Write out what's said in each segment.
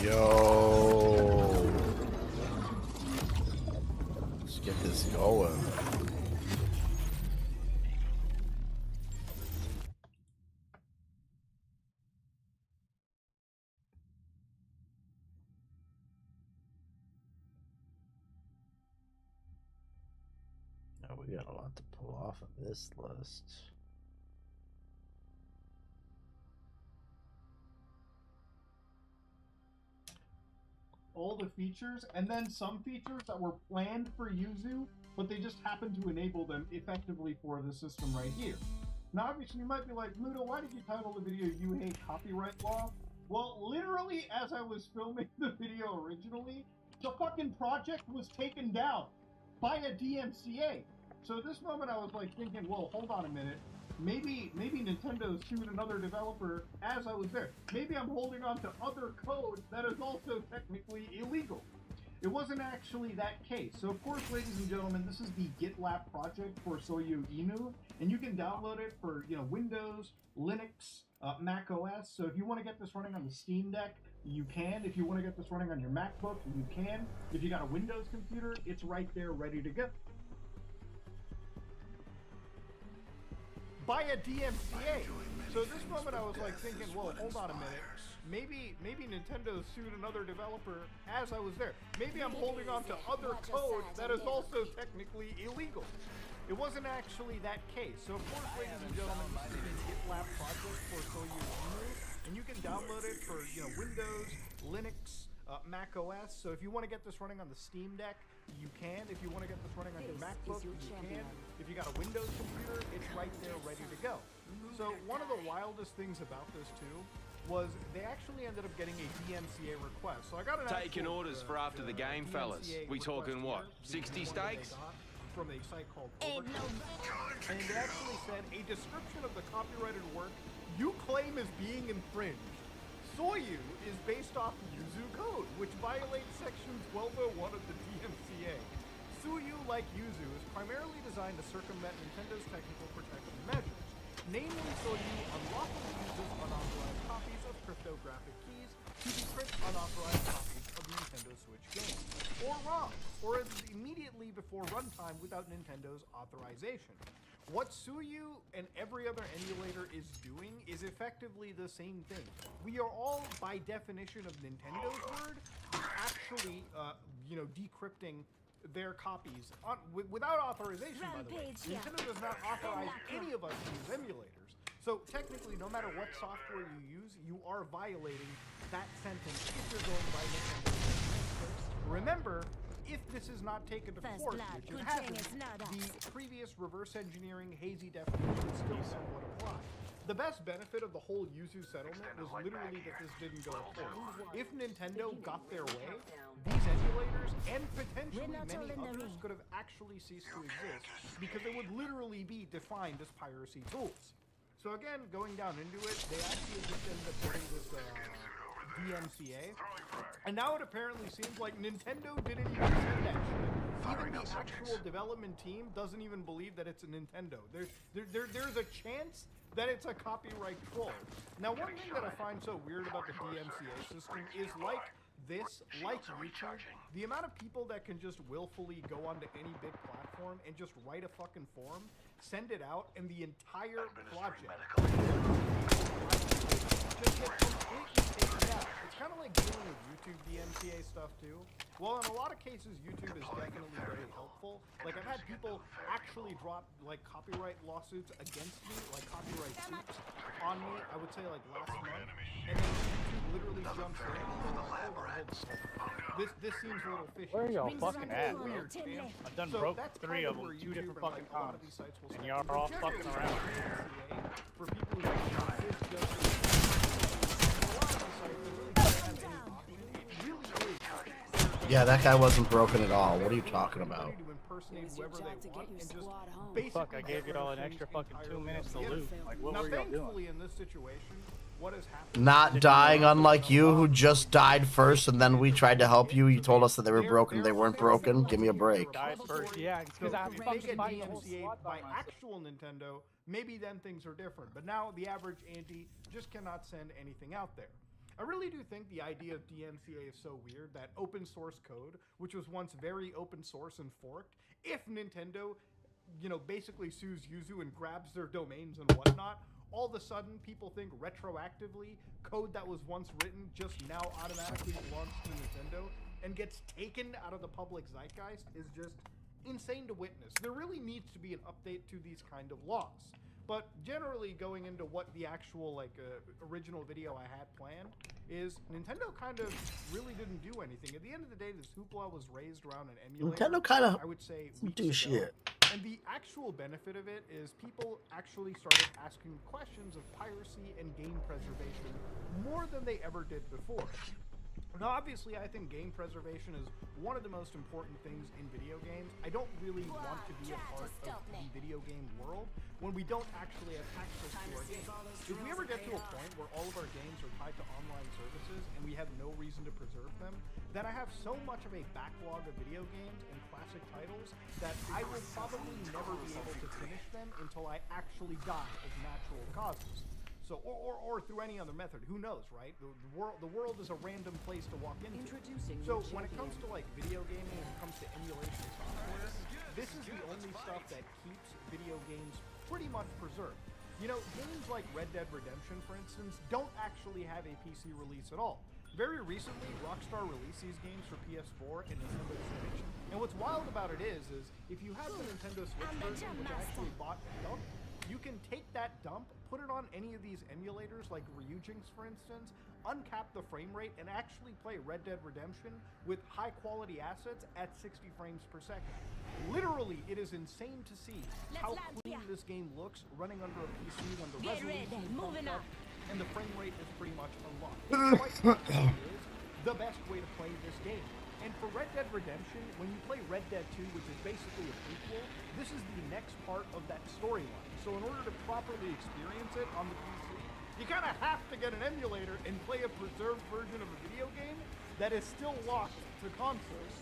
Yo. Let's get this going. Now we got a lot to pull off of this list. All the features, and then some features that were planned for Yuzu, but they just happened to enable them effectively for the system right here. Now, obviously, you might be like, Mudo, why did you title the video "You Hate Copyright Law"? Well, literally, as I was filming the video originally, the fucking project was taken down by a DMCA. So at this moment, I was like thinking, whoa, hold on a minute. Maybe Nintendo sued another developer as I was there. Maybe I'm holding on to other code that is also technically illegal. It wasn't actually that case. So of course, ladies and gentlemen, this is the GitLab project for Soyu Inu, and you can download it for Windows, Linux, Mac OS. So if you want to get this running on the Steam Deck, you can. If you want to get this running on your MacBook, you can. If you got a Windows computer, it's right there ready to go. By a DMCA. So at this moment I was like thinking, whoa, hold on a minute. Maybe Nintendo sued another developer as I was there. Maybe I'm holding on to other code that is also technically illegal. It wasn't actually that case. So of course, ladies and gentlemen, this is the GitLab project for Soyu Inu, and you can download it for Windows, Linux, Mac OS. So if you want to get this running on the Steam Deck, you can. If you want to get this running on your MacBook, you can. If you got a Windows computer, it's right there ready to go. So one of the wildest things about this too was they actually ended up getting a DMCA request. So I got an taking orders for after the game, fellas. We talking what? 60 steaks? From a site called Overcast. And it actually said a description of the copyrighted work you claim is being infringed. Soyu is based off Yuzu code, which violates section 1201 of the DMCA. Soyu, like Yuzu, is primarily designed to circumvent Nintendo's technical protection measures. Namely, Soyu unlawfully uses unauthorized copies of cryptographic keys to decrypt unauthorized copies of Nintendo Switch games, or ROM, or immediately before runtime without Nintendo's authorization. What Soyu and every other emulator is doing is effectively the same thing. We are all, by definition of Nintendo's word, actually, decrypting their copies without authorization, by the way. Nintendo does not authorize any of us to use emulators. So technically, no matter what software you use, you are violating that sentence if you're going by Nintendo. Remember, if this is not taken to court, which it hasn't, the previous reverse engineering hazy definition still somewhat apply. The best benefit of the whole Yuzu settlement was literally that this didn't go to court. If Nintendo got their way, these emulators and potentially many others could have actually ceased to exist because they would literally be defined as piracy tools. So again, going down into it, they actually just ended up getting this DMCA, and now it apparently seems like Nintendo didn't even send that shit. Even the actual development team doesn't even believe that it's a Nintendo. There's a chance that it's a copyright troll. Now, one thing that I find so weird about the DMCA system is like YouTube, the amount of people that can just willfully go onto any big platform and just write a fucking form, send it out, and the entire project just get completely taken down. It's kind of like dealing with YouTube DMCA stuff too. Well, in a lot of cases, YouTube is definitely very helpful. Like, I've had people actually drop, like, copyright lawsuits against me, like copyright suits on me, I would say, like, last month. And then YouTube literally jumps in and goes, hold on. This seems a little fishy. Where are y'all fucking at, bro? Weird, man. I've done So broke that's 3 of them, 2 different fucking times. And y'all are all fucking around. For people who don't this just Yeah, that guy wasn't broken at all. What are you talking about? Fuck, I gave y'all an extra fucking 2 minutes to loot. Like, what were y'all doing? In this situation, what has happened? Not dying, unlike you, who just died first, and then we tried to help you. You told us that they were broken. They weren't broken. Give me a break. Died first, yeah, because I fucking by actual Nintendo, maybe then things are different. But now the average Andy just cannot send anything out there. I really do think the idea of DMCA is so weird that open source code, which was once very open source and forked, if Nintendo, you know, basically sues Yuzu and grabs their domains and whatnot, all of a sudden people think retroactively code that was once written just now automatically belongs to Nintendo and gets taken out of the public zeitgeist is just insane to witness. There really needs to be an update to these kind of laws. But generally, going into what the actual original video I had planned is Nintendo kind of really didn't do anything. At the end of the day, this hoopla was raised around an emulator. Nintendo kind of I would say do shit. And the actual benefit of it is people actually started asking questions of piracy and game preservation more than they ever did before. Now, obviously, I think game preservation is one of the most important things in video games. I don't really want to be a part of the video game world when we don't actually have access to our games. If we ever get to a point where all of our games are tied to online services and we have no reason to preserve them, then I have so much of a backlog of video games and classic titles that I will probably never be able to finish them until I actually die of natural causes. So, or through any other method, who knows, right? The world is a random place to walk into. So when it comes to like video gaming and it comes to emulation software, this is the only stuff that keeps video games pretty much preserved. You know, games like Red Dead Redemption, for instance, don't actually have a PC release at all. Very recently, Rockstar released these games for PS4 and Nintendo Switch. And what's wild about it is if you have the Nintendo Switch version, which I actually bought and dumped, you can take that dump, put it on any of these emulators like Ryujinx, for instance, uncap the frame rate, and actually play Red Dead Redemption with high quality assets at 60 frames per second. Literally, it is insane to see how clean this game looks running under a PC when the resolution is bumped up and the frame rate is pretty much unlocked. It's quite possible it is the best way to play this game. And for Red Dead Redemption, when you play Red Dead 2, which is basically a prequel, this is the next part of that storyline. So in order to properly experience it on the PC, you kind of have to get an emulator and play a preserved version of a video game that is still locked to consoles.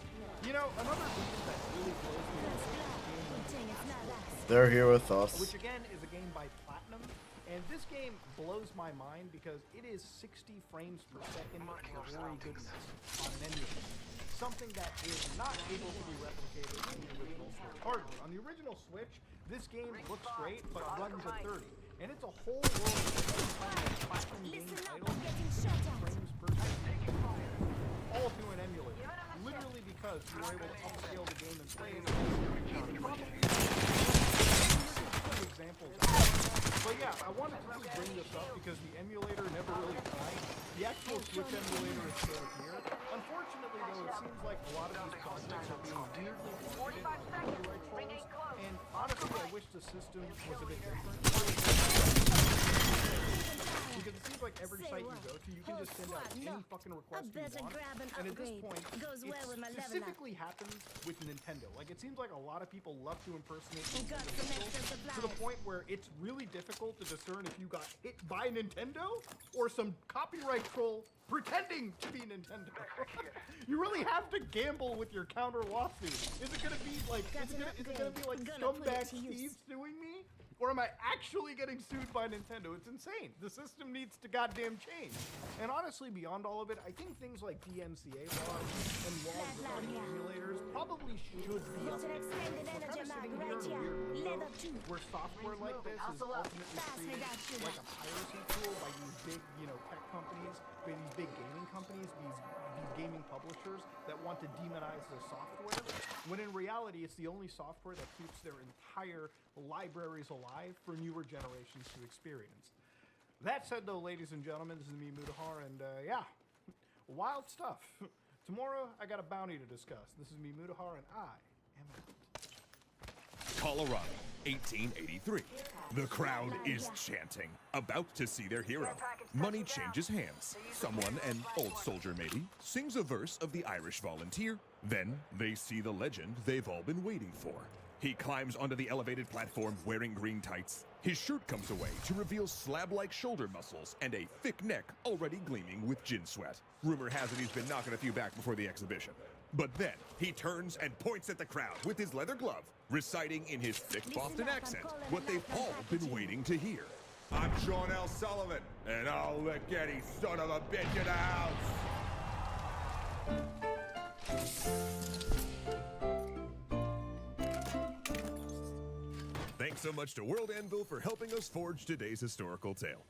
You know, another thing that really blows me away, They're here with us. which again is a game by Platinum, and this game blows my mind because it is 60 frames per second for very goodness on an emulator. Something that is not able to be replicated on the original Switch hardware. On the original Switch, this game looks great, but runs at 30. And it's a whole world of Platinum game titles, frames per second, all through an emulator. Literally because you were able to upscale the game and play it. Examples. But yeah, I wanted to really bring this up because the emulator never really died. The actual Switch emulator is still here. Unfortunately, though, it seems like a lot of these projects are being weirdly promoted by copyright trolls. And honestly, I wish the system was a bit different. Because it seems like every site you go to, you can just send out any fucking request you want. And at this point, it specifically happens with Nintendo. Like, it seems like a lot of people love to impersonate Nintendo to the point where it's really difficult to discern if you got hit by Nintendo or some copyright troll pretending to be Nintendo. You really have to gamble with your counter lawsuit. Is it gonna be like scumbag Steve suing me? Or am I actually getting sued by Nintendo? It's insane. The system needs to goddamn change. And honestly, beyond all of it, I think things like DMCA laws and laws regarding emulators probably should be updated. We're kind of sitting here in a weird limbo where software like this is ultimately treated like a piracy tool by these big, tech companies, by these big gaming companies, these gaming publishers that want to demonize the software, when in reality it's the only software that keeps their entire libraries alive for newer generations to experience. That said though, ladies and gentlemen, this is me, Mutahar, and yeah, wild stuff. Tomorrow I got a bounty to discuss. This is me, Mutahar, and I am out. Colorado, 1883. The crowd is chanting, about to see their hero. Money changes hands. Someone, an old soldier maybe, sings a verse of the Irish volunteer. Then they see the legend they've all been waiting for. He climbs onto the elevated platform wearing green tights. His shirt comes away to reveal slab-like shoulder muscles and a thick neck already gleaming with gin sweat. Rumor has it he's been knocking a few back before the exhibition. But then, he turns and points at the crowd with his leather glove, reciting in his thick Boston accent what they've all been waiting to hear. I'm Sean L. Sullivan, and I'll lick any son of a bitch in the house. Thanks so much to World Anvil for helping us forge today's historical tale.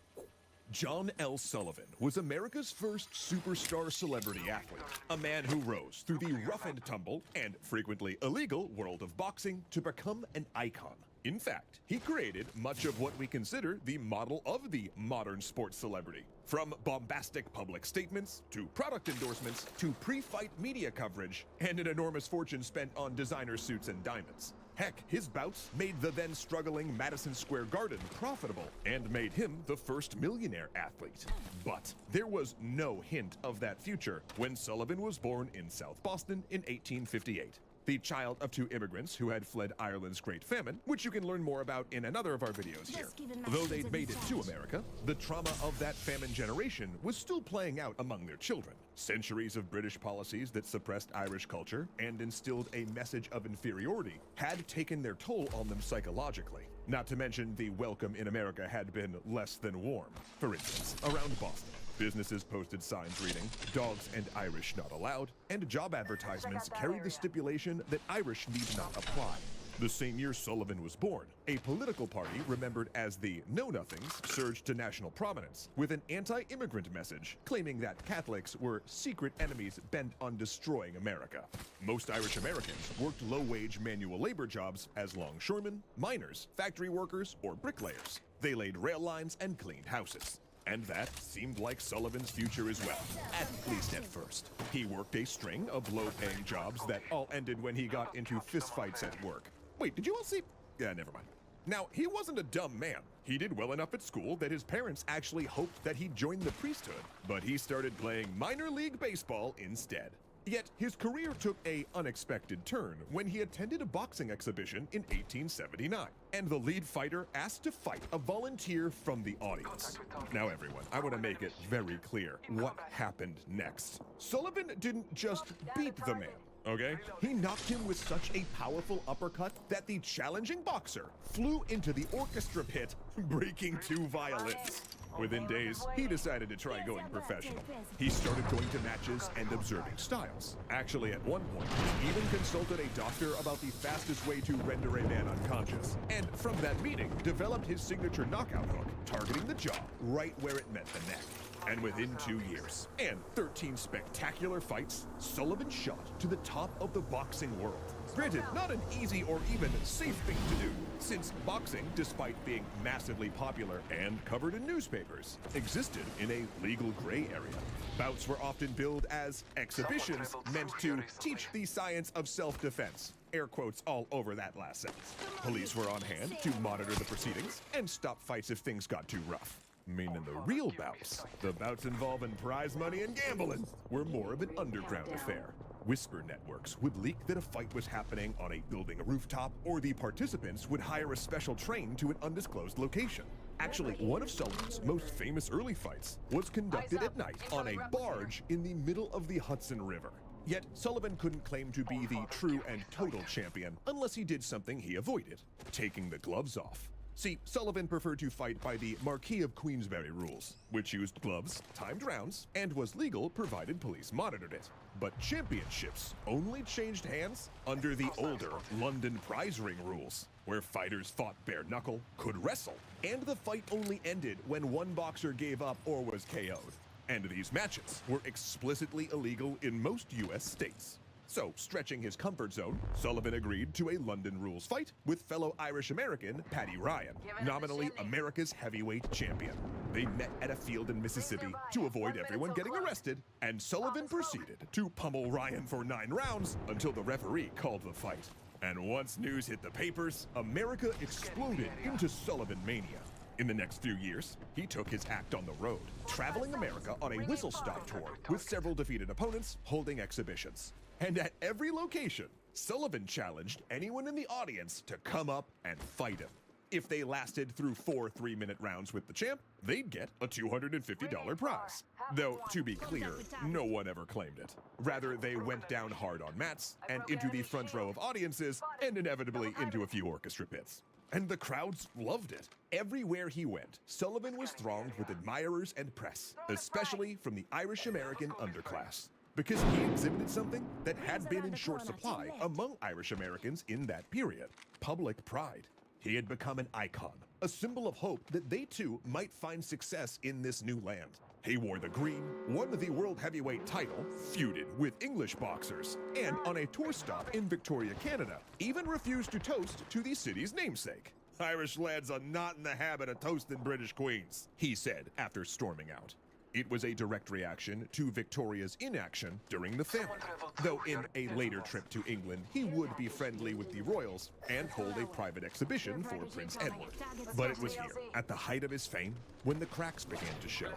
John L. Sullivan was America's first superstar celebrity athlete, a man who rose through the rough and tumble and frequently illegal world of boxing to become an icon. In fact, he created much of what we consider the model of the modern sports celebrity. From bombastic public statements, to product endorsements, to pre-fight media coverage, and an enormous fortune spent on designer suits and diamonds. Heck, his bouts made the then struggling Madison Square Garden profitable and made him the first millionaire athlete. But there was no hint of that future when Sullivan was born in South Boston in 1858. The child of two immigrants who had fled Ireland's Great Famine, which you can learn more about in another of our videos here. Though they'd made it to America, the trauma of that famine generation was still playing out among their children. Centuries of British policies that suppressed Irish culture and instilled a message of inferiority had taken their toll on them psychologically. Not to mention the welcome in America had been less than warm. For instance, around Boston, businesses posted signs reading, "Dogs and Irish not allowed," and job advertisements carried the stipulation that Irish need not apply. The same year Sullivan was born, a political party remembered as the Know-Nothings surged to national prominence with an anti-immigrant message claiming that Catholics were secret enemies bent on destroying America. Most Irish Americans worked low-wage manual labor jobs as longshoremen, miners, factory workers, or bricklayers. They laid rail lines and cleaned houses. And that seemed like Sullivan's future as well, at least at first. He worked a string of low-paying jobs that all ended when he got into fistfights at work. Wait, did you all see? Yeah, never mind. Now, he wasn't a dumb man. He did well enough at school that his parents actually hoped that he'd join the priesthood, but he started playing minor league baseball instead. Yet, his career took an unexpected turn when he attended a boxing exhibition in 1879, and the lead fighter asked to fight a volunteer from the audience. Now everyone, I want to make it very clear what happened next. Sullivan didn't just beat the man, okay? He knocked him with such a powerful uppercut that the challenging boxer flew into the orchestra pit, breaking two violins. Within days, he decided to try going professional. He started going to matches and observing styles. Actually, at one point, he even consulted a doctor about the fastest way to render a man unconscious. And from that meeting, developed his signature knockout hook, targeting the jaw right where it met the neck. And within 2 years, and 13 spectacular fights, Sullivan shot to the top of the boxing world. Granted, not an easy or even safe thing to do, since boxing, despite being massively popular and covered in newspapers, existed in a legal gray area. Bouts were often billed as exhibitions meant to teach the science of self-defense. Air quotes all over that last sentence. Police were on hand to monitor the proceedings and stop fights if things got too rough. Meaning the real bouts, the bouts involving prize money and gambling, were more of an underground affair. Whisper networks would leak that a fight was happening on a building rooftop, or the participants would hire a special train to an undisclosed location. Actually, one of Sullivan's most famous early fights was conducted at night on a barge in the middle of the Hudson River. Yet, Sullivan couldn't claim to be the true and total champion unless he did something he avoided, taking the gloves off. See, Sullivan preferred to fight by the Marquis of Queensberry rules, which used gloves, timed rounds, and was legal provided police monitored it. But championships only changed hands under the older London prize ring rules, where fighters fought bare knuckle, could wrestle, and the fight only ended when one boxer gave up or was KO'd. And these matches were explicitly illegal in most US states. So, stretching his comfort zone, Sullivan agreed to a London rules fight with fellow Irish-American Paddy Ryan, nominally America's heavyweight champion. They met at a field in Mississippi to avoid everyone getting arrested, and Sullivan proceeded to pummel Ryan for 9 rounds until the referee called the fight. And once news hit the papers, America exploded into Sullivan mania. In the next few years, he took his act on the road, traveling America on a whistle-stop tour with several defeated opponents holding exhibitions. And at every location, Sullivan challenged anyone in the audience to come up and fight him. If they lasted through 4 3-minute rounds with the champ, they'd get a $250 prize. Though, to be clear, no one ever claimed it. Rather, they went down hard on mats and into the front row of audiences and inevitably into a few orchestra pits. and the crowds loved it. Everywhere he went, Sullivan was thronged with admirers and press, especially from the Irish-American underclass, because he exhibited something that had been in short supply among Irish Americans in that period: public pride. He had become an icon, a symbol of hope that they too might find success in this new land. He wore the green, won the world heavyweight title, feuded with English boxers, and on a tour stop in Victoria, Canada, even refused to toast to the city's namesake. "Irish lads are not in the habit of toasting British queens," he said after storming out. It was a direct reaction to Victoria's inaction during the famine, though in a later trip to England, he would be friendly with the royals and hold a private exhibition for Prince Edward. But it was here, at the height of his fame, when the cracks began to show.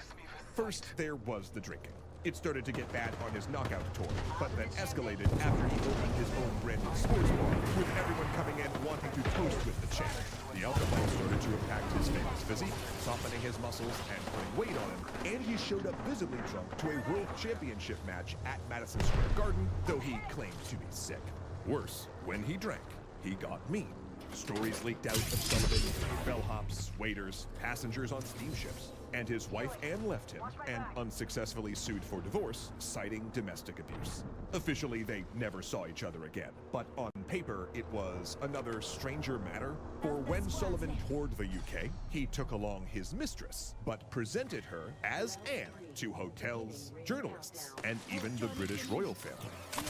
First, there was the drinking. It started to get bad on his knockout tour, but then escalated after he opened his own branded sports bar, with everyone coming in wanting to toast with the champ. The alcohol started to impact his famous physique, softening his muscles and putting weight on him, and he showed up visibly drunk to a world championship match at Madison Square Garden, though he claimed to be sick. Worse, when he drank, he got mean. Stories leaked out of Sullivan, bellhops, waiters, passengers on steamships, and his wife Anne left him and unsuccessfully sued for divorce, citing domestic abuse. Officially, they never saw each other again, but on paper, it was another stranger matter, for when Sullivan toured the UK, he took along his mistress, but presented her as Anne to hotels, journalists, and even the British royal family.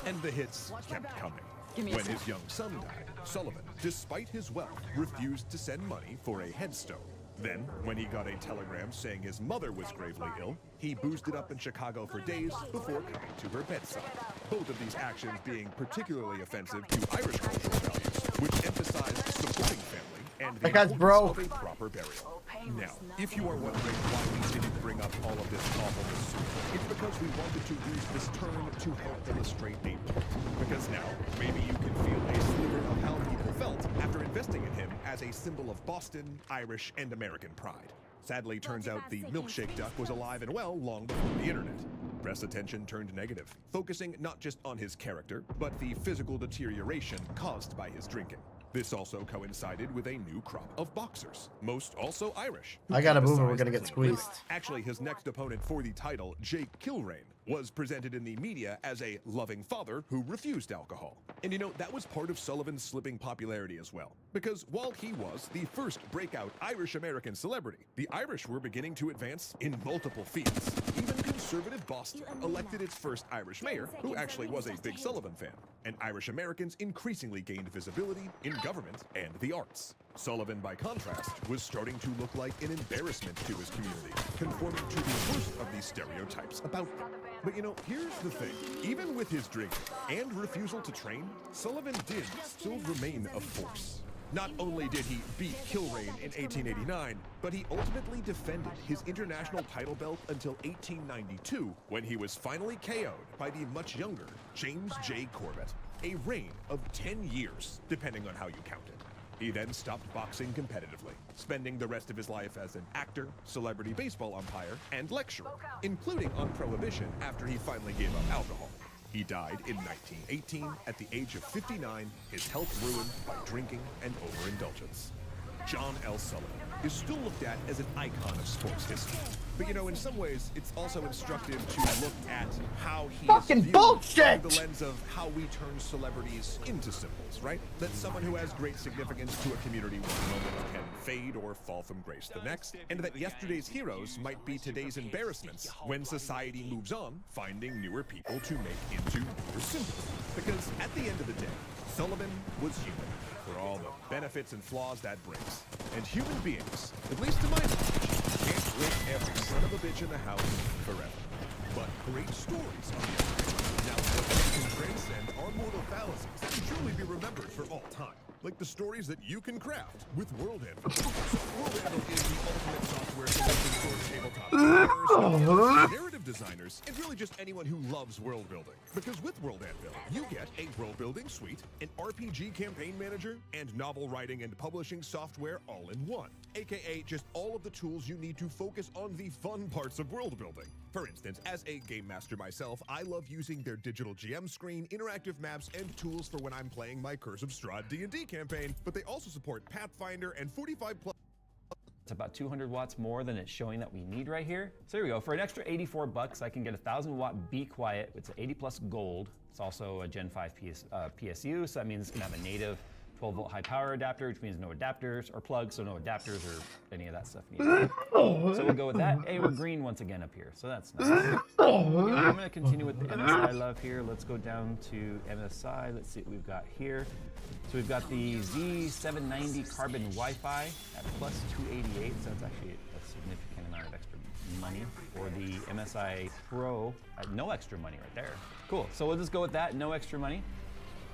And the hits kept coming. When his young son died, Sullivan, despite his wealth, refused to send money for a headstone. Then, when he got a telegram saying his mother was gravely ill, he boozed it up in Chicago for days before coming to her bedside. Both of these actions being particularly offensive to Irish cultural values, which emphasized supporting family and the importance of a proper burial. Now, if you are wondering why we didn't bring up all of this awfulness sooner, it's because we wanted to use this term to help illustrate a point. Because now, maybe you can feel a sliver of how people felt after investing in him as a symbol of Boston, Irish, and American pride. Sadly, turns out the milkshake duck was alive and well long before the internet. Press attention turned negative, focusing not just on his character, but the physical deterioration caused by his drinking. This also coincided with a new crop of boxers, most also Irish. I gotta move or we're gonna get squeezed. Actually, his next opponent for the title, Jake Kilrain, was presented in the media as a loving father who refused alcohol. And you know, that was part of Sullivan's slipping popularity as well. Because while he was the first breakout Irish-American celebrity, the Irish were beginning to advance in multiple fields. Even conservative Boston elected its first Irish mayor, who actually was a big Sullivan fan. And Irish Americans increasingly gained visibility in government and the arts. Sullivan, by contrast, was starting to look like an embarrassment to his community, conforming to the worst of these stereotypes about them. But you know, here's the thing. Even with his drinking and refusal to train, Sullivan did still remain a force. Not only did he beat Kilrain in 1889, but he ultimately defended his international title belt until 1892, when he was finally KO'd by the much younger James J. Corbett. A reign of 10 years, depending on how you count it. He then stopped boxing competitively, spending the rest of his life as an actor, celebrity baseball umpire, and lecturer, including on prohibition after he finally gave up alcohol. He died in 1918 at the age of 59, his health ruined by drinking and overindulgence. John L. Sullivan is still looked at as an icon of sports history. But you know, in some ways, it's also instructive to look at how he fucking is viewed bullshit through the lens of how we turn celebrities into symbols, right? That someone who has great significance to a community one moment can fade or fall from grace the next, and that yesterday's heroes might be today's embarrassments when society moves on, finding newer people to make into newer symbols. Because at the end of the day, Sullivan was human, for all the benefits and flaws that brings. And human beings, at least to my knowledge, can't live every son of a bitch in the house forever. But great stories, on the other hand, now can transcend our mortal fallacies and truly be remembered for all time. Like the stories that you can craft with World Anvil. So World Anvil is the ultimate software solution for tabletop narrative designers, and really just anyone who loves world building. Because with World Anvil, you get a world building suite, an RPG campaign manager, and novel writing and publishing software all in one. AKA just all of the tools you need to focus on the fun parts of world building. For instance, as a game master myself, I love using their digital GM screen, interactive maps, and tools for when I'm playing my Curse of Strahd D&D campaign, but they also support Pathfinder and 45 plus. It's about 200 watts more than it's showing that we need right here. So here we go. For an extra 84 bucks, I can get a 1000 watt Be Quiet. It's an 80 plus gold. It's also a Gen 5 PSU, so that means it's gonna have a native 12 volt high power adapter, which means no adapters or plugs, so no adapters or any of that stuff needed. So we'll go with that. Hey, we're green once again up here, so that's nice. I'm gonna continue with the MSI love here. Let's go down to MSI. Let's see what we've got here. So we've got the Z790 Carbon Wi-Fi at plus 288, so that's actually a significant amount of extra money. For the MSI Pro, no extra money right there. Cool, so we'll just go with that, no extra money.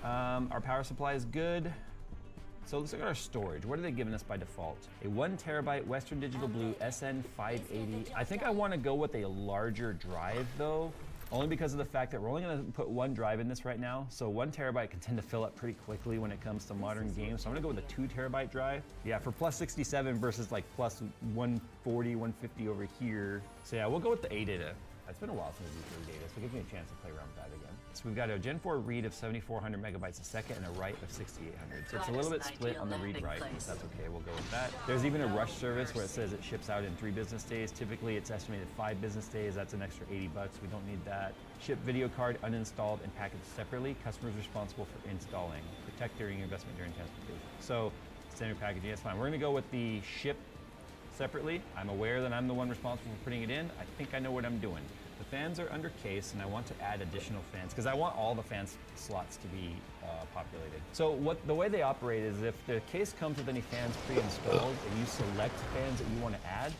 Our power supply is good. So let's look at our storage. What are they giving us by default? A 1 terabyte Western Digital Blue SN580. I think I want to go with a larger drive though, only because of the fact that we're only going to put one drive in this right now. So 1 terabyte can tend to fill up pretty quickly when it comes to modern games. So I'm going to go with a 2 terabyte drive. Yeah, for plus 67 versus like plus 140, 150 over here. So yeah, we'll go with the ADATA. It's been a while since we've used ADATA, so it gives me a chance to play around with that again. So we've got a Gen 4 read of 7,400 megabytes a second and a write of 6,800. So it's a little bit split on the read-write. That's okay, we'll go with that. There's even a rush service where it says it ships out in 3 business days. Typically it's estimated 5 business days. That's an extra 80 bucks. We don't need that. Ship video card uninstalled and packaged separately. Customers responsible for installing. Protect during investment during transportation. So standard packaging, that's fine. We're gonna go with the ship separately. I'm aware that I'm the one responsible for putting it in. I think I know what I'm doing. The fans are under case, and I want to add additional fans because I want all the fan slots to be populated. So the way they operate is if the case comes with any fans pre-installed and you select fans that you want to add,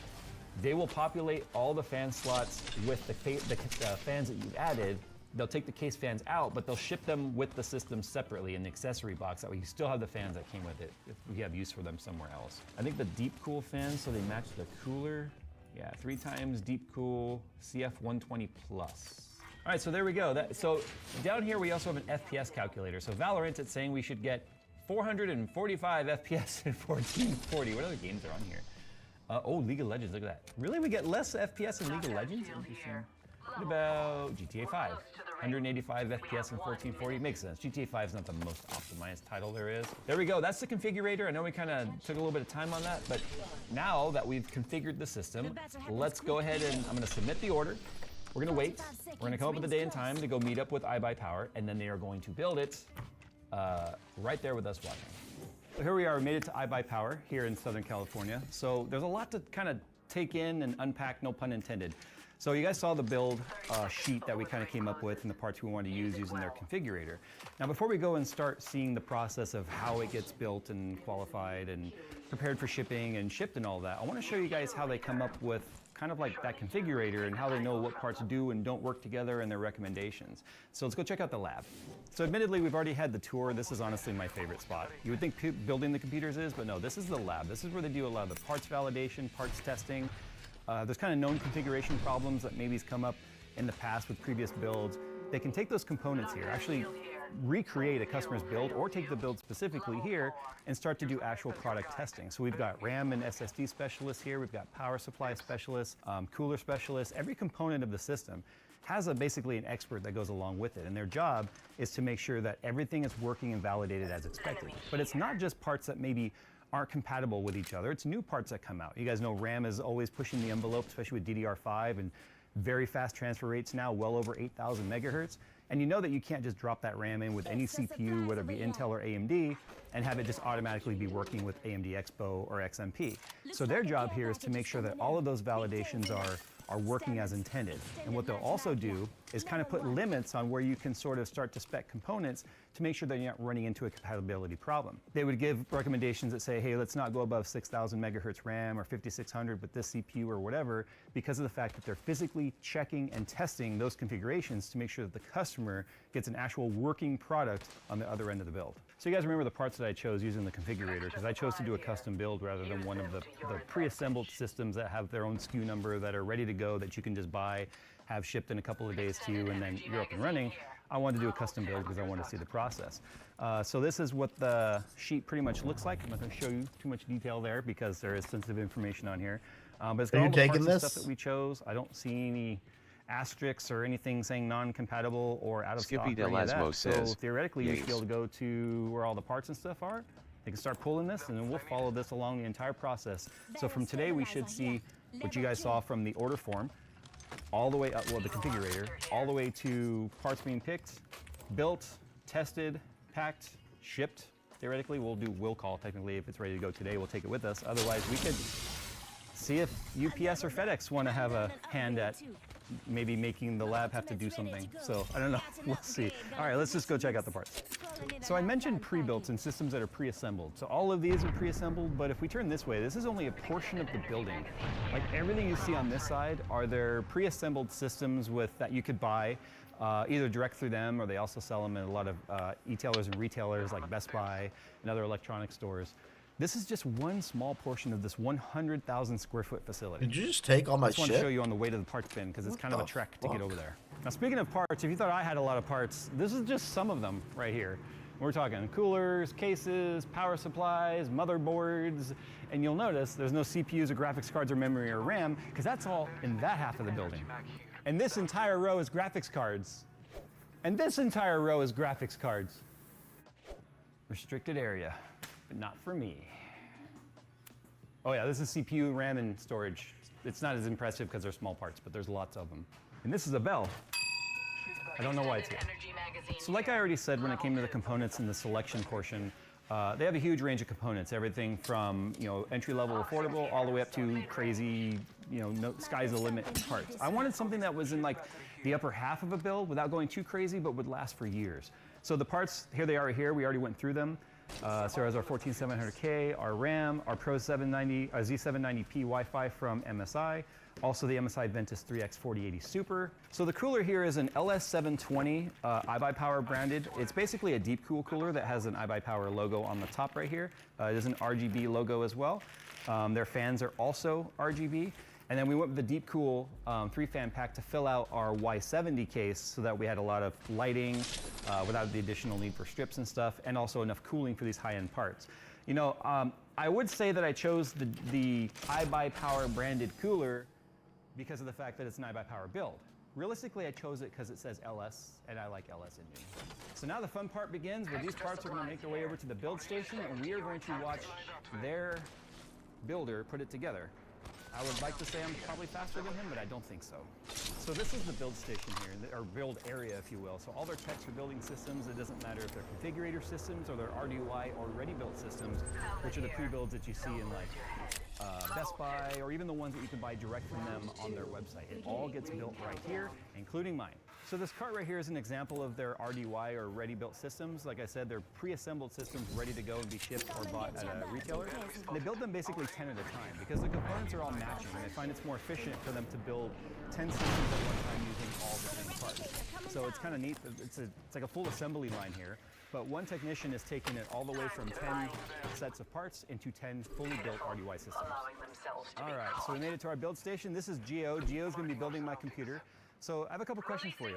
they will populate all the fan slots with the fans that you've added. They'll take the case fans out, but they'll ship them with the system separately in the accessory box. That way you still have the fans that came with it if we have use for them somewhere else. I think the deep cool fans, so they match the cooler. Yeah, 3 times deep cool CF120 plus. All right, so there we go. So down here we also have an FPS calculator. So Valorant, it's saying we should get 445 FPS in 1440. What other games are on here? Oh, League of Legends, look at that. Really, we get less FPS in League of Legends? Interesting. What about GTA 5? 185 FPS in 1440, makes sense. GTA 5 is not the most optimized title there is. There we go, that's the configurator. I know we kind of took a little bit of time on that, but now that we've configured the system, let's go ahead and I'm gonna submit the order. We're gonna wait. We're gonna come up with a day and time to go meet up with iBuyPower, and then they are going to build it right there with us watching. So here we are, we made it to iBuyPower here in Southern California. So there's a lot to kind of take in and unpack, no pun intended. So you guys saw the build sheet that we kind of came up with and the parts we wanted to use using their configurator. Now before we go and start seeing the process of how it gets built and qualified and prepared for shipping and shipped and all that, I want to show you guys how they come up with kind of like that configurator and how they know what parts do and don't work together and their recommendations. So let's go check out the lab. So admittedly, we've already had the tour. This is honestly my favorite spot. You would think building the computers is, but no, this is the lab. This is where they do a lot of the parts validation, parts testing. There's kind of known configuration problems that maybe has come up in the past with previous builds. They can take those components here, actually recreate a customer's build or take the build specifically here and start to do actual product testing. So we've got RAM and SSD specialists here, we've got power supply specialists, cooler specialists. Every component of the system has basically an expert that goes along with it, and their job is to make sure that everything is working and validated as expected. But it's not just parts that maybe aren't compatible with each other. It's new parts that come out. You guys know RAM is always pushing the envelope, especially with DDR5 and very fast transfer rates now, well over 8,000 megahertz. And you know that you can't just drop that RAM in with any CPU, whether it be Intel or AMD, and have it just automatically be working with AMD Expo or XMP. So their job here is to make sure that all of those validations are working as intended. And what they'll also do is kind of put limits on where you can sort of start to spec components to make sure that you're not running into a compatibility problem. They would give recommendations that say, hey, let's not go above 6,000 megahertz RAM or 5600 with this CPU or whatever, because of the fact that they're physically checking and testing those configurations to make sure that the customer gets an actual working product on the other end of the build. So you guys remember the parts that I chose using the configurator, because I chose to do a custom build rather than one of the pre-assembled systems that have their own SKU number that are ready to to go that you can just buy, have shipped in a couple of days to you, and then you're up and running. I wanted to do a custom build because I wanted to see the process. So this is what the sheet pretty much looks like. I'm not going to show you too much detail there because there is sensitive information on here. But it's got all the parts and stuff that we chose. I don't see any asterisks or anything saying non-compatible or out of stock or any of that. So theoretically, you should be able to go to where all the parts and stuff are. They can start pulling this, and then we'll follow this along the entire process. So from today, we should see what you guys saw from the order form, all the way up, well, the configurator, all the way to parts being picked, built, tested, packed, shipped. Theoretically, we'll do will call. Technically, if it's ready to go today, we'll take it with us. Otherwise, we could see if UPS or FedEx want to have a hand at maybe making the lab have to do something. So I don't know, we'll see. All right, let's just go check out the parts. So I mentioned pre-built and systems that are pre-assembled. So all of these are pre-assembled, but if we turn this way, this is only a portion of the building. Like everything you see on this side are their pre-assembled systems that you could buy either direct through them, or they also sell them in a lot of e-tailers and retailers like Best Buy and other electronic stores. This is just one small portion of this 100,000 square foot facility. Did you just take all my shit? I just want to show you on the way to the parts bin because it's kind of a trek to get over there. Now, speaking of parts, if you thought I had a lot of parts, this is just some of them right here. We're talking coolers, cases, power supplies, motherboards, and you'll notice there's no CPUs or graphics cards or memory or RAM because that's all in that half of the building. And this entire row is graphics cards. And this entire row is graphics cards. Restricted area. But not for me. Oh yeah, this is CPU, RAM, and storage. It's not as impressive because they're small parts, but there's lots of them. And this is a bell. I don't know why it's here. So like I already said when it came to the components in the selection portion, they have a huge range of components. Everything from entry-level affordable all the way up to crazy, no, sky's the limit parts. I wanted something that was in like the upper half of a build without going too crazy, but would last for years. So the parts, here they are here. We already went through them. So there's our 14700K, our RAM, our Pro 790, Z790P Wi-Fi from MSI, also the MSI Ventus 3X 4080 Super. So the cooler here is an LS720 iBuyPower branded. It's basically a deep cool cooler that has an iBuyPower logo on the top right here. It is an RGB logo as well. Their fans are also RGB. And then we went with the Deep Cool 3-fan pack to fill out our Y70 case so that we had a lot of lighting without the additional need for strips and stuff, and also enough cooling for these high-end parts. I would say that I chose the iBuyPower branded cooler because of the fact that it's an iBuyPower build. Realistically, I chose it because it says LS, and I like LS engine. So now the fun part begins, where these parts are going to make their way over to the build station, and we are going to watch their builder put it together. I would like to say I'm probably faster than him, but I don't think so. So this is the build station here, or build area, if you will. So all their techs are building systems. It doesn't matter if they're configurator systems or they're RDUI or ready-built systems, which are the pre-builds that you see in like Best Buy, or even the ones that you can buy direct from them on their website. It all gets built right here, including mine. So this cart right here is an example of their RDUI or ready-built systems. Like I said, they're pre-assembled systems ready to go and be shipped or bought at a retailer. And they build them basically 10 at a time because the components are all matching, and they find it's more efficient for them to build 10 systems at one time using all the same parts. So it's kind of neat. It's like a full assembly line here. But one technician is taking it all the way from 10 sets of parts into 10 fully built RDUI systems. All right, so we made it to our build station. This is Gio. Gio's going to be building my computer. So I have a couple questions for you.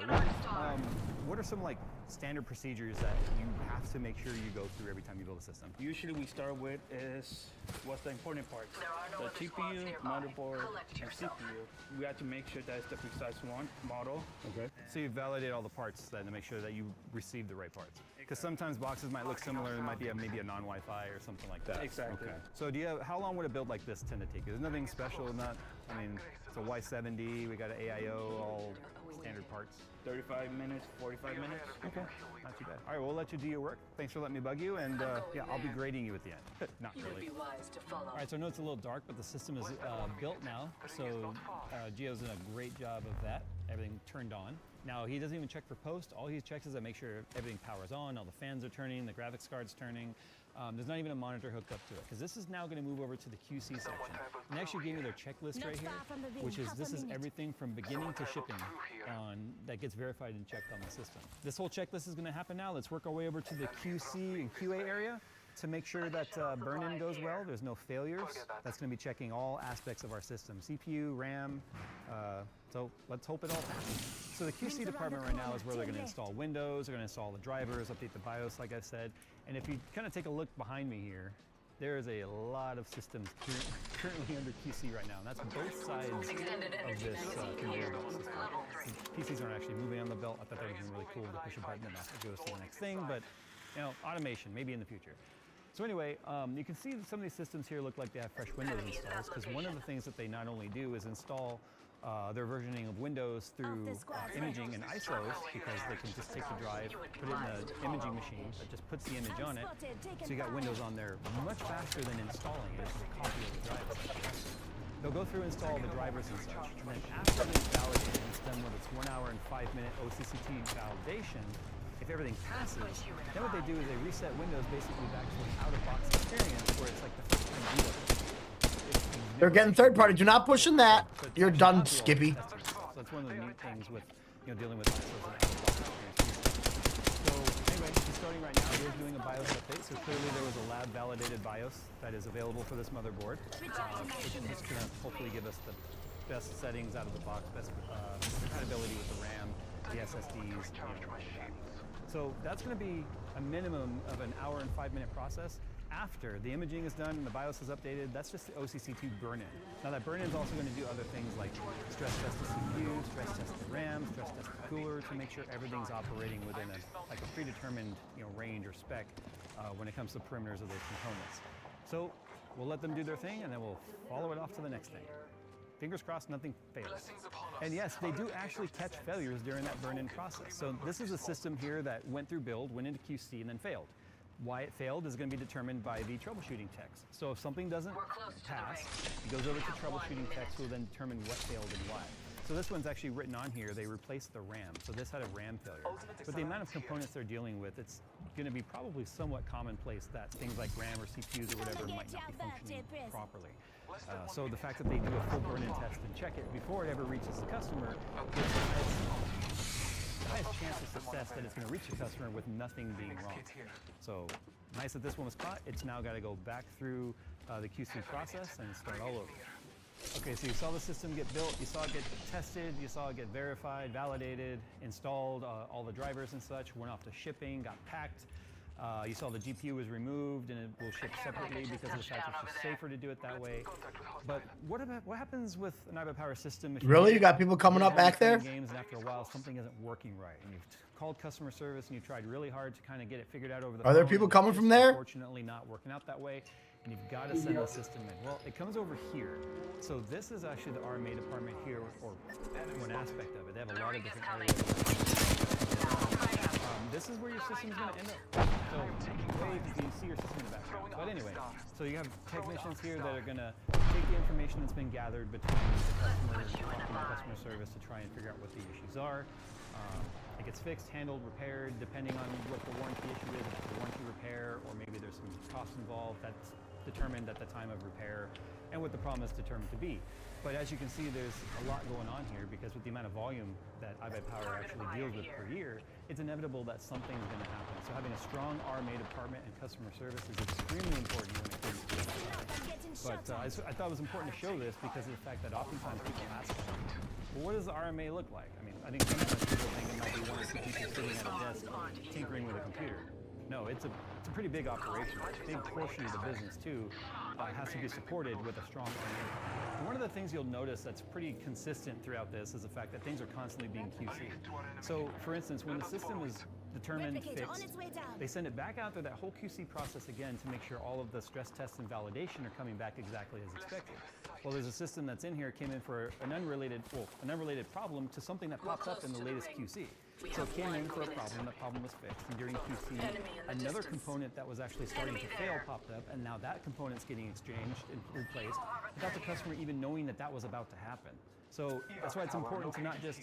What are some like standard procedures that you have to make sure you go through every time you build a system? Usually we start with is what's the important parts. The GPU, motherboard, and CPU. We have to make sure that it's the precise one model. Okay. So you validate all the parts then to make sure that you receive the right parts. Because sometimes boxes might look similar. It might be maybe a non-Wi-Fi or something like that. Exactly. Okay. So how long would a build like this tend to take? There's nothing special in that. I mean, it's a Y70. We got an AIO, all standard parts. 35 minutes, 45 minutes. Okay, not too bad. All right, we'll let you do your work. Thanks for letting me bug you, and yeah, I'll be grading you at the end. Not really. All right, so I know it's a little dark, but the system is built now, so Gio's done a great job of that. Everything turned on. Now, he doesn't even check for post. All he checks is to make sure everything powers on, all the fans are turning, the graphics card's turning. There's not even a monitor hooked up to it, because this is now going to move over to the QC section. And they actually gave me their checklist right here, which is this is everything from beginning to shipping that gets verified and checked on the system. This whole checklist is going to happen now. Let's work our way over to the QC and QA area to make sure that burn-in goes well, there's no failures. That's going to be checking all aspects of our system, CPU, RAM. So let's hope it all passes. So the QC department right now is where they're going to install Windows, they're going to install the drivers, update the BIOS, like I said. And if you kind of take a look behind me here, there is a lot of systems currently under QC right now, and that's both sides of this conveyor belt system. The PCs aren't actually moving on the belt. I thought that would have been really cool to push a button and it goes to the next thing, but you know, automation, maybe in the future. So anyway, you can see that some of these systems here look like they have fresh Windows installs, because one of the things that they not only do is install their versioning of Windows through imaging and ISOs, because they can just take the drive, put it in an imaging machine that just puts the image on it. So you got Windows on there much faster than installing it. It's just a copy of the drive. They'll go through and install the drivers and such. And then after it's validated, it's done with its 1 hour and 5 minute OCCT validation. If everything passes, then what they do is they reset Windows basically back to an out-of-box experience where it's like the first time you look. They're getting third party. Do not push in that. You're done, Skippy. So that's one of the neat things with dealing with ISOs and out-of-box experience. So anyway, he's starting right now. He is doing a BIOS update. So clearly there was a lab validated BIOS that is available for this motherboard. Which is just going to hopefully give us the best settings out of the box, best compatibility with the RAM, the SSDs, like that. So that's going to be a minimum of an hour and 5 minute process. After the imaging is done and the BIOS is updated, that's just the OCC2 burn-in. Now that burn-in is also going to do other things like stress test the CPU, stress test the RAM, stress test the cooler to make sure everything's operating within a predetermined range or spec when it comes to perimeters of those components. So we'll let them do their thing and then we'll follow it off to the next thing. Fingers crossed, nothing fails. And yes, they do actually catch failures during that burn-in process. So this is a system here that went through build, went into QC, and then failed. Why it failed is going to be determined by the troubleshooting text. So if something doesn't pass, it goes over to troubleshooting text, who will then determine what failed and why. So this one's actually written on here, they replaced the RAM. So this had a RAM failure. But the amount of components they're dealing with, it's going to be probably somewhat commonplace that things like RAM or CPUs or whatever might not be functioning properly. So the fact that they do a full burn-in test and check it before it ever reaches the customer gives the highest chance of success that it's going to reach the customer with nothing being wrong. So nice that this one was caught. It's now got to go back through the QC process and start all over. Okay, so you saw the system get built, you saw it get tested, you saw it get verified, validated, installed, all the drivers and such, went off to shipping, got packed. You saw the GPU was removed and it will ship separately because of the fact it's just safer to do it that way. But what happens with an iBuyPower system if you got people coming up back there? Games and after a while something isn't working right and you've called customer service and you tried really hard to kind of get it figured out over the phone. Are there people coming from there? Unfortunately not working out that way. And you've got to send the system in. Well, it comes over here. So this is actually the RMA department here, or one aspect of it. They have a lot of different areas. This is where your system's going to end up. So wave if you see your system in the background. But anyway, so you have technicians here that are going to take the information that's been gathered between the customers, talking to customer service to try and figure out what the issues are. It gets fixed, handled, repaired, depending on what the warranty issue is. If it's a warranty repair, or maybe there's some costs involved, that's determined at the time of repair and what the problem is determined to be. But as you can see, there's a lot going on here because with the amount of volume that iBuyPower actually deals with per year, it's inevitable that something's going to happen. So having a strong RMA department and customer service is extremely important when it comes to this. But I thought it was important to show this because of the fact that oftentimes people ask, well, what does the RMA look like? I mean, I think sometimes people think it might be one or two people sitting at a desk tinkering with a computer. No, it's a pretty big operation. A big portion of the business, too, has to be supported with a strong RMA. And one of the things you'll notice that's pretty consistent throughout this is the fact that things are constantly being QC'd. So, for instance, when the system is determined fixed, they send it back out through that whole QC process again to make sure all of the stress tests and validation are coming back exactly as expected. Well, there's a system that's in here, came in for an unrelated problem to something that popped up in the latest QC. So it came in for a problem, the problem was fixed, and during QC, another component that was actually starting to fail popped up, and now that component's getting exchanged and replaced without the customer even knowing that that was about to happen. So that's why it's important to not just,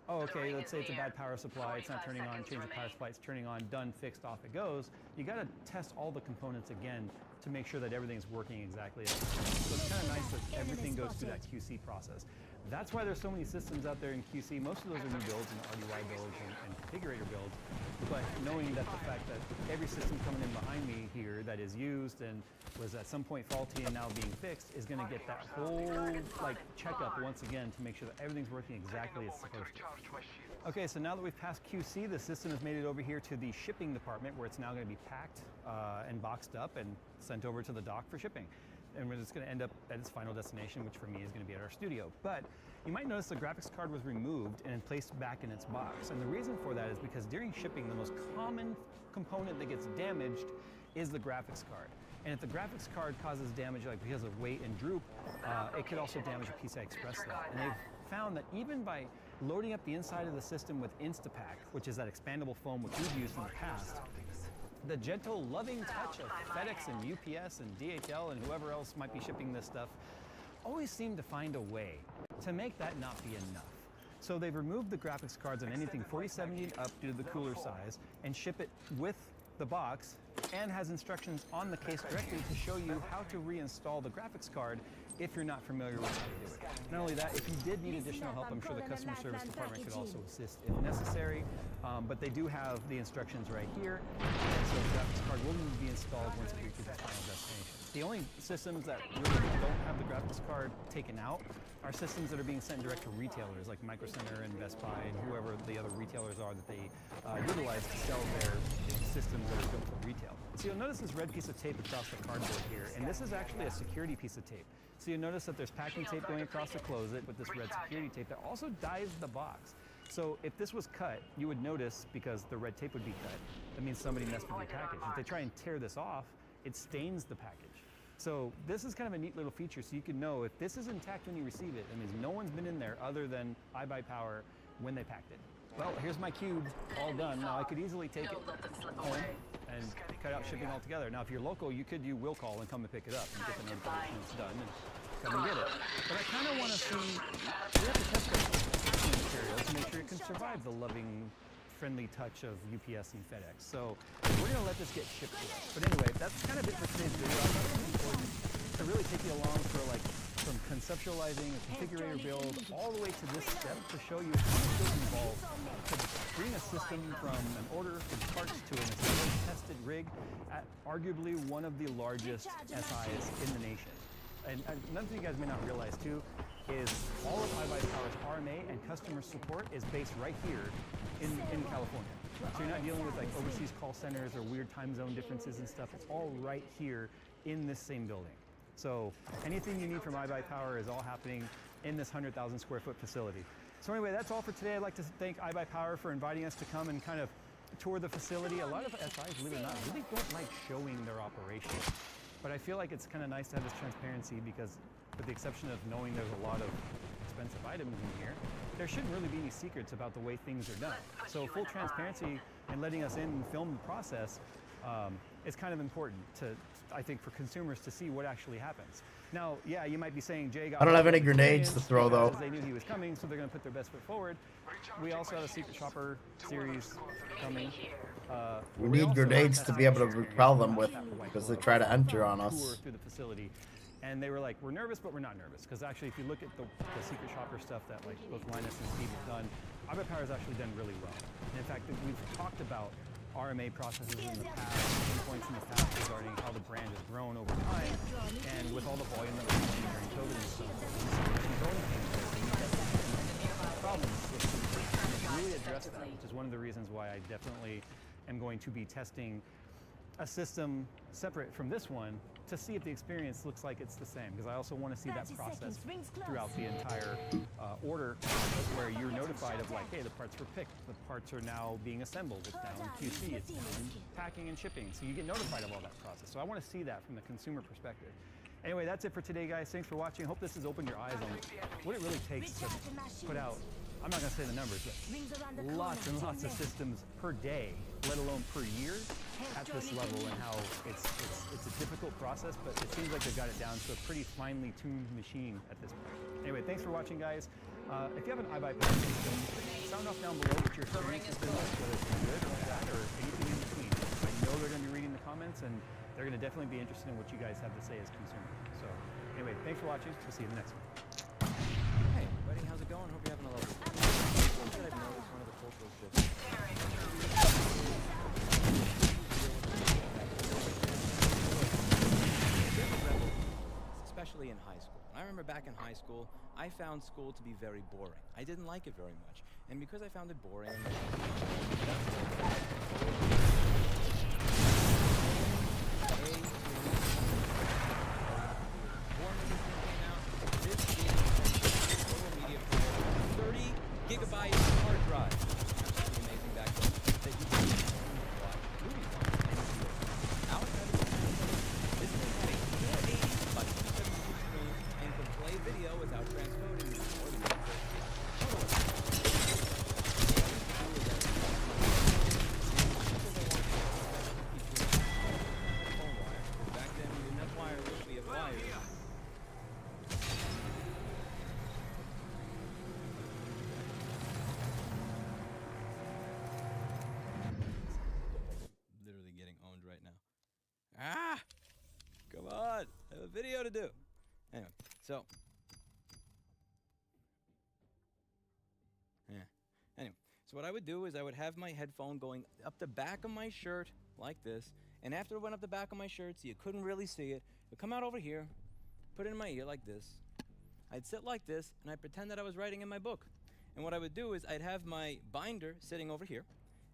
oh, okay, let's say it's a bad power supply, it's not turning on, change the power supply, it's turning on, done, fixed, off it goes. You gotta test all the components again to make sure that everything's working exactly as it's supposed to. So it's kind of nice that everything goes through that QC process. That's why there's so many systems out there in QC. Most of those are new builds and RDY builds and configurator builds. But knowing that the fact that every system coming in behind me here that is used and was at some point faulty and now being fixed is going to get that whole like checkup once again to make sure that everything's working exactly as it's supposed to. Okay, so now that we've passed QC, the system has made it over here to the shipping department where it's now going to be packed and boxed up and sent over to the dock for shipping. And it's going to end up at its final destination, which for me is going to be at our studio. But you might notice the graphics card was removed and placed back in its box. And the reason for that is because during shipping, the most common component that gets damaged is the graphics card. And if the graphics card causes damage, like because of weight and droop, it could also damage a PCI Express slot. And they've found that even by loading up the inside of the system with Instapak, which is that expandable foam which we've used in the past, the gentle, loving touch of FedEx and UPS and DHL and whoever else might be shipping this stuff always seem to find a way to make that not be enough. So they've removed the graphics cards on anything 4070 and up due to the cooler size and ship it with the box and has instructions on the case directly to show you how to reinstall the graphics card if you're not familiar with how to do it. Not only that, if you did need additional help, I'm sure the customer service department could also assist if necessary, but they do have the instructions right here, and so the graphics card will need to be installed once it reaches its final destination. The only systems that really don't have the graphics card taken out are systems that are being sent direct to retailers like Micro Center and Best Buy and whoever the other retailers are that they utilize to sell their systems that are built for retail. So you'll notice this red piece of tape across the cardboard here, and this is actually a security piece of tape. So you'll notice that there's packing tape going across to close it with this red security tape that also dies the box. So if this was cut, you would notice, because the red tape would be cut, that means somebody messed with your package. If they try and tear this off, it stains the package. So this is kind of a neat little feature, so you can know if this is intact when you receive it, that means no one's been in there other than iBuyPower when they packed it. Well, here's my cube all done. Now I could easily take it home and cut out shipping altogether. Now if you're local, you could do will call and come and pick it up and get the notification it's done and come and get it. But I kind of want to see, we have to test the packing material to make sure it can survive the loving, friendly touch of UPS and FedEx. So we're going to let this get shipped to us. But anyway, that's kind of it for today's video. I thought it was important to really take you along for like from conceptualizing a configurator build all the way to this step to show you how much is involved to bring a system from an order from parts to an assembled, tested rig at arguably one of the largest SIs in the nation. And another thing you guys may not realize too is all of iBuyPower's RMA and customer support is based right here in California. So you're not dealing with like overseas call centers or weird time zone differences and stuff. It's all right here in this same building. So anything you need from iBuyPower is all happening in this 100,000 square foot facility. So anyway, that's all for today. I'd like to thank iBuyPower for inviting us to come and kind of tour the facility. A lot of SIs, believe it or not, really don't like showing their operation. But I feel like it's kind of nice to have this transparency because with the exception of knowing there's a lot of expensive items in here, there shouldn't really be any secrets about the way things are done. So full transparency and letting us in and film the process is kind of important to, I think, for consumers to see what actually happens. Now, yeah, you might be saying, Jay got... I don't have any grenades to throw, though. They knew he was coming, so they're going to put their best foot forward. We also have a Secret Shopper series coming. We need grenades to be able to repel them with because they try to enter on us. Through the facility. And they were like, we're nervous, but we're not nervous. Because actually, if you look at the Secret Shopper stuff that like both Linus and Steve have done, iBuyPower has actually done really well. And in fact, we've talked about RMA processes in the past, points in the past regarding how the brand has grown over time, and with all the volume that we're seeing during COVID and stuff, growing problems really address that, which is one of the reasons why I definitely am going to be testing a system separate from this one to see if the experience looks like it's the same, because I also want to see that process throughout the entire order where you're notified of like, hey, the parts were picked, the parts are now being assembled, it's now in QC, it's now in packing and shipping, so you get notified of all that process. So I want to see that from the consumer perspective. Anyway, that's it for today, guys. Thanks for watching. Hope this has opened your eyes on what it really takes to put out, I'm not going to say the numbers, but lots and lots of systems per day, let alone per year at this level, and how it's a difficult process, but it seems like they've got it down to a pretty finely tuned machine at this point. Anyway, thanks for watching, guys. If you have an iBuyPower system, sound off down below what your experience has been like, whether it's been good or bad or anything in between. I know they're going to be reading the comments, and they're going to definitely be interested in what you guys have to say as consumers. So anyway, thanks for watching. We'll see you in the next one. Hey, buddy. going? Hope you're having a lovely day. One thing that I've noticed, one of the cultural shifts. Especially in high school. And I remember back in high school, I found school to be very boring. I didn't like it very much. And because I found it boring, gigabyte hard drive. Absolutely amazing back then that you could watch movies on and out this thing had a 480 by 270 screen and could play video without transcoding before the back then we didn't have wireless, we have wires. Literally getting owned right now. Ah! Come on! I have a video to do. Anyway, so. Yeah. Anyway, so what I would do is I would have my headphone going up the back of my shirt like this. And after it went up the back of my shirt so you couldn't really see it, it would come out over here, put it in my ear like this. I'd sit like this and I'd pretend that I was writing in my book. And what I would do is I'd have my binder sitting over here.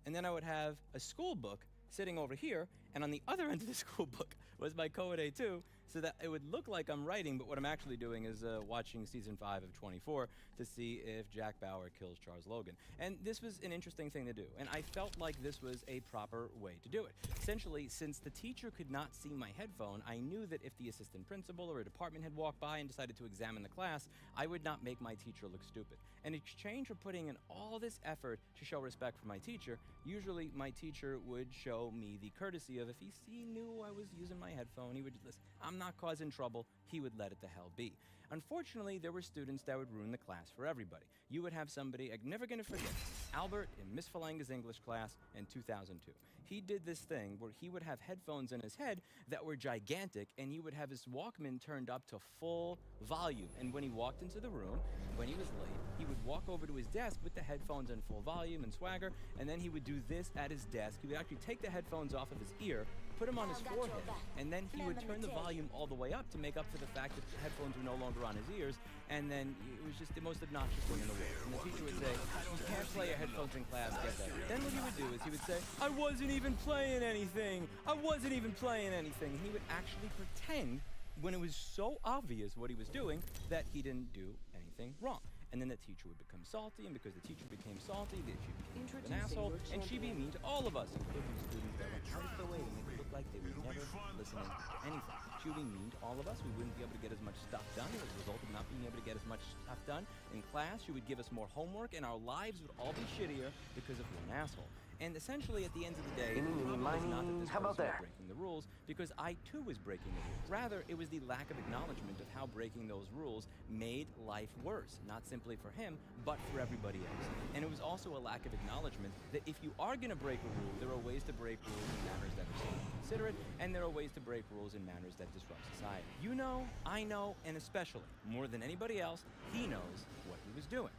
And then I would have a school book sitting over here, and on the other end of the school book was my Code A2, so that it would look like I'm writing, but what I'm actually doing is watching season 5 of 24 to see if Jack Bauer kills Charles Logan. And this was an interesting thing to do, and I felt like this was a proper way to do it. Essentially, since the teacher could not see my headphone, I knew that if the assistant principal or a department had walked by and decided to examine the class, I would not make my teacher look stupid. In exchange for putting in all this effort to show respect for my teacher, usually my teacher would show me the courtesy of if he knew I was using my headphone, he would just listen. I'm not causing trouble, he would let it the hell be. Unfortunately, there were students that would ruin the class for everybody. You would have somebody, I'm never gonna forget, Albert in Miss Falanga's English class in 2002. He did this thing where he would have headphones in his head that were gigantic, and he would have his Walkman turned up to full volume. And when he walked into the room, when he was late, he would walk over to his desk with the headphones in full volume and swagger, and then he would do this at his desk. He would actually take the headphones off of his ear, put them on his forehead, and then he would turn the volume all the way up to make up for the fact that the headphones were no longer on his ears, and then it was just the most obnoxious thing in the world. And the teacher would say, you can't play your headphones in class, get that. Then what he would do is he would say, I wasn't even playing anything. I wasn't even playing anything. And he would actually pretend, when it was so obvious what he was doing, that he didn't do anything wrong. And then the teacher would become salty, and because the teacher became salty, the teacher became an asshole, and she'd be mean to all of us, including students that went out of their way to make it look like they were never listening to anything. She would be mean to all of us. We wouldn't be able to get as much stuff done as a result of not being able to get as much stuff done in class. She would give us more homework, and our lives would all be shittier because of one asshole. And essentially, at the end of the day, the problem was not that this person was breaking the rules, because I too was breaking the rules. Rather, it was the lack of acknowledgement of how breaking those rules made life worse, not simply for him, but for everybody else. And it was also a lack of acknowledgement that if you are going to break a rule, there are ways to break rules in manners that are safe and considerate, and there are ways to break rules in manners that disrupt society. You know, I know, and especially, more than anybody else, he knows what he was doing.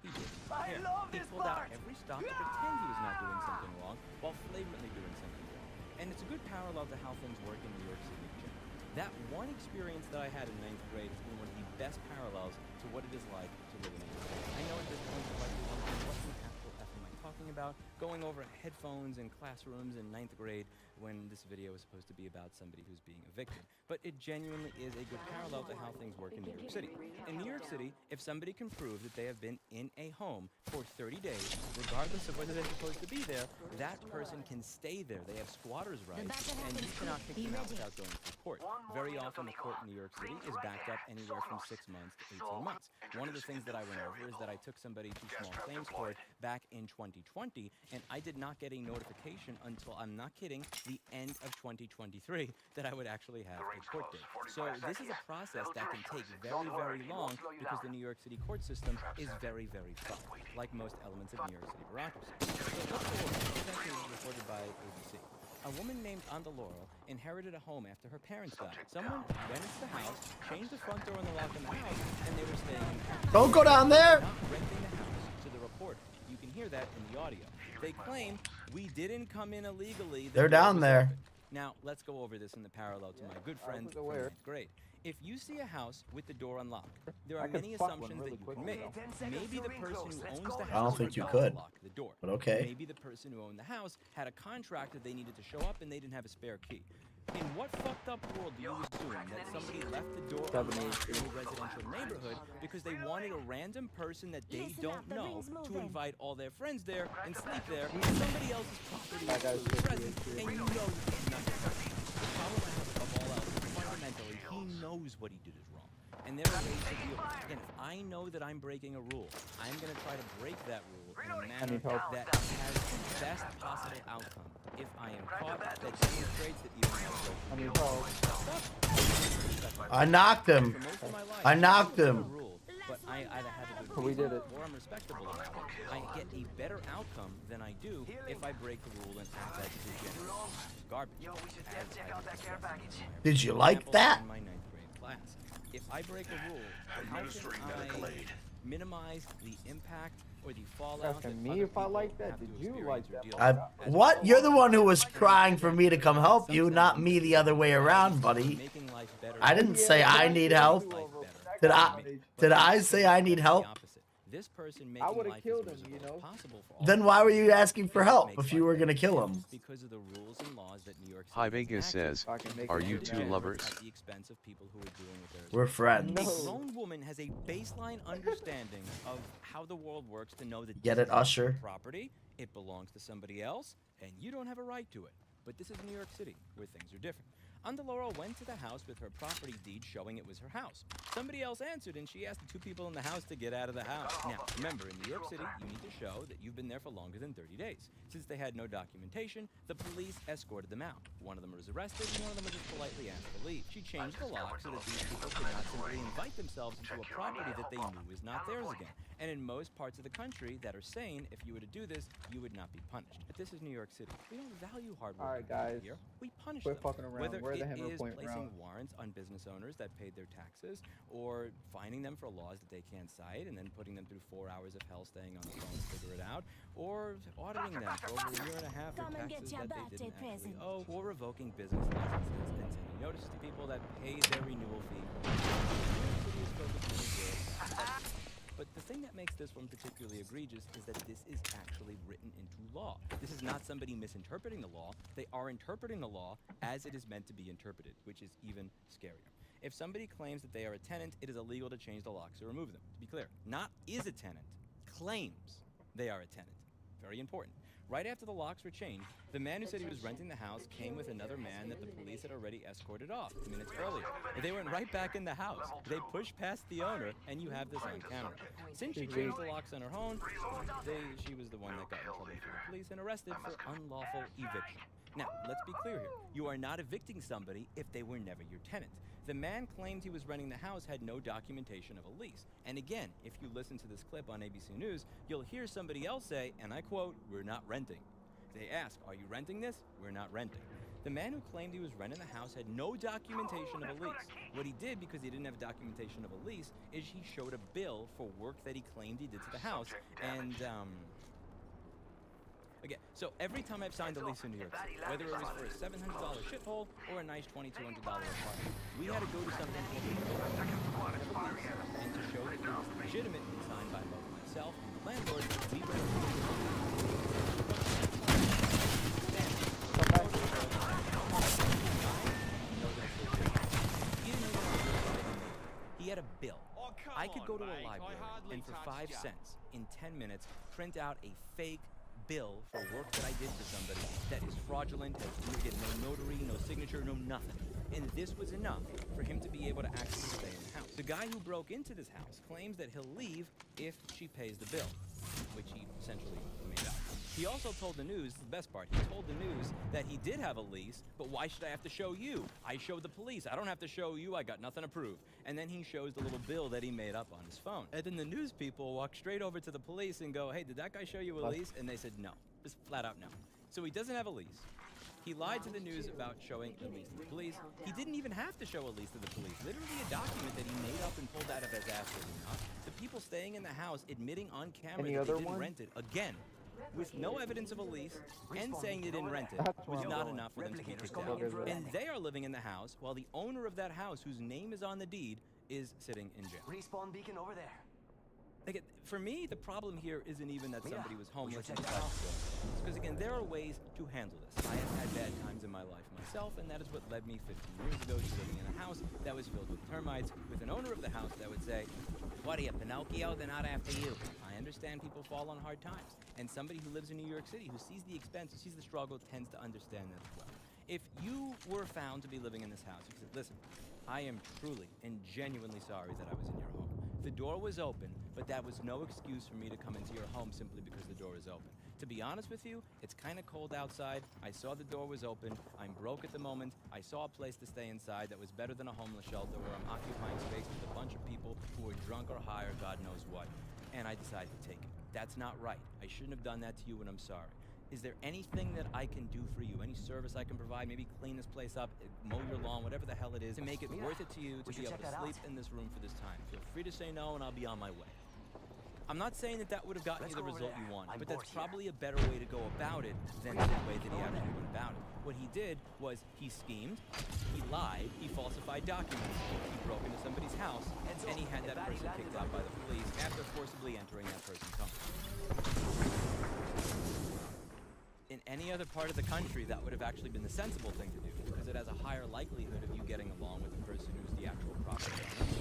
He didn't care. He pulled out every stop to pretend he was not doing something wrong while flagrantly doing something wrong. And it's a good parallel to how things work in New York City in general. That one experience that I had in 9th grade has been one of the best parallels to what it is like to live in New York City. I know at this point you're like, what the actual F am I talking about? Going over headphones in classrooms in 9th grade when this video is supposed to be about somebody who's being a victim. But it genuinely is a good parallel to how things work in New York City. In New York City, if somebody can prove that they have been in a home for 30 days, regardless of whether they're supposed to be there, that person can stay there. They have squatters' rights, and you cannot kick them out without going through court. Very often, the court in New York City is backed up anywhere from 6 months to 18 months. One of the things that I went over is that I took somebody to small claims court back in 2020, and I did not get a notification until, I'm not kidding, the end of 2023 that I would actually have a court date. So this is a process that can take very, very long because the New York City court system is very, very fucked, like most elements of New York City bureaucracy. So let's go over. This actually was reported by ABC. A woman named Andaloro inherited a home after her parents died. Someone went into the house, changed the front door and the lock in the house, and they were staying in the house. Don't go down there. Not renting the house to the reporter. You can hear that in the audio. They claim we didn't come in illegally. They're down there. Now, let's go over this in the parallel to my good friend from 9th grade. If you see a house with the door unlocked, there are many assumptions that you can make. Maybe the person who owns the house I don't think you forgot could. to lock the door. But okay. Maybe the person who owned the house had a contract that they needed to show up and they didn't have a spare key. In what fucked up world do you assume that somebody left the door unlocked in a residential neighborhood because they wanted a random person that they don't know to invite all their friends there and sleep there in somebody else's property is present, and you know it's not your friend? The problem I have above all else is fundamentally he knows what he did is wrong. And there are ways to deal with it. Again, if I know that I'm breaking a rule, I'm going to try to break that rule in a manner that has the best possible outcome. If I am caught, that demonstrates that even I knocked him. I knocked him. But I either have a good reason or I'm respectable about it. I get a better outcome than I do if I break the rule and act as degenerate. Garbage. Did you like that? In my 9th grade class. If I break a rule, how can I minimize the impact or the fallout that me if I like that? Did you like that? What? You're the one who was crying for me to come help you, not me the other way around, buddy. I didn't say I need help. Did I say I need help? This person I would have killed him, you know. Then why were you asking for help if you were gonna kill him? Because of the rules and laws that New York City Hi Vegas says, are you two lovers? at the expense of people who are dealing with theirs. We're friends. A grown woman has a baseline understanding of how the world works to know that Get this it, is not Usher? your property, it belongs to somebody else, and you don't have a right to it. But this is New York City, where things are different. Andaloro went to the house with her property deed showing it was her house. Somebody else answered and she asked the two people in the house to get out of the house. Now, remember, in New York City, you need to show that you've been there for longer than 30 days. Since they had no documentation, the police escorted them out. One of them was arrested and one of them was just politely asked to leave. She changed the lock so that these people could not simply invite themselves into a property that they knew was not theirs again. And in most parts of the country that are sane, if you were to do this, you would not be punished. But this is New York City. We don't value hard work. Alright, guys. Here. We punish Quit them. fucking around. Whether Where the it hammer is point placing round? warrants on business owners that paid their taxes, or fining them for laws that they can't cite, and then putting them through 4 hours of hell staying on the phone to figure it out, or auditing them for over a year and a half for taxes that they didn't actually owe, or revoking business licenses and sending notices to people that paid their renewal fee. But the thing that makes this one particularly egregious is that this is actually written into law. This is not somebody misinterpreting the law. They are interpreting the law as it is meant to be interpreted, which is even scarier. If somebody claims that they are a tenant, it is illegal to change the locks or remove them. To be clear, not is a tenant, claims they are a tenant. Very important. Right after the locks were changed, the man who said he was renting the house came with another man that the police had already escorted off minutes earlier. They went right back in the house. They pushed past the owner, and you have this on camera. Since she changed the locks on her own, she was the one that got in trouble for the police and arrested for unlawful eviction. Now, let's be clear here. You are not evicting somebody if they were never your tenant. The man claimed he was renting the house had no documentation of a lease. And again, if you listen to this clip on ABC News, you'll hear somebody else say, and I quote, "We're not renting." They ask, "Are you renting this?" "We're not renting." The man who claimed he was renting the house had no documentation of a lease. What he did, because he didn't have documentation of a lease, is he showed a bill for work that he claimed he did to the house. And, okay, so every time I've signed a lease in New York City, whether it was for a $700 shithole or a nice $2,200 apartment, we had to go to something called a lease. And to show that it was legitimate and signed by both myself and the landlord, we He had a bill. I could go to a library and for 5 cents in 10 minutes print out a fake bill for work that I did for somebody that is fraudulent, has no notary, no signature, no nothing. And this was enough for him to be able to actually stay in the house. The guy who broke into this house claims that he'll leave if she pays the bill, which he essentially made up. He also told the news, the best part, he told the news that he did have a lease, but why should I have to show you? I showed the police. I don't have to show you. I got nothing to prove. And then he shows the little bill that he made up on his phone. And then the news people walk straight over to the police and go, "Hey, did that guy show you a lease?" And they said no. Just flat out no. So he doesn't have a lease. He lied to the news about showing a lease to the police. He didn't even have to show a lease to the police. Literally a document that he made up and pulled out of his ass. The people staying in the house admitting on camera that they didn't rent it, again, with no evidence of a lease, and saying they didn't rent it was not enough for them to be kicked out. And they are living in the house while the owner of that house, whose name is on the deed, is sitting in jail. Respawn beacon over there. Like, for me, the problem here isn't even that somebody was homeless and decided to go. It's because, again, there are ways to handle this. I have had bad times in my life myself, and that is what led me 15 years ago to living in a house that was filled with termites, with an owner of the house that would say, "What are you, Pinocchio? They're not after you." I understand people fall on hard times, and somebody who lives in New York City, who sees the expense, who sees the struggle, tends to understand that as well. If you were found to be living in this house, you said, "Listen, I am truly and genuinely sorry that I was in your home. The door was open, but that was no excuse for me to come into your home simply because the door is open. To be honest with you, it's kind of cold outside. I saw the door was open. I'm broke at the moment. I saw a place to stay inside that was better than a homeless shelter where I'm occupying space with a bunch of people who are drunk or high or God knows what. And I decided to take it. That's not right. I shouldn't have done that to you, and I'm sorry. Is there anything that I can do for you? Any service I can provide? Maybe clean this place up, mow your lawn, whatever the hell it is, to make it worth it to you to be able to sleep in this room for this time. Feel free to say no, and I'll be on my way." I'm not saying that that would have gotten you the result you want, but that's probably a better way to go about it than the way that he actually went about it. What he did was he schemed, he lied, he falsified documents, he broke into somebody's house, and he had that person kicked out by the police after forcibly entering that person's home. In any other part of the country, that would have actually been the sensible thing to do, because it has a higher likelihood of you getting along with the person who's the actual property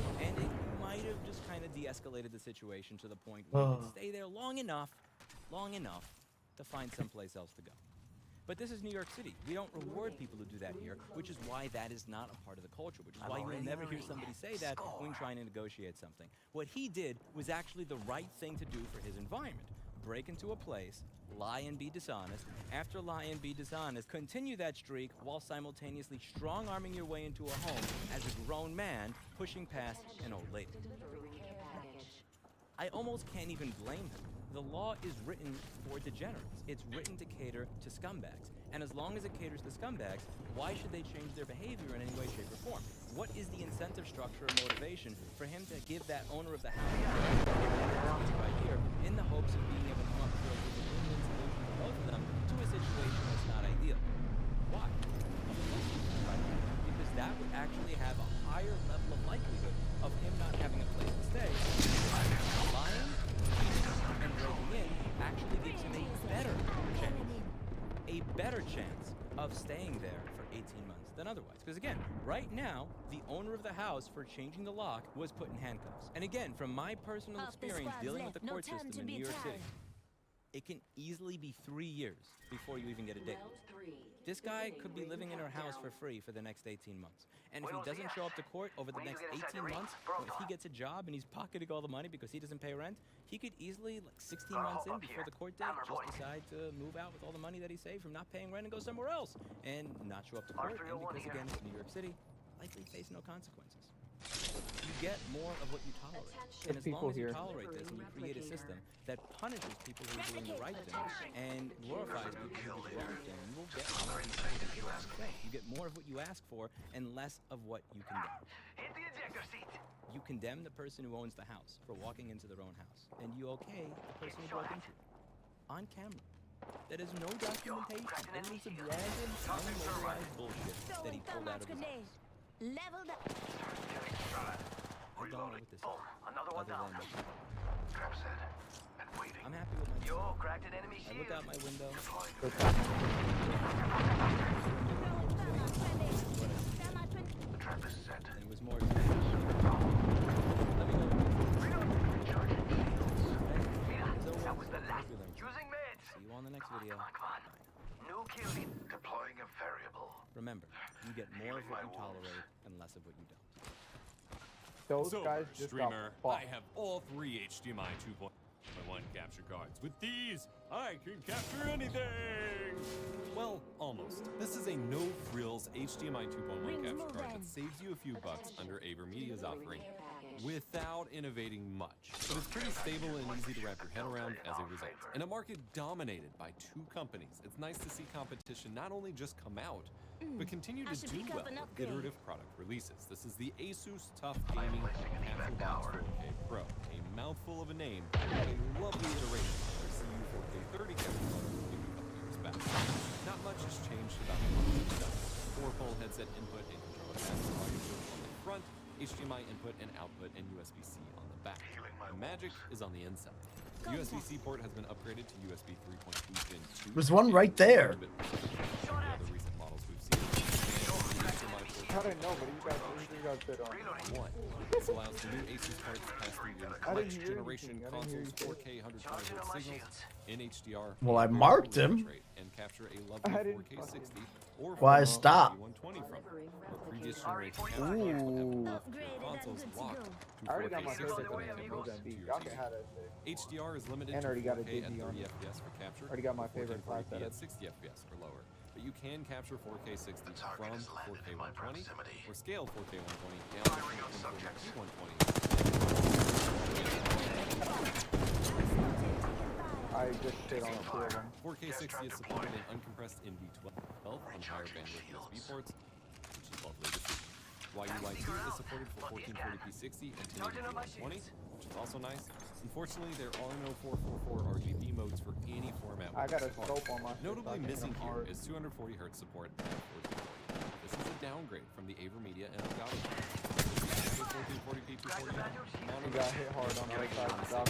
owner. And it might have just kind of de-escalated the situation to the point where you could stay there long enough to find someplace else to go. But this is New York City. We don't reward people who do that here, which is why that is not a part of the culture, which is why you will never hear somebody say that when trying to negotiate something. What he did was actually the right thing to do for his environment. Break into a place, lie and be dishonest, after lie and be dishonest, continue that streak while simultaneously strong-arming your way into a home as a grown man pushing past an old lady. I almost can't even blame him. The law is written for degenerates. It's written to cater to scumbags. And as long as it caters to scumbags, why should they change their behavior in any way, shape, or form? What is the incentive structure or motivation for him to give that owner of the house right here in the hopes of being able to come up with a win-win solution for both of them to a situation that's not ideal? Why? Because that would actually have a higher level of likelihood of him not having a place to stay. Lying and breaking in actually gives him a better chance of staying there for 18 months than otherwise. Because again, right now, the owner of the house for changing the lock was put in handcuffs. And again, from my personal experience dealing with the court system in New York City, it can easily be 3 years before you even get a date. This guy could be living in our house for free for the next 18 months. And if he doesn't show up to court over the next 18 months, or if he gets a job and he's pocketing all the money because he doesn't pay rent, he could easily, like 16 months in before the court date, just decide to move out with all the money that he saved from not paying rent and go somewhere else and not show up to court. And because, again, it's New York City, likely face no consequences. You get more of what you tolerate. And as long as you tolerate this and you create a system that punishes people who are doing the right thing and glorifies people who do the wrong thing, you will get more of what you ask for. You get more of what you ask for and less of what you condemn. Hit the ejector seat. You condemn the person who owns the house for walking into their own house, and you okay the person who broke into it. On camera. That is no documentation. It was some random, unmotorized bullshit that he pulled out of his house. Leveled up. I don't know what this is. Another one down. Trap set. And waiting. I'm happy with my Yo, cracked an enemy I shield. look out my window. The trap is set. And it was more let me know. That was the last. Using meds. See you on the next video. Come on. New kill lead. Deploying a variable. Remember, you get more of what you tolerate and less of what you don't. Those So, guys just streamer, got I have all 3 HDMI 2.1 capture cards. With these, I can capture anything! Well, almost. This is a no-frills HDMI 2.1 capture card that saves you a few bucks under Aver Media's offering without innovating much. But it's pretty stable and easy to wrap your head around as a result. In a market dominated by 2 companies, it's nice to see competition not only just come out, but continue to do well with iterative product releases. This is the Asus TUF Gaming Capture Box 4K Pro, a mouthful of a name, but a lovely iteration of our CU 4K 30 capture card a couple years back. Not much has changed about the box itself. 4-pole headset input and controller passive audio ports on the front, HDMI input and output, and USB-C on the back. The magic is on the inside. The USB-C port has been upgraded to USB 3.2 Gen 2. There's one right there. The other recent models we've seen. I didn't know, but you guys bid on one. This allows the new Asus cards to pass through your next generation consoles 4K 120Hz signals in HDR. Well, I marked him. And capture a lovely 4K 60 or Why stop? 120 from it. Where previous generation consoles locked to 4K 60 HDR is limited to 4K at 30 FPS for capture. Already got my favorite class at 60 FPS or lower. But you can capture 4K 60 from 4K 120 or scale 4K 120 down to 120. I just stayed on 2 of them. 4K 60 is supported in uncompressed NV12 on higher bandwidth USB ports, which is lovely to see. YUI2 is supported for 1440p 60 and 1080p 120, which is also nice. Unfortunately, there are no 444 RGB modes for any format. I got a scope on my. Notably missing here is 240 Hz support at 1440. This is a downgrade from the AverMedia and Elgato. 1440p 240. You got hit hard on the other side of the dock.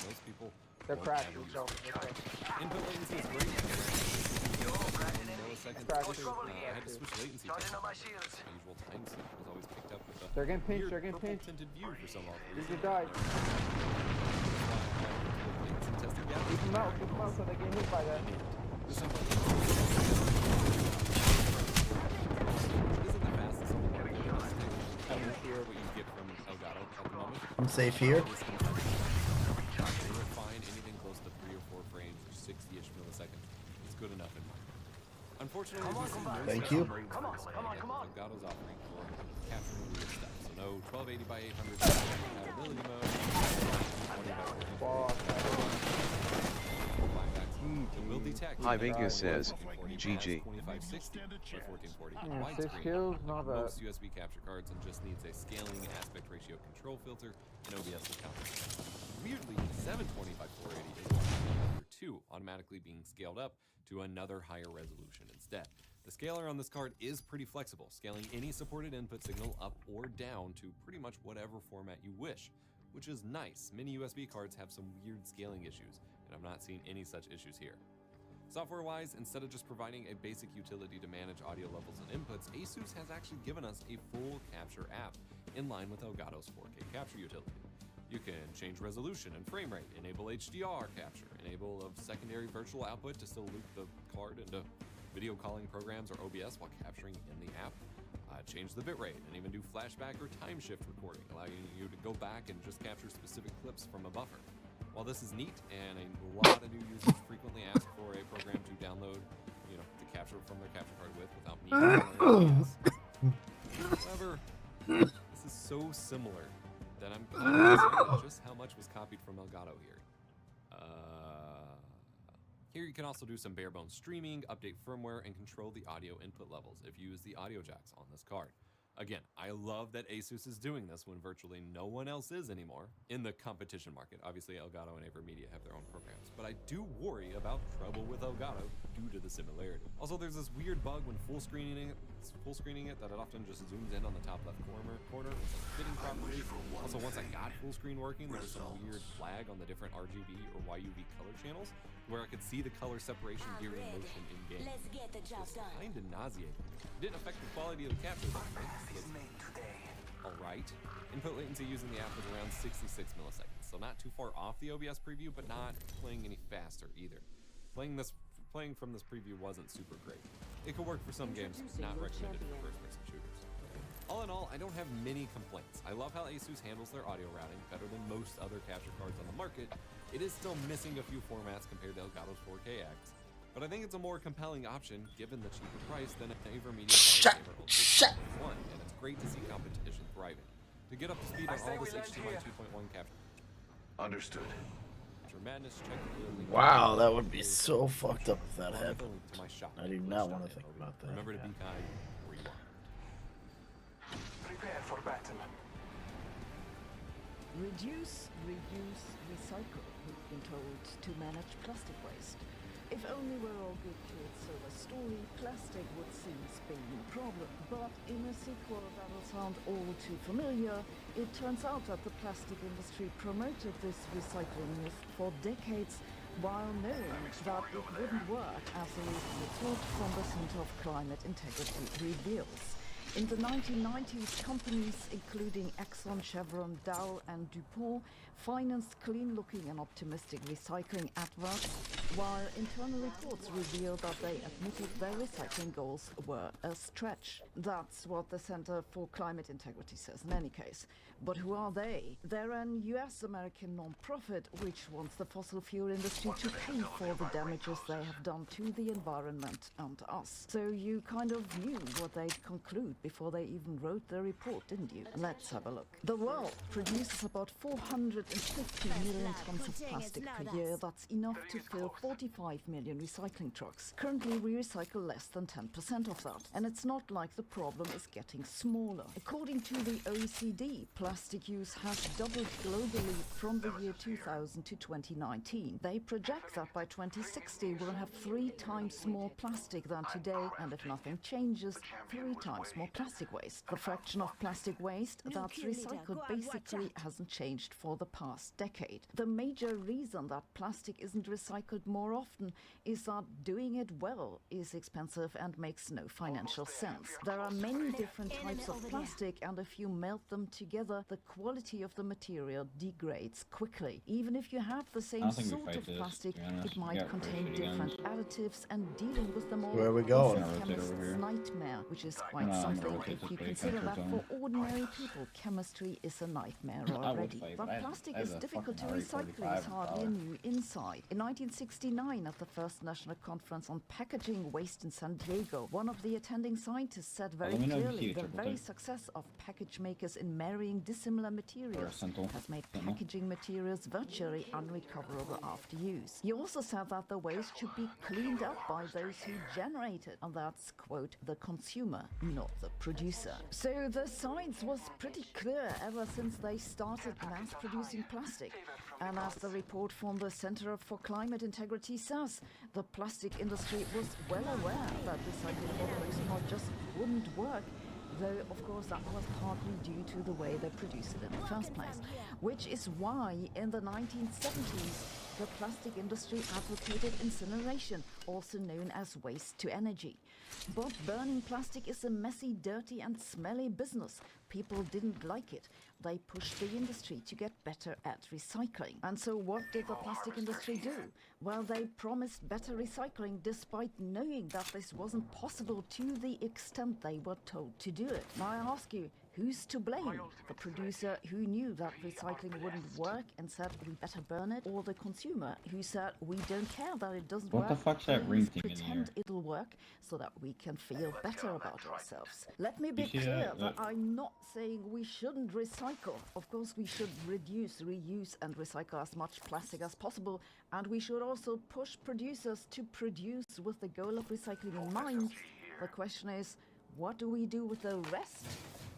Most people. They're cracked. Input latency is great. Milliseconds. I had to switch latency. My usual time sync was always picked up with a they're getting pinched. They're getting pinched. tinted view for some odd These reason. are died. Keep them out so they get hit by that. Isn't the fastest on the market. What you get from Elgato at the moment. I'm safe here. Find anything close to 3 or 4 frames, 60-ish milliseconds. It's good enough in mind. Unfortunately, Thank you. Elgato's offering for capturing weird stuff. So no 1280 by 800 compatibility mode. 20 it will detect. Hi Vinka says, GG. 2560 or 1440 6 widescreen. kills, not bad. Most USB capture cards and just needs a scaling aspect ratio control filter and OBS to count. Weirdly, 720 by 480 is number 2, automatically being scaled up to another higher resolution instead. The scaler on this card is pretty flexible, scaling any supported input signal up or down to pretty much whatever format you wish, which is nice. Many USB cards have some weird scaling issues, and I've not seen any such issues here. Software-wise, instead of just providing a basic utility to manage audio levels and inputs, Asus has actually given us a full capture app in line with Elgato's 4K capture utility. You can change resolution and frame rate, enable HDR capture, enable a secondary virtual output to still loop the card into video calling programs or OBS while capturing in the app, change the bitrate, and even do flashback or time shift recording, allowing you to go back and just capture specific clips from a buffer. While this is neat, and a lot of new users frequently ask for a program to download, to capture from their capture card without me downloading OBS. However, this is so similar that I'm kind of concerned just how much was copied from Elgato here. Here you can also do some bare bones streaming, update firmware, and control the audio input levels if you use the audio jacks on this card. Again, I love that Asus is doing this when virtually no one else is anymore in the competition market. Obviously, Elgato and AverMedia have their own programs, but I do worry about trouble with Elgato due to the similarity. Also, there's this weird bug when full screening it that it often just zooms in on the top left corner when it's fitting properly. Also, once I got full screen working, there was some weird flag on the different RGB or YUV color channels where I could see the color separation during motion in game. It's kind of nauseating. It didn't affect the quality of the capture though. Alright. Input latency using the app was around 66 milliseconds, so not too far off the OBS preview, but not playing any faster either. Playing from this preview wasn't super great. It could work for some games, not recommended for first-person shooters. All in all, I don't have many complaints. I love how Asus handles their audio routing better than most other capture cards on the market. It is still missing a few formats compared to Elgato's 4KX, but I think it's a more compelling option given the cheaper price than an AverMedia. shit! One, and it's great to see competition thriving. To get up to speed on all this HDMI 2.1 capture. Understood. Madness, check the link. Wow, that would be so fucked up if that I'll leave a happened. link to my shop. I do not want to think about that. Remember to be kind where you are. Prepare for battle. Reduce, reuse, recycle, we've been told, to manage plastic waste. If only we're all good to its silver story, plastic would cease being a problem. But in a sequel that will sound all too familiar, it turns out that the plastic industry promoted this recycling myth for decades while knowing that it wouldn't work, as a recent report from the Center of Climate Integrity reveals. In the 1990s, companies including Exxon, Chevron, Dow and DuPont financed clean-looking and optimistic recycling adverts, while internal reports revealed that they admitted their recycling goals were a stretch. That's what the Center for Climate Integrity says in any case. But who are they? They're an US-American non-profit which wants the fossil fuel industry to pay for the damages they have done to the environment and us. So you kind of knew what they'd conclude before they even wrote the report, didn't you? Let's have a look. The world produces about 450 million tons of plastic per year. That's enough to fill 45 million recycling trucks. Currently, we recycle less than 10% of that. And it's not like the problem is getting smaller. According to the OECD, plastic use has doubled globally from the year 2000 to 2019. They project that by 2060 we'll have 3 times more plastic than today, and if nothing changes, 3 times more plastic waste. The fraction of plastic waste that's recycled basically hasn't changed for the past decade. The major reason that plastic isn't recycled more often is that doing it well is expensive and makes no financial sense. There are many different types of plastic, and if you melt them together, the quality of the material degrades quickly. Even if you have the same sort of plastic, it might contain different additives, and dealing with them all Where are we is going? a chemist's nightmare, which is quite something if you consider that for ordinary people, chemistry is a nightmare already. But plastic is difficult to recycle, it's hardly a new insight. In 1969, at the first National Conference on Packaging Waste in San Diego, one of the attending scientists said very clearly the very success of package makers in marrying dissimilar materials has made packaging materials virtually unrecoverable after use. He also said that the waste should be cleaned up by those who generate it, and that's, quote, the consumer, not the producer. So the science was pretty clear ever since they started mass-producing plastic. And as the report from the Center for Climate Integrity says, the plastic industry was well aware that recycling models just wouldn't work, though of course that was partly due to the way they produced it in the first place. Which is why in the 1970s the plastic industry advocated incineration, also known as waste to energy. But burning plastic is a messy, dirty and smelly business. People didn't like it. They pushed the industry to get better at recycling. And so what did the plastic industry do? Well, they promised better recycling despite knowing that this wasn't possible to the extent they were told to do it. Now I ask you, who's to blame? The producer who knew that recycling wouldn't work and said we better burn it, or the consumer who said we don't care that it doesn't work. What the fuck's that ring thing in here? Pretend it'll work so that we can feel better about ourselves. Let me be clear that I'm not saying we shouldn't recycle. Of course we should reduce, reuse and recycle as much plastic as possible, and we should also push producers to produce with the goal of recycling in mind. The question is, what do we do with the rest?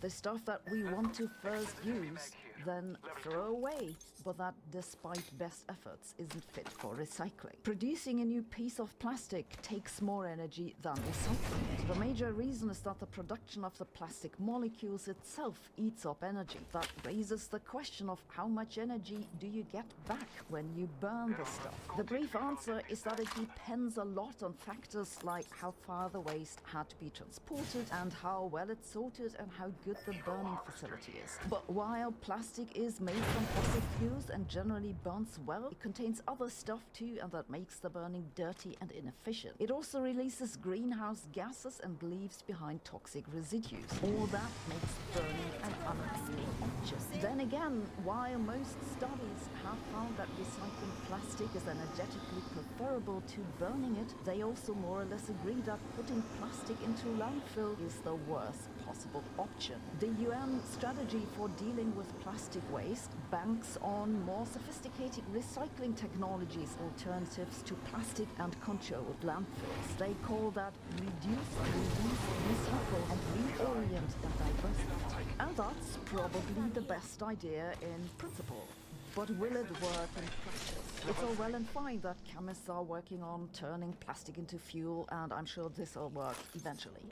The stuff that we want to first use, then throw away, but that despite best efforts isn't fit for recycling. Producing a new piece of plastic takes more energy than recycling it. The major reason is that the production of the plastic molecules itself eats up energy. That raises the question of how much energy do you get back when you burn the stuff? The brief answer is that it depends a lot on factors like how far the waste had to be transported and how well it's sorted and how good the burning facility is. But while plastic is made from fossil fuels and generally burns well, it contains other stuff too, and that makes the burning dirty and inefficient. It also releases greenhouse gases and leaves behind toxic residues. All that makes burning an unhappy option. Then again, while most studies have found that recycling plastic is energetically preferable to burning it, they also more or less agree that putting plastic into landfill is the worst possible option. The UN strategy for dealing with plastic waste banks on more sophisticated recycling technologies, alternatives to plastic and controlled landfills. They call that reduce, reuse, recycle, and reorient and diversify. And that's probably the best idea in principle. But will it work in practice? It's all well and fine that chemists are working on turning plastic into fuel, and I'm sure this will work eventually.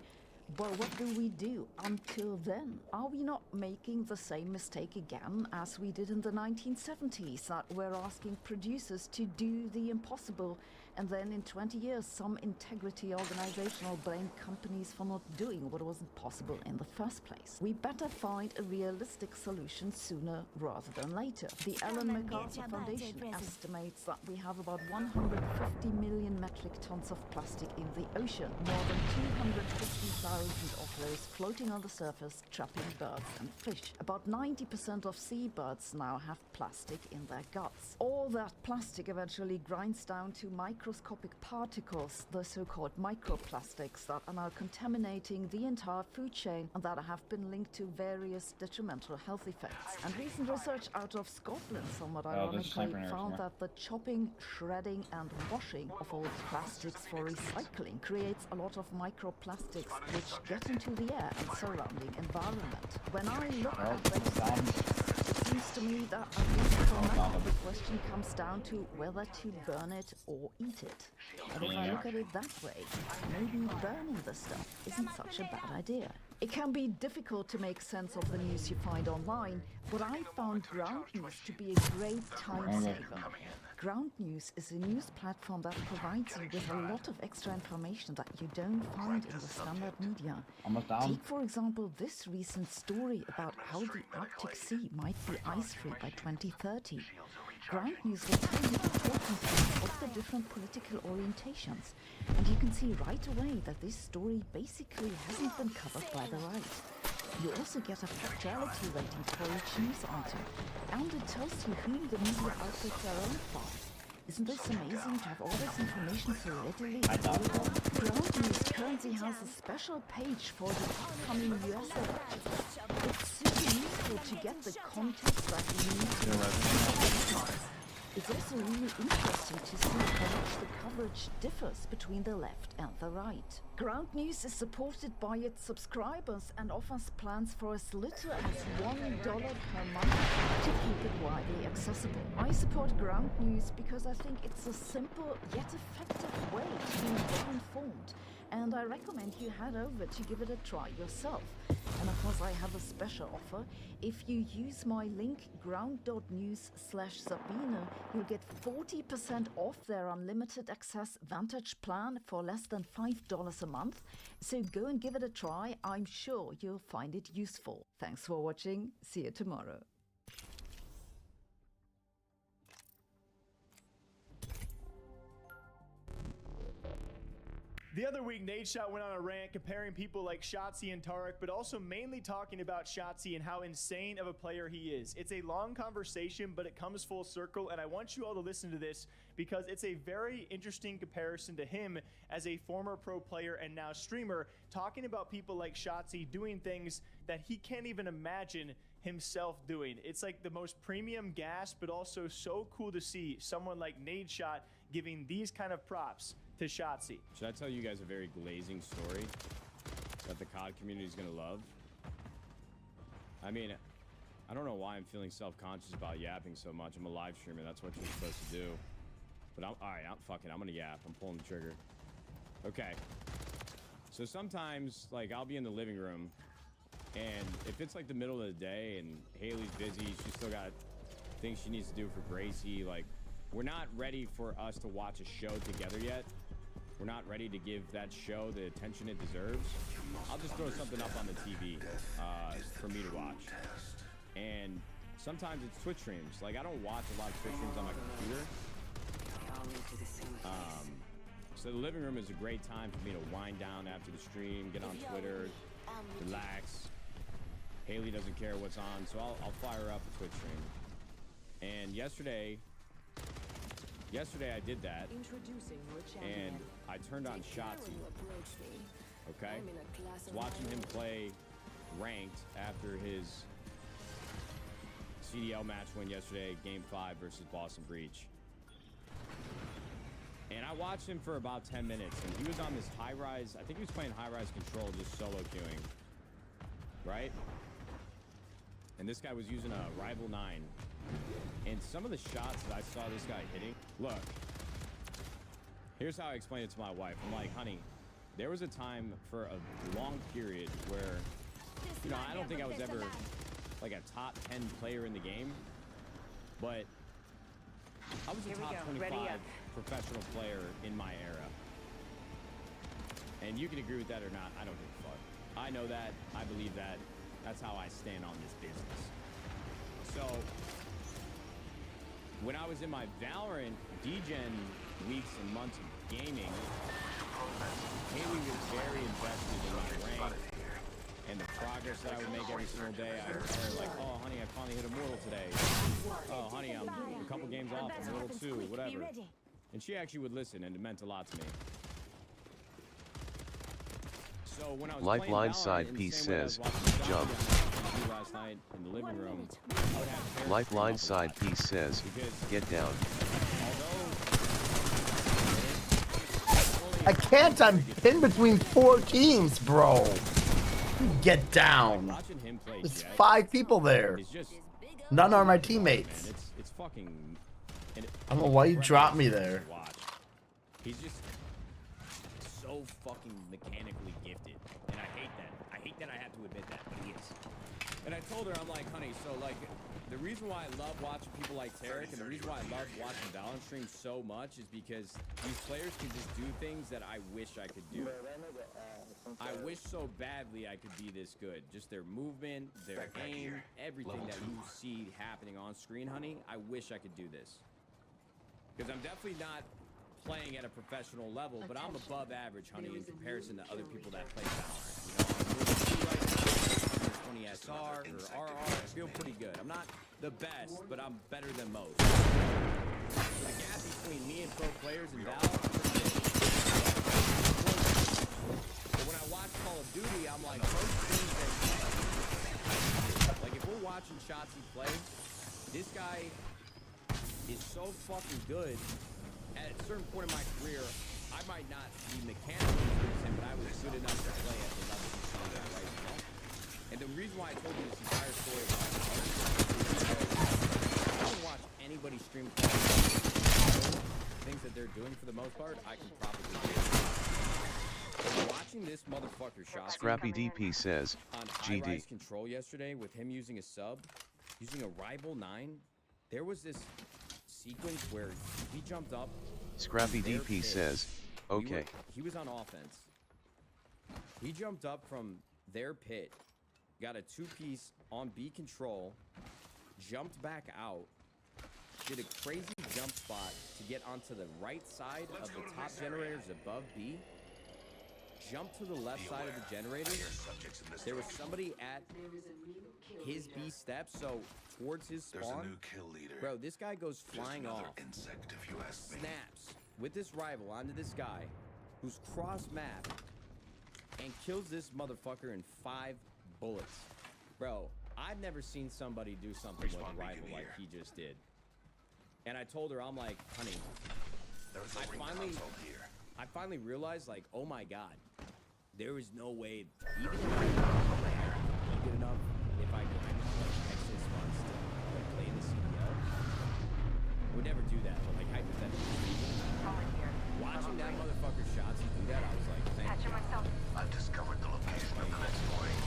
But what do we do until then? Are we not making the same mistake again as we did in the 1970s, that we're asking producers to do the impossible, and then in 20 years some integrity organization will blame companies for not doing what wasn't possible in the first place? We better find a realistic solution sooner rather than later. The Ellen MacArthur Foundation estimates that we have about 150 million metric tons of plastic in the ocean, more than 250,000 of those floating on the surface, trapping birds and fish. About 90% of seabirds now have plastic in their guts. All that plastic eventually grinds down to microscopic particles, the so-called microplastics, that are now contaminating the entire food chain and that have been linked to various detrimental health effects. And recent research out of Scotland, somewhat ironically, found that the chopping, shredding and washing of old plastics for recycling creates a lot of microplastics which get into the air and surrounding environment. When I look at those, it seems to me that at least for now, the question comes down to whether to burn it or eat it. And if I look at it that way, maybe burning the stuff isn't such a bad idea. It can be difficult to make sense of the news you find online, but I found Ground News to be a great time saver. Ground News is a news platform that provides you with a lot of extra information that you don't find in the standard media. Take, for example, this recent story about how the Arctic Sea might be ice-free by 2030. Ground News will tell you important things of the different political orientations, and you can see right away that this story basically hasn't been covered by the right. You also get a factuality rating for each news item, and it tells you who the media outlets are owned by. Isn't this amazing to have all this information so readily available? Ground News currently has a special page for the upcoming US elections. It's super useful to get the context that you need to. It's also really interesting to see how much the coverage differs between the left and the right. Ground News is supported by its subscribers and offers plans for as little as $1 per month to keep it widely accessible. I support Ground News because I think it's a simple yet effective way to be well informed, and I recommend you head over to give it a try yourself. And of course I have a special offer. If you use my link ground.news/Sabine, you'll get 40% off their unlimited access Vantage plan for less than $5 a month. So go and give it a try. I'm sure you'll find it useful. Thanks for watching. See you tomorrow. The other week, Nadeshot went on a rant comparing people like Shotzzy and Tarek, but also mainly talking about Shotzzy and how insane of a player he is. It's a long conversation, but it comes full circle, and I want you all to listen to this because it's a very interesting comparison to him as a former pro player and now streamer, talking about people like Shotzzy doing things that he can't even imagine himself doing. It's like the most premium gas, but also so cool to see someone like Nadeshot giving these kind of props to Shotzzy. Should I tell you guys a very glazing story that the COD community is gonna love? I mean, I don't know why I'm feeling self-conscious about yapping so much. I'm a live streamer, that's what you're supposed to do. But alright, I'm gonna yap. I'm pulling the trigger. Okay. So sometimes, like, I'll be in the living room, and if it's like the middle of the day and Haley's busy, she's still got things she needs to do for Gracie, like, we're not ready for us to watch a show together yet. We're not ready to give that show the attention it deserves. I'll just throw something up on the TV for me to watch. And sometimes it's Twitch streams. Like, I don't watch a lot of Twitch streams on my computer. So the living room is a great time for me to wind down after the stream, get on Twitter, relax. Haley doesn't care what's on, so I'll fire up a Twitch stream. And yesterday I did that, and I turned on Shotzzy. Okay? I was watching him play ranked after his CDL match win yesterday, Game 5 versus Boston Breach. And I watched him for about 10 minutes, and he was on this high-rise, I think he was playing high-rise control, just solo queuing, right? And this guy was using a Rival 9. And some of the shots that I saw this guy hitting, look, here's how I explained it to my wife. I'm like, honey, there was a time for a long period where, you know, I don't think I was ever like a top 10 player in the game, but I was a top 25 professional player in my era. And you can agree with that or not, I don't give a fuck. I know that, I believe that, that's how I stand on this business. So, when I was in my Valorant degen weeks and months of gaming, Haley was very invested in my rank and the progress that I would make every single day. I would tell her like, oh honey, I finally hit Immortal today. Oh honey, I'm a couple games off, Immortal 2, whatever. And she actually would listen, and it meant a lot to me. So when I was Lifeline side piece says, jump. Last night in the living room, Lifeline side piece says, get down. I can't. I'm pinned between 4 teams, bro. Get down. There's 5 people there. None are my teammates. It's fucking. I don't know why you dropped me there. He's just so fucking mechanically gifted, and I hate that. I hate that I have to admit that, but he is. And I told her, I'm like, honey, so like, the reason why I love watching people like Tarek, and the reason why I love watching Valorant stream so much is because these players can just do things that I wish I could do. I wish so badly I could be this good. Just their movement, their aim, everything that you see happening on screen, honey. I wish I could do this. Because I'm definitely not playing at a professional level, but I'm above average, honey, in comparison to other people that play Valorant. You know, I'm moving right now, 20 SR or RR, I feel pretty good. I'm not the best, but I'm better than most. The gap between me and pro players in Valorant, but when I watch Call of Duty, I'm like, most things that, like if we're watching Shotzzy play, this guy is so fucking good. At a certain point in my career, I might not be mechanically good as him, but I was good enough to play at the level he's playing at right now. And the reason why I told you this entire story about it is because I don't watch anybody stream things that they're doing for the most part. I can probably do it. Watching this motherfucker shot Scrappy DP says, on GD. high-rise control yesterday with him using a sub, using a Rival 9, there was this sequence where he jumped up. Scrappy DP says, okay. He was on offense. He jumped up from their pit, got a 2-piece on B control, jumped back out, did a crazy jump spot to get onto the right side of the top generators above B, jumped to the left side of the generators. There was somebody at his B steps, so towards his spawn. Bro, this guy goes flying off, snaps with this Rival onto this guy who's cross map and kills this motherfucker in 5 bullets. Bro, I've never seen somebody do something with a Rival like he just did. And I told her, I'm like, honey, I finally realized, like, oh my god, there is no way, even if I be good enough, if I could like exit spots to like play in the CDL, I would never do that. But like hypothetically, watching that motherfucker Shotzzy do that, I was like, thank you. I've discovered the location of the next point.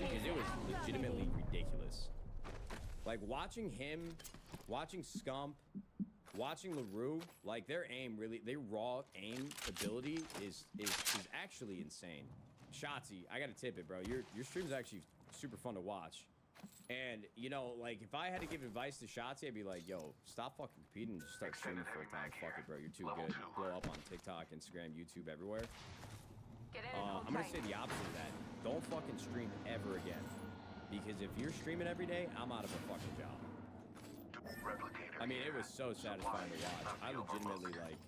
Because it was legitimately ridiculous. Like watching him, watching Scump, watching LaRue, like their aim really, their raw aim ability is actually insane. Shotzzy, I gotta tip it, bro. Your stream's actually super fun to watch. And you know, like if I had to give advice to Shotzzy, I'd be like, yo, stop fucking competing and just start streaming full time. Fuck it, bro. You're too good. Blow up on TikTok, Instagram, YouTube, everywhere. I'm gonna say the opposite of that. Don't fucking stream ever again. Because if you're streaming every day, I'm out of a fucking job. I mean, it was so satisfying to watch. I legitimately, like,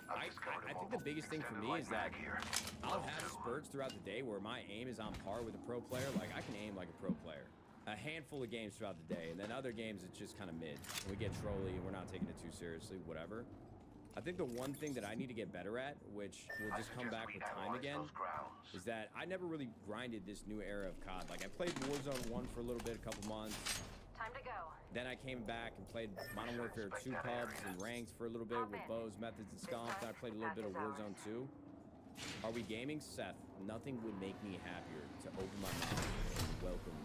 I think the biggest thing for me is that I'll have spurts throughout the day where my aim is on par with a pro player. Like, I can aim like a pro player. A handful of games throughout the day, and then other games it's just kind of mid. And we get trolly and we're not taking it too seriously, whatever. I think the one thing that I need to get better at, which will just come back with time again, is that I never really grinded this new era of COD. Like, I played Warzone 1 for a little bit, a couple months. Time to go. Then I came back and played Modern Warfare 2 pubs and ranked for a little bit with bows, methods, and scumps. Then I played a little bit of Warzone 2. Are we gaming? Seth, nothing would make me happier to open my mouth and welcome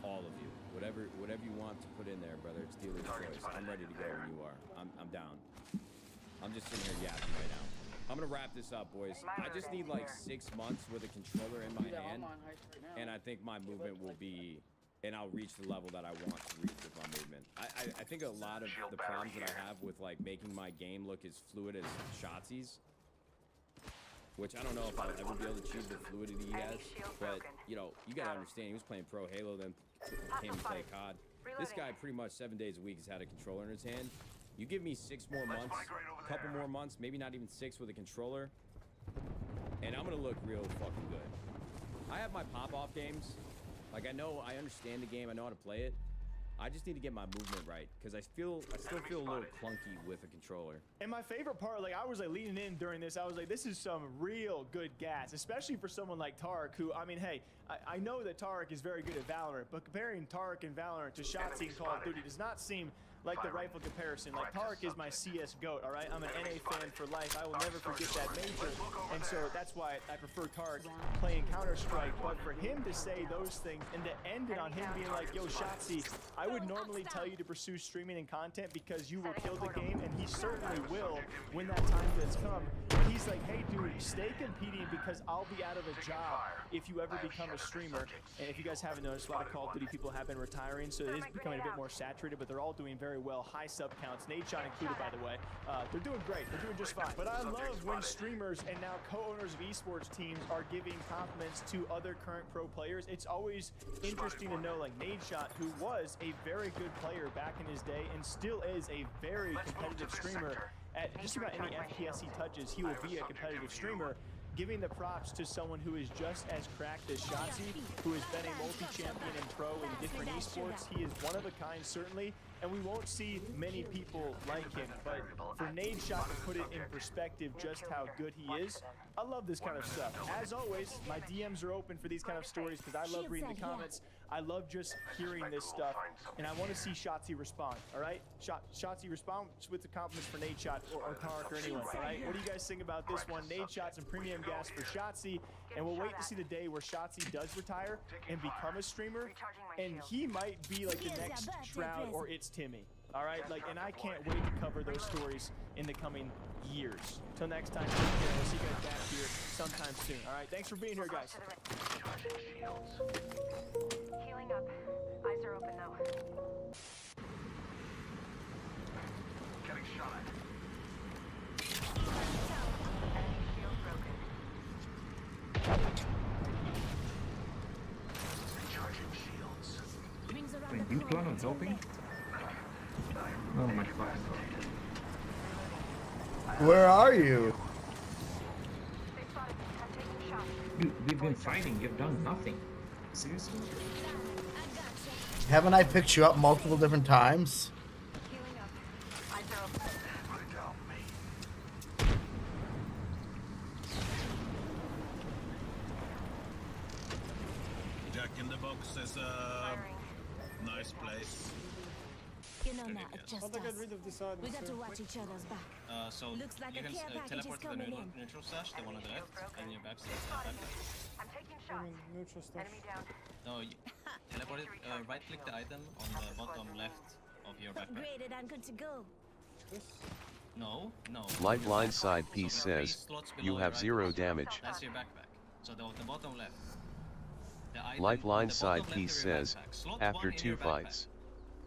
all of you. Whatever you want to put in there, brother, it's dealer's choice. I'm ready to go when you are. I'm down. I'm just sitting here yapping right now. I'm gonna wrap this up, boys. I just need like 6 months with a controller in my hand, and I think my movement will be, and I'll reach the level that I want to reach with my movement. I think a lot of the problems that I have with like making my game look as fluid as Shotzi's, which I don't know if I'll ever be able to achieve the fluidity he has, but you know, you gotta understand, he was playing Pro Halo, then came to play COD. This guy pretty much 7 days a week has had a controller in his hand. You give me 6 more months, a couple more months, maybe not even 6 with a controller, and I'm gonna look real fucking good. I have my pop-off games. Like, I understand the game, I know how to play it. I just need to get my movement right, because I still feel a little clunky with a controller. And my favorite part, like, I was like leaning in during this, I was like, this is some real good gas, especially for someone like Tarek, who, I mean, hey, I know that Tarek is very good at Valorant, but comparing Tarek and Valorant to Shotzi and Call of Duty does not seem like the rifle comparison. Like, Tarek is my CS GOAT, all right? I'm an NA fan for life. I will never forget that major. And so that's why I prefer Tarek playing Counter-Strike. But for him to say those things and to end it on him being like, yo, Shotzi, I would normally tell you to pursue streaming and content because you will kill the game, and he certainly will when that time does come. But he's like, hey, dude, stay competing because I'll be out of a job if you ever become a streamer. And if you guys haven't noticed, a lot of Call of Duty people have been retiring, so it is becoming a bit more saturated, but they're all doing very well. High sub counts, Nadeshot included, by the way. They're doing great. They're doing just fine. But I love when streamers and now co-owners of esports teams are giving compliments to other current pro players. It's always interesting to know, like, Nadeshot, who was a very good player back in his day and still is a very competitive streamer. At just about any FPS he touches, he will be a competitive streamer. Giving the props to someone who is just as cracked as Shotzi, who has been a multi-champion and pro in different esports. He is one of a kind, certainly, and we won't see many people like him. But for Nadeshot to put it in perspective just how good he is, I love this kind of stuff. As always, my DMs are open for these kind of stories because I love reading the comments. I love just hearing this stuff, and I want to see Shotzi respond, all right? Shotzi, respond with the compliments for Nadeshot or Tarek or anyone, all right? What do you guys think about this one? Nadeshot's and premium gas for Shotzi, and we'll wait to see the day where Shotzi does retire and become a streamer, and he might be like the next Shroud or It's Timmy, all right? Like, and I can't wait to cover those stories in the coming years. Till next time, take care. We'll see you guys back here sometime soon, all right? Thanks for being here, guys. Healing up. Eyes are open though. Getting shot. Enemy shield broken. Recharging shields. Wait, you plan on helping? Oh my god. Where are you? Dude, we've been fighting, you've done nothing. Seriously? Haven't I picked you up multiple different times? Jack in the Box is a nice place. You know now, adjust us. We got to watch each other's back. So looks like you a can care package teleport is to the coming in. neutral stash, the one on the left, and your back stash. I'm taking shots. Neutral stuff. Enemy down. No, you teleport it, right-click the item on the bottom left of your backpack. Upgraded and good to go. No. Lifeline side piece says, you have 0 damage. That's your backpack. So the bottom left. The item Lifeline on the side bottom piece left of your says, backpack. Slot after 1 in 2 your backpack. fights.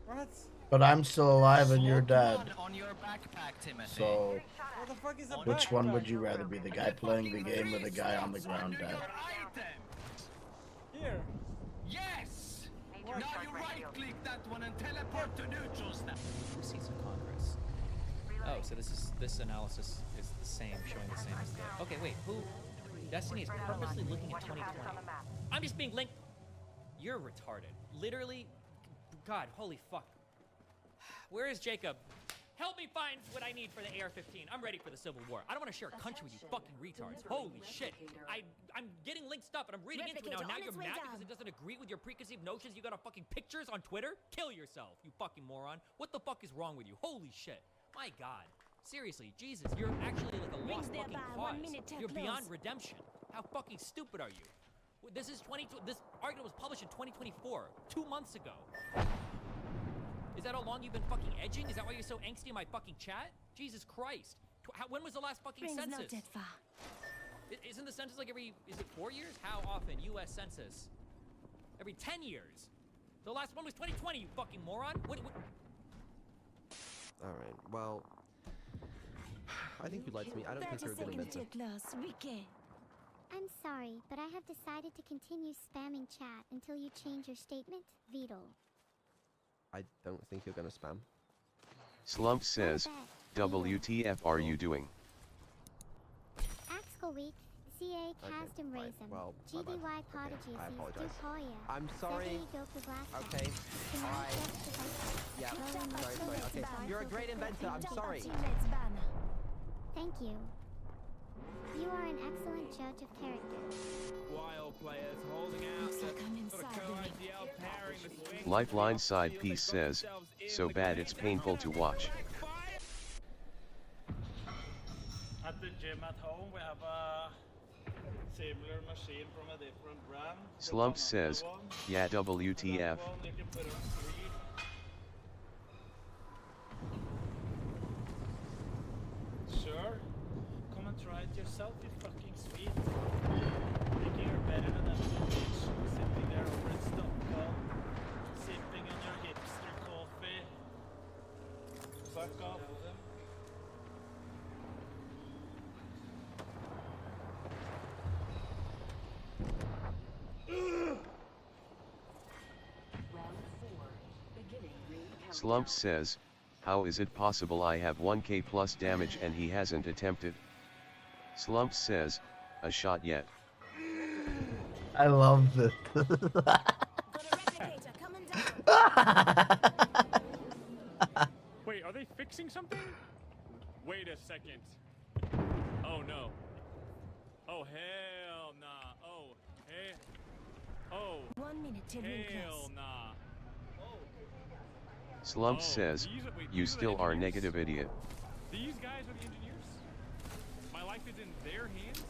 What? But I'm still alive and you're dead. On your backpack, Timothy. So, What the fuck is a which one would you rather be? The guy playing the game or the guy on the ground dead? Here. Yes! Now you right-click that one and teleport to neutral stash. Seats of Congress. Oh, so this analysis is the same, showing the same as the. Okay, wait, who? Destiny is purposely looking at 2020. I'm just being linked. You're retarded. Literally, God, holy fuck. Where is Jacob? Help me find what I need for the AR-15. I'm ready for the Civil War. I don't want to share a country with you fucking retards. Holy shit. I'm getting linked stuff and I'm reading into it now. Now you're mad because it doesn't agree with your preconceived notions. You got fucking pictures on Twitter? Kill yourself, you fucking moron. What the fuck is wrong with you? Holy shit. My God. Seriously, Jesus, you're actually like a lost fucking cause. You're beyond redemption. How fucking stupid are you? This is this argument was published in 2024, 2 months ago. Is that how long you've been fucking edging? Is that why you're so angsty in my fucking chat? Jesus Christ. When was the last fucking census? Isn't the census like every, is it 4 years? How often? US Census. Every 10 years. The last one was 2020, you fucking moron. What? Alright, well, I think you lied to me. I don't think you're a good inventor. I'm sorry, but I have decided to continue spamming chat until you change your statement, Beetle. I don't think you're gonna spam. Slump says, WTF are you doing? Axel Week, CA Casdom Raisin, GDY Prodigy, Dupoya. I'm sorry. Okay. Yeah. Sorry. Okay. You're a great inventor. I'm sorry. Thank you. You are an excellent judge of character. Wild players holding out. Lifeline side piece says, so bad it's painful to watch. At the gym at home, we have a similar machine from a different brand. Slump says, yeah, WTF. Sure. Come and try it yourself, you fucking sweet. Thinking you're better than that bitch. Sitting there over in Stockholm. Sipping on your hipster coffee. Fuck off. Slump says, how is it possible I have 1k plus damage and he hasn't attempted? Slump says, a shot yet. I love this. Wait, are they fixing something? Wait a second. Oh no. Oh hell nah. Oh hey. Oh. 1 minute till hell nah. Slump says, you still are negative idiot. These guys are the engineers? My life is in their hands?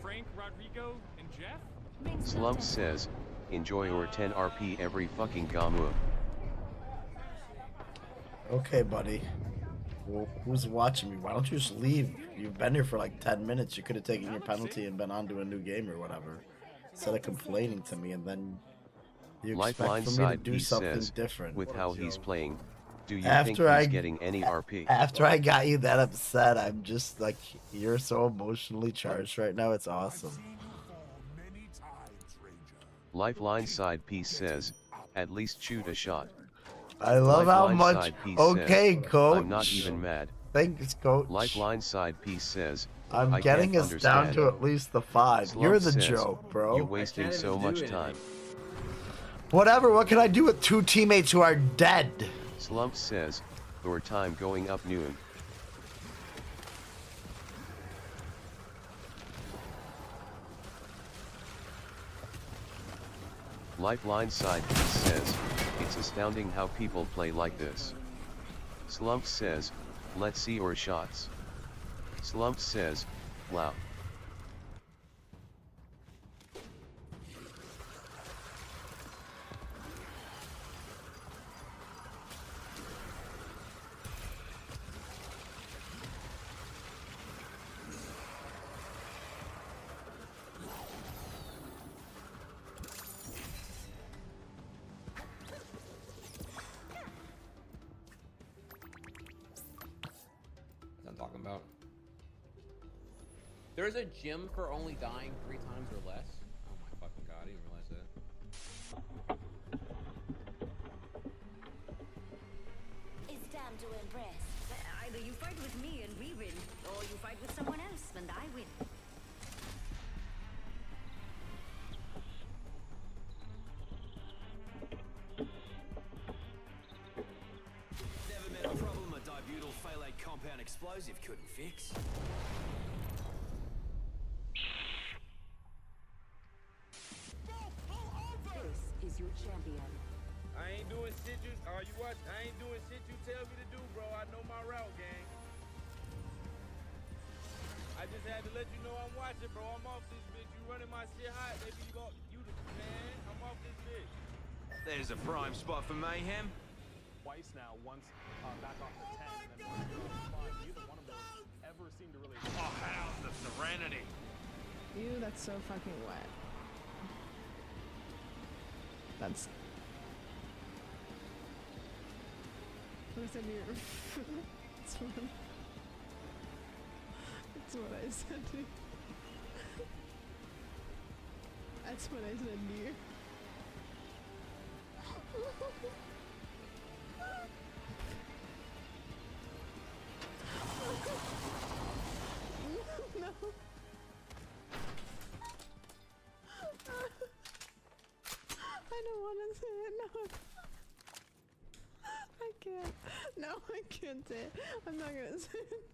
Frank, Rodrigo, and Jeff? Slump says, enjoy your 10 RP every fucking gamu. Okay, buddy. Well, who's watching me? Why don't you just leave? You've been here for like 10 minutes. You could have taken your penalty and been on to a new game or whatever. Instead of complaining to me and then you Lifeline expect for me to side do piece something says, different. with how he's playing, do you After think he's I- getting any RP? After I got you that upset, I'm just like, you're so emotionally charged right now. It's awesome. Lifeline side piece says, at least shoot a shot. I love how Lifeline much. side piece Okay, says, coach. I'm not even mad. Thanks, coach. Lifeline side piece says, I'm I getting can't us down understand. to at least the 5. Slump You're the says, joke, bro. You're wasting so much time. Whatever, what can I do with 2 teammates who are dead? Slump says, your time going up noon. Lifeline side piece says, it's astounding how people play like this. Slump says, let's see your shots. Slump says, wow. I'm talking about. There's a gym for only dying 3 times or less. Oh my fucking god, I didn't realize that. It's time come to impress. Either you fight with me and we win, or you fight with someone else and I win. Never met a problem a dibutyl phthalate compound explosive couldn't fix. This is your champion. I ain't doing shit you I ain't doing shit you tell me to do, bro. I know my route, gang. I just had to let you know I'm watching, bro. I'm off this bitch. You running my shit hot, baby. Man, I'm off this bitch. There's a prime spot for mayhem. Twice now, once back off the 10, and then once you're on the 5. Neither one of those ever seem to really... Oh, how's the serenity? Ew, that's so fucking wet. That's... What I said to you. That's what I said to you. That's what I said to you. No. I don't want to say it. No. I can't. No, I can't say it. I'm not gonna say it.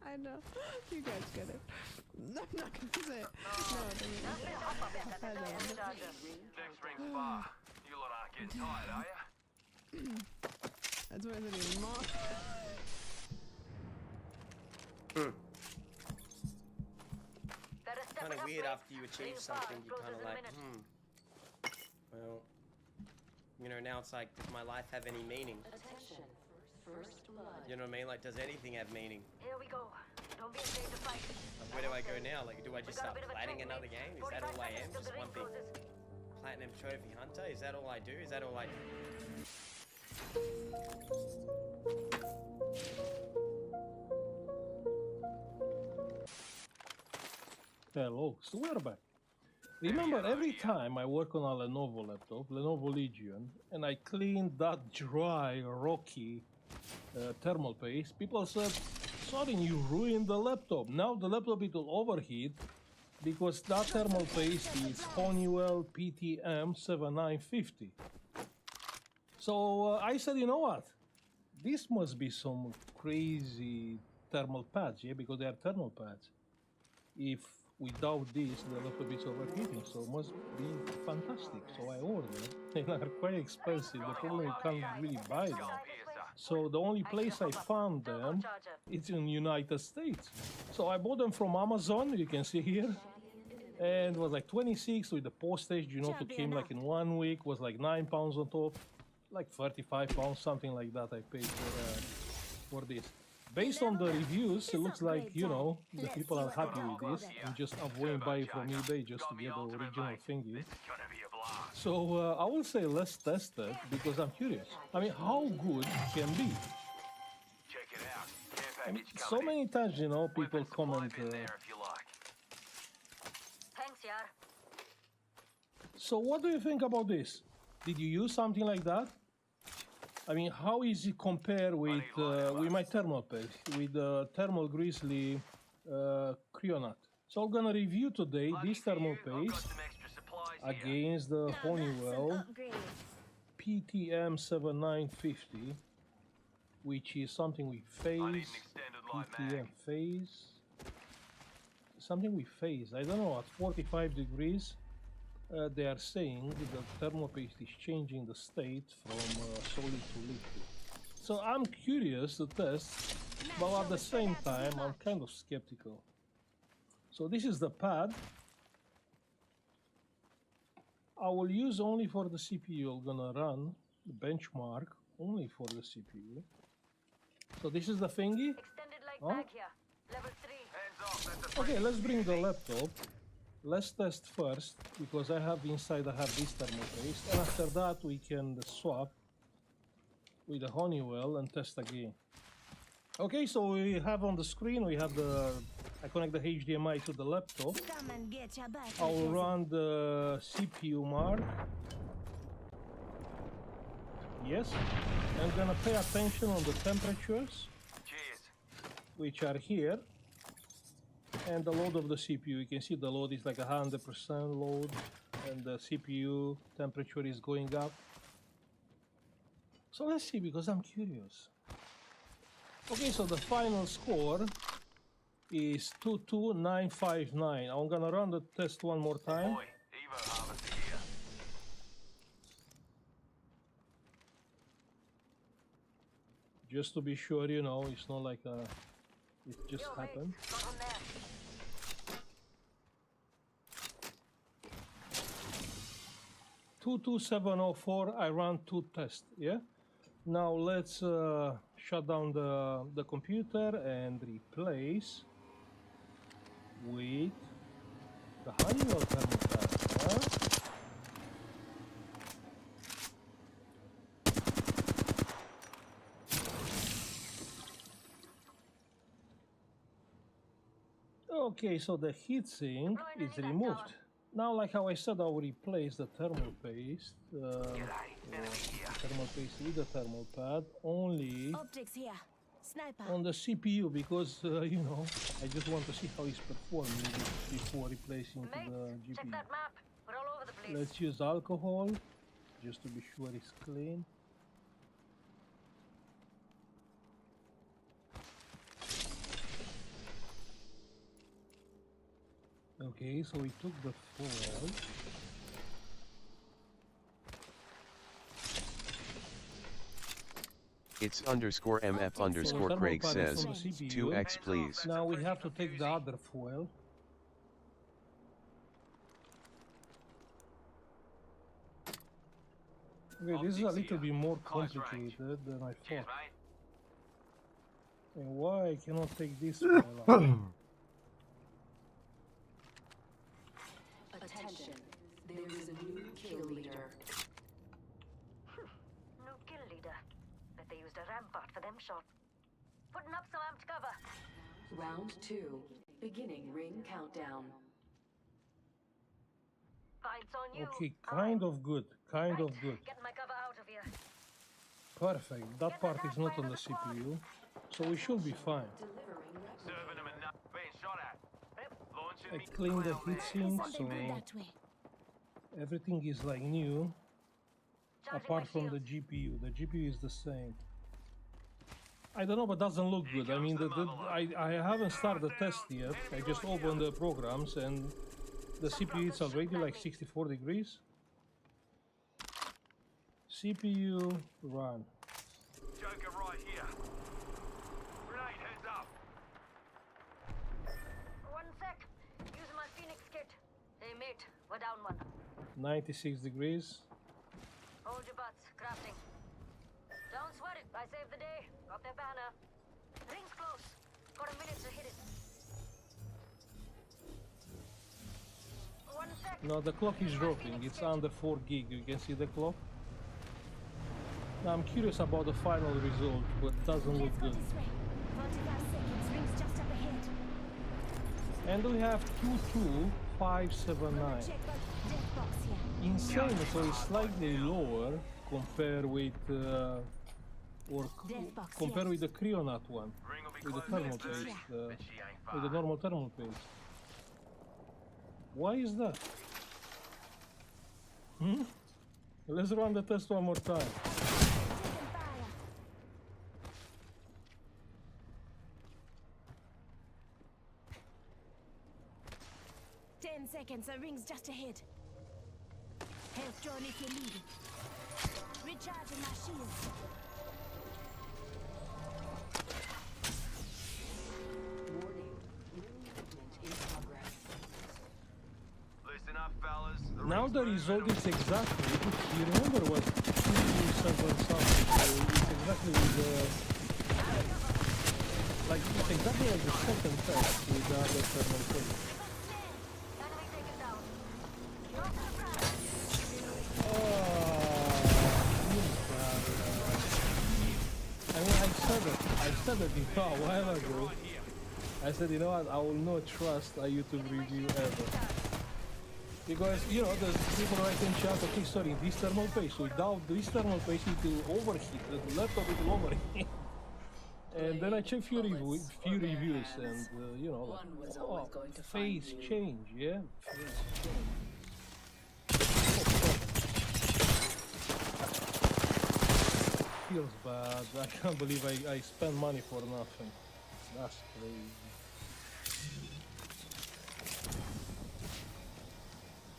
I know. You guys get it. I'm not gonna say it. No, I don't. Next ring's far. You lot aren't getting tired, are ya? That's what I said to you. Mom. Kind of weird after you achieve something, you kind of like, well, you know, now it's like, does my life have any meaning? Attention. First blood. You know what I mean? Like, does anything have meaning? Here we go. Don't be afraid to fight. Like, where do I go now? Like, do I just start planning another game? Is that all I am? Just one big platinum trophy hunter? Is that all I do? Is that all I do? Hello, so we're back. Remember, every time I work on a Lenovo laptop, Lenovo Legion, and I clean that dry, rocky thermal paste, people said, Sorin, you ruined the laptop. Now the laptop it will overheat because that thermal paste is Honeywell PTM 7950. So I said, you know what? This must be some crazy thermal pads, yeah, because they are thermal pads. If without this, the laptop is overheating, so it must be fantastic. So I ordered. They are quite expensive. The problem you can't really buy them. So the only place I found them is in United States. So I bought them from Amazon. You can see here, and it was like 26 with the postage. You know, it came like in 1 week. Was like £9 on top, like 35 pounds, something like that. I paid for this. Based on the reviews, it looks like, you know, the people are happy with this. I'm just avoiding buying from eBay just to get the original thingy. So I will say let's test it because I'm curious. I mean, how good it can be. I mean, so many times, you know, people comment. Thanks, Yar. So what do you think about this? Did you use something like that? I mean, how is it compare with my thermal paste, with the Thermal Grizzly Cryonaut? So I'm gonna review today this thermal paste against the Honeywell PTM 7950, which is something with phase, PTM phase, something with phase. I don't know, at 45 degrees. They are saying the thermal paste is changing the state from solid to liquid. So I'm curious to test, but at the same time I'm kind of skeptical. So this is the pad. I will use only for the CPU. I'm gonna run the benchmark only for the CPU. So this is the thingy. Huh? Okay, let's bring the laptop. Let's test first, because I have inside, I have this thermal paste, and after that we can swap with the Honeywell and test again. Okay, so we have on the screen, we have the, I connect the HDMI to the laptop. I'll run the CPU mark. Yes. I'm gonna pay attention on the temperatures, which are here, and the load of the CPU. You can see the load is like 100% load, and the CPU temperature is going up. So let's see, because I'm curious. Okay, so the final score is 22959. I'm gonna run the test one more time. Just to be sure, you know, it's not like it just happened. $22704. I ran 2 tests. Yeah. Now let's shut down the computer and replace with the Honeywell thermostat. Huh? Okay, so the heatsink is removed. Now, like how I said, I'll replace the thermal paste, thermal paste with the thermal pad only Optics here. Sniper. on the CPU, because you know, I just want to see how it's performing before replacing to the GPU. Map. We're all over the place. Let's use alcohol just to be sure it's clean. Okay, so we took the foil. It's underscore MF underscore Craig says, 2x please. Now we have to take the other foil. Okay, this is a little bit more complicated than I thought. And why I cannot take this foil out? Attention, there is a new kill leader. New kill leader. Bet they used a rampart for them shot. Putting up some amped cover. Round 2, beginning ring countdown. Fights on you. Okay, kind of good, kind of good. Get my cover out of here. Perfect, that part is not on the CPU, so we should be fine. I cleaned the heatsink, so everything is like new, apart from the GPU. The GPU is the same. I don't know, but doesn't look good. I mean, I haven't started the test yet. I just opened the programs, and the CPU is already like 64 degrees. CPU run. Joker right here. Grenade, heads up. 1 sec. Using my Phoenix kit. Hey mate, we're down 1. 96 degrees. Hold your butts, crafting. Don't sweat it, I saved the day. Got their banner. Ring's close. Got a minute to hit it. 1 sec. No, the clock is dropping. It's under 4 gig. You can see the clock. Now I'm curious about the final result, but it doesn't look good. 45 seconds, rings just up ahead. And we have 22579. Check the death box here. Insane, so it's slightly lower compared with compared with the Cryonaut one, with the thermal paste, with the normal thermal paste. Why is that? Let's run the test one more time. 10 seconds, the ring's just ahead. Health drone if you need it. Recharging my shields. Listen up, fellas. Now the result is exactly, you remember what 277 something, so it's exactly the, like, it's exactly like the second test with the other thermal paste. I mean, I said it a while ago. I said, you know what, I will not trust a YouTube review ever. Because, you know, there's people right in chat, okay, sorry, this thermal paste, without this thermal paste it will overheat, the laptop it will overheat. And then I check few reviews and, you know, like, oh, face change, yeah? Face change. Feels bad. I can't believe I spend money for nothing. That's crazy.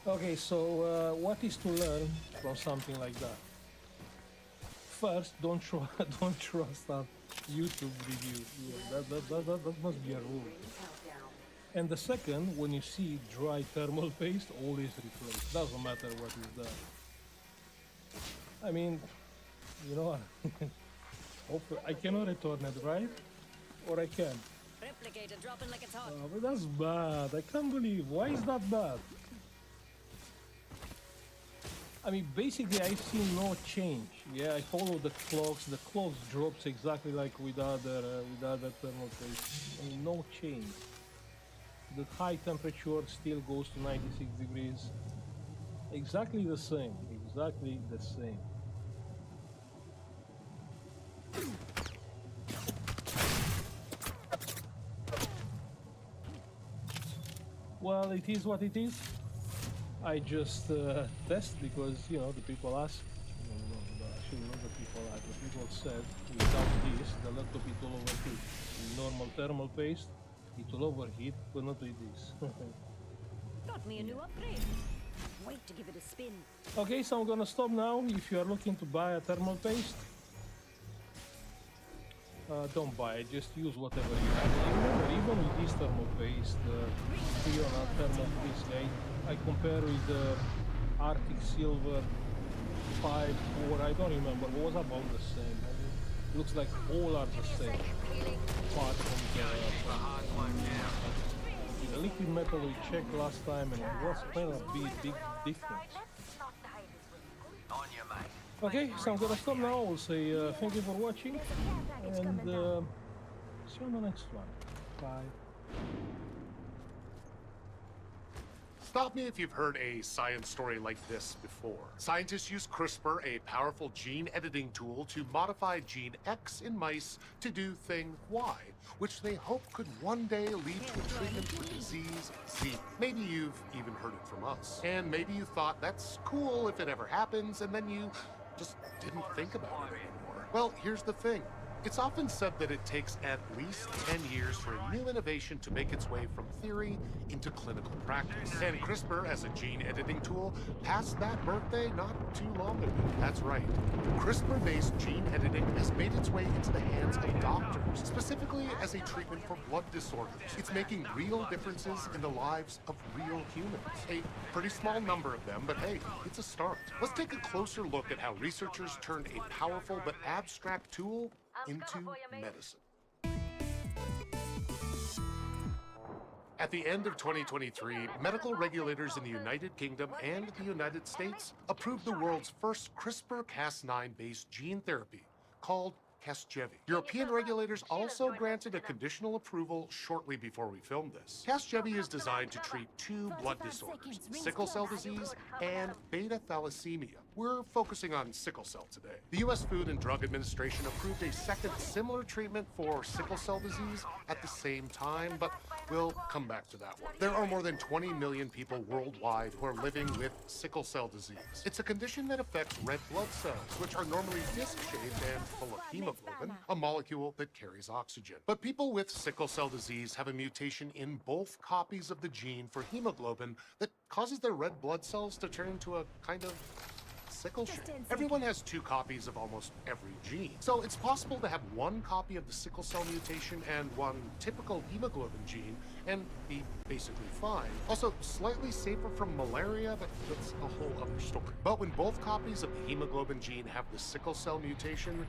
Okay, so what is to learn from something like that? First, don't trust that YouTube review. Yeah, that must be a rule. And the second, when you see dry thermal paste, always replace. Doesn't matter what is there. I mean, you know, hopefully I cannot return it, right? Or I can. Replicator dropping like it's hot. Oh, but that's bad. I can't believe. Why is that bad? I mean, basically, I've seen no change. Yeah, I follow the clocks. The clocks drops exactly like with other thermal paste. I mean, no change. The high temperature still goes to 96 degrees. Exactly the same. Exactly the same. Well, it is what it is. I just test because, you know, the people ask. Actually, not the people ask. The people said without this, the laptop it will overheat. With normal thermal paste, it will overheat, but not with this. Got me a new upgrade. Wait to give it a spin. Okay, so I'm gonna stop now. If you are looking to buy a thermal paste, don't buy it, just use whatever you have. Remember, even with this thermal paste, Fiona thermal paste, I compare with the Arctic Silver 5, 4, I don't remember, but it was about the same. I mean, looks like all are the same. Apart from the liquid metal we checked last time, and it was kind of a big difference. Okay, so I'm gonna stop now. I'll say thank you for watching, and see you on the next one. Bye. Stop me if you've heard a science story like this before. Scientists use CRISPR, a powerful gene editing tool, to modify gene X in mice to do thing Y, which they hope could one day lead to a treatment for disease Z. Maybe you've even heard it from us. And maybe you thought that's cool if it ever happens, and then you just didn't think about it anymore. Well, here's the thing. It's often said that it takes at least 10 years for a new innovation to make its way from theory into clinical practice. And CRISPR, as a gene editing tool, passed that birthday not too long ago. That's right. CRISPR-based gene editing has made its way into the hands of doctors, specifically as a treatment for blood disorders. It's making real differences in the lives of real humans. A pretty small number of them, but hey, it's a start. Let's take a closer look at how researchers turned a powerful but abstract tool into medicine. At the end of 2023, medical regulators in the United Kingdom and the United States approved the world's first CRISPR-Cas9-based gene therapy called Casgevy. European regulators also granted a conditional approval shortly before we filmed this. Casgevy is designed to treat two blood disorders, sickle cell disease and beta thalassemia. We're focusing on sickle cell today. The U.S. Food and Drug Administration approved a second similar treatment for sickle cell disease at the same time, but we'll come back to that one. There are more than 20 million people worldwide who are living with sickle cell disease. It's a condition that affects red blood cells, which are normally disc-shaped and full of hemoglobin, a molecule that carries oxygen. But people with sickle cell disease have a mutation in both copies of the gene for hemoglobin that causes their red blood cells to turn into a kind of sickle shape. Everyone has two copies of almost every gene. So it's possible to have one copy of the sickle cell mutation and one typical hemoglobin gene and be basically fine. Also, slightly safer from malaria, but that's a whole other story. But when both copies of the hemoglobin gene have the sickle cell mutation,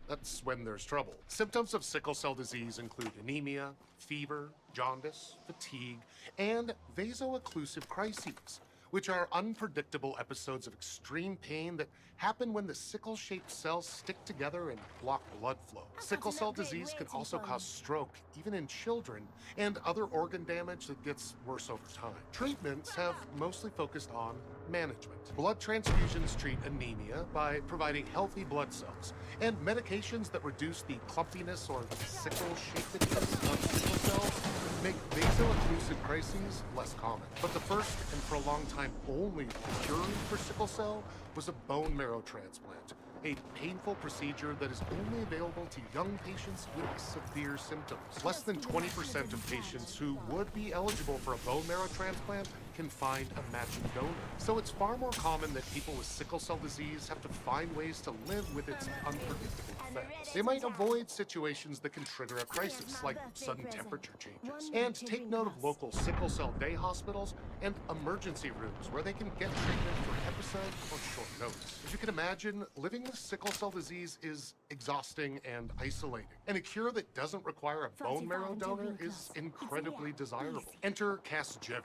that's when there's trouble. Symptoms of sickle cell disease include anemia, fever, jaundice, fatigue, and vaso-occlusive crises, which are unpredictable episodes of extreme pain that happen when the sickle-shaped cells stick together and block blood flow. Sickle cell disease can also cause stroke, even in children, and other organ damage that gets worse over time. Treatments have mostly focused on management. Blood transfusions treat anemia by providing healthy blood cells, and medications that reduce the clumpiness or sickle-shapedness of sickle cells make vaso-occlusive crises less common. But the first, and for a long time only, cure for sickle cell was a bone marrow transplant, a painful procedure that is only available to young patients with severe symptoms. Less than 20% of patients who would be eligible for a bone marrow transplant can find a matching donor. So it's far more common that people with sickle cell disease have to find ways to live with its unpredictable effects. They might avoid situations that can trigger a crisis, like sudden temperature changes. And take note of local sickle cell day hospitals and emergency rooms where they can get treatment for episodes on short notice. As you can imagine, living with sickle cell disease is exhausting and isolating. And a cure that doesn't require a bone marrow donor is incredibly desirable. Enter Casgevy,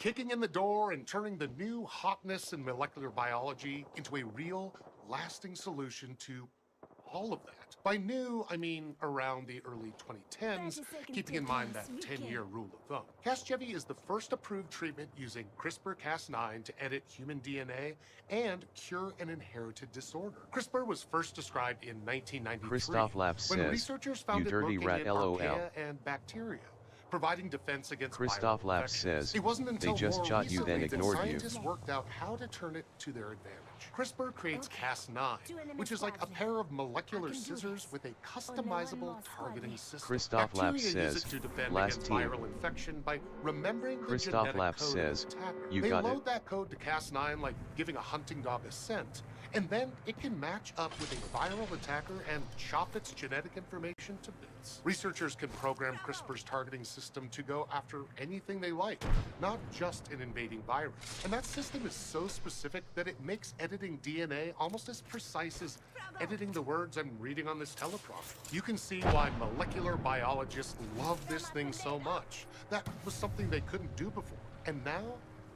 kicking in the door and turning the new hotness in molecular biology into a real, lasting solution to all of that. By new, I mean around the early 2010s, keeping in mind that 10-year rule of thumb. Casgevy is the first approved treatment using CRISPR-Cas9 to edit human DNA and cure an inherited disorder. CRISPR was first described in 1993 Christoph Laps when says, researchers found "You it dirty lurking rat, in LOL." archaea and bacteria, providing defense against Christoph viral Laps infections. says, It wasn't "They until just more shot you, then recently that ignored you." scientists worked out how to turn it to their advantage. CRISPR creates Cas9, which is like a pair of molecular scissors with a customizable targeting system. Christoph Bacteria Laps use says, it to defend "Last against team." viral infection by remembering the Christoph genetic Laps code says, of the attacker. "You They got load it." that code to Cas9 like giving a hunting dog a scent, and then it can match up with a viral attacker and chop its genetic information to bits. Researchers can program CRISPR's targeting system to go after anything they like, not just an invading virus. And that system is so specific that it makes editing DNA almost as precise as editing the words I'm reading on this teleprompter. You can see why molecular biologists love this thing so much. That was something they couldn't do before. And now,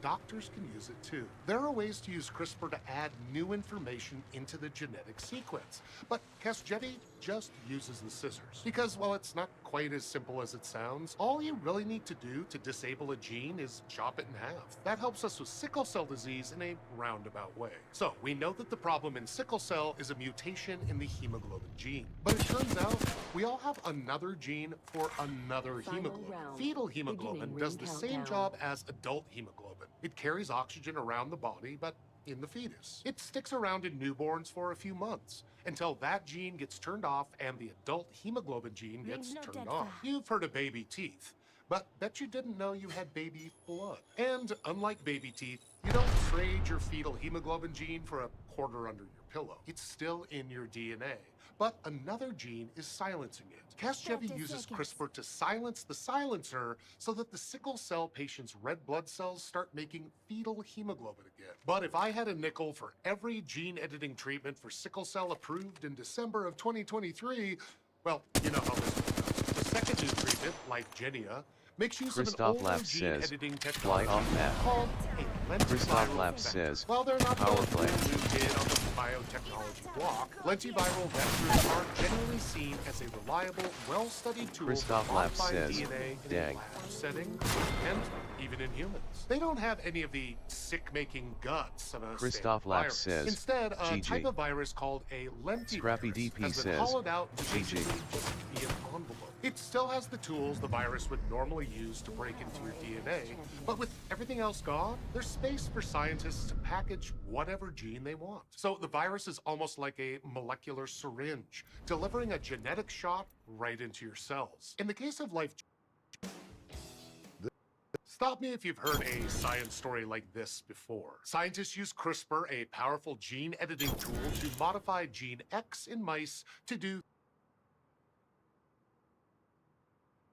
doctors can use it too. There are ways to use CRISPR to add new information into the genetic sequence, but Casgevy just uses the scissors. Because while it's not quite as simple as it sounds, all you really need to do to disable a gene is chop it in half. That helps us with sickle cell disease in a roundabout way. So we know that the problem in sickle cell is a mutation in the hemoglobin gene. But it turns out we all have another gene for another hemoglobin. Fetal hemoglobin does the same job as adult hemoglobin. It carries oxygen around the body, but in the fetus. It sticks around in newborns for a few months until that gene gets turned off and the adult hemoglobin gene gets turned on. You've heard of baby teeth, but bet you didn't know you had baby blood. And unlike baby teeth, you don't trade your fetal hemoglobin gene for a quarter under your pillow. It's still in your DNA, but another gene is silencing it. Casgevy uses CRISPR to silence the silencer so that the sickle cell patient's red blood cells start making fetal hemoglobin again. But if I had a nickel for every gene editing treatment for sickle cell approved in December of 2023, well, you know how this works. The second new treatment, like Genia, makes use Christoph of an older Laps gene says, editing "Fly technology off that." called a Christoph lentiviral Laps vector. says, While they're not "Power the play." new kid on the biotechnology block, lentiviral vectors are generally seen as a reliable, well-studied tool Christoph for Laps modifying says, DNA in "Dang." a lab setting and even in humans. They don't have any of the sick-making guts of a Christoph standard Laps virus. says, Instead, a "GG." type of virus called a lentivirus Scrappy DP has been says, hollowed out to "GG." basically just be an envelope. It still has the tools the virus would normally use to break into your DNA, but with everything else gone, there's space for scientists to package whatever gene they want. So the virus is almost like a molecular syringe, delivering a genetic shot right into your cells. In the case of life... Stop me if you've heard a science story like this before. Scientists use CRISPR, a powerful gene editing tool, to modify gene X in mice to do...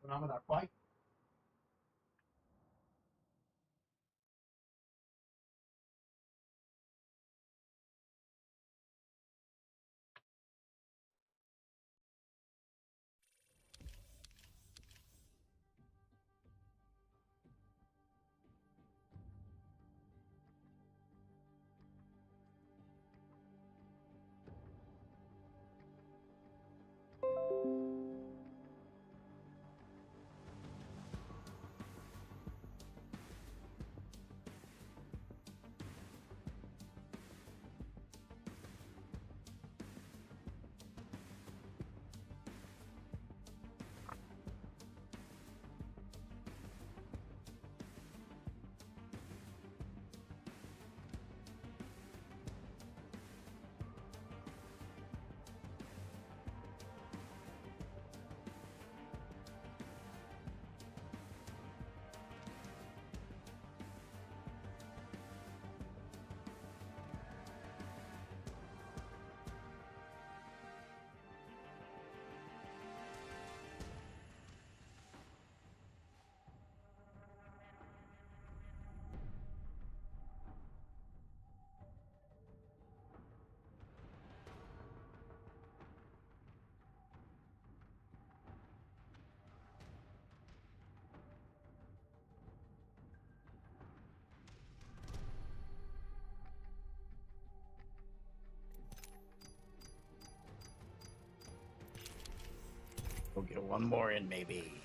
Remember that fight? We'll get one more in, maybe.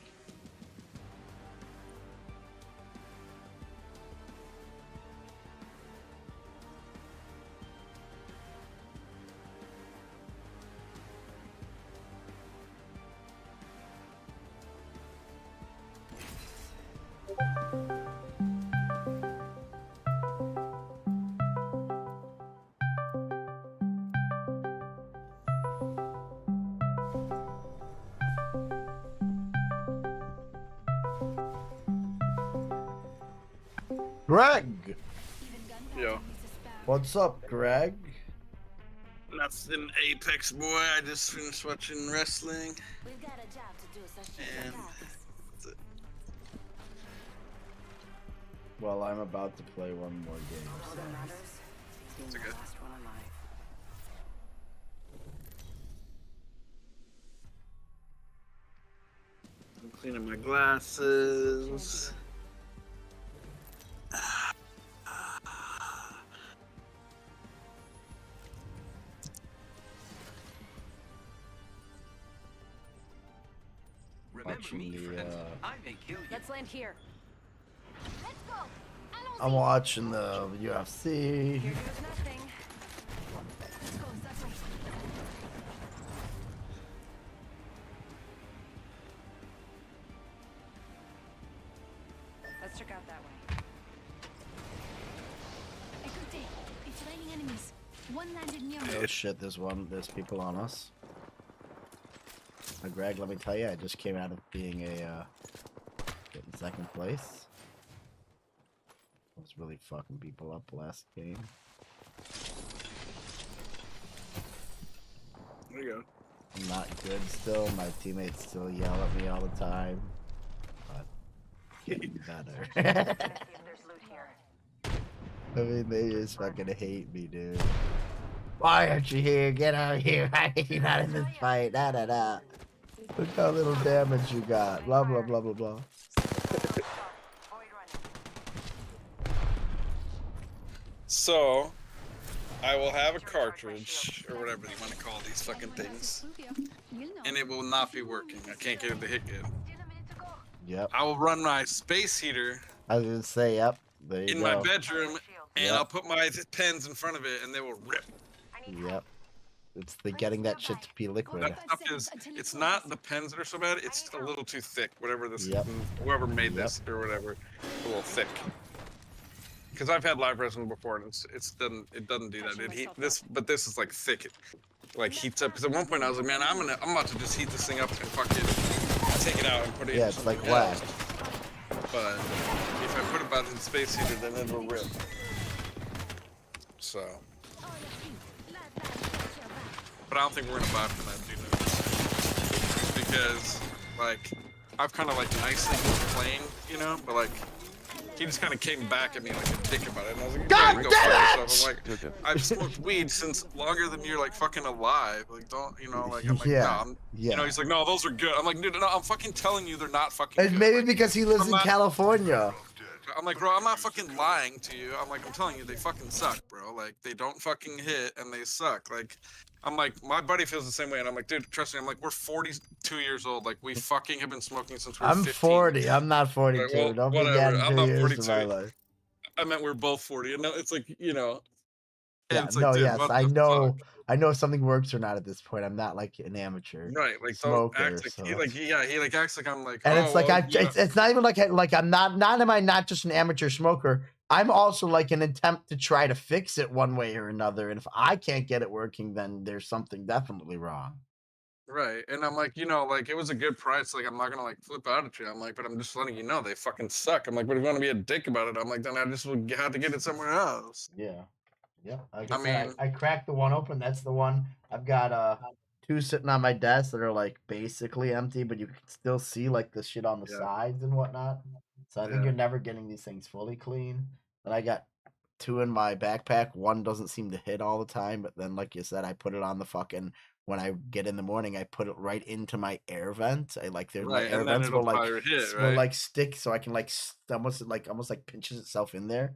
Greg! Yo. What's up, Greg? Nothing Apex, boy. I just finished watching wrestling. And Well, I'm about to play one more game. So. it's okay. I'm cleaning my glasses. Watching the, Let's land here. Let's go. I'm watching the UFC. Here goes nothing. Let's go that way. Let's check out that way. Écoutez, it's raining enemies. One landed near me. Oh shit, there's people on us. Greg, let me tell you, I just came out of being getting second place. I was really fucking people up last game. There you go. I'm not good still. My teammates still yell at me all the time. But getting better. I mean, they just fucking hate me, dude. Why aren't you here? Get out of here. Why are you not in this fight? Da da da. Look how little damage you got. Blah blah blah blah blah. So, I will have a cartridge, or whatever you want to call these fucking things, and it will not be working. I can't get it to hit good. Yep. I will run my space heater I was gonna say, yep. There you in go. my bedroom, and Yep. I'll put my pens in front of it, and they will rip. Yep. It's the getting that shit to be liquid. That stuff is, it's not the pens that are so bad, it's a little too thick. Whatever this, Yep. whoever made this or whatever, a little thick. Because I've had live wrestling before, and it doesn't do that. But this is like thick, it like heats up. Because at one point I was like, man, I'm about to just heat this thing up and fucking take it out and put it. Yeah, in it's something like else. wax. But if I put it back in the space heater, then it'll rip. So. But I don't think we're gonna buy from that dude. Because, like, I've kind of like nicely complained, you know, but like, he just kind of came back at me like a dick about it, and I was like, God go damn fuck yourself. I'm like, I've smoked weed since longer than you're like fucking alive. Like, don't, you know, like, I'm like, Yeah, no, yeah. You know, he's like, no, those are good. I'm like, dude, no, I'm fucking telling you, they're not fucking It's good. maybe Like, because he lives I'm in not- California. I'm like, bro, I'm not fucking lying to you. I'm like, I'm telling you, they fucking suck, bro. Like, they don't fucking hit, and they suck. Like, I'm like, my buddy feels the same way, and I'm like, dude, trust me. I'm like, we're 42 years old. Like, we fucking have been smoking since we were I'm 15. 40. I'm not 42. Like, well, Don't be whatever. getting I'm 2 not years 42. of my life. I meant we're both 40, and now it's like, you know. and Yeah, it's like, no, dude, yes, what I the know. fuck? I know if something works or not at this point. I'm not like an amateur Right, like, smoker. don't act like, So. he like acts like I'm like, And oh, it's like well, you know. it's not even like I'm not am I not just an amateur smoker. I'm also like an attempt to try to fix it one way or another. And if I can't get it working, then there's something definitely wrong. Right, and I'm like, you know, like, it was a good price. Like, I'm not gonna like flip out at you. I'm like, but I'm just letting you know they fucking suck. I'm like, but if you want to be a dick about it, I'm like, then I just will have to get it somewhere else. Yeah. Yeah. Like I I said, mean- I cracked the one open. That's the one. I've got 2 sitting on my desk that are like basically empty, but you can still see like the shit on the Yeah. sides and whatnot. So I think Yeah. you're never getting these things fully clean. But I got 2 in my backpack. One doesn't seem to hit all the time, but then like you said, I put it on the fucking when I get in the morning, I put it right into my air vent. I like there's my Right, air and then vents it'll will like fire hit, will right? like stick so I can like almost like pinches itself in there.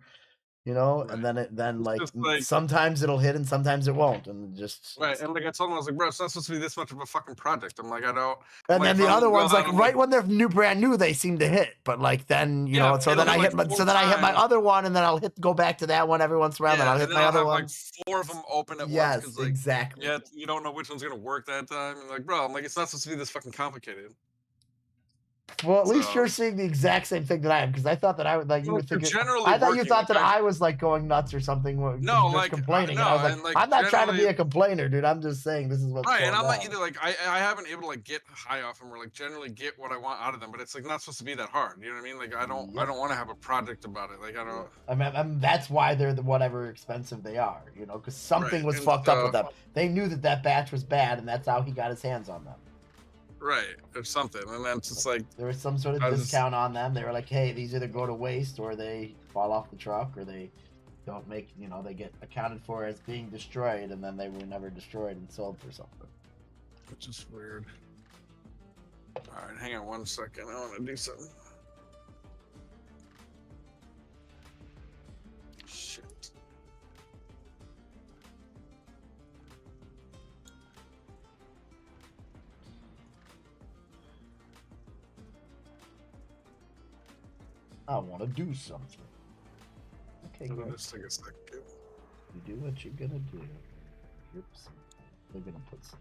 You know, and then like just like- sometimes it'll hit and sometimes it won't, and just Right, and like I told him, I was like, bro, it's not supposed to be this much of a fucking project. I'm like, I don't. And like, then if the I'm other gonna ones, go like out, I'm right when they're brand new, they seem to hit. But like then you know, so it'll then I be, hit like, my, 4 my times. other one, and then I'll go back to that one every once in a while. Then I'll hit and then my I'll other have one. like 4 of them open at Yes, once. 'Cause, like, exactly. Yeah, you don't know which one's gonna work that time. And like, bro, I'm like, it's not supposed to be this fucking complicated. Well, at least So- you're seeing the exact same thing that I am, because I thought that I would like you Well, were thinking. generally I thought you working, thought like, that I was like going nuts or something. No, just like, complaining. no, and I was like, and, like, I'm not trying to be generally- a complainer, dude. I'm just saying this is what's Right, going and I'm on. not either. Like, I haven't able to like get high off them or like generally get what I want out of them. But it's like not supposed to be that hard. You know what I mean? Like, I don't want to have a project about it. Like, I don't. I mean, that's why they're the whatever expensive they are, you know, because something Right, was and fucked up with so- them. They knew that batch was bad, and that's how he got his hands on them. Right, or something, and then it's just like There was some sort of I was- discount on them. They were like, hey, these either go to waste or they fall off the truck or they don't make, you know, they get accounted for as being destroyed, and then they were never destroyed and sold for something. Which is weird. All right, hang on 1 second. I want to do something. Shit. I want to do something. Okay, It'll good. just take a second. You do what you're gonna do. Oops. They're gonna put some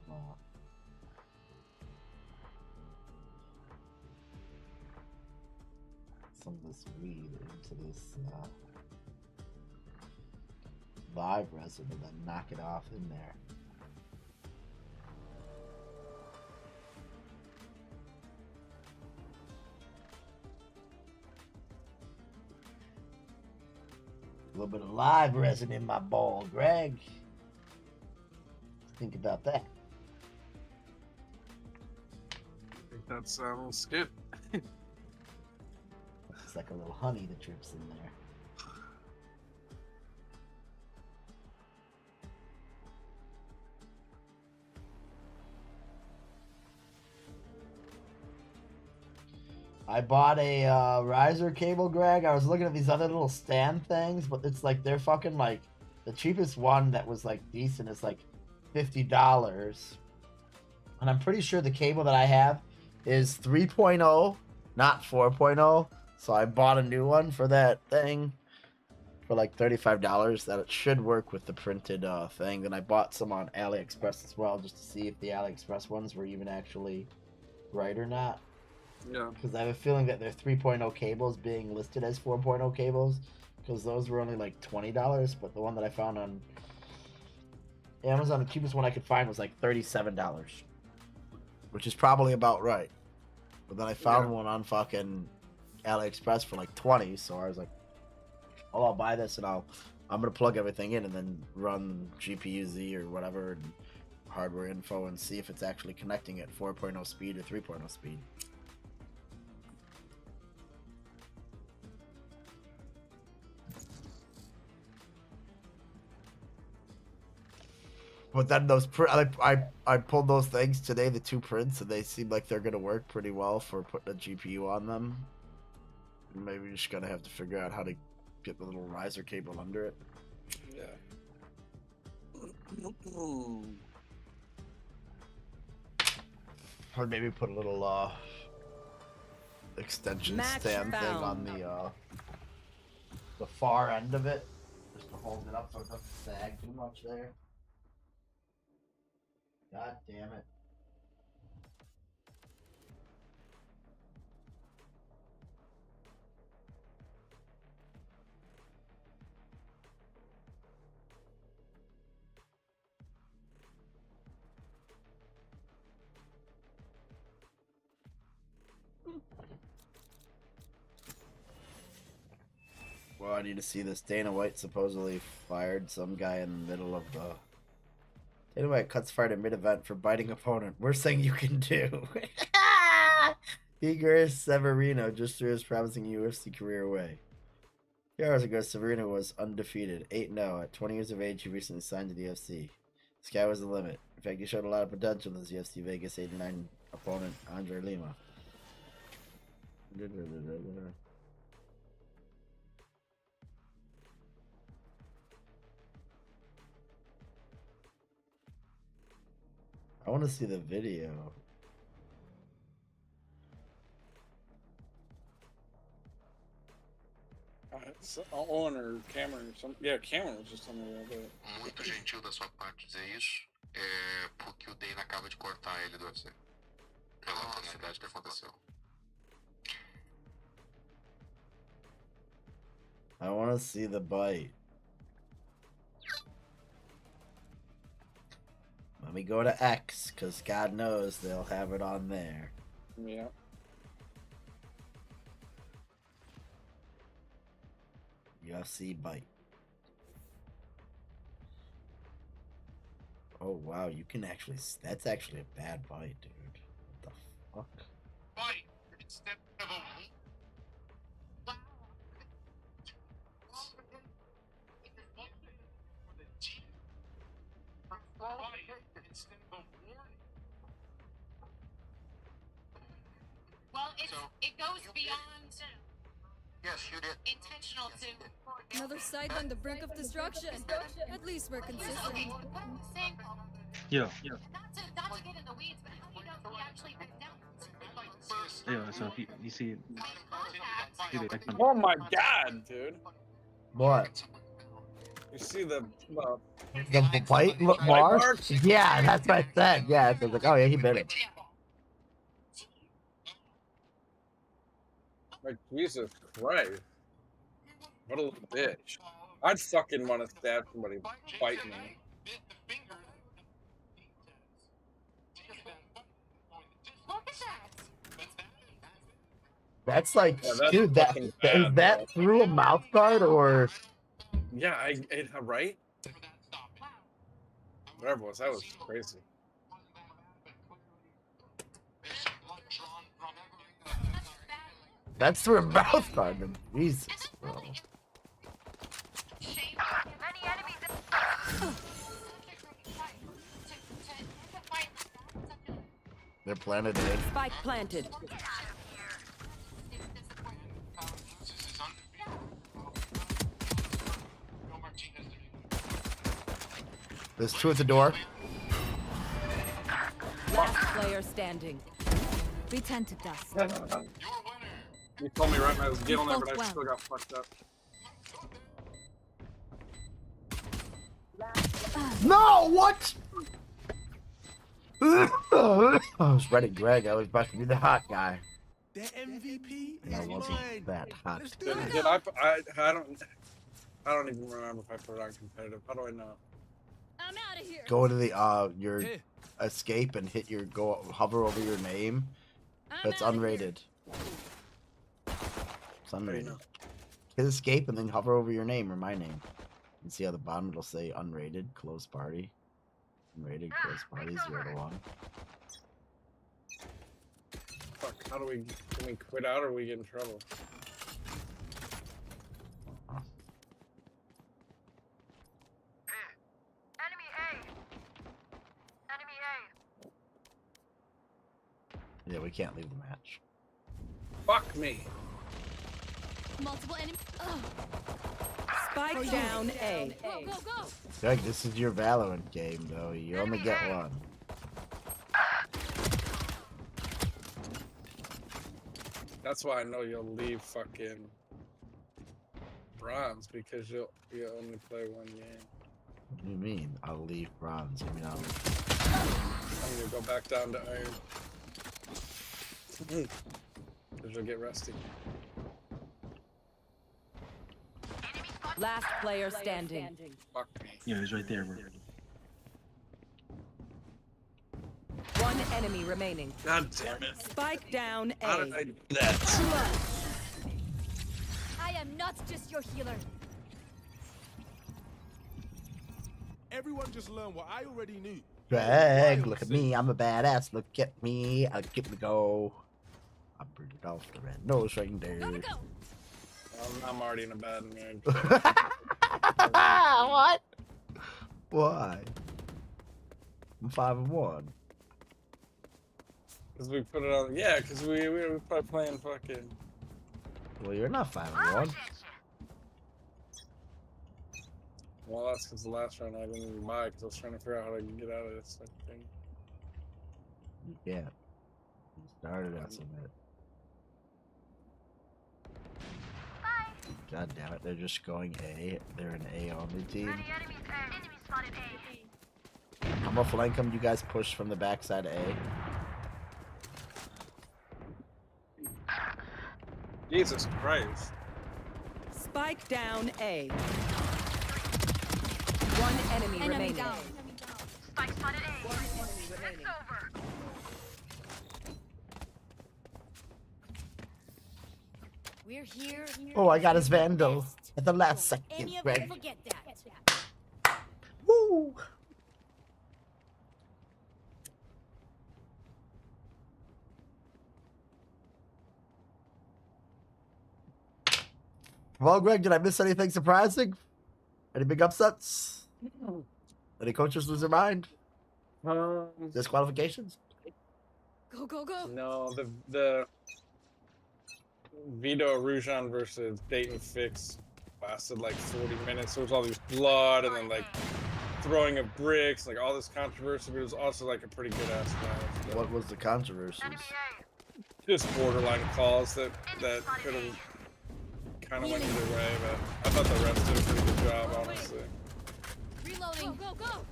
some of this weed into this live resin and then knock it off in there. A little bit of live resin in my ball, Greg. Think about that. I think that sounds good. It's like a little honey that drips in there. I bought a riser cable, Greg. I was looking at these other little stand things, but it's like they're fucking like the cheapest one that was like decent is like $50. And I'm pretty sure the cable that I have is 3.0, not 4.0. So I bought a new one for that thing for like $35 that it should work with the printed thing. And I bought some on AliExpress as well just to see if the AliExpress ones were even actually right or not. Yeah. Because I have a feeling that their 3.0 cables being listed as 4.0 cables, because those were only like $20, but the one that I found on Amazon, the cheapest one I could find was like $37, which is probably about right. But then I found one on fucking AliExpress for like 20, so I was like, oh, I'll buy this and I'm gonna plug everything in and then run GPU-Z or whatever and hardware info and see if it's actually connecting at 4.0 speed or 3.0 speed. But then those I pulled those things today, the 2 prints, and they seem like they're gonna work pretty well for putting a GPU on them. Maybe we're just gonna have to figure out how to get the little riser cable under it. Yeah. Or maybe put a little extension Match stand thing found. on the far end of it, just to hold it up so it doesn't sag too much there. God damn it. Well, I need to see this. Dana White supposedly fired some guy in the middle of the... Dana White cuts fired at mid-event for biting opponent. Worst thing you can do. Igor Severino just threw his promising UFC career away. 2 hours ago, Severino was undefeated, 8-0. At 20 years of age, he recently signed to the UFC. The sky was the limit. In fact, he showed a lot of potential in his UFC Vegas 89 opponent, Andre Lima. I want to see the video. It's Owen or Cameron or something. Yeah, Cameron was just telling me about it. Muito gentil da sua parte dizer isso. É porque o Dane acaba de cortar ele do UFC. Pela oportunidade que aconteceu. I want to see the bite. Let me go to X, because God knows they'll have it on there. Yeah. UFC bite. Oh wow, you can actually. That's actually a bad bite, dude. What the fuck? Bite instead of a Well, it goes beyond Yes, you did. intentional to. Another site on the brink of destruction. At least we're consistent. Saying, Yeah. not to get in the weeds, but how do you know if he actually picked down? Yeah, so if you see it. Oh my god, dude. What? You see the The bite mark? Yeah, that's what I said. Yeah, I was like, oh yeah, he bit it. Like, Jesus Christ. What a little bitch. I'd fucking want to stab somebody bite me. That's like, Yeah, that's dude, that fucking is bad, that bro. through a mouth guard or? Yeah, right? Whatever it was, that was crazy. That's through a mouth guard. Jesus, bro. They're planted in. Spike planted. There's two at the door. Last player standing. We tend to dust. You told me right when I was getting on there, You but I fought still got fucked up. No, what? I was ready, Greg. I was about to be the hot guy. The MVP And I wasn't that hot. Did I don't even remember if I put it on competitive. How do I know? I'm out of here. Go to the your escape and hit your hover over your name. That's unrated. It's unrated. Hit escape and then hover over your name or my name. And see how the bottom it'll say unrated, close party. Unrated, close party, 0 to 1. Fuck, how do we, can we quit out or we get in trouble? Enemy A. Enemy A. Yeah, we can't leave the match. Fuck me. Multiple enemy. Spike down A. Go, go, go. Greg, this is your Valorant game, though. You only get one. That's why I know you'll leave fucking bronze because you only play one game. What do you mean? I'll leave bronze. I mean, I'm gonna go back down to iron. Because you'll get rusty. Last player standing. Fuck me. Yeah, he's right there, bro. One enemy remaining. God damn it. Spike down A. How did I do that? I am not just your healer. Everyone just learned what I already knew. Greg, look at me. I'm a badass. Look at me. I'll give it a go. I burned it off the red nose right there. I'm already in a bad mood. What? Why? I'm 5-1. Because we put it on. Yeah, because we were probably playing fucking. Well, you're not 5-1. Well, that's because the last round I didn't even buy because I was trying to figure out how to get out of this thing. Yeah. Started out some bit. God damn it, they're just going A. They're an A only team. I'm gonna flank them. You guys push from the backside A. Jesus Christ. Spike down A. One enemy remaining. down. Spike spotted A. One enemy remaining. It's over. We're here. Oh, I got his Vandal at the last second, Any of Greg. us forget that. Woo! Well, Greg, did I miss anything surprising? Any big upsets? Any coaches lose their mind? Disqualifications? Go, go, go. No, the Vito Rujan versus Dayton Fix lasted like 40 minutes. There was all this blood and then like throwing of bricks, like all this controversy, but it was also like a pretty good ass match. What was the controversies? Just borderline calls that could have kind of went either way, but I thought the refs did a pretty good job, honestly. Reloading. Go, go.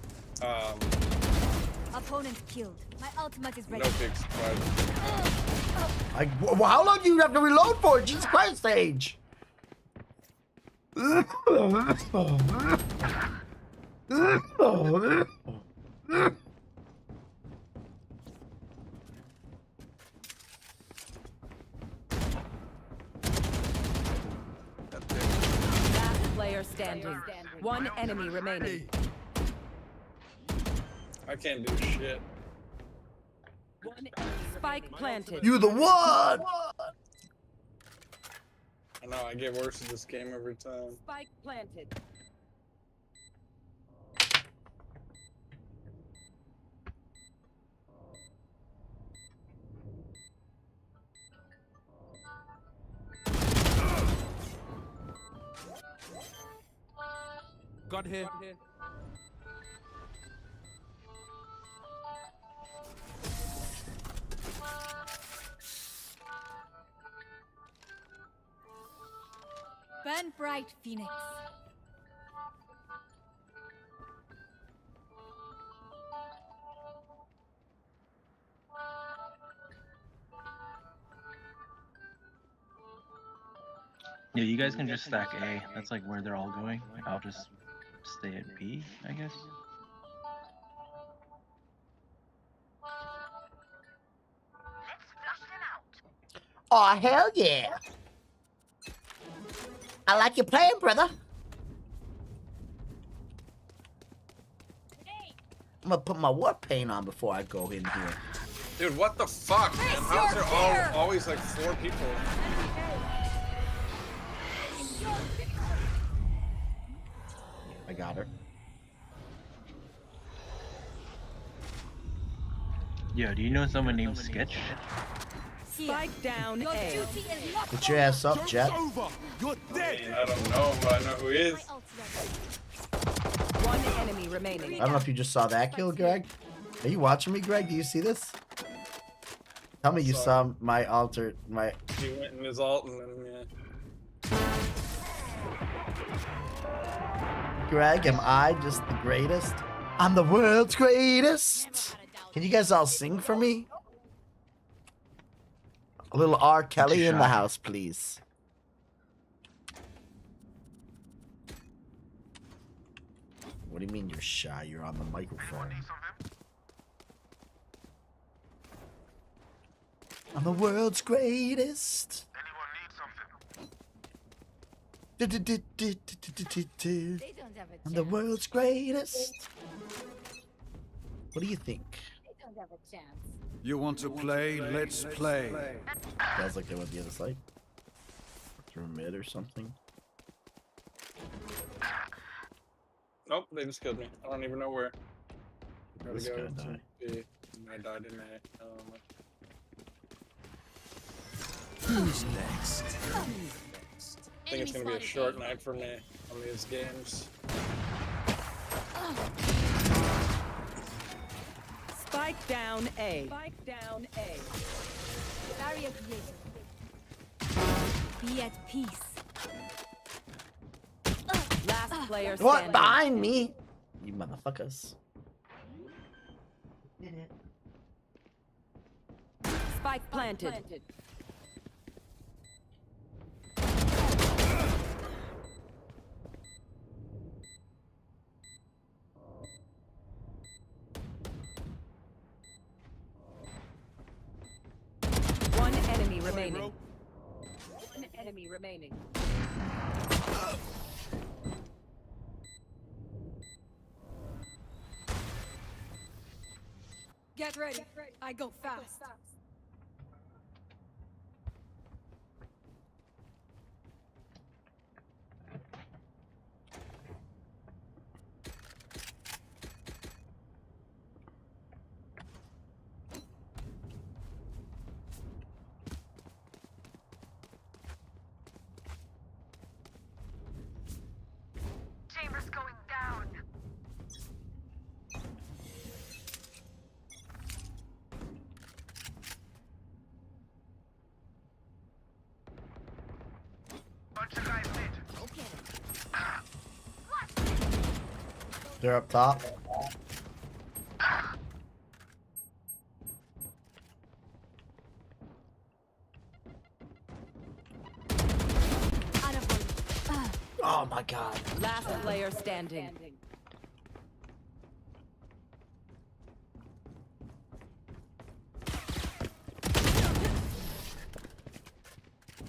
Opponent killed. My ultimate is ready. No big surprise. How long do you have to reload for? Jesus Christ, Sage! Last player standing. One enemy remaining. I can't do shit. Spike planted. You the one! I know, I get worse at this game every time. Spike planted. Got here. Burn bright, Phoenix. Yeah, you guys can just stack A. That's like where they're all going. I'll just stay at B, I guess. Oh, hell yeah! I like your plan, brother. I'm gonna put my war paint on before I go in here. Dude, what the fuck, man? How is there always like 4 people? I got her. Yo, do you know someone named Sketch? Spike down A. Get your ass up, Jet. You're dead. I mean, I don't know, but I know who he is. One enemy remaining. I don't know if you just saw that kill, Greg. Are you watching me, Greg? Do you see this? Tell me you saw my alter, my... He went in his ult and then, yeah. Greg, am I just the greatest? I'm the world's greatest. Can you guys all sing for me? A little R. Kelly in the house, please. What do you mean you're shy? You're on the microphone. I'm the world's greatest. I'm the world's greatest. What do you think? They don't have a chance. You want to play? Let's play. Sounds like they went the other side. Through mid or something. Nope, they just killed me. I don't even know where. Gotta This go guy to died. B. I died in A. Who's next? I think it's gonna be a short night for me on these games. Spike down A. Spike down A. Barrier created. Be at peace. Last player What? standing. Behind me? You motherfuckers. Spike planted. One enemy remaining. One enemy remaining. Get ready. I go fast. Chambers going down. Bunch of guys mid. Okay. They're up top. Oh my god. Last player standing.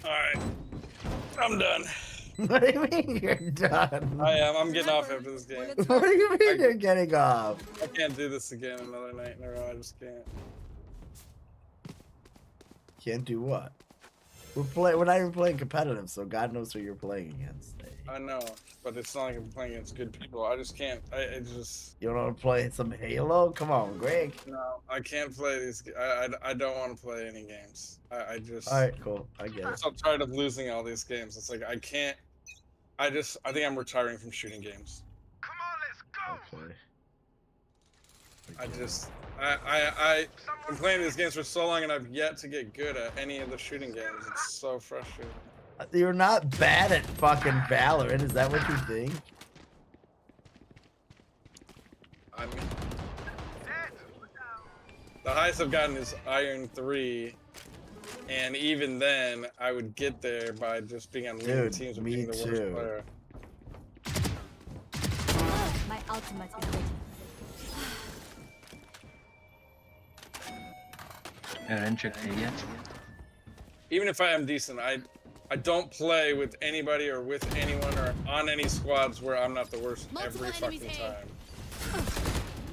Alright. I'm done. What do you mean you're done? I am. I'm getting off after this game. What do you mean you're getting off? I can't do this again another night in a row. I just can't. Can't do what? We're not even playing competitive, so God knows who you're playing against. I know, but it's not like I'm playing against good people. I just can't. I just. You don't want to play some Halo? Come on, Greg. No, I can't play these. I don't want to play any games. I just. All right, cool. I get it. I'm tired of losing all these games. It's like I can't. I think I'm retiring from shooting games. Come on, let's go. Okay. I've been playing these games for so long and I've yet to get good at any of the shooting games. It's so frustrating. You're not bad at fucking Valorant. Is that what you think? I mean, the highest I've gotten is Iron 3, and even then, I would get there by just being on winning teams and being the worst player. My ultimate is ready. Even if I am decent, I don't play with anybody or with anyone or on any squads where I'm not the worst every fucking time.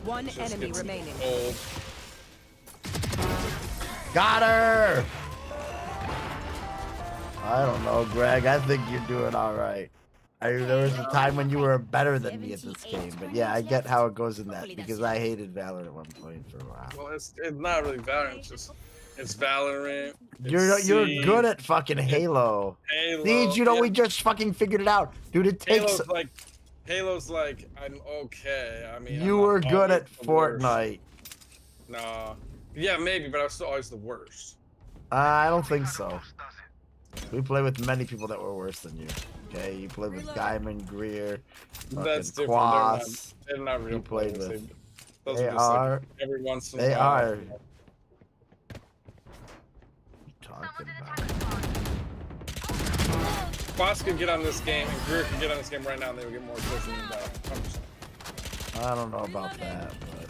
One enemy remaining. Old. Got her! I don't know, Greg. I think you're doing all right. There was a time when you were better than me at this game, but yeah, I get how it goes in that because I hated Valorant at one point for a while. Well, it's not really Valorant. It's Valorant. You're good at fucking Halo. Siege, you know, we just fucking figured it out, dude. It takes. Halo's like I'm okay. I mean, You were good at Fortnite. Nah. Yeah, maybe, but I was still always the worst. I don't think so. We play with many people that were worse than you. Okay, you played with Diamond, Greer, That's different. Quas. They're not real You played players. with. Those They are just are. like every once in a They while. are. What you talking about? Quas could get on this game, and Greer could get on this game right now, and they would get more kills than you. 100%. I don't know about that, but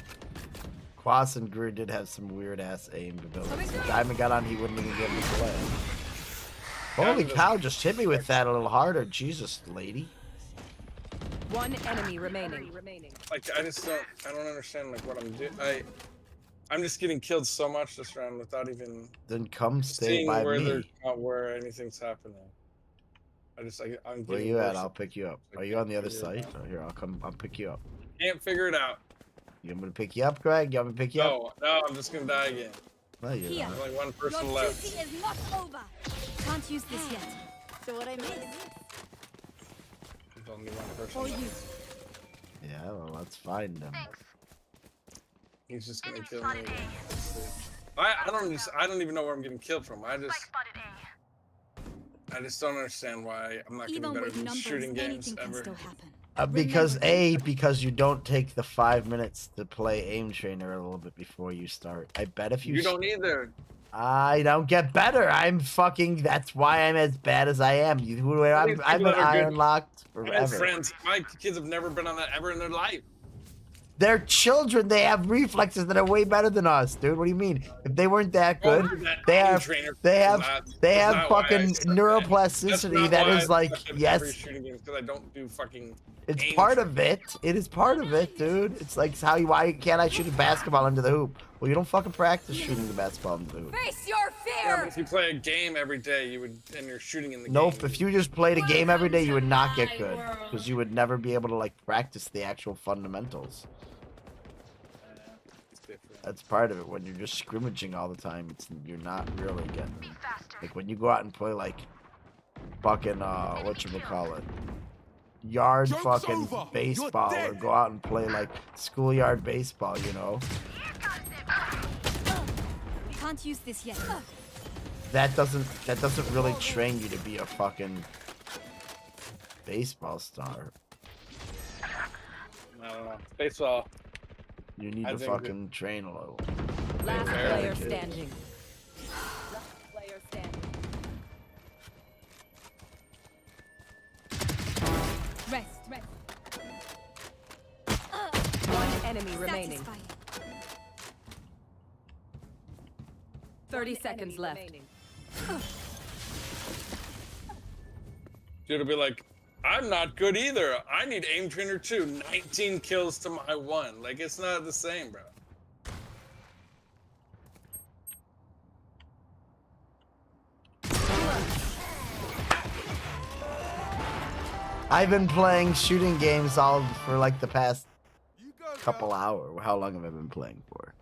Quas and Greer did have some weird ass aim abilities. If Diamond got on, he wouldn't even be able to play. Holy cow, just hit me with that a little harder. Jesus, lady. One enemy remaining. Like, I don't understand, like, what I'm doing. I'm just getting killed so much this round without even Then come stay seeing by where me. where anything's happening. I'm Where getting you at? worse. I'll pick you up. Are you on the other side? Oh, here, I'll pick you up. Can't figure it out. You want me to pick you up, Greg? You want me to pick you up? No, I'm just gonna die again. No, you're Here. not. There's only one person Your left. duty is not over. Can't use this yet. So what I miss? There's only one person For left. you. Yeah, well, let's find them. He's just gonna kill me. I don't even know where I'm getting killed from. I just don't understand why I'm not getting Even better with than numbers, shooting games anything can ever. still happen. Because you don't take the 5 minutes to play aim trainer a little bit before you start. I bet if You don't either. I don't get better. I'm fucking. That's why I'm as bad as I am. I've been iron locked I have forever. friends. My kids have never been on that ever in their life. They're children. They have reflexes that are way better than us, dude. What do you mean? If they weren't that good, they have fucking neuroplasticity that is like yes. Because I don't do fucking. It's part of it. It is part of it, dude. It's like why can't I shoot a basketball into the hoop? Well, you don't fucking practice shooting the basketball into the hoop. Face your Yeah, fear! but if you play a game every day, and you're shooting in the game. Nope. If you just played a game every day, you would not get good because you would never be able to like practice the actual fundamentals. That's part of it. When you're just scrimmaging all the time, you're not really getting like when you go out and play like fucking whatchamacallit, yard fucking baseball, or go out and play like schoolyard baseball, you know. Can't use this yet. That doesn't really train you to be a fucking baseball star. I don't know. Baseball. You need to fucking train a little. Last player standing. Rest. One enemy remaining. 30 seconds left. Dude will be like, I'm not good either. I need aim trainer 2. 19 kills to my 1. Like, it's not the same, bro. I've been playing shooting games all for like the past couple hours. How long have I been playing for?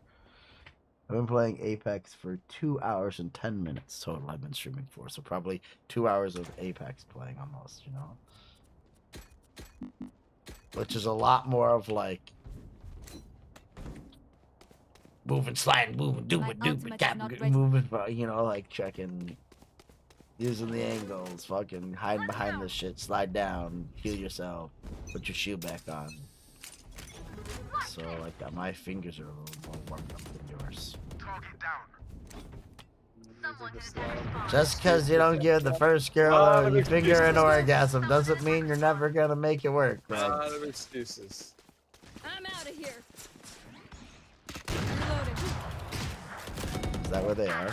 I've been playing Apex for 2 hours and 10 minutes total. I've been streaming for, so probably 2 hours of Apex playing almost, you know. Which is a lot more of like moving, sliding, moving, doing, moving, you know, like checking, using the angles, fucking hiding behind this shit, slide down, heal yourself, put your shield back on. So like my fingers are a little more warmed up than yours. Just because you don't give the first girl your finger an orgasm doesn't mean you're never gonna make it work, A man. lot of excuses. I'm out of here. Is that where they are?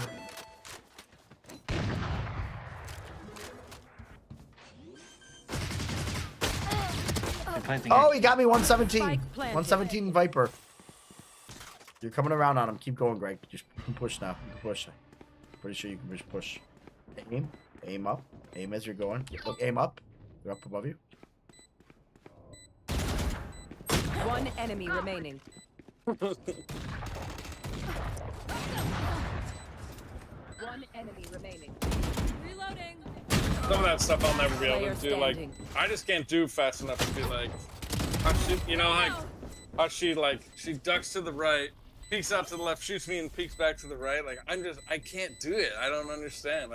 Oh, he got me 117. 117 Viper. You're coming around on him. Keep going, Greg. Just push now. Push. Pretty sure you can just push. Aim. Aim up. Aim as you're going. Look, aim up. They're up above you. One enemy remaining. One enemy remaining. Reloading. Some of that stuff I'll never be able to do. Like, I just can't do fast enough to be like, how she, you know, like, how she, like, she ducks to the right, peeks out to the left, shoots me, and peeks back to the right. Like, I can't do it. I don't understand.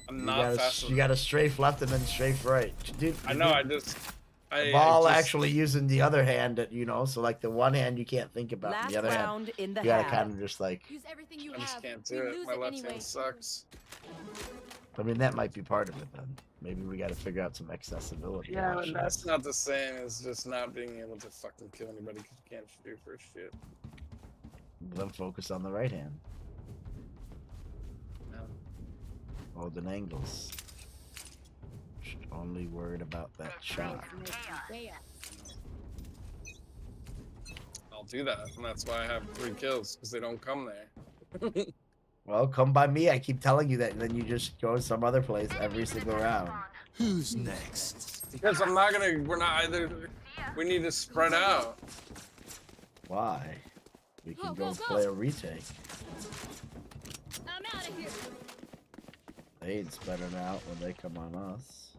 I'm not fast enough. You gotta strafe left and then strafe right. Dude, I know, the ball actually using the other hand, you know, so like the one hand you can't think about, and the other hand you gotta kind of just like. Use everything you I just have. can't do it. My left hand sucks. I mean, that might be part of it then. Maybe we gotta figure out some accessibility. Yeah, options. that's not the same as just not being able to fucking kill anybody because you can't shoot for shit. Then focus on the right hand. Holding angles. Just only worried about that shot. I'll do that, and that's why I have 3 kills because they don't come there. Well, come by me. I keep telling you that, and then you just go some other place every single round. Who's next? Because we're not either. We need to spread out. Why? We can go play a retake. I'm out of here. They'd spreading out when they come on us.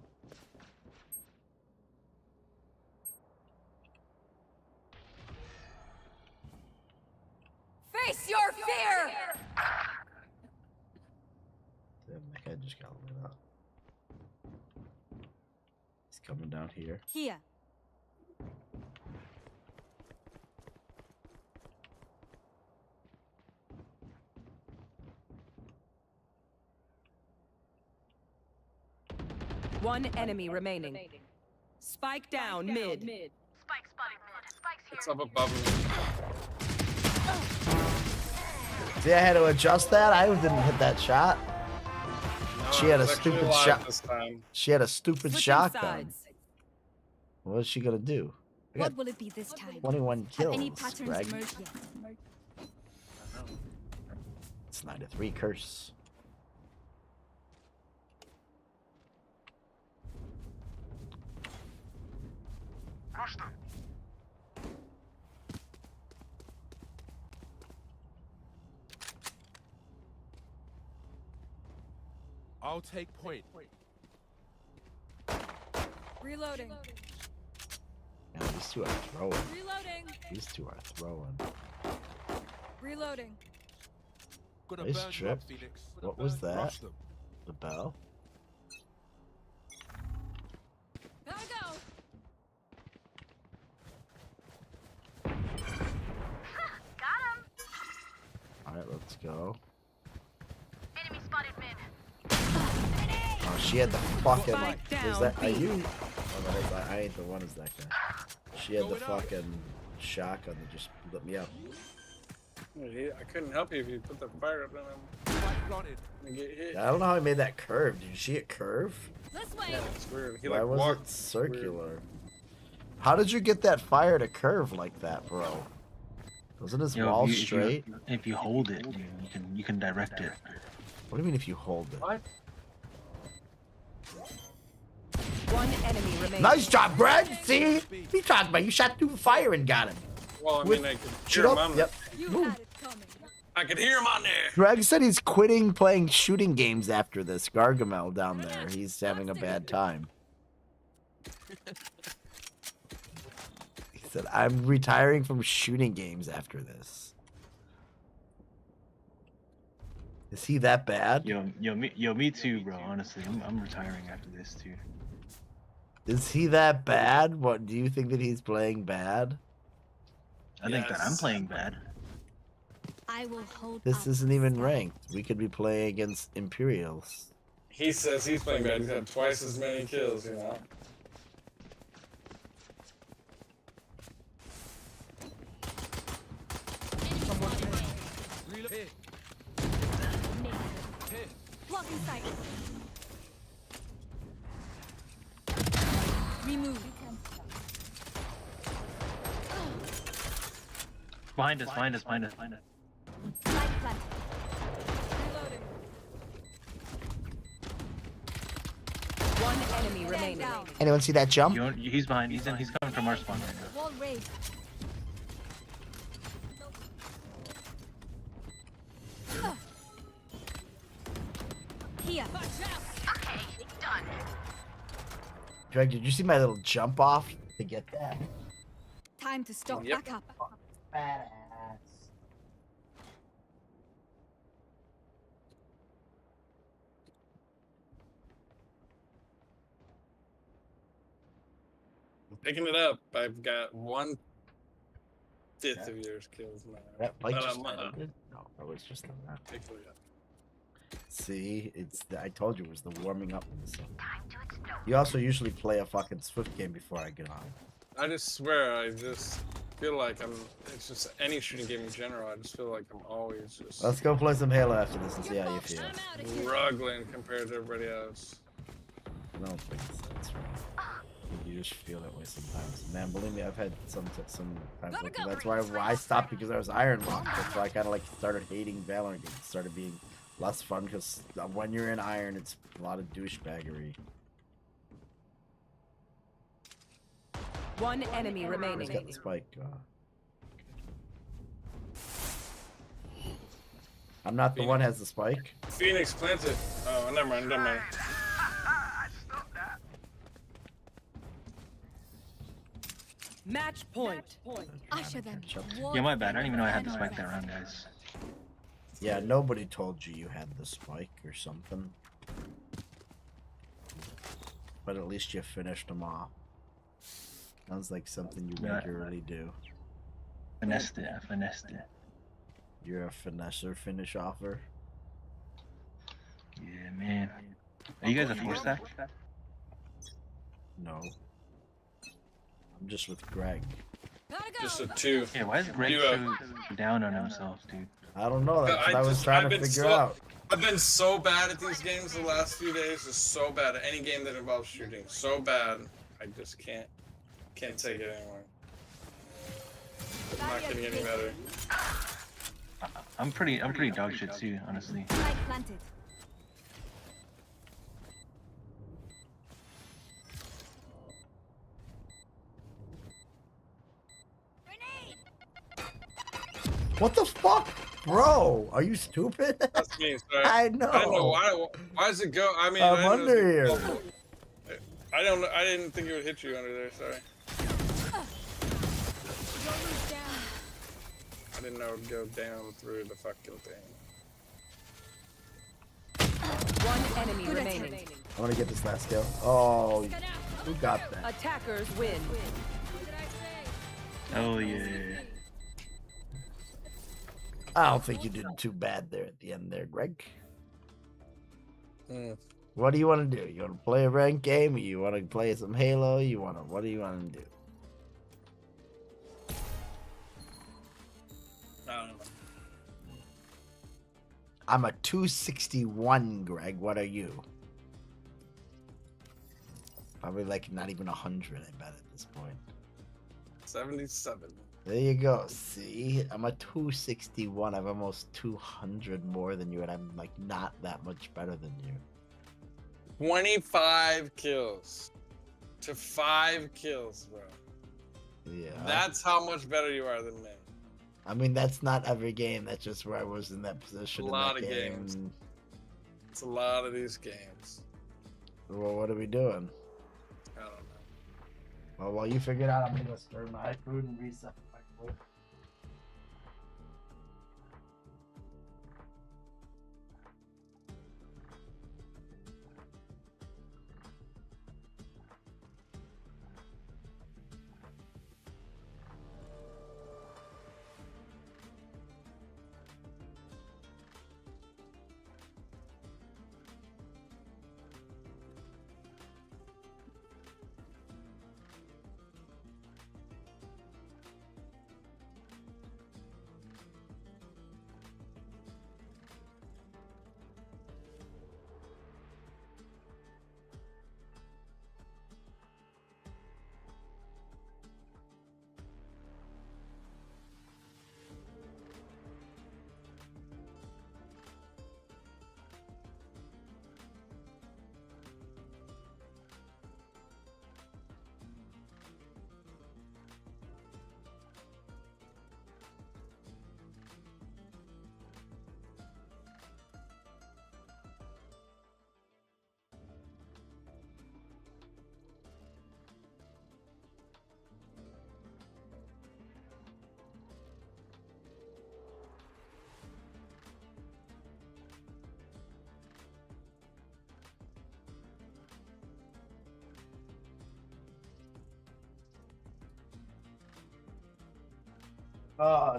Damn, that guy just got lit up. He's coming down here. Here. One enemy remaining. Spike down mid. Spike spotted mid. Spike's here. It's up above me. See, I had to adjust that. I didn't hit that shot. No, She had I a was actually stupid alive shot. this time. She had a stupid Switching shotgun. sides. What is she gonna do? I got What will it be this time? 21 Have any kills, patterns Greg. emerged yet? It's 9-3 curse. Rush them. I'll take point. Reloading. Man, these two are throwing. Reloading. These two are throwing. Reloading. Gonna Nice burn you trip. up, Phoenix. What was that? Rush them. The bell? Gotta go. Got him. Alright, let's go. Enemy spotted mid. Oh, she had the fucking. Spike Is down, that? Are B. you? Oh, that is, I ain't the one. Is that guy? She had the fucking shotgun that just lit me up. I couldn't help you if you put the fire up on him. Spike planted. And get hit. I don't know how he made that curve. Did you see it curve? This way. Yeah, it's weird. He Why like was walked it circular? How did you get that fire to curve like that, bro? Wasn't his Yo, wall if you- straight? If you hold it, you can direct it. What do you mean if you hold it? What? One enemy remaining. Nice job, Brad. See? You talking about? You shot through the fire and got him. Well, I With- mean, I could Shoot hear him up. on Yep. You Move. had it coming. I could hear him on there. Greg said he's quitting playing shooting games after this. Gargamel down there. He's having a bad time. He said, I'm retiring from shooting games after this. Is he that bad? Me too, bro. Honestly, I'm retiring after this too. Is he that bad? What do you think that he's playing bad? I think that I'm Yes. playing bad. I will hold This up. isn't even ranked. We could be playing against Imperials. He says he's playing bad. He's got twice as many kills, you know? Reload. Hit. Hit. Blocking sight. Remove. Behind us, behind us, behind us, behind us. Light plant. Reloading. One enemy remaining. Down. Anyone see that jump? He's behind. He's coming from our spawn right now. Wall raised. Here. Okay, done. Greg, did you see my little jump off to get that? Time to stock Yep. back up. Badass. I'm picking it up. I've got 1/5 of yours kills now. That fight But just I'm, ended? No, that was just on that. picking it up. See, I told you it was the warming up. You also usually play a fucking Swift game before I get on. I just swear, I just feel like it's just any shooting game in general, I just feel like I'm always just Let's go play some Halo after this and see how you feel. struggling compared to everybody else. I don't think that's right. You just feel that way sometimes. Man, believe me, I've had some times like that. That's why I stopped because I was Iron Lock. That's why I kind of like started hating Valorant games. It started being less fun because when you're in Iron, it's a lot of douchebaggery. One enemy Who's remaining. got the spike? I'm not the one has the spike. Phoenix planted. Oh, never mind, never mind. Match point. Usher them. Yeah, my bad. I didn't even know I had the spike that round, guys. Yeah, nobody told you you had the spike or something. But at least you finished them off. Sounds like something you regularly do. Finessed it, I finessed it. You're a finesser, finish offer. Yeah, man. Are you guys a 4-stack? No. I'm just with Greg. Just a 2. Yeah, why is Greg so down on himself, dude? I don't know. That's what I was trying to figure out. I've been so bad at these games the last few days. Just so bad at any game that involves shooting. So bad. I just can't take it anymore. It's not getting any better. I'm pretty dog shit too, honestly. Planted. What the fuck? Bro, are you stupid? That's me, sorry. I know. I don't know why does it go? I mean, I'm under here. I don't know. I didn't think it would hit you under there. Sorry. I didn't know it would go down through the fucking thing. One enemy remaining. I want to get this last kill. Oh, who got that? Attackers win. Oh yeah. I don't think you did too bad there at the end there, Greg. What do you want to do? You want to play a ranked game? Or you want to play some Halo? What do you want to do? I don't know. I'm a 261, Greg. What are you? Probably like not even 100, I bet, at this point. 77. There you go. See, I'm a 261. I'm almost 200 more than you, and I'm like not that much better than you. 25 kills to 5 kills, bro. Yeah. That's how much better you are than me. I mean, that's not every game. That's just where I was in that position. A lot of games. It's a lot of these games. Well, what are we doing? I don't know. Well, while you figure it out, I'm gonna go stir my food and reset my food.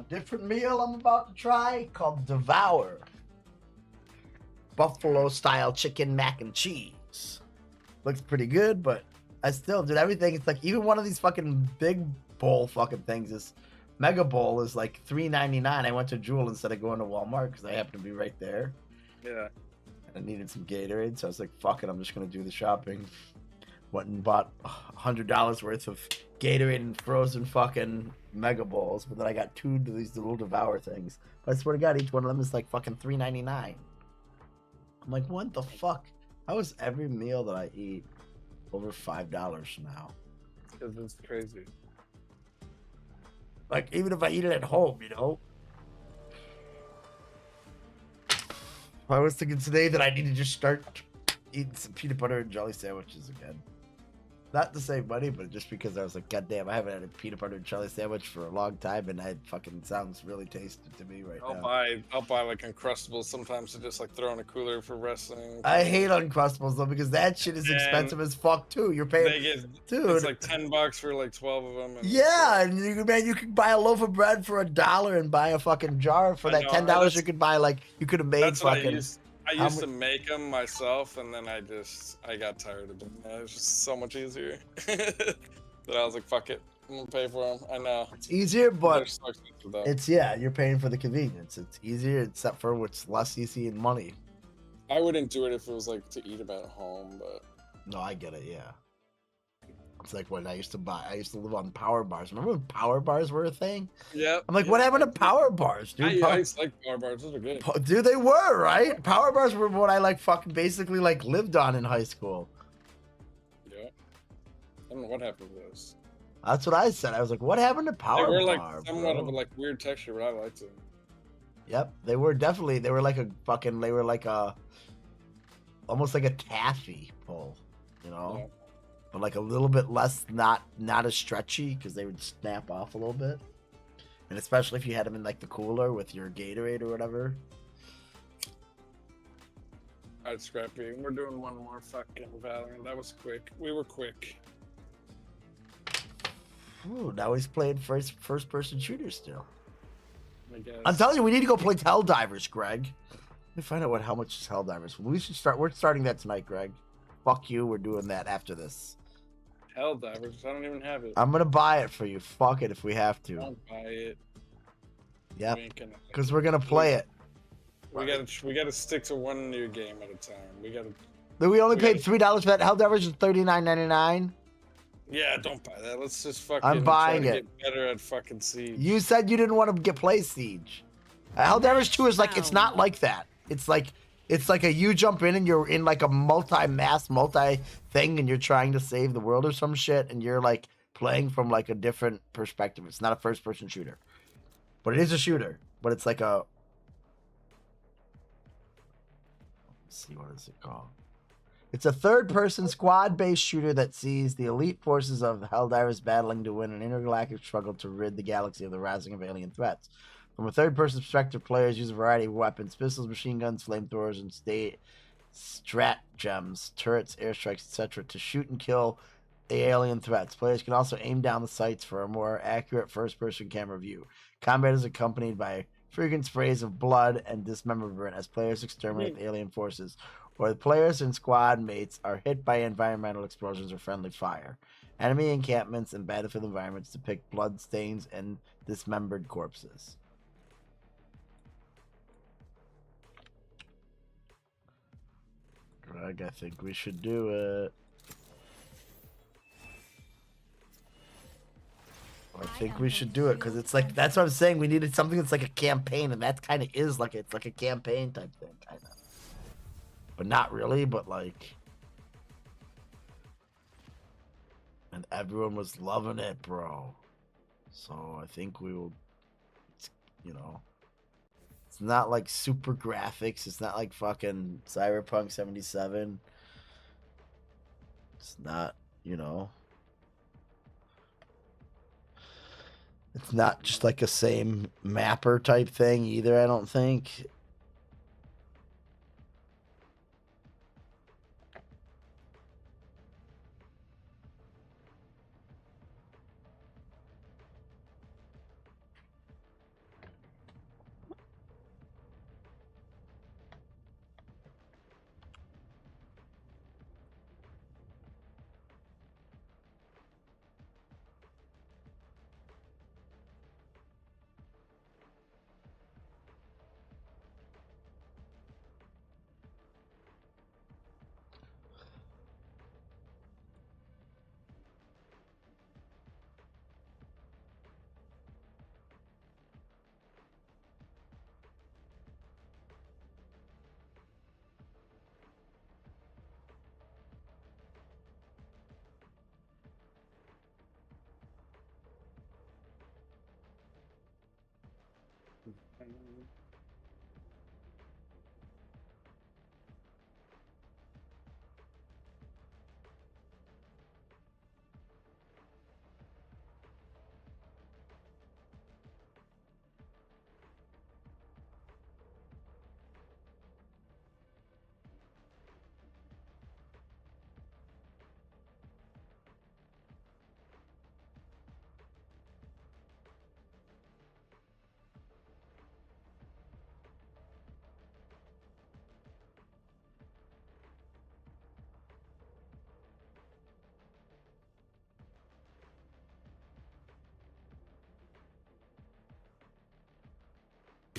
Different meal I'm about to try called Devour. Buffalo style chicken mac and cheese. Looks pretty good, but I still did everything. It's like even one of these fucking big bowl fucking things is Mega Bowl is like $3.99. I went to Jewel instead of going to Walmart because I happened to be right there. Yeah. I needed some Gatorade, so I was like, fuck it, I'm just gonna do the shopping. Went and bought $100 worth of Gatorade and frozen fucking Mega Bowls, but then I got 2 of these little Devour things. But I swear to God, each one of them is like fucking $3.99. I'm like, what the fuck? How is every meal that I eat over $5 now? Because it's crazy. Like, even if I eat it at home, you know? I was thinking today that I need to just start eating some peanut butter and jelly sandwiches again. Not to save money, but just because I was like, God damn, I haven't had a peanut butter and jelly sandwich for a long time, and it fucking sounds really tasty to me right now. I'll buy like Uncrustables sometimes to just like throw in a cooler for wrestling. I hate Uncrustables though because that shit is expensive as fuck too. You're paying, dude. It's like $10 for like 12 of them. And yeah, and you could buy a loaf of bread for $1 and buy a fucking jar for that $10. You could buy like you could have made fucking. I used to make them myself, and then I got tired of doing that. It was just so much easier. That I was like, fuck it, I'm gonna pay for them. I know it's easier, but they're so expensive, though. it's you're paying for the convenience. It's easier, except for what's less easy in money. I wouldn't do it if it was like to eat them at home, but no, I get it. Yeah, it's like when I used to live on Power Bars. Remember when Power Bars were a thing? Yeah. I'm like, what happened to Power Bars, dude? I used to like Power Bars. Those are good. Dude, they were, right? Power Bars were what I like fucking basically like lived on in high school. Yeah. I don't know what happened to those. That's what I said. I was like, what happened to Power Bar? They were like somewhat of a like weird texture, but I liked them. Yep, they were like almost like a taffy pull, you know? Yeah. But like a little bit less, not as stretchy because they would snap off a little bit. And especially if you had them in like the cooler with your Gatorade or whatever. Alright, Scrappy, we're doing one more fucking Valorant. That was quick. We were quick. Ooh, now he's playing first person shooter still. I guess. I'm telling you, we need to go play Helldivers, Greg. Let me find out how much is Helldivers. We should start. We're starting that tonight, Greg. Fuck you. We're doing that after this. Helldivers. I don't even have it. I'm gonna buy it for you. Fuck it if we have to. Don't buy it. Yep. Because we're gonna play it. We gotta stick to one new game at a time. We only paid $3 for that. Helldivers is $39.99. Yeah, don't buy that. Let's just fucking I'm buying try to it. get better at fucking Siege. You said you didn't want to play Siege. Helldivers 2 is like, it's not like that. It's like a you jump in and you're in like a multi-thing and you're trying to save the world or some shit and you're like playing from like a different perspective. It's not a first-person shooter. But it is a shooter. But it's like a... Let's see, what is it called? It's a third-person squad-based shooter that sees the elite forces of the Helldivers battling to win an intergalactic struggle to rid the galaxy of the rising of alien threats. From a third-person perspective, players use a variety of weapons, pistols, machine guns, flamethrowers, and strat gems, turrets, airstrikes, etc. to shoot and kill the alien threats. Players can also aim down the sights for a more accurate first-person camera view. Combat is accompanied by frequent sprays of blood and dismemberment as players exterminate the alien forces, or the players and squad mates are hit by environmental explosions or friendly fire. Enemy encampments and battlefield environments depict blood stains and dismembered corpses. Greg, I think we should do it. I think we should do it because it's like, that's what I'm saying. We needed something that's like a campaign, and that kind of is like, it's like a campaign type thing, kind of. But not really, but like. And everyone was loving it, bro. So I think we will, you know. It's not like super graphics. It's not like fucking Cyberpunk 77. It's not, you know. It's not just like a same mapper type thing either, I don't think.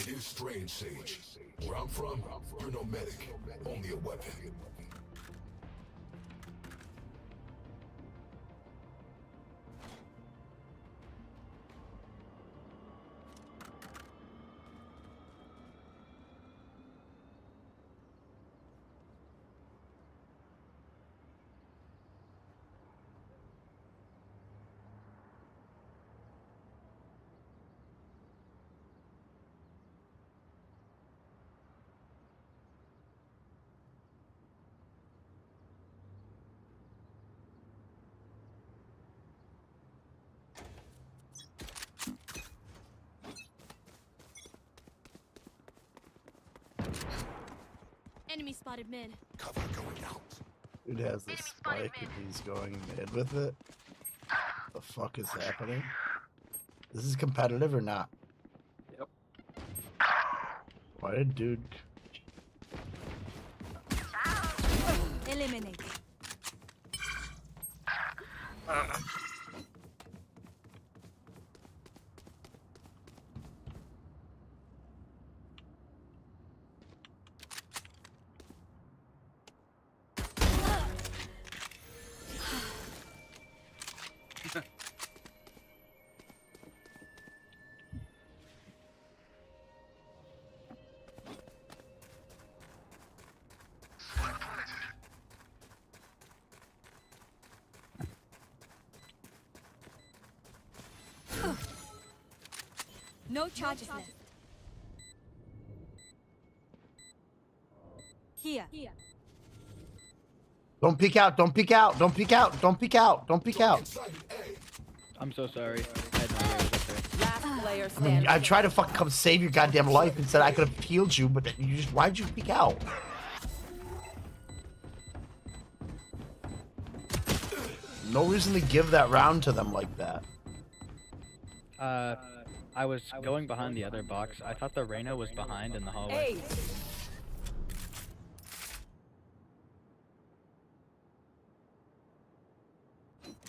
is Strange Sage. Where I'm from, you're no medic, only a weapon. Enemy spotted mid. Cover going out. Dude has the spike and he's going mid with it. The fuck is happening? This is competitive or not? Yep. Why did dude? Eliminate. No charges left. Here. Don't peek out! Don't peek out! Don't peek out! Don't peek out! Don't peek out! I'm so sorry. I had no idea it was up there. Last player I standing. mean, I tried to fucking come save your goddamn life and said I could have healed you, but you just why'd you peek out? No reason to give that round to them like that. I was going behind the other box. I thought the Reyna was behind in the hallway.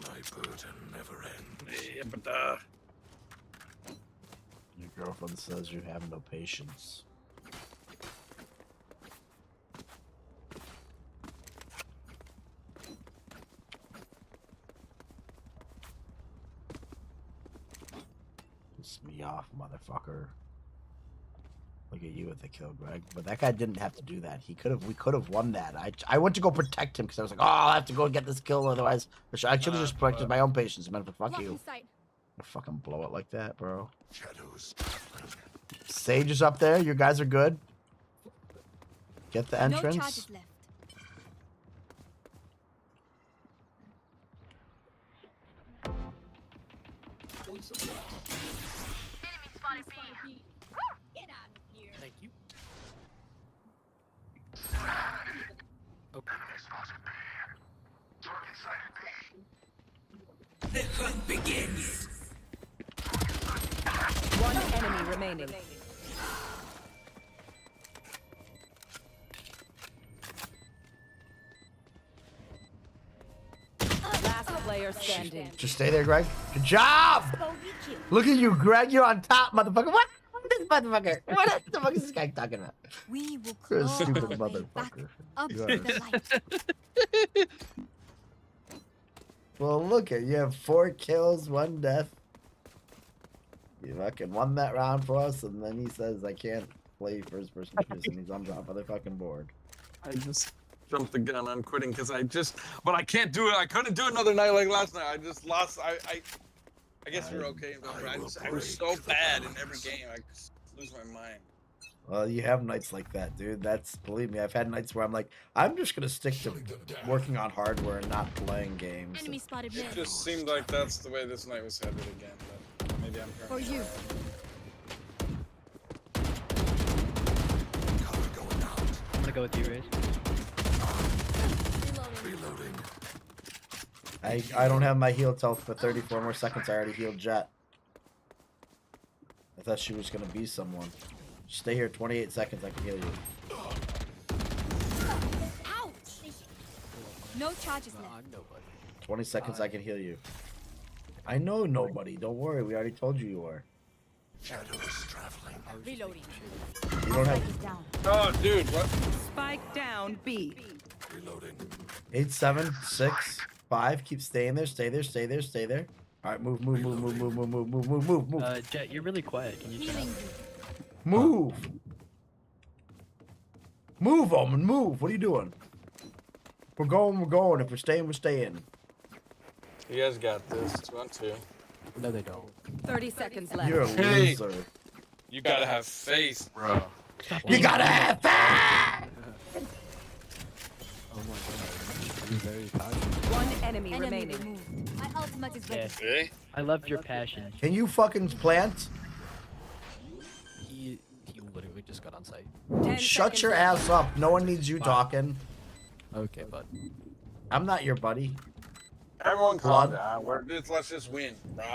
My burden never ends. Yeah, but Your girlfriend says you have no patience. Piss me off, motherfucker. Look at you with the kill, Greg. But that guy didn't have to do that. He could have. We could have won that. I went to go protect him because I was like, oh, I'll have to go get this kill. Otherwise, I should have just protected my own patience, man. But fuck you. I fucking blow it like that, bro. Shadows. Sage is up there. You guys are good. Get the entrance. No charges left. Thank you. The hunt begins. One enemy remaining. Last player standing. Just stay there, Greg. Good job. Look at you, Greg. You're on top, motherfucker. What? This motherfucker. What the fuck is this guy talking about? We will You're a claw stupid our way back motherfucker. up You to are. the light. Well, look at you have 4 kills, 1 death. You fucking won that round for us, and then he says I can't play first person shooters, and he's on top of the fucking board. I just jumped the gun on quitting because but I can't do it. I couldn't do another night like last night. I just lost. I guess you're okay, but I was so bad in every game. I just lose my mind. Well, you have nights like that, dude. Believe me, I've had nights where I'm like, I'm just gonna stick to working on hardware and not playing games. Enemy spotted It mid. just seemed like that's the way this night was headed again. But maybe I'm For you. I'm gonna go with you, Raze. Reloading. I don't have my heal health for 34 more seconds. I already healed Jet. I thought she was gonna be someone. Stay here 28 seconds, I can heal you. Ouch! No charges left. 20 seconds, I can heal you. I know nobody. Don't worry, we already told you you are. Shadows travel. Reloading. You don't have Oh, dude, what? Spike down B. 8, 7, 6, 5. Keep staying there. Stay there. Stay there. Stay there. All right, move. Jet, you're really quiet. Can you shut up? Move. Move, Omen. Move. What are you doing? We're going. We're going. If we're staying, we're staying. You guys got this. 2-on-2. No, they don't. 30 seconds left. You're a Hey. loser. You gotta have faith, bro. You gotta have fun. Oh my god. You're very passionate. One enemy remaining. My ultimate is ready. See? I love your passion. Can you fucking plant? He literally just got on site. 10 Shut your seconds ass up. No one needs you talking. Okay, bud. I'm not your buddy. Everyone Blood. calm down. Let's just win, bro.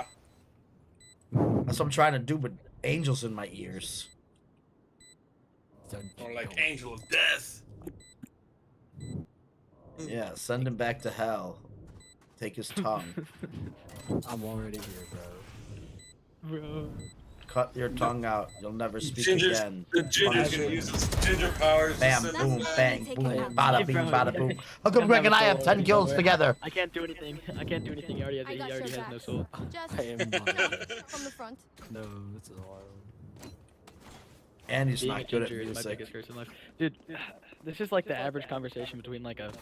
That's what I'm trying to do, but angels in my ears. Or like angel of death. Yeah, send him back to hell. Take his tongue. I'm already here, bro. Bro. Cut your tongue out. You'll never speak Ginger's, again. the Ginger's gonna use his ginger powers. Bam, to send boom, them bang, back. boom, bada bing, bada boom. How come Come Greg have and a I have soul. 10 kills together? I can't do anything. I can't do anything. He already has, I got your has no back. soul. Just I am not. from the front. No, this is wild. And he's Being a not good at ginger is my music. biggest curse in life. Dude, this is like the average conversation between like a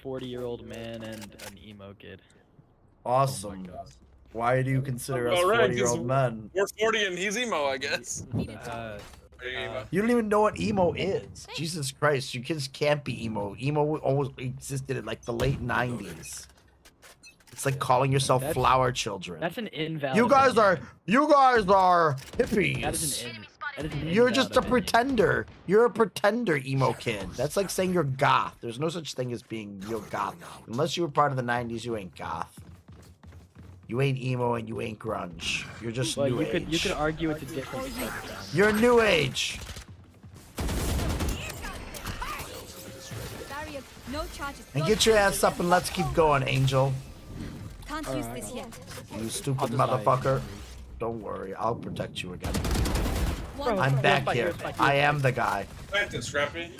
40-year-old man and an emo kid. Awesome. Why do you consider us Alright, 40-year-old men? We're 40 and he's emo, I guess. Emo. You don't even know what emo is. Jesus Christ, you kids can't be emo. Emo always existed in like the late 90s. It's like calling yourself That's- flower children. That's an invalid. You guys are That is hippies. an that is an You're just a invalid opinion. pretender. You're a pretender emo kid. That's like saying you're goth. There's no such thing as being real goth. Unless you were part of the 90s, you ain't goth. You ain't emo and you ain't grunge. You're just Well, new you age. could argue it's a different spectrum. You're new age. Barrier. No charges. And No get your charges. ass up and let's keep going, Angel. Can't use this yet. You stupid I'll just die. motherfucker. Don't worry, I'll protect you again. One I'm back spike, here. you're a spike, I am the guy. Plant it, Scrappy.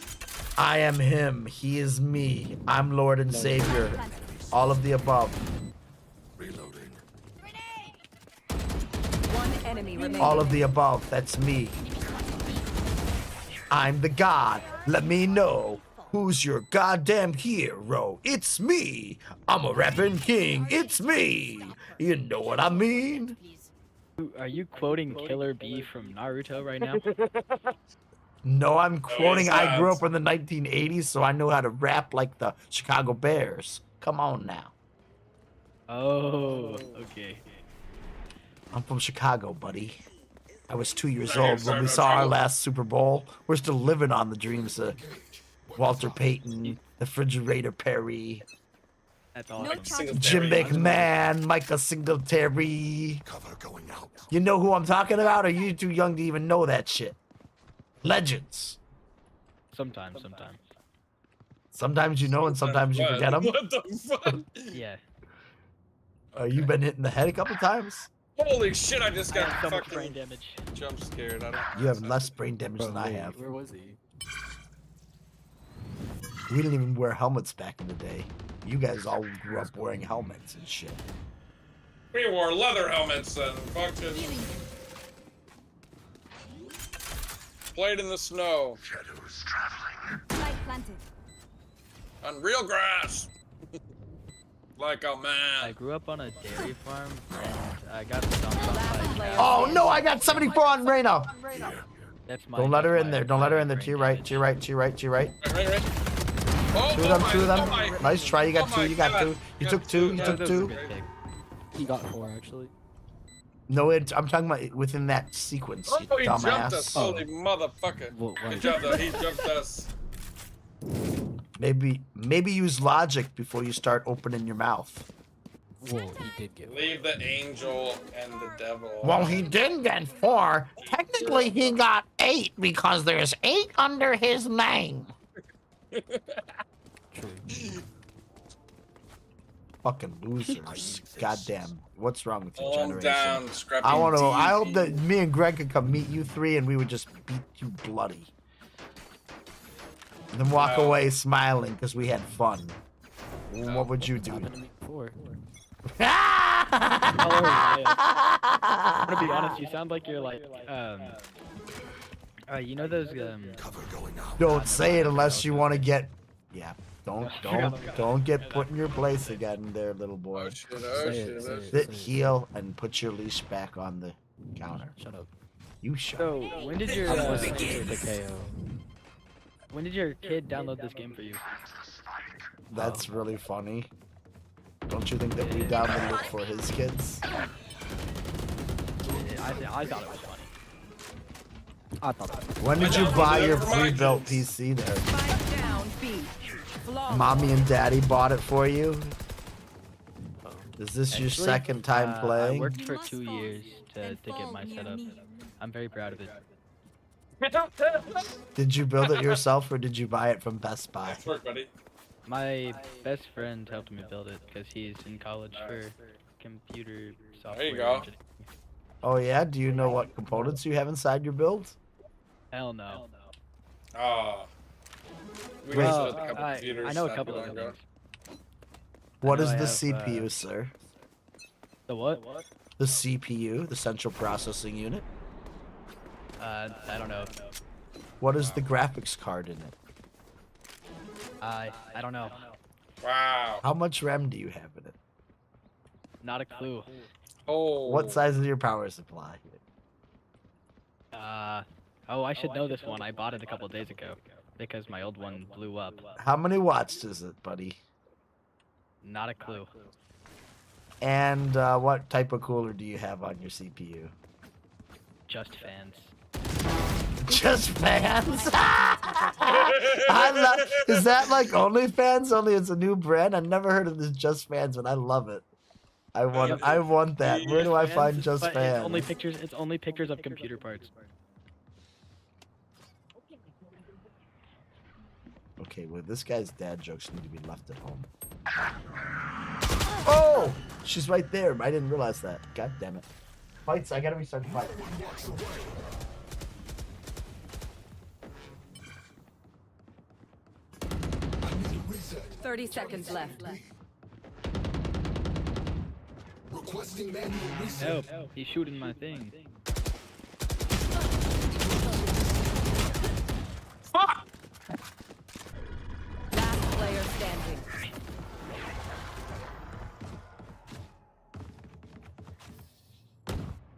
I am him. He is me. I'm Lord and Savior. All of the above. One enemy remaining. All of the above. That's me. I'm the god. Let me know. Who's your goddamn hero? It's me. I'm a rapping king. It's me. You know what I mean? Are you quoting Killer B from Naruto right now? No, I'm quoting. I grew sounds- up in the 1980s, so I know how to rap like the Chicago Bears. Come on now. Oh, okay. I'm from Chicago, buddy. I was 2 years Sorry, old when we sorry, saw our sorry. last Super Bowl. We're still living on the dreams of Walter Payton, the Refrigerator Perry, That's No awesome. charges. Jim McMahon, Michael Singletary. You know who I'm talking about, or you too young to even know that shit? Legends. Sometimes. Sometimes you know, and sometimes you forget them. What the fuck? Yeah. You've been hit in the head a couple times. Holy shit, I just I got have so much brain fucking damage. jump scared. I don't You have less brain damage Bro, than I wait, have. Where was he? We didn't even wear helmets back in the day. You guys all grew up wearing helmets and shit. We wore leather helmets and fucking played in the snow Light planted. on real grass. Like a I man. grew up on a dairy farm, and I got dumped on by Oh no, I got 74 on Reyna. That's my. Don't let her that's in my there. Don't let her in there. brain To your right. damage. To your right. To your right. To your right. Right. Oh, Two of them. my- Two of them. oh my- Nice try. You got oh two. my You got God. two. You took two. You Yeah, took That was a two. good pick. He got 4 actually. No, I'm talking about within that sequence. You Oh, he jumped us. dumbass. Holy motherfucker. Well, Good right. job, though. He jumped us. Maybe use logic before you start opening your mouth. Well, he did get 4. Leave the angel and the devil. Well, he didn't get 4. Technically, he got 8 because there's 8 under his name. True. fucking losers. Goddamn. What's wrong with you, Calm generation? down, Scrappy I want to. I D. hope that me and Greg could come meet you three, and we would just beat you bloody. And then walk Wow. away smiling because we had fun. What would you do? I'm gonna be honest, you sound like you're like, you know those, Don't say it unless you want to get. Yeah. Don't get put in your place again, there, little boy. Sit, heal, and put your leash back on the counter. Shut up. You shut So, up. when did your, when did your kid download this game for you? That's really funny. Don't you think that we downloaded it for his kids? I thought it was funny. I thought that. When did you buy your pre-built PC there? Down, B. Mommy and daddy bought it for you? Is this your Actually, second time I playing? worked for 2 years to get my setup. I'm very proud of it. Did you build it yourself or did you buy it from Best Buy? Nice work, buddy. My best friend helped me build it because he's in college for computer software. There you go. engineering. Oh yeah? Do you know what components you have inside your build? Hell no. Ah. We Wait. just built a couple I computers know a not couple too of long things. ago. What I is know I the have, CPU, sir? The what? The CPU, the central processing unit. I don't know. What is the graphics card in it? I don't know. Wow. How much RAM do you have in it? Not a clue. Oh. What size is your power supply? Oh, I should know this one. I bought it a couple days ago because my old one blew up. How many watts is it, buddy? Not a clue. And what type of cooler do you have on your CPU? Just fans. Just fans? Is that like OnlyFans? Only it's a new brand? I've never heard of this Just Fans, but I love it. I want that. Where do I find Just But Fans? It's only pictures of computer parts. Okay, well, this guy's dad jokes need to be left at home. Oh! She's right there. I didn't realize that. God damn it. Fights, I gotta restart the fight. 30 seconds left. Requesting manual reset. Nope, he's shooting my thing. Fuck! Last player standing.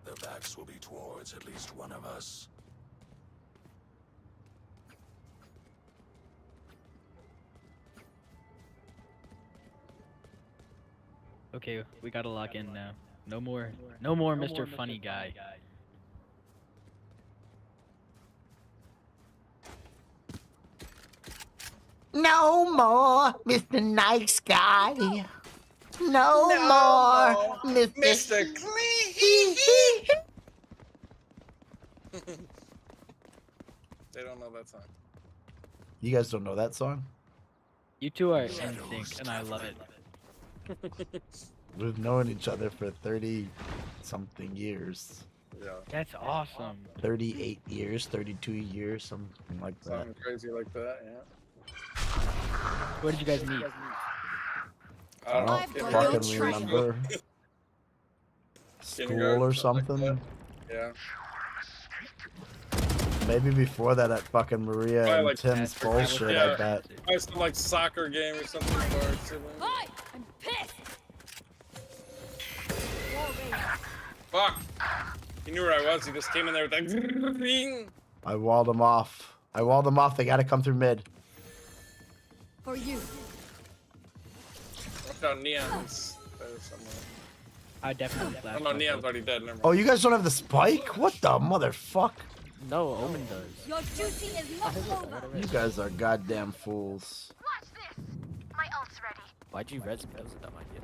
Their backs will be towards at least one of us. Okay, we gotta lock in now. No more Mr. Funny Guy. No more Mr. Nice Guy. No more Mr. Clean. They don't know that song. You guys don't know that song? You two are in sync, and I love it. We've known each other for 30-something years. Yeah. That's awesome. 38 years, 32 years, something like that. Something crazy like that, yeah. Where did you guys meet? I don't fucking remember. School or something? Yeah. Maybe before that at fucking Maria Probably and like Tim's soccer game. bullshit, Yeah. I bet. Probably some like soccer game or something. Hi! I'm pissed! Fuck! He knew where I was. He just came in there with that. I walled them off. They gotta come through mid. For you. I found Neon's there somewhere. I definitely Oh flashed. no, Neon's already dead. Never mind. Oh, you guys don't have the spike? What the motherfuck? No, Omen does. Your duty is not over. You guys are goddamn fools. Watch this. My ult's ready. Why'd you res me? That was a dumb idea.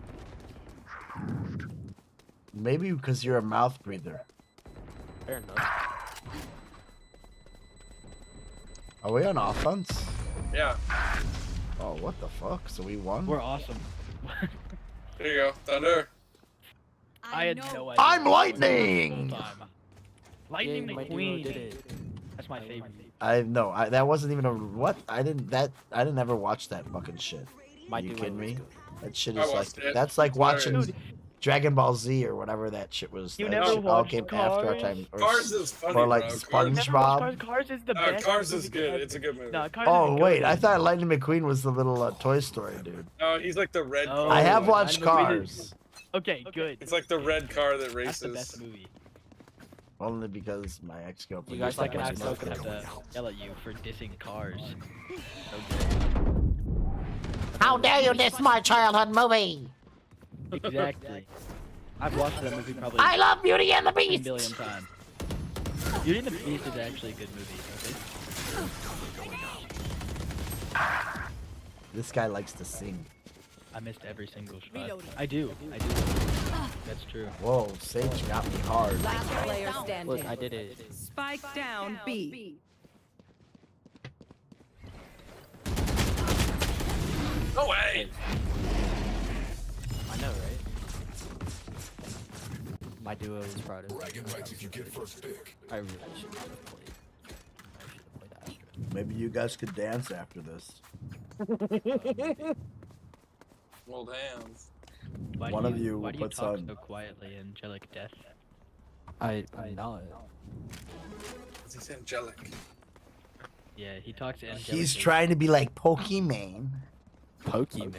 Maybe because you're a mouth breather. Fair enough. Are we on offense? Yeah. Oh, what the fuck? So we won? We're awesome. There you go, Thunder. I had no idea. I'm Lightning! Lightning Yay, my duo McQueen. did it. That's my favorite. I know. That wasn't even a what? I didn't ever watch that fucking shit. My you duo kidding was me? good. That shit I is like watched it. that's like It's watching hilarious. Dragon Ball Z or whatever that shit was. You that never shit all watched came after our Cars? time. Or, Cars is funny, or like bro. Cars- You never watched SpongeBob. Cars is the best. Cars is movie good. ever. It's a good movie. No, Cars Oh is a wait, good I movie. thought Lightning McQueen was the little Toy Story dude. No, he's like the red Oh, car. I have like- watched Lightning McQueen is- Cars Okay, good. It's like the red car that That's races. the best movie. only because my ex-girlfriend. You guys used to like Second an watch half, it. actor? so gonna have to yell at you for dissing Cars. How dare you diss my childhood movie? Exactly. I've watched that movie probably I love Beauty and the 10 Beast. billion times. Beauty and the Beast is actually a good movie. This guy likes to sing. I missed every single shot. I do. That's true. Whoa, Sage got me hard. Last player standing. Look, I did it. Spike down B. No way! I know, right? My duo is proud of me. Bragging rights if you get first pick. I really should have played. I should have played Astra. Maybe you guys could dance after this. Old hands. Why One do of you why do you puts talk on- so quietly, Angelic Death? I'm not. He's angelic. Yeah, he talks angelic. He's trying to be like Pokemon. Pokemon.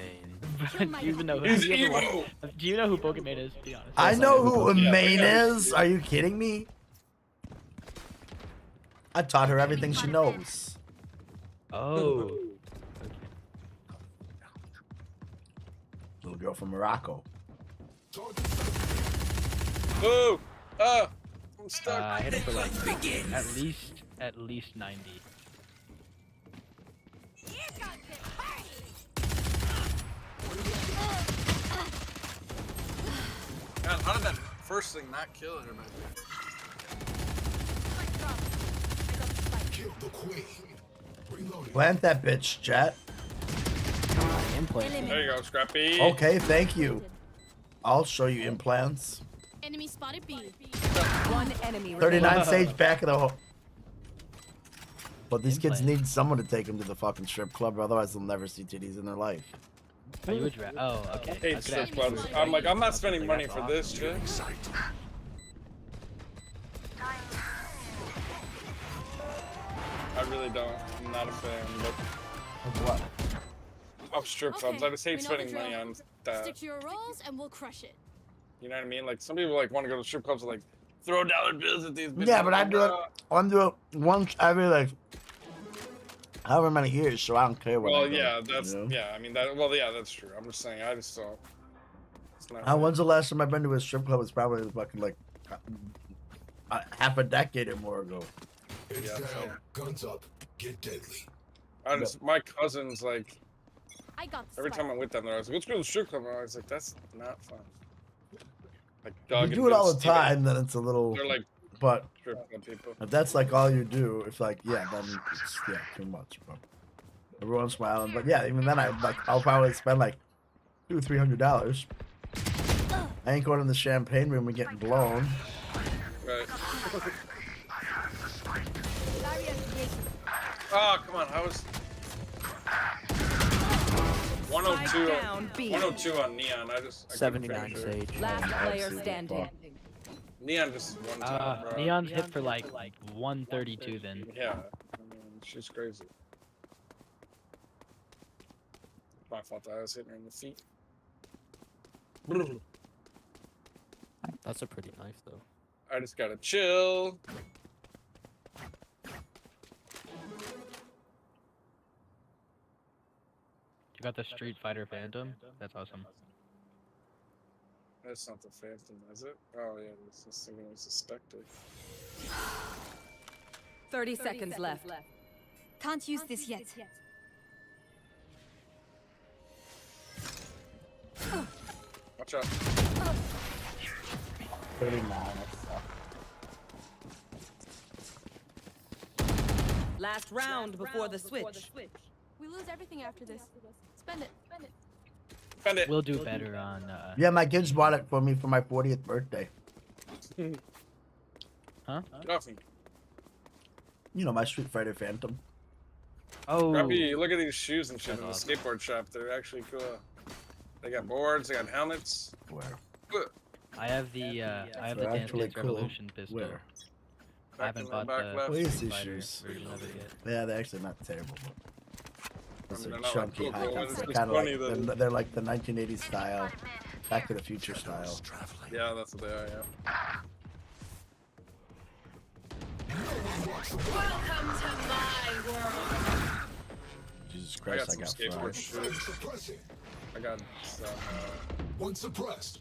do you even know who? He's do you ever evil. watch- Do you know who Pokemon is? Be honest. I know who Yeah, Maine yeah. is. Are you kidding me? I taught her everything she knows. Oh. Little girl from Morocco. Ooh! I'm stuck. I hit him for like at least 90. God, how did that first thing not kill her? Kill the queen. Reloading. Plant that bitch, Jet. Implant. There you go, Scrappy. Okay, thank you. I'll show you implants. Enemy spotted B. One enemy 39 Sage back of the hole. But these kids Implant. need someone to take them to the fucking strip club, or otherwise they'll never see titties in their life. Are you a dra- Oh, okay. I Hate was strip gonna ask clubs. you- I'm like, I'm not I was spending like, money that's for awesome. this shit. I really don't. I'm not a fan, but Of what? of strip clubs. Okay, I just hate we know the spending money drill. on that. Stick to your roles and we'll crush it. You know what I mean? Like some people like want to go to strip clubs and like throw dollar bills at these bitches. Yeah, but I Like, do it. I'm doing it once every like however many years, so I don't care what. I Well, do, yeah, that's you know? yeah. I mean that. Well, yeah, that's true. I'm just saying. I just don't. It's not. When's the last time I've been to a strip club? It's probably fucking like half a decade or more ago. Heads Yeah, down, fair. guns up, get deadly. I just my cousins like I got the every spike. time I'm with them, they're always like, "Let's go to the strip club." And I was like, "That's not fun." Like If Doug you and do it all the Vince Stevens, time, then it's a little. They're like But strip club people. if that's like all you do, it's like then it's too much. But every once in a while, but yeah, even then I'll probably spend like $200-300. I ain't going in the champagne room and getting blown. Right. Oh, come on. I was 102. Spike down B. 102 on Neon. I couldn't 79 finish her. Sage. Last player Absolutely standing. Neon just one time, bro. Neon's hit for like 132 then. Yeah. I mean, she's crazy. My fault that I was hitting her in the feet. That's a pretty knife, though. I just gotta chill. You got the Street Fighter Phantom? That's awesome. That's not the Phantom, is it? Oh yeah, this thing was a Spectre. 30 seconds left. Can't use this yet. Watch out. 39. Last round before the switch. We lose everything after this. Spend it. Spend it. We'll do better on. Yeah, my kids bought it for me for my 40th birthday. Huh? Coffee. You know, my Street Fighter Phantom. Oh. Grumpy, look at these shoes and shit in the That's skateboard shop. They're actually cool. They got boards. They got helmets. Where? I have the They're Dance actually Dance cool. Revolution pistol. Where? I haven't bought back the left. Where's Street these Fighter shoes? version of it yet. Yeah, they're actually not terrible. But those they're are not like chunky, cool, high bro. cuts. It's They're just kind of funny like that they're like the 1980s style, Back to the Future style. Yeah, that's what they are. Yeah. Welcome to my world. Jesus I got Christ, some I skateboard got shoes. Suppressing. I got some. One suppressed.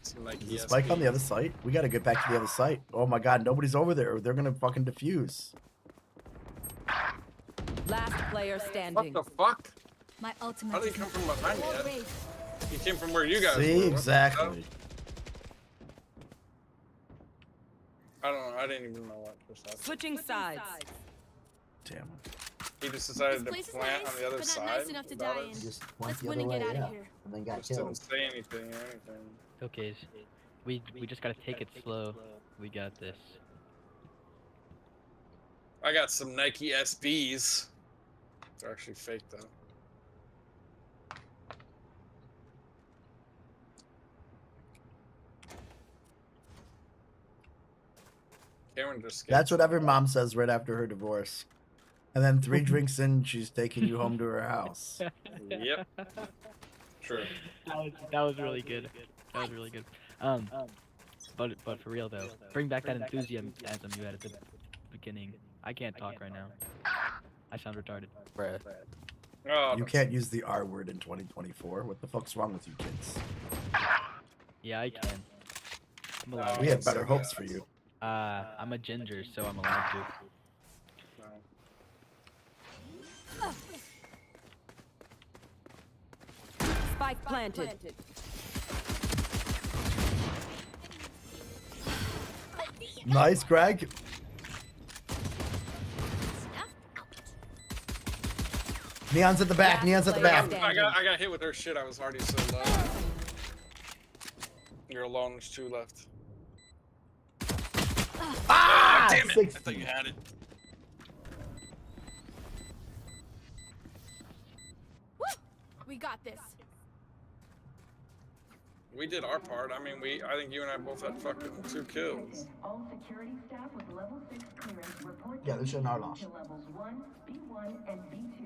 Some Nike Is the spike on the SBs. other site? We gotta get back to the other site. Oh my god, nobody's over there. They're gonna fucking defuse. Last player What standing. the fuck? My ultimate. How did he come from behind me? Wall Ed? raised. He came from where you guys were. See, What the exactly. hell? I don't know. I didn't even know what just happened. Switching sides. Damn. He just decided This to place is plant nice, on the other but not side. nice enough to without die us. in. Just Let's went the win other and way, get out yeah. of here. And then got Just didn't killed. say anything or anything. Okay, we just gotta take it slow. We got this. I got some Nike SBs. They're actually fake though. Cameron just That's what every mom says right after her divorce. And then 3 drinks in, she's taking you home to her house. Yep. True. That was really good. That was really good. But for real though, bring back that enthusiasm you had at the beginning. I can't talk right now. I sound retarded. Bruh. Oh, You can't use the R word in 2024. What the fuck's wrong with you kids? Yeah, I can. I'm allowed. We had better hopes for you. I'm a ginger, so I'm allowed to. Spike planted. Nice, Greg. Neon's at the back. Neon's at the back. I got hit with her shit. I was already so low. You're alone. There's 2 left. Ah! Damn it! 60. I thought you had it. We got this. We did our part. I mean, I think you and I both had fucking 2 kills. All security staff with level 6 clearance report Yeah, this is our loss. to levels 1, B1, and B2.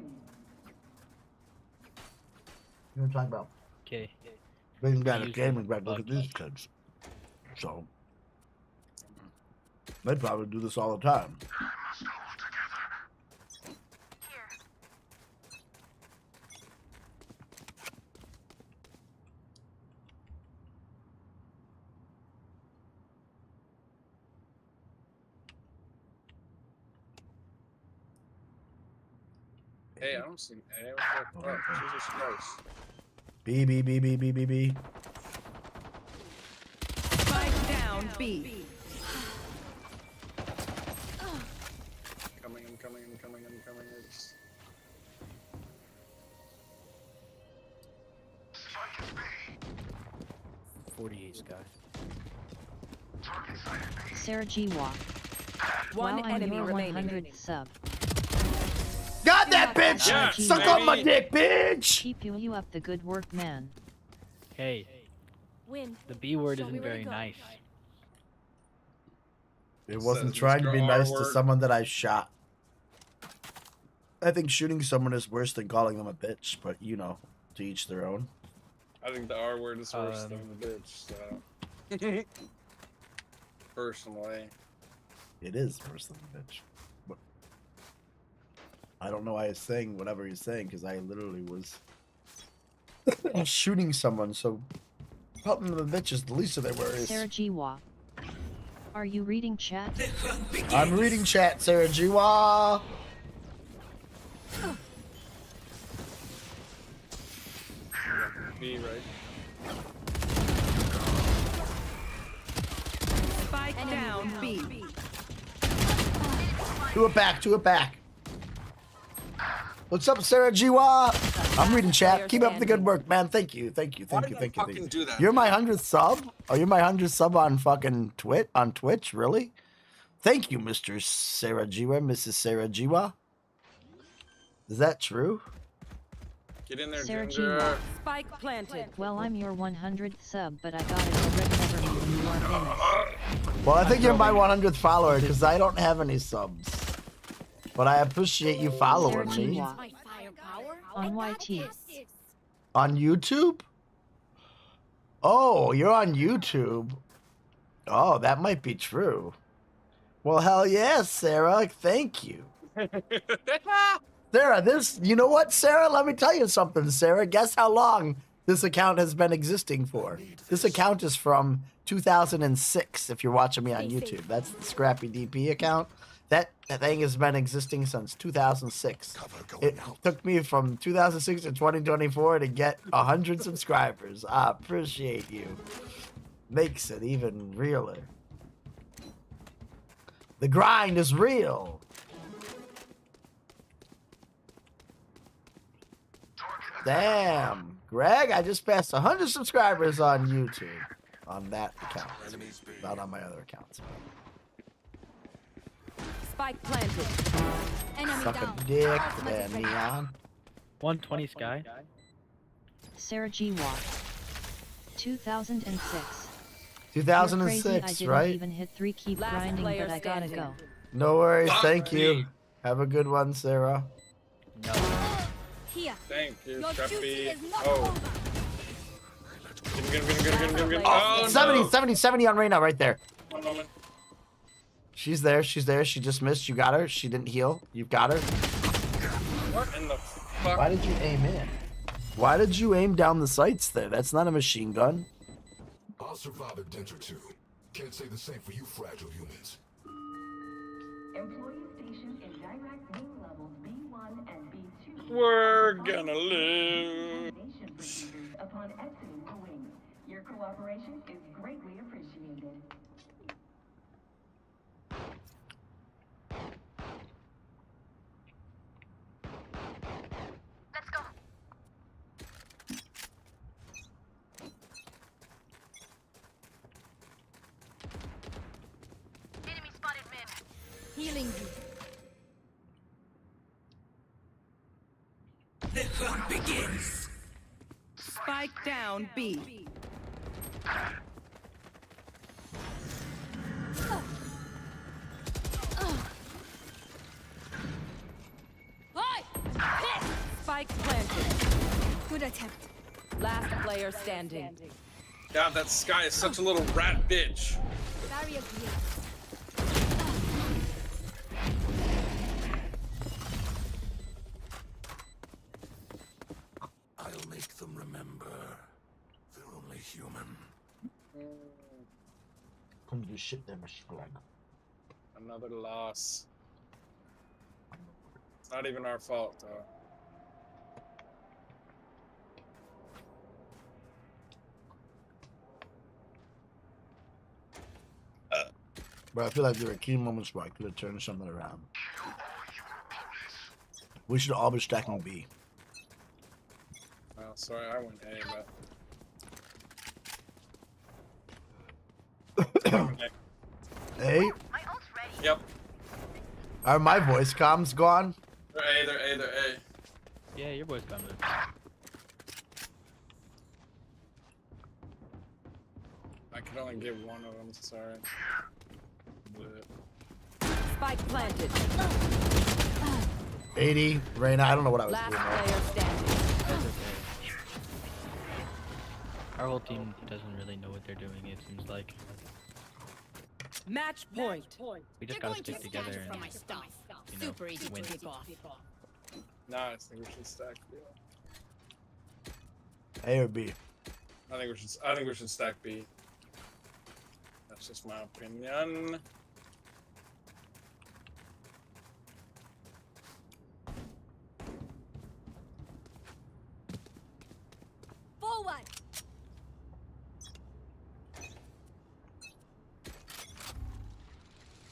You know what I'm talking about? Okay. Bring back a gaming back. Look at these kids. So they probably do this all the time. Hey, I don't see. Hey, what the fuck? Jesus Christ. B B B B B B B. Spike down B. Coming, I'm coming, I'm coming, I'm coming. It's... 48, Sky. Sarah Jiwa. One Wow, I'm enemy your remaining. 100th sub. Got that bitch! Yeah, Suck up my dick, bitch! Keep you up the good work, man. Hey, Win. the B word Show me isn't where to very go. nice. It wasn't Says trying to be Mr. nice to R-word. someone that I shot. I think shooting someone is worse than calling them a bitch, but you know, to each their own. I think the R word is worse than the bitch, so. Personally. It is worse than a bitch. But I don't know why he's saying whatever he's saying, because I literally was shooting someone, so calling them a bitch is the least of their worries. Sarah Jiwa. Are you reading chat? I'm reading chat, Sarah Jiwa. B, right? Spike down B. To it back, to it back. What's up, Sarah Jiwa? I'm reading chat. Keep up the good work, man. Thank you. Thank you. Thank you. Thank you. Thank you. Do that, You're my 100th sub? Oh, you're my 100th sub on fucking Twitch? Really? Thank you, Mr. Sarajiwa, Mrs. Sarajiwa. Is that true? Get in there, Sarah Ginger. G. Spike planted. Well, I'm your 100th sub, but I got it already. Never me when you are famous. Well, I think you're my 100th follower because I don't have any subs. But I appreciate you following me. On YT. On YouTube? Oh, you're on YouTube. Oh, that might be true. Well, hell yeah, Sarah. Thank you. Sarah, you know what, Sarah? Let me tell you something, Sarah. Guess how long this account has been existing for? This account is from 2006, if you're watching me on YouTube. That's the Scrappy DP account. That thing has been existing since 2006. It took me from 2006 to 2024 to get 100 subscribers. I appreciate you. Makes it even realer. The grind is real. Damn. Greg, I just passed 100 subscribers on YouTube. On that account. Not on my other accounts. Spike planted. Suck a dick, there, Neon. 120 Sky. Sarah G. Watt. 2006. 2006, You're crazy, I didn't right? even hit 3. Keep grinding, but I gotta go. No worries, Fuck thank me. you. Have a good one, Sarah. Here. Thank you, Your duty Scrappy. is not Oh. over. Get him. Oh, 70 on Reyna right there. One moment. She's there. She just missed. You got her. She didn't heal. You got her. What in the fuck? Why did you aim in? Why did you aim down the sights there? That's not a machine gun. I'll survive a dent or two. Can't say the same for you fragile humans. Employees stationed in direct wing levels B1 and B2. We're gonna lose. Upon exiting the wing. Your cooperation is greatly appreciated. Let's go. Enemy spotted, man. Healing you. The hunt begins. Spike down B. Spike planted. Good attempt. Last player standing. God, that Sky is such a little rat bitch. Barrier created. I'll make them remember. They're only human. Come do shit there, Mr. Glenn. Another loss. It's not even our fault, though. But I feel like there were key moments where I could have turned something around. We should all be stacking B. Well, sorry, I went A, but. A? Yep. Are my voice comms gone? They're A. Yeah, your boy's coming. I could only give one of them, sorry. Spike planted. 80, Reyna, I don't know what I was Last doing. player standing. That's okay. Our whole team doesn't really know what they're doing, it seems like. Match point. We just gotta stick together and, you know, Super easy win. to pick off. Nah, I think we should stack B. A or B? I think we should stack B. That's just my opinion. Forward.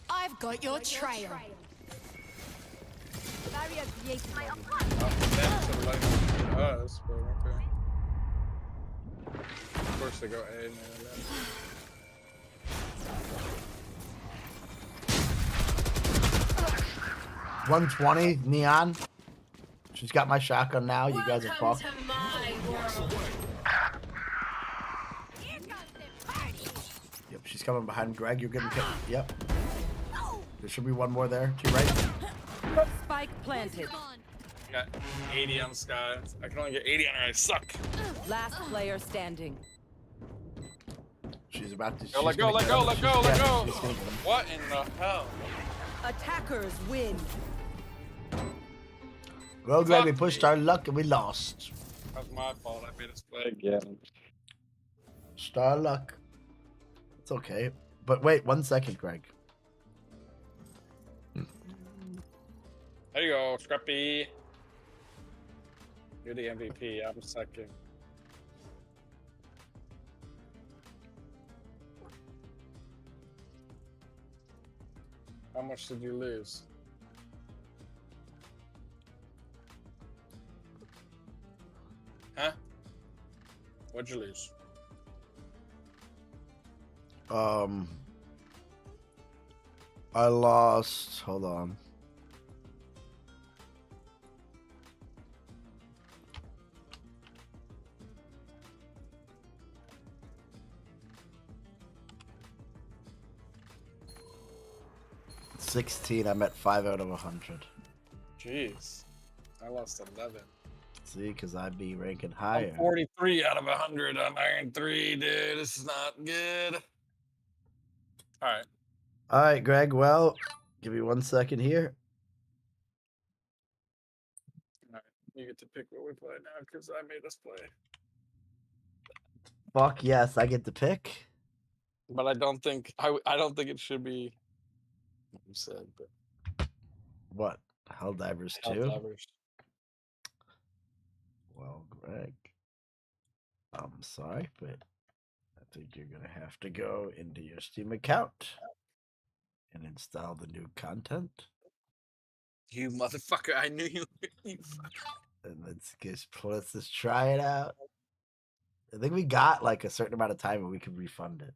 I've got your trail. Barrier Them to like us, but okay. Of course they go A and then. 120 neon. She's got my shotgun now. You guys are fucked. Yep, she's coming behind Greg. You're getting killed. Yep. There should be one more there. To your right. Spike planted. Got 80 on Sky. I can only get 80 on her. I suck. Last player standing. She's about to. Let go, let go, let go, let go. What in the hell? Attackers win. Well, Greg, we pushed our luck and we lost. That's my fault. I made us play again. Star luck. It's okay. But wait, 1 second, Greg. There you go, Scrappy. You're the MVP. I'm second. How much did you lose? Huh? What'd you lose? I lost. Hold on. $16. I'm at 5 out of 100. Jeez, I lost 11. See, because I'd be ranking higher. I'm 43 out of 100 on Iron 3, dude. This is not good. All right. All right, Greg. Well, give me 1 second here. All right. You get to pick what we play now because I made us play. Fuck yes, I get to pick. But I don't think it should be what you said. But What? Helldivers 2? Helldivers. Well, Greg, I'm sorry, but I think you're going to have to go into your Steam account and install the new content. You motherfucker! I knew you. You fucker. And let's just try it out. I think we got like a certain amount of time where we can refund it.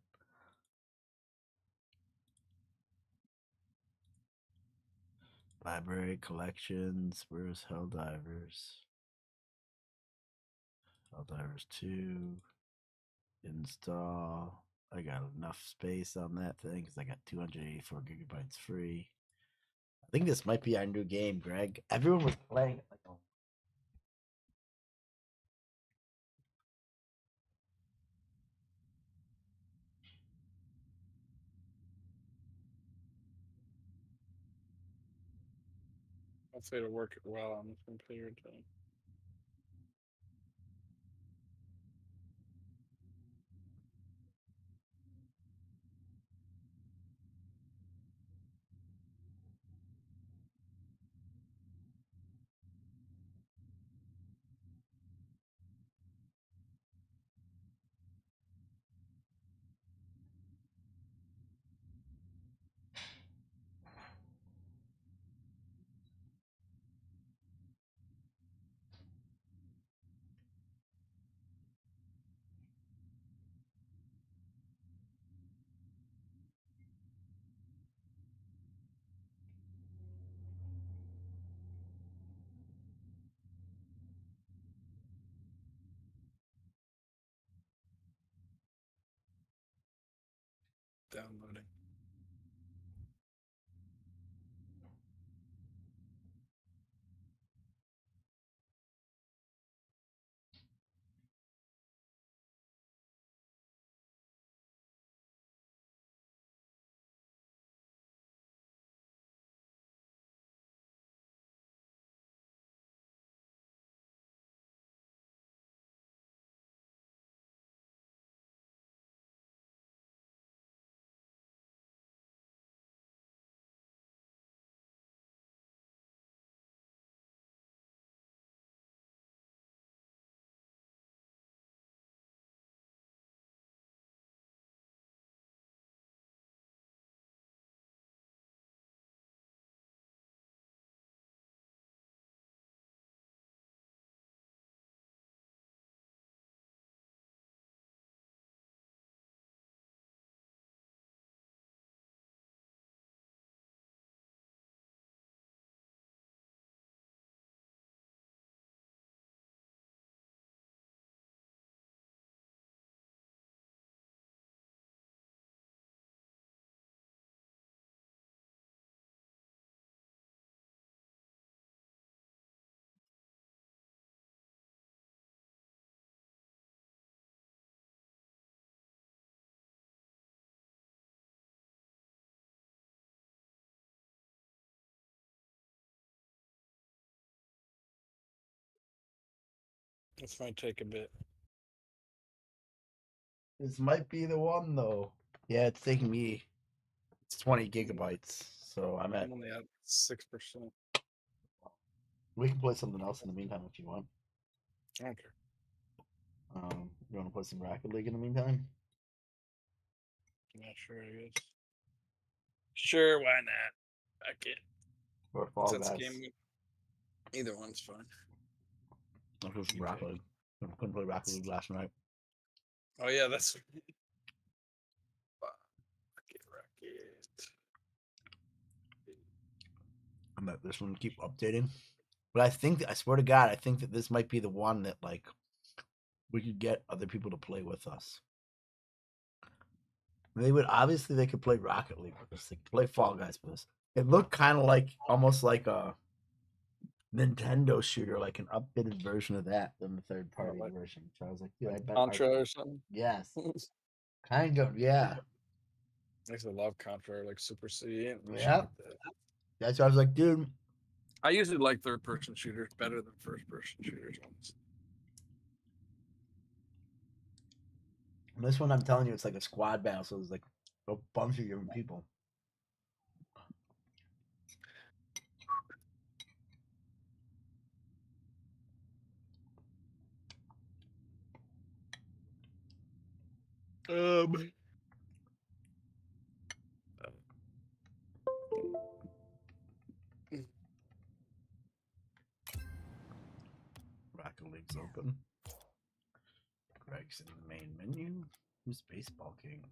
Library collections. Where's Helldivers? Helldivers 2. Install. I got enough space on that thing because I got 284 gigabytes free. I think this might be our new game, Greg. Everyone was playing it like a Hopefully it'll work well on the computer too. Downloading. This might take a bit. This might be the one though. Yeah, it's taking me. It's 20 gigabytes, so I'm at. I'm only at 6%. We can play something else in the meantime if you want. I don't care. You want to play some Rocket League in the meantime? I'm not sure, I guess. Sure, why not? Fuck it. Or Fall Since Guys. game, either one's fine. I'll play some Rocket League. I couldn't play Rocket League last night. Oh yeah, that's. Rocket. I'm let this one keep updating. But I swear to God, I think that this might be the one that like we could get other people to play with us. They could play Rocket League with us. They could play Fall Guys with us. It looked kind of like almost like a Nintendo shooter, like an updated version of that than the third party version. So I was like, dude, I bet Contra or something. Yes. Kind of, yeah. I used to love Contra, like Super City. And shit Yeah. like that. That's why I was like, dude. I usually like third-person shooters better than first-person shooters. Honestly. This one, I'm telling you, it's like a squad battle, so it's like a bunch of different people. Rocket League's open. Greg's in the main menu. Who's Baseball King?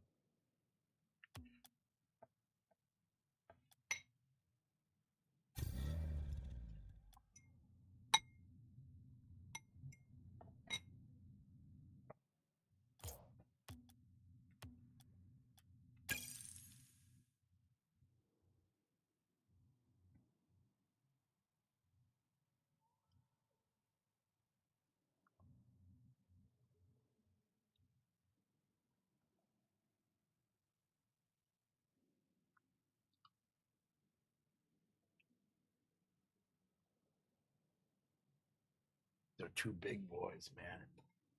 They're two big boys, man.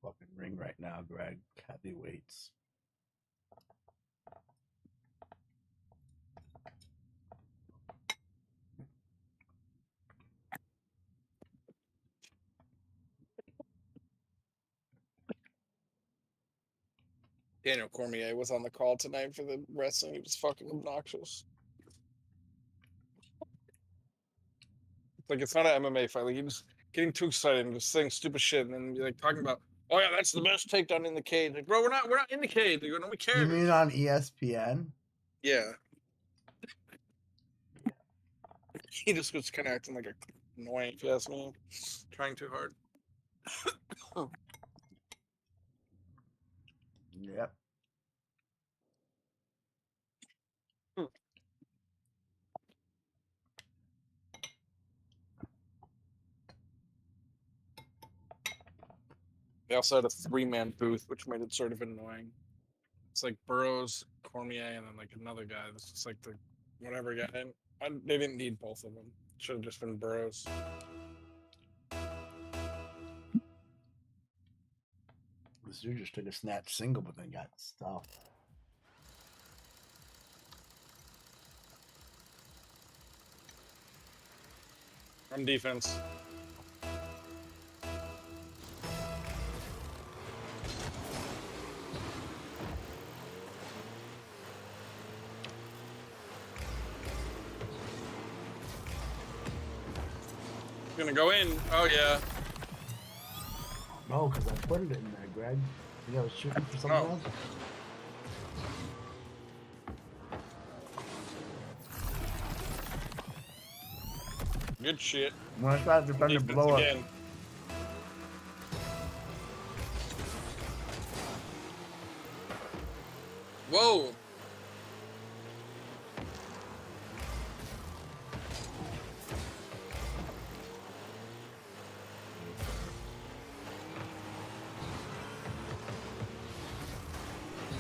Fucking ring right now, Greg. Heavyweights. Daniel Cormier was on the call tonight for the wrestling. He was fucking obnoxious. Like, it's not an MMA fight. Like, he was getting too excited and just saying stupid shit, and then like talking about, oh yeah, that's the best takedown in the cage. Like, bro, we're not in the cage. Like, nobody cares. You mean on ESPN? Yeah. He just was kind of acting like a annoying, if you ask me. Trying too hard. Yep. They also had a 3-man booth, which made it sort of annoying. It's like Burroughs, Cormier, and then like another guy. This is like the whatever guy. They didn't need both of them. Should have just been Burroughs. This dude just took a snatch single, but then got stuffed. On defense. Gonna go in. Oh yeah. No, because I put it in there, Greg. You I was shooting for something else. Good shit. When I tried to defend the blow up. Again. Whoa.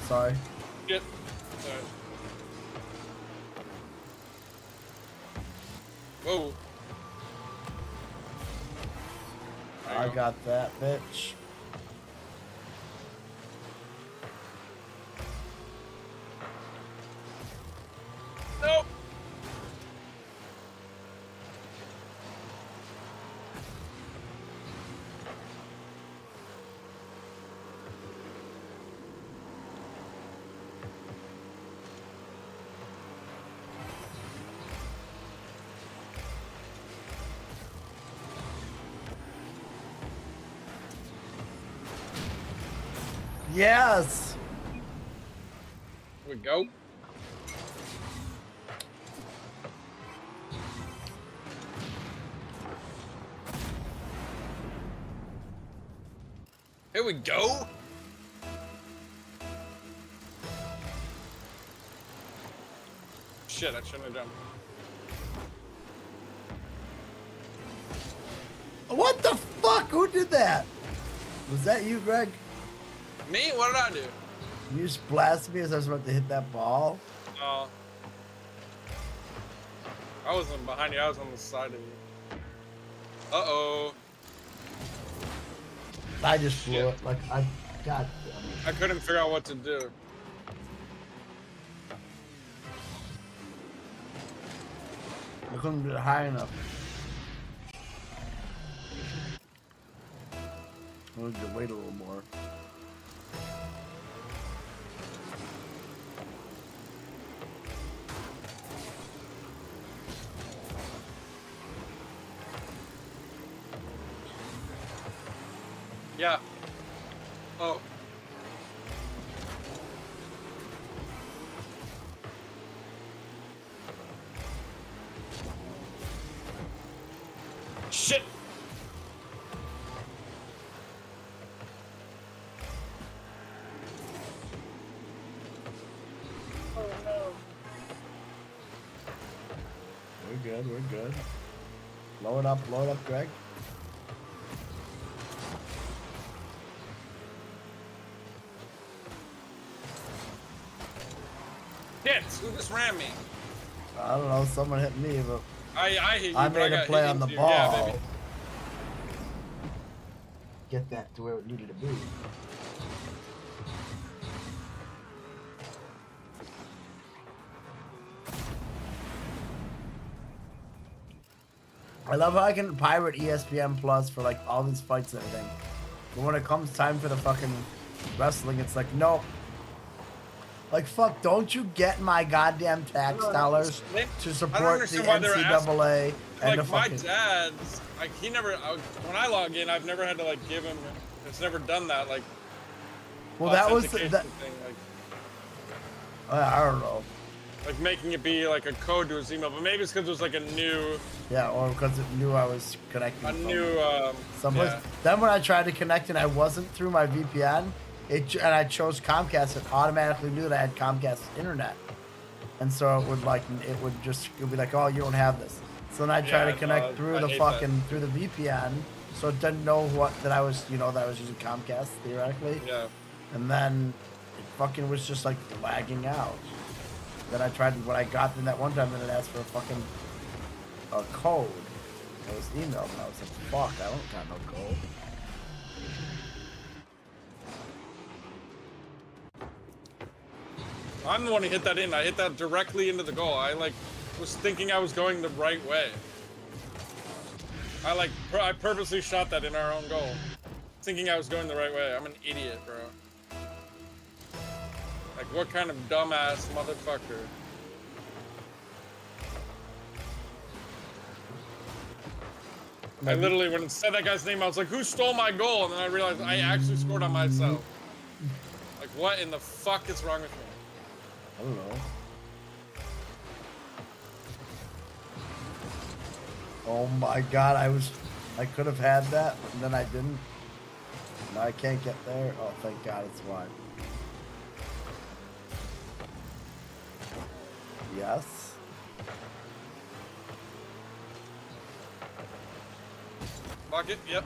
Sorry. Shit. Whoa. I I got that, bitch. Nope. Yes. Here we go. Here we go. Shit, I shouldn't have done. What the fuck? Who did that? Was that you, Greg? Me? What did I do? You just blasted me as I was about to hit that ball. Oh. I wasn't behind you, I was on the side of you. Uh-oh. I just flew it. Like, God damn it. I couldn't figure out what to do. I couldn't get it high enough. I need to wait a little more. Yeah. Oh. Shit. Oh no. We're good, we're good. Blow it up, Greg. Shit, who just ran me? I don't know, someone hit me, but I hit you, I but made a got play hit on the into- ball. Yeah, baby. Get that to where it needed to be. I love how I can pirate ESPN Plus for like all these fights and everything. But when it comes time for the fucking wrestling, it's like, no. Like, fuck, don't you get my goddamn tax dollars to support the understand why they're NCAA and Like the my fucking... dad's, like he never. When I log in, I've never had to like give him. It's never done that. Like. Well, that was authentication that. thing, I don't know. like making it be like a code to his email, but maybe it's because it was like a new. Yeah, or because it knew I was connecting. A from new. someplace. Yeah. Then when I tried to connect and I wasn't through my VPN, and I chose Comcast, it automatically knew that I had Comcast internet, and so it would be like, oh, you don't have this. So then I tried to connect through I the hate fucking through the VPN, so it didn't know that I was using Comcast theoretically. Yeah. And then it fucking was just like lagging out. Then I tried when I got in that one time, then it asked for a code. It was emailed, and I was like, fuck, I don't got no code. I'm the one who hit that in. I hit that directly into the goal. I like was thinking I was going the right way. I purposely shot that in our own goal, thinking I was going the right way. I'm an idiot, bro. Like, what kind of dumbass motherfucker? I literally, when it said that guy's name, I was like, who stole my goal? And then I realized I actually scored on myself. Like, what in the fuck is wrong with me? I don't know. Oh my god, I could have had that, and then I didn't. Now I can't get there. Oh, thank god, it's wide. Yes. Bucket, yep.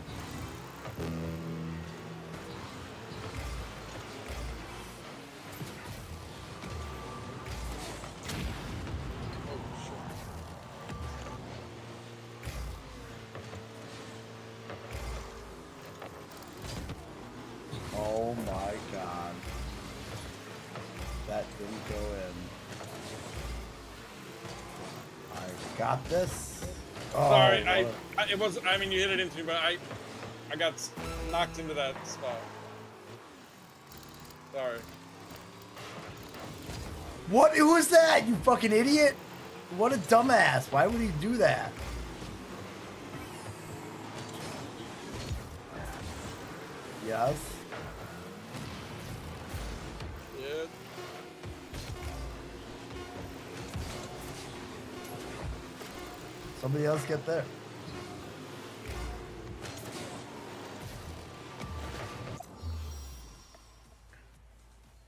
Oh my god. That didn't go in. I got this. Oh, Sorry, well. it was. I mean, you hit it into me, but I got knocked into that spot. Sorry. What? Who was that? You fucking idiot! What a dumbass! Why would he do that? Yes. Yeah. Somebody else get there.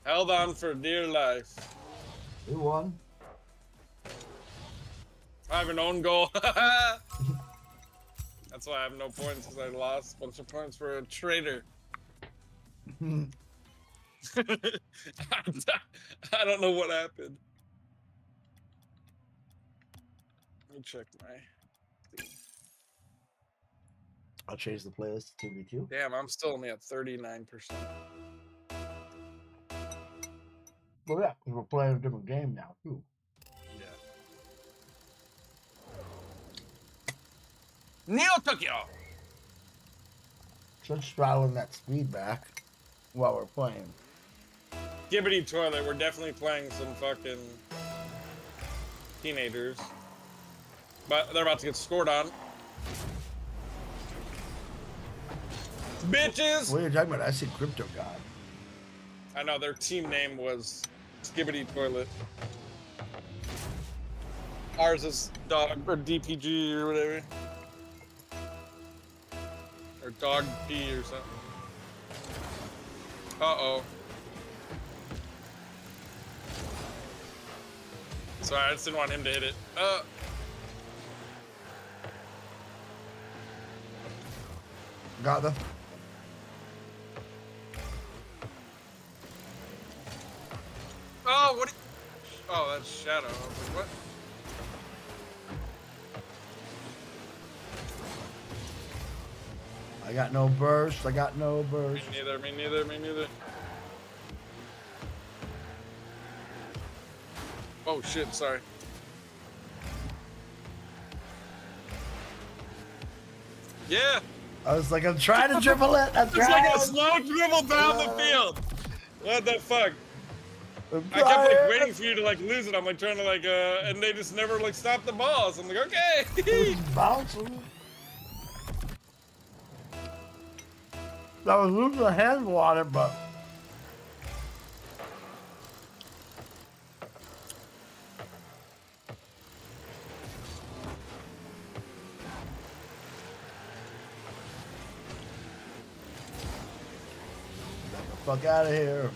Held on for dear life. Who won? I have an own goal. That's why I have no points, because I lost a bunch of points for a traitor. I don't know what happened. Let me check my thing. I'll change the playlist to 2v2. Damn, I'm still only at 39%. Well, yeah, because we're playing a different game now, too. Yeah. Neo Tokyo! Just throttling that speed back while we're playing. Gibbity Toilet, we're definitely playing some fucking teenagers. But they're about to get scored on. Bitches! What are you talking about? I said Crypto God. I know, their team name was Skibbity Toilet. Ours is Dog, or DPG, or whatever. Or Dog P or something. Uh-oh. Sorry, I just didn't want him to hit it. Got them. Oh, what? Oh, that's Shadow. I was like, what? I got no burst. I got no burst. Me neither, me neither, me neither. Oh shit, sorry. Yeah! I was like, I'm trying to dribble it. I'm It's trying. like a slow dribble down the field. What the fuck? I kept like waiting for you to like lose it. I'm like trying to like and they just never like stop the ball. So I'm like, okay. Bouncing. I was losing a handle on it, but get the fuck out of here.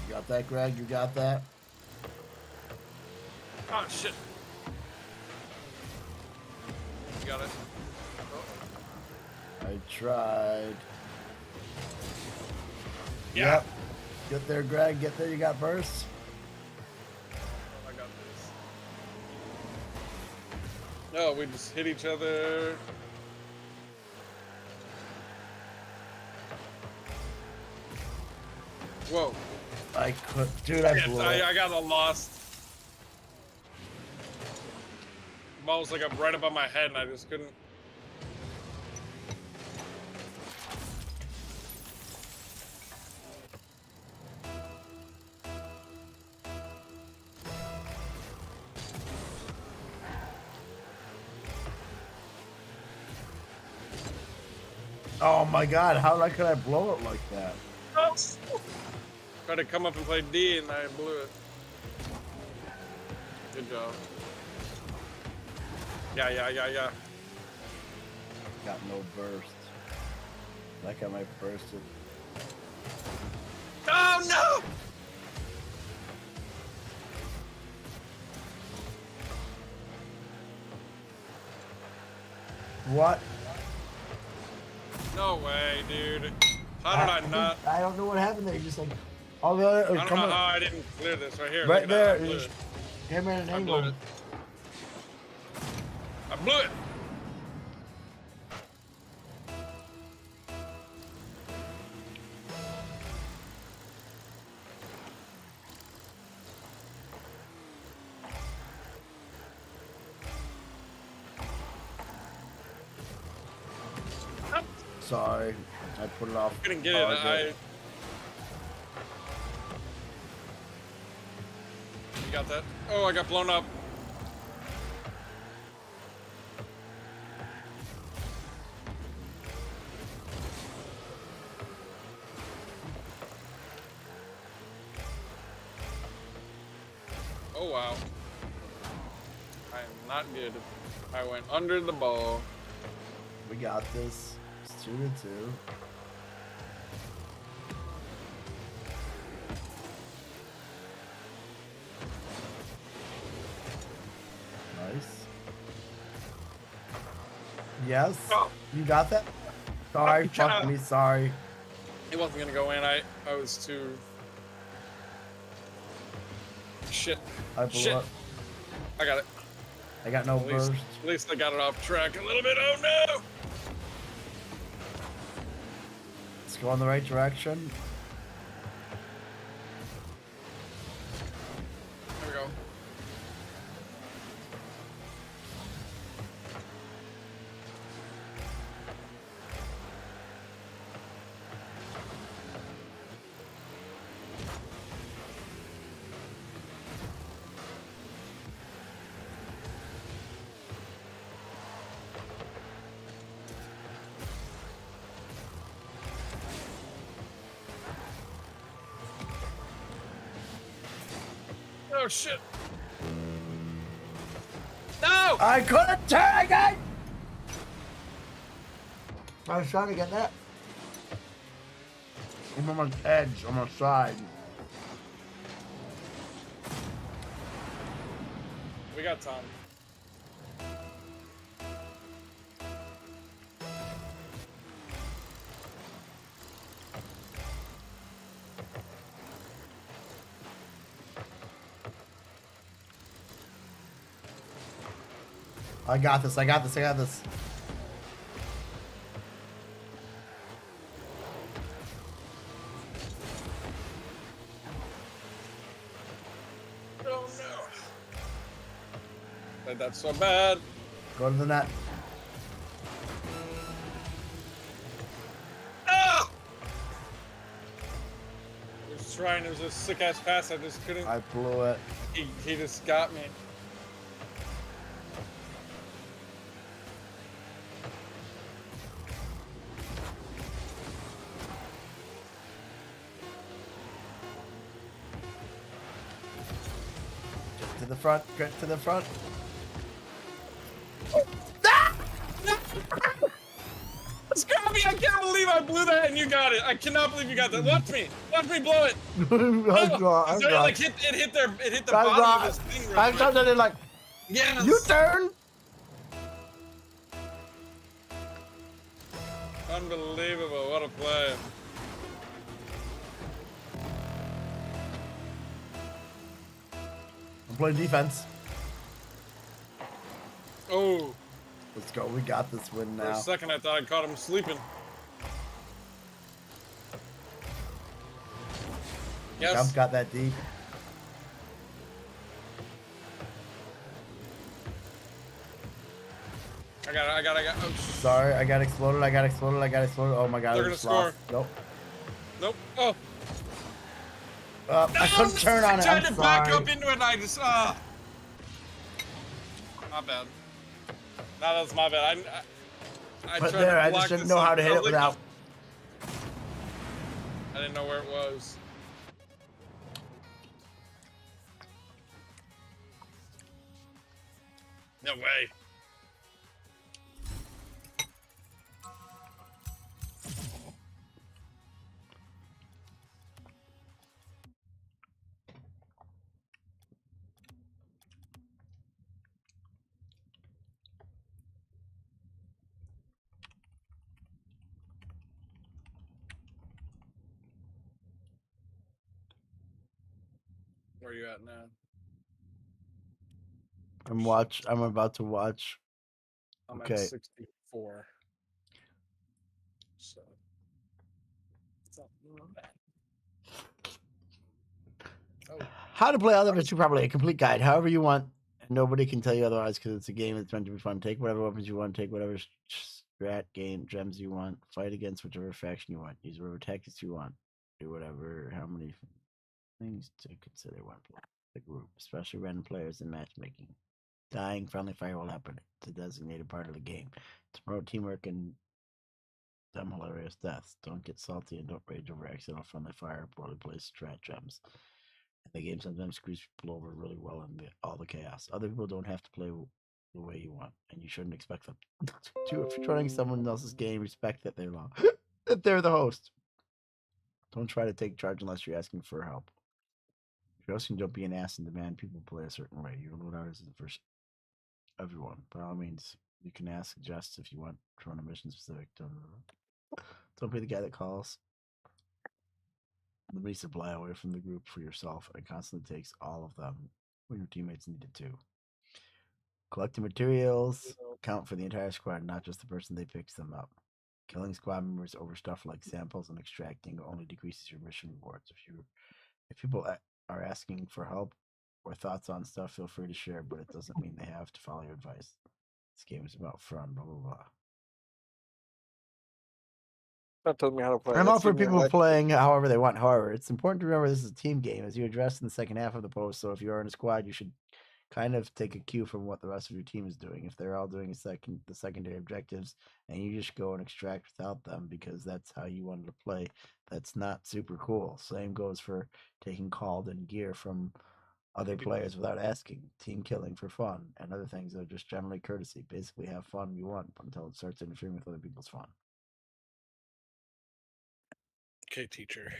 You got that, Greg? You got that? Oh shit. You got it. Oh. I tried. Yeah. Yep. Get there, Greg. Get there. You got burst. I got this. No, we just hit each other. Whoa. I could, dude. I blew it. I got a lost. The ball was like up right above my head, and I just couldn't. Oh my god, how could I blow it like that? Oh. Tried to come up and play D, and I blew it. Good job. Yeah. Got no burst. That guy might burst it. Oh no! What? No way, dude. How did I not? I don't know what happened there. You just like all the other. I don't know how I didn't clear this right here. Right Look at there. that. You just came in an I blew angle. it. I blew it. Sorry, I put it off. Couldn't get target. You got that? Oh, I got blown up. Oh wow. I am not good. I went under the ball. We got this. It's 2-2. Nice. Yes. Oh. You got that? Sorry, fuck me, sorry. It wasn't gonna go in. I was too. Shit. I blew Shit. up. I got it. I got no burst. At least I got it off track a little bit. Oh no! Let's go in the right direction. There we go. Oh shit! No! I couldn't turn again! I was trying to get that. I'm on my edge, on my side. We got time. I got this, I got this, I got this. Oh no! Played that so bad. Go to the net. Ah! I was trying, it was a sick ass pass, I just couldn't. I blew it. He just got me. To the front, get to the front. Scrappy, I can't believe I blew that and you got it. I cannot believe you got that. Watch me blow it. I'm So it, like, it hit the bottom of his thing real I quick. started it like, Yes. you turn. Unbelievable, what a play. I'm playing defense. Oh. Let's go, we got this win For a now. second I thought I caught him sleeping. Yes. Jump got that deep. I got it. Oh, Sorry, I got exploded, I got exploded. Oh my god, They're I gonna just score. lost. Nope. Nope. Oh. I couldn't turn on it, I tried I'm to back sorry. up into it and I just, My bad. No, that's my bad. I But tried there, to I block just didn't this know how up. to hit I it was like, without. I didn't know where it was. No way. Where are you at now? I'm about to watch. I'm Okay. at 64. So. It's not bad. Oh. How to play Other 2 properly, a complete guide, however you want. Nobody can tell you otherwise because it's a game that's meant to be fun. Take whatever weapons you want, take whatever strat, game, gems you want, fight against whichever faction you want, use whatever tactics you want, do whatever, how many things to consider when playing the group, especially random players and matchmaking. Dying, friendly fire will happen. It's a designated part of the game. To promote teamwork and them hilarious deaths. Don't get salty and don't rage over accidental friendly fire, poorly placed strat gems. The game sometimes screws people over really well in all the chaos. Other people don't have to play the way you want, and you shouldn't expect them to. If you're joining someone else's game, respect that that they're the host. Don't try to take charge unless you're asking for help. If you're hosting, don't be an ass and demand people play a certain way. Your loadout isn't for everyone. By all means, you can ask, suggest if you want to run a mission specific. Don't be the guy that calls. Limit supply away from the group for yourself and constantly takes all of them when your teammates need it too. Collecting materials count for the entire squad, not just the person they picks them up. Killing squad members over stuff like samples and extracting only decreases your mission rewards. If people are asking for help or thoughts on stuff, feel free to share, but it doesn't mean they have to follow your advice. This game is about fun, blah blah blah. That told me how to play. I'm all for people playing however they want. However, it's important to remember this is a team game, as you addressed in the second half of the post. So if you are in a squad, you should kind of take a cue from what the rest of your team is doing. If they're all doing the secondary objectives, and you just go and extract without them because that's how you wanted to play, that's not super cool. Same goes for taking called in gear from other players without asking. Team killing for fun and other things that are just generally courtesy. Basically, have fun you want until it starts interfering with other people's fun. Okay, teacher.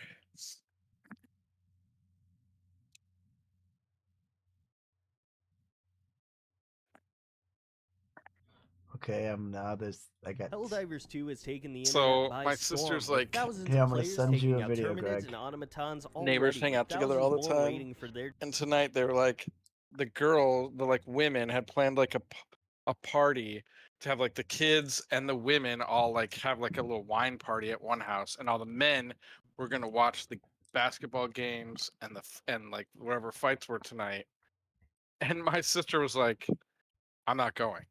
Okay, now I got. Helldivers 2 has taken the internet So by my storm, sister's with like, thousands hey, I'm of gonna players send you taking a out video, Terminids Greg. and automatons neighbors already, hang out with together all the thousands more time. waiting for their And tonight they were like, the women had planned like a party to have like the kids and the women all like have like a little wine party at one house, and all the men were gonna watch the basketball games and like whatever fights were tonight. And my sister was like, I'm not going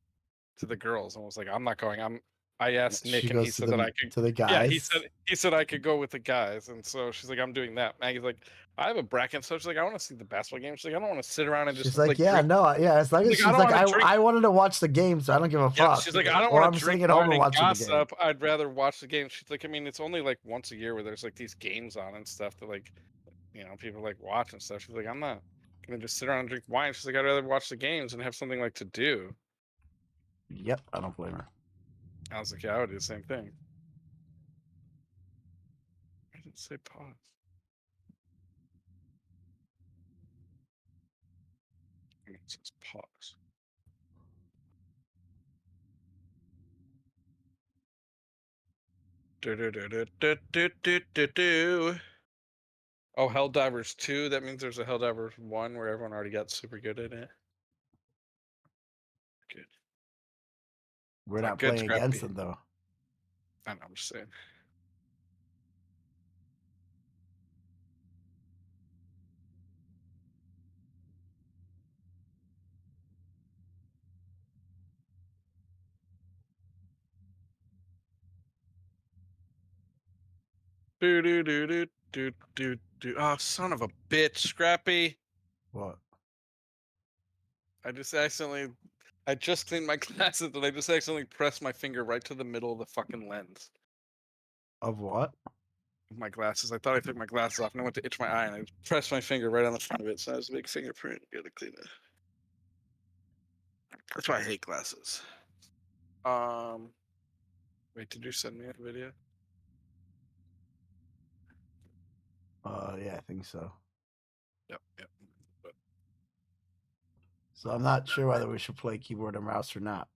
to the girls, and was like, I'm not going. I asked Nick, She and he goes to said the that I could. to the Yeah, guys. he said I could go with the guys, and so she's like, I'm doing that. Maggie's like, I have a bracket, so she's like, I want to see the basketball game. She's like, I don't want to sit around and just She's like, yeah, drink. no, yeah. As long as Like, she's I don't like, wanna drink. I wanted to watch the game, so I don't give a Yeah, fuck. she's like, I don't Or want I'm to sitting drink at home wine and and watching the game. gossip. I'd rather watch the game. She's like, I mean, it's only like once a year where there's like these games on and stuff that like, people like watch and stuff. She's like, I'm not gonna just sit around and drink wine. She's like, I'd rather watch the games and have something like to do. Yep, I don't blame her. I was like, yeah, I would do the same thing. I didn't say pause. It says pause. Oh, Helldivers 2. That means there's a Helldivers 1 where everyone already got super good at it. Good. We're Not not good, playing Scrappy. against them though. I know, I'm just saying. Do. Oh, son of a bitch, Scrappy. What? I just cleaned my glasses and I just accidentally pressed my finger right to the middle of the fucking lens Of what? of my glasses. I thought I took my glasses off and I went to itch my eye and I pressed my finger right on the front of it. So that was a big fingerprint. Gotta clean it. That's why I hate glasses. Wait, did you send me a video? Yeah, I think so. Yep. So I'm not sure whether we should play keyboard and mouse or not.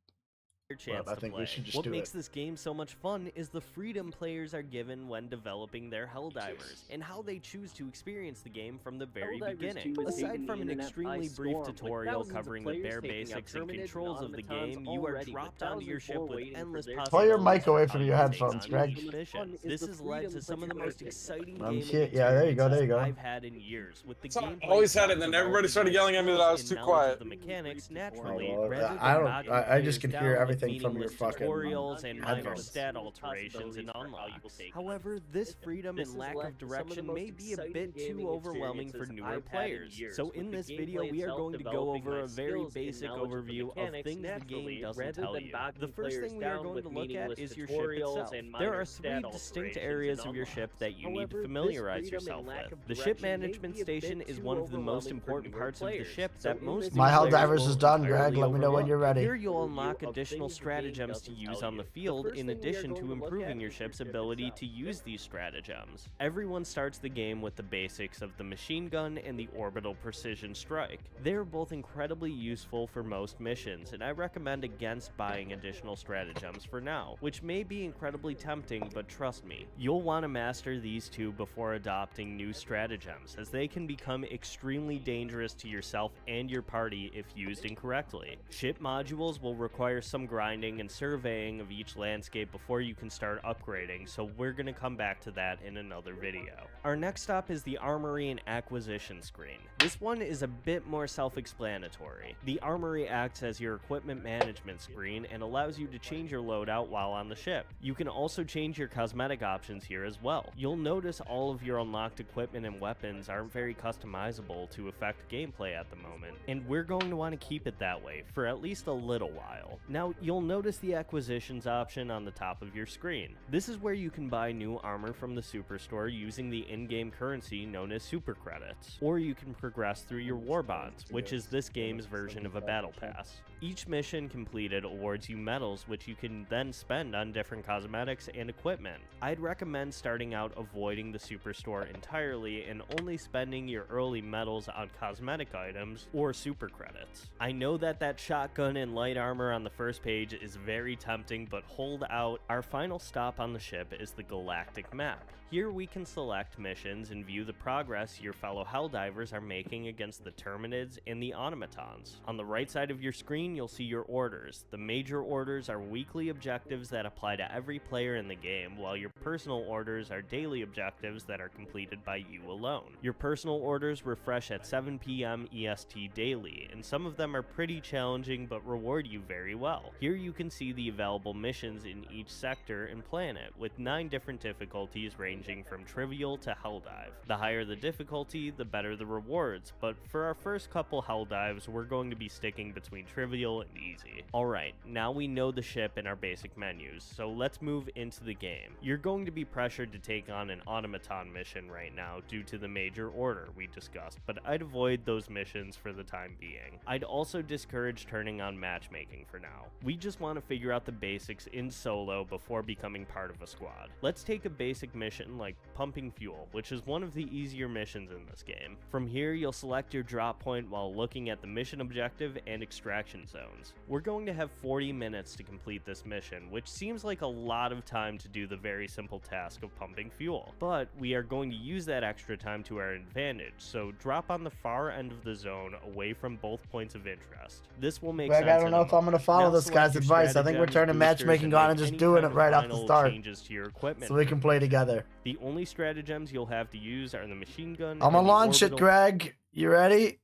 chance But I to think play. we should just What do makes it. this game so much fun is the freedom players are given when developing their Helldivers, and how they choose to experience the game from the very Helldivers beginning. 2 is Aside taking from the an internet extremely by brief storm, with tutorial thousands of covering the players bare taking out basics and Terminids and controls of the automatons game, you are already, with dropped onto your thousands ship more with waiting for endless their Pull your possibilities mic away for from how your you take headphones, on Greg. each mission. This has led to some of the most exciting I'm gaming here. Yeah, there you go. There you go. I've had in years. With the So I gameplay always had it, and slots then everybody involved started in yelling at me that I was skills too and knowledge quiet. of the mechanics naturally, Well, rather than I don't. knocking I just can players hear down with everything from your meaningless fucking tutorials and minor headphones. stat alterations and unlocks. However, this freedom and lack of direction may be a bit too overwhelming for newer players. So in this video, we are going to go over a very basic overview of things the game doesn't tell you. The first thing we are going to look at is your ship itself. There are 3 distinct areas of your ship that you need to familiarize yourself with. The ship management station is one of the most important parts of the ship that most My new players Helldivers will is done, Greg. entirely Let me know when overlook. you're ready. Here you'll unlock additional stratagems to use on the field in addition to improving your ship's ability to use these stratagems. Everyone starts the game with the basics of the machine gun and the orbital precision strike. They're both incredibly useful for most missions, and I recommend against buying additional stratagems for now, which may be incredibly tempting, but trust me, you'll want to master these 2 before adopting new stratagems, as they can become extremely dangerous to yourself and your party if used incorrectly. Ship modules will require some grinding and surveying of each landscape before you can start upgrading, so we're going to come back to that in another video. Our next stop is the Armory and Acquisition screen. This one is a bit more self-explanatory. The Armory acts as your equipment management screen and allows you to change your loadout while on the ship. You can also change your cosmetic options here as well. You'll notice all of your unlocked equipment and weapons aren't very customizable to affect gameplay at the moment, and we're going to want to keep it that way for at least a little while. Now, you'll notice the acquisitions option on the top of your screen. This is where you can buy new armor from the Superstore using the in-game currency known as Super Credits, or you can progress through your War Bonds, which is this game's version of a battle pass. Each mission completed awards you medals, which you can then spend on different cosmetics and equipment. I'd recommend starting out avoiding the Superstore entirely and only spending your early medals on cosmetic items or super credits. I know that shotgun and light armor on the first page is very tempting, but hold out. Our final stop on the ship is the Galactic Map. Here we can select missions and view the progress your fellow Helldivers are making against the Terminids and the Automatons. On the right side of your screen, you'll see your orders. The major orders are weekly objectives that apply to every player in the game, while your personal orders are daily objectives that are completed by you alone. Your personal orders refresh at 7 p.m. EST daily, and some of them are pretty challenging but reward you very well. Here you can see the available missions in each sector and planet, with 9 different difficulties ranging from trivial to Helldive. The higher the difficulty, the better the rewards, but for our first couple Helldives, we're going to be sticking between trivial and easy. Alright, now we know the ship and our basic menus, so let's move into the game. You're going to be pressured to take on an automaton mission right now due to the major order we discussed, but I'd avoid those missions for the time being. I'd also discourage turning on matchmaking for now. We just want to figure out the basics in solo before becoming part of a squad. Let's take a basic mission like pumping fuel, which is one of the easier missions in this game. From here, you'll select your drop point while looking at the mission objective and extraction zones. We're going to have 40 minutes to complete this mission, which seems like a lot of time to do the very simple task of pumping fuel, but we are going to use that extra time to our advantage, so drop on the far end of the zone away from both points of interest. This will make Greg, sense. I don't know if I'm going to follow this guy's advice. I think we're turning matchmaking on and just doing it right off the start, changes to your equipment so we can play together. The only stratagems you'll have to use are the machine gun. I'm gonna launch it, Greg. You ready?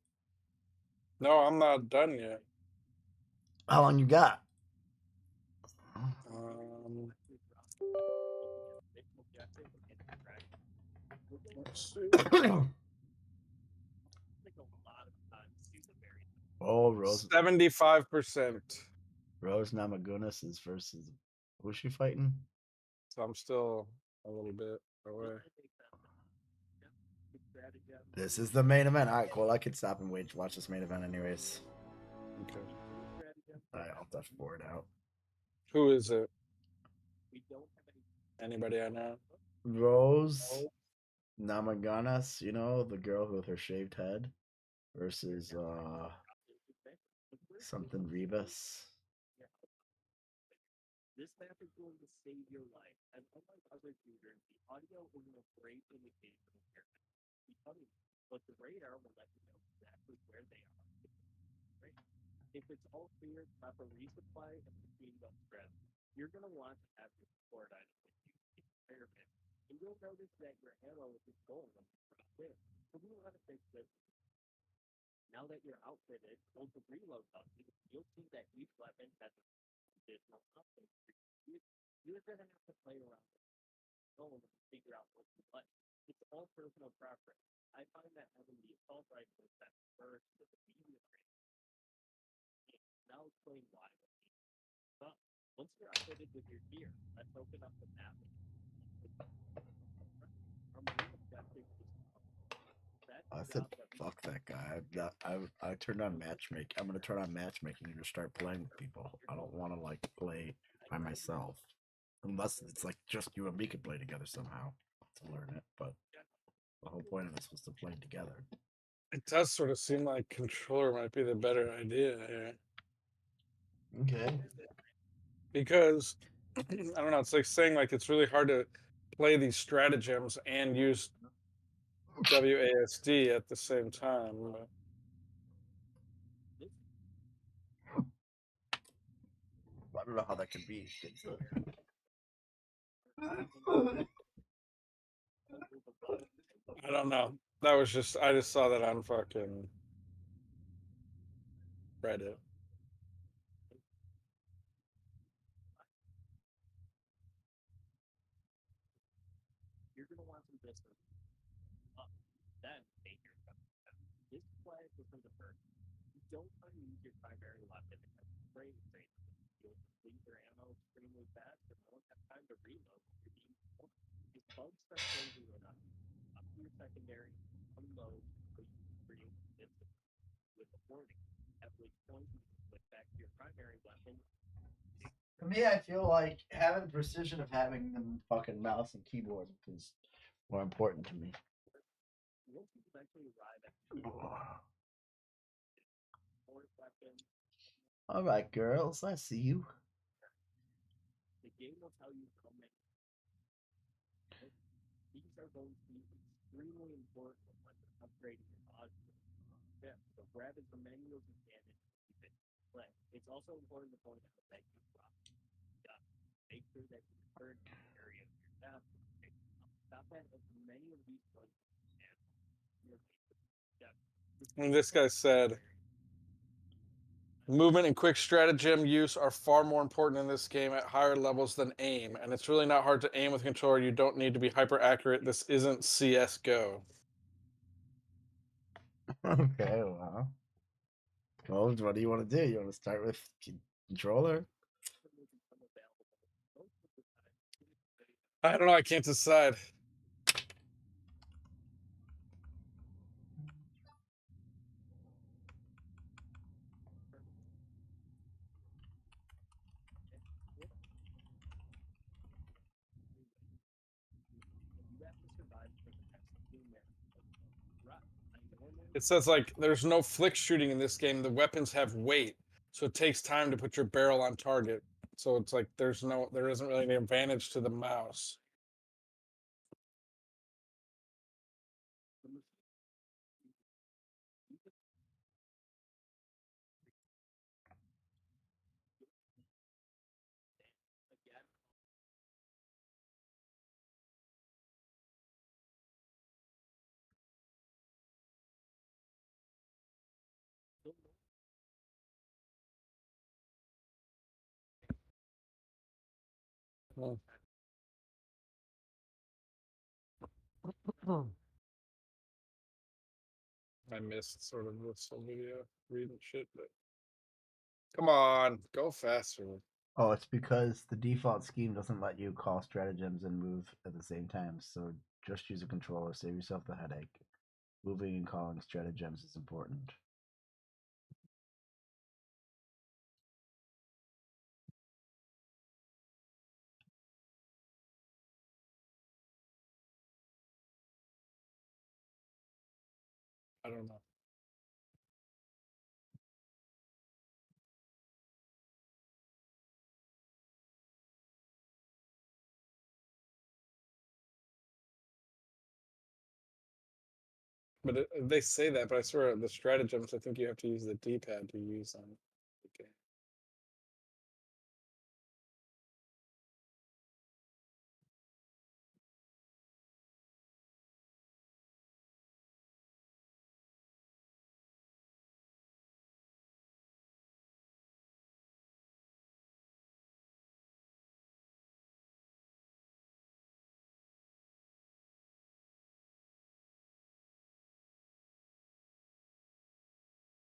No, I'm not done yet. How long you got? Let's see. Oh, Rose. 75%. Rose Namagunas is versus. Who's she fighting? So I'm still a little bit away. This is the main event. All right, cool. I could stop and wait to watch this main event, anyways. Okay. All right, I'll touch board out. Who is it? Anybody I know? Rose Namaganas, you know, the girl with her shaved head, versus something Rebus. This map is going to save your life, and unlike other shooters, the audio isn't a great indication of your becoming, but the radar will let you know exactly where they are. Right? If it's all clear, prep a resupply and machine gun strategy. You're going to want to have your support items with you to keep prepared, and you'll notice that your ammo is full when you drop in. So we want to fix this. Now that you're outfitted, hold the reload button, you'll see that each weapon has a additional options. You're gonna have to play around with your phone and figure out what you like. It's all personal preference. I find that having the assault rifle is that first with the medium range. Now explain why. But once you're outfitted with your gear, let's open up the map. Our main objective is I said, fuck that guy. I turned on matchmaking. I'm gonna turn on matchmaking and just start playing with people. I don't want to like play by myself, unless it's like just you and me could play together somehow to learn it. But the whole point of this was to play together. It does sort of seem like controller might be the better idea here. Okay. Because I don't know, it's like saying like it's really hard to play these stratagems and use WASD at the same time. But I don't know how that could be. I don't know. That was just I just saw that on fucking Reddit. You're gonna want some distance. Then make your gun. This flag is from the first. You don't want to use your primary weapon as a spray safe. You'll deplete your ammo extremely fast and won't have time to reload if you're being forced. If bugs start closing in up to your secondary, unload, so you can create distance with a warning. At which point you can switch back to your primary weapon. For me, I feel like having the precision of having the fucking mouse and keyboard is more important to me. Once you eventually arrive at fourth weapon, All right, girls, I see you. the game will tell you how many. These are going to be extremely important when upgrading your audio. Yeah, so grab as many as you can and keep it in play. It's also important to point out that you make sure that you return to the area of your staff. Stop at as many of these points as you can. And this guy said movement and quick stratagem use are far more important in this game at higher levels than aim, and it's really not hard to aim with a controller. You don't need to be hyper accurate. This isn't CS:GO. Okay, well, what do you want to do? You want to start with controller? I don't know. I can't decide. It says like there's no flick shooting in this game. The weapons have weight, so it takes time to put your barrel on target. So it's like there isn't really any advantage to the mouse. Oh. I missed sort of this whole video reading shit, but come on, go faster. Oh, it's because the default scheme doesn't let you call stratagems and move at the same time. So just use a controller. Save yourself the headache. Moving and calling stratagems is important. I don't know. But they say that, but I swear the stratagems, I think you have to use the D-pad to use them. Okay.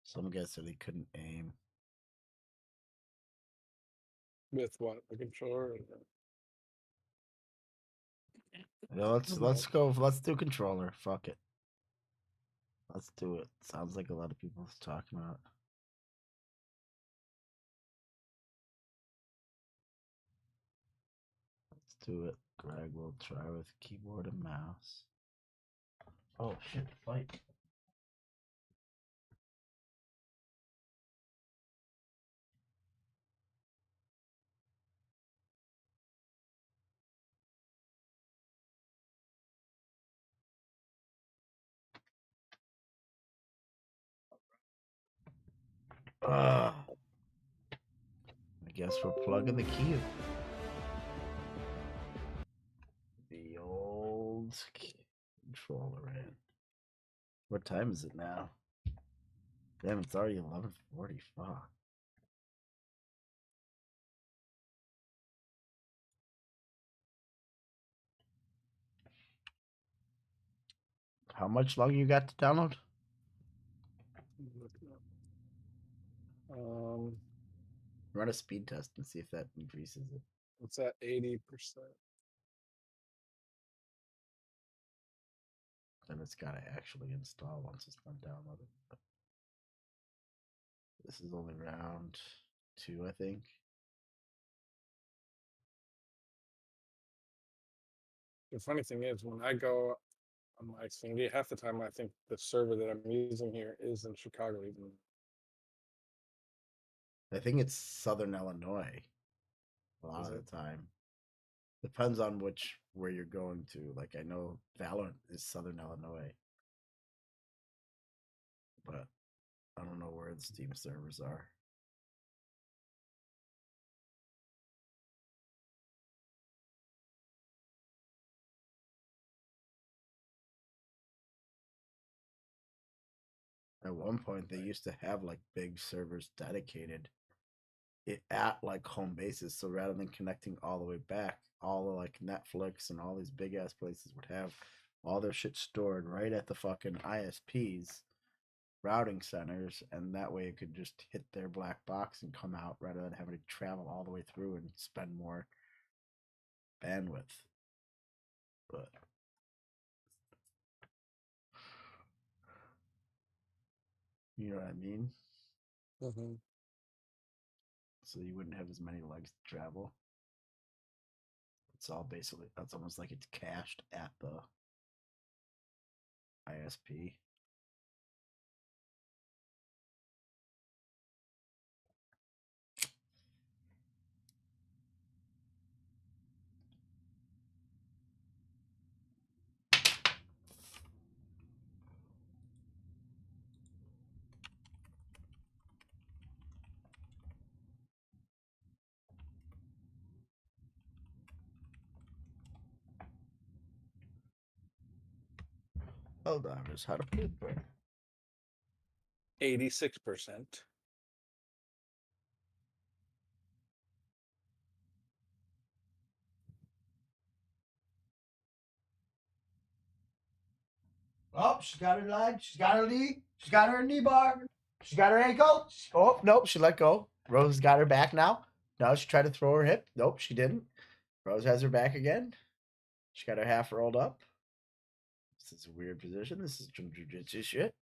Some guy said he couldn't aim. With what? The controller? Yeah, let's go. Let's do controller. Fuck it. Let's do it. Sounds like a lot of people talking about. Let's do it. Greg will try with keyboard and mouse. Oh shit! Fight. I guess we're plugging the key. The old controller in. What time is it now? Damn, it's already 11:40. Fuck. How much longer you got to download? Run a speed test and see if that increases it. It's at 80%. Then it's gotta actually install once it's done downloading. This is only round 2, I think. The funny thing is, when I go on my Xfinity, half the time I think the server that I'm using here is in Chicago. Even I think it's Southern Illinois a lot of the time. Depends on where you're going to. Like, I know Valorant is Southern Illinois, but I don't know where the Steam servers are. At one point, they used to have like big servers dedicated at like home bases. So rather than connecting all the way back, all the like Netflix and all these big ass places would have all their shit stored right at the fucking ISPs routing centers, and that way it could just hit their black box and come out rather than having to travel all the way through and spend more bandwidth. But you know what I mean? So you wouldn't have as many legs to travel. It's all basically, that's almost like it's cached at the ISP. Helldivers, how to play it? 86%. Oh, she's got her leg. She's got her knee. She's got her knee bar. She's got her ankle. Oh, nope, she let go. Rose got her back now. Now she tried to throw her hip. Nope, she didn't. Rose has her back again. She got her half rolled up. This is a weird position. This is some jiu-jitsu shit.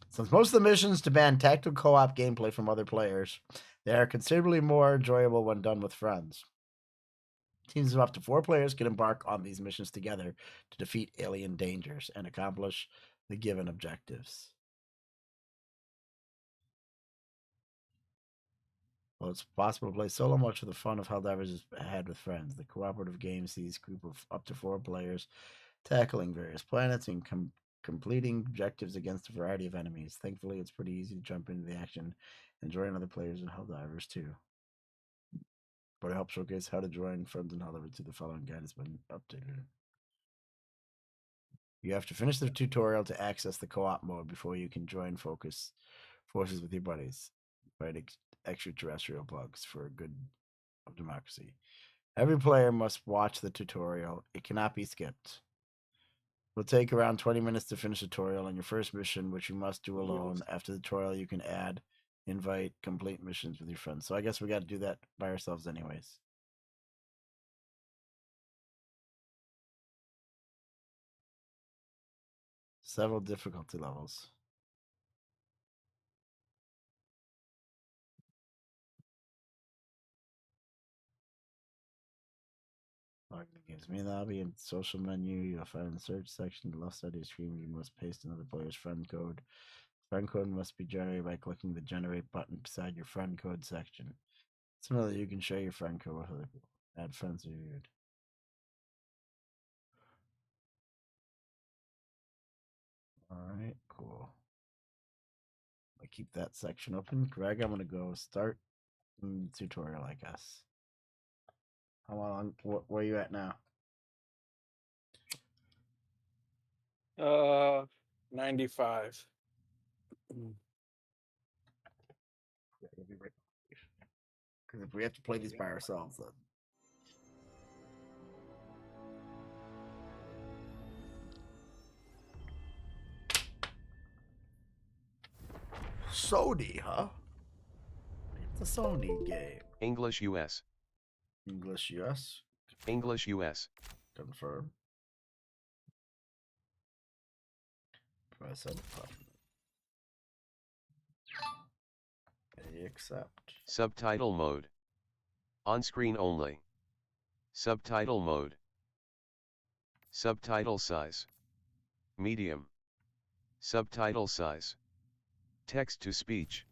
Since most of the missions demand tactical co-op gameplay from other players, they are considerably more enjoyable when done with friends. Teams of up to 4 players can embark on these missions together to defeat alien dangers and accomplish the given objectives. While it's possible to play solo, much of the fun of Helldivers is had with friends. The cooperative game sees a group of up to 4 players tackling various planets and completing objectives against a variety of enemies. Thankfully, it's pretty easy to jump into the action and join other players in Helldivers too. But it helps showcase how to join friends in Helldivers too. The following guide has been updated. You have to finish the tutorial to access the co-op mode before you can join forces with your buddies. Fight extraterrestrial bugs for a good of democracy. Every player must watch the tutorial. It cannot be skipped. It will take around 20 minutes to finish the tutorial on your first mission, which you must do alone. After the tutorial, you can add, invite, complete missions with your friends. So I guess we got to do that by ourselves anyways. Several difficulty levels. Log in the game's main lobby and social menu. You'll find in the search section, the left side of your screen, you must paste another player's friend code. Friend code must be generated by clicking the generate button beside your friend code section. Similarly, you can share your friend code with other people. Add friends reviewed. Alright, cool. I keep that section open. Greg, I'm gonna go start the tutorial, I guess. How long? Where are you at now? 95. Because if we have to play these by ourselves, then. Sony, huh? It's a Sony game. English US. English US. English US. Confirm. Press a button. Accept. Subtitle mode. On screen only. Subtitle mode. Subtitle size. Medium. Subtitle size. Text to speech.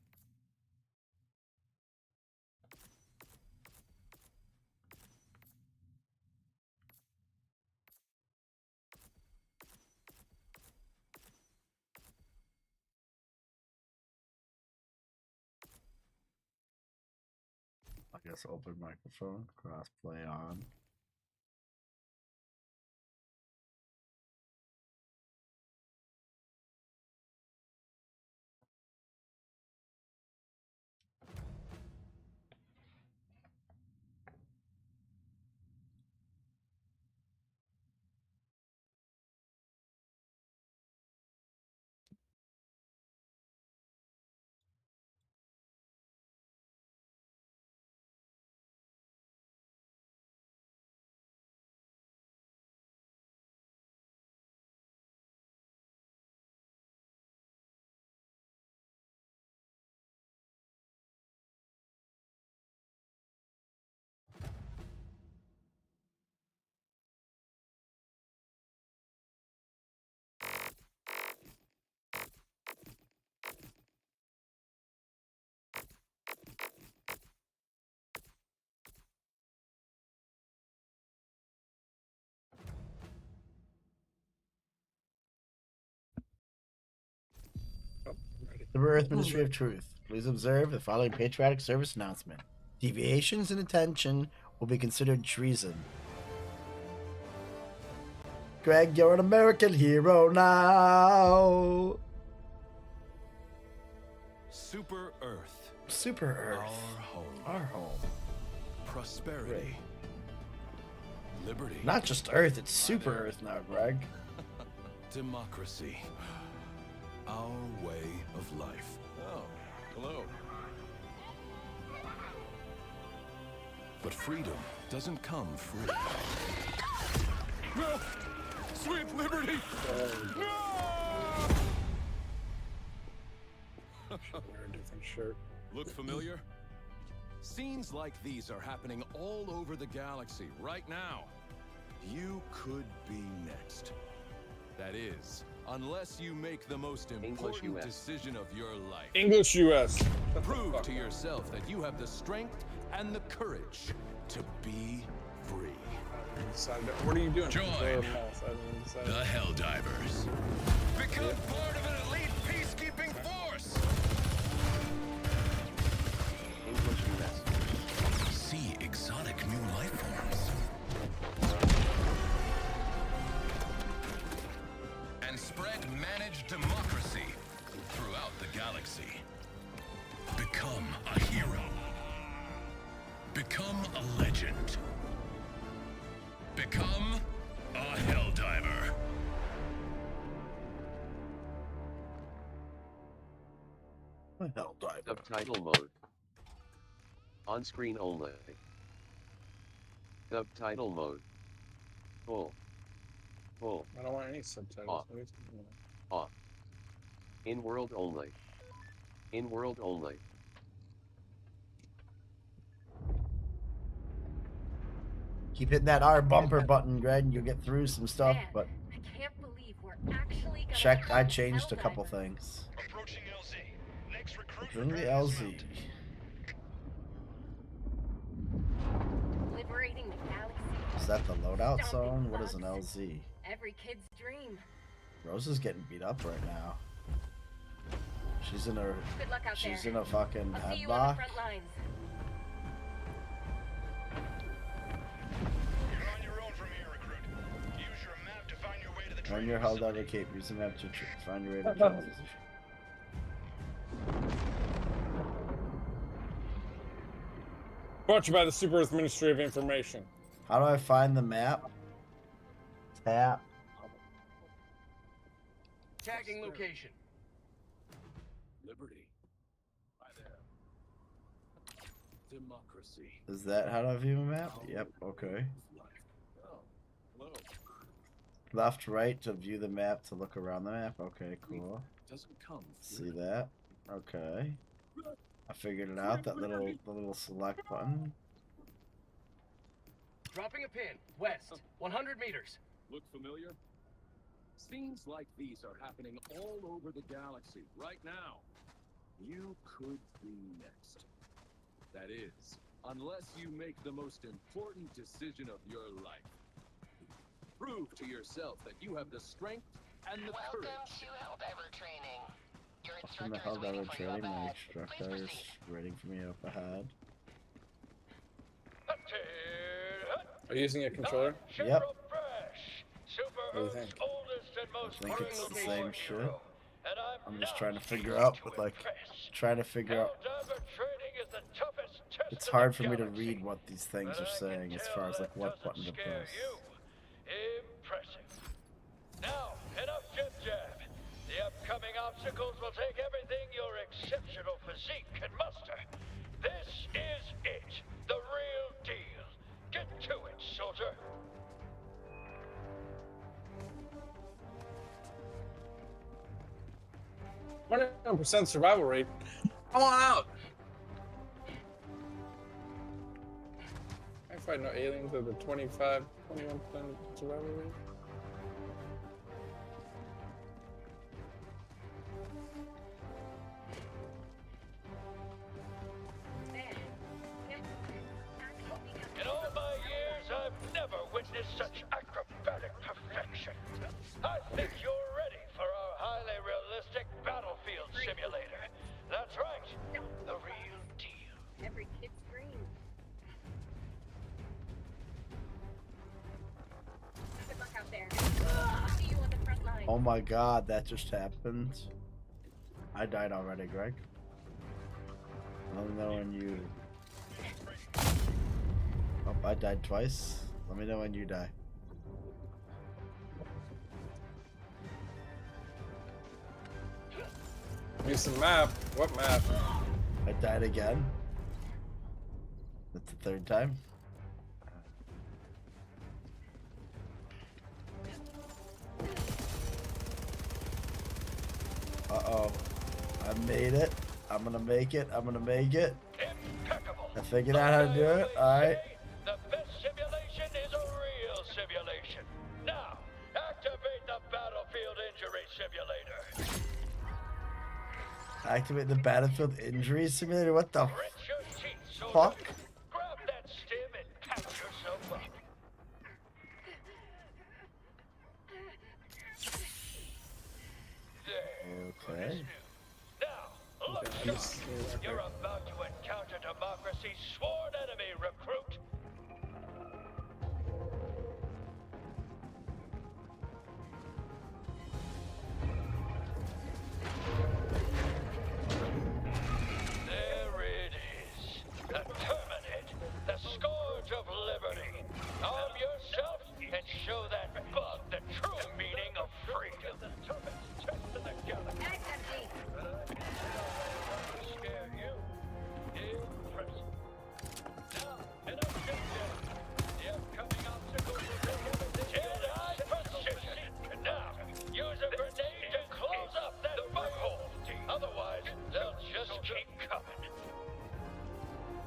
I guess open microphone, crossplay on. The Earth Ministry of Truth. Please observe the following patriotic service announcement. Deviations in attention will be considered treason. Greg, you're an American hero now. Super Earth. Super Earth. Our home. Our home. Prosperity. Liberty. Not just Earth, it's Super Earth now, Greg. Democracy. Our way of life. Oh, hello. But freedom doesn't come free. No! Sweet liberty! No! Should wear a different shirt. Look familiar? Scenes like these are happening all over the galaxy right now. You could be next. That is, unless you make the most important decision of your life. English US. Prove to yourself that you have the strength and the courage to be free. What are you doing? Join the Helldivers. Become part of an elite peacekeeping force. English US. See exotic new life forms. And spread managed democracy throughout the galaxy. Become a hero. Become a legend. Become a Helldiver. Helldiver. Subtitle mode. On screen only. Subtitle mode. Full. Full. I don't want any subtitles. Off. What are you talking about? Off. In world only. In world only. Keep hitting that R bumper button, Greg, and you'll get through some stuff, Man, but I can't believe we're actually gonna check, I help changed a couple Helldiver. things. Approaching LZ. Next recruit Bring the LZ. Liberating the galaxy. Is that the loadout zone? What is an LZ? Every kid's dream. Rose is getting beat up right now. She's in her. Good luck out She's there. in a fucking I'll see you on the headlock. front lines. You're on your own from here, recruit. Use your map to find your way to the Find your training Helldiver cape. Use the map to find your way to training position. Brought to you by the Super Earth Ministry of Information. How do I find the map? Tap. Tagging location. Liberty. Hi there. Democracy. Is that how do I view a map? Yep. Okay. Oh, hello. Left, right to view the map to look around the map. Okay, cool. Doesn't come. See that? Okay. I figured it out. That little select button. Dropping a pin. West. 100 meters. Look familiar? Scenes like these are happening all over the galaxy right now. You could be next. That is, unless you make the most important decision of your life. Prove to yourself that you have the strength and the courage. Welcome to Helldiver training. Your In the instructor is waiting Helldiver for you up training, my ahead. instructor Please is proceed. waiting for me up ahead. Are you using a controller? Yep. What do you think? I think it's the same shit. I'm just trying to figure out with it's hard for me to read what these things are saying as far as like what button to press. Impressive. Now, enough jib jab. The upcoming obstacles will take everything your exceptional physique can muster. This is it. The real deal. Get to it, soldier. 100% survival rate. Come on out. I fight no aliens with a 21% survival rate. In all my years, I've never witnessed such acrobatic perfection. I think you're ready for our highly realistic battlefield simulator. That's right, the real deal. Every kid's dream. Good luck out there. I'll see you on the front lines. Oh my god, that just happened. I died already, Greg. Let me know when you... Oh, I died twice. Let me know when you die. Use the map. What map? I died again. That's the third time. Uh-oh. I made it. I'm gonna make it. I'm gonna make it. Impeccable. I figured out how to do it. Alright. The best simulation is a real simulation. Now, activate the battlefield injury simulator. Activate the battlefield injury simulator? What the Grit your teeth, soldier. fuck? Grab that stim and patch yourself up. Okay. Now, look sharp. You're about to encounter democracy's sworn enemy, recruit. There it is. The Terminid,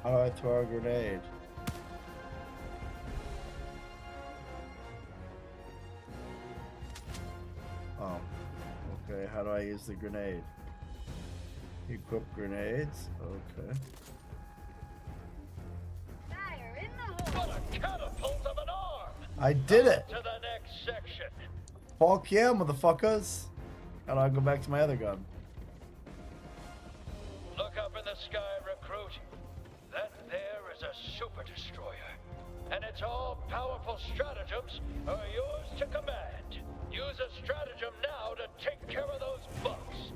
How do I throw a grenade? Oh. Okay, how do I use the grenade? Equip grenades? Okay. Fire in the hole! What a catapult of an arm! I did it! To the next section. Fuck yeah, motherfuckers! How do I go back to my other gun? Look up in the sky, recruit. That there is a super destroyer. And its all-powerful stratagems are yours to command. Use a stratagem now to take care of those bugs.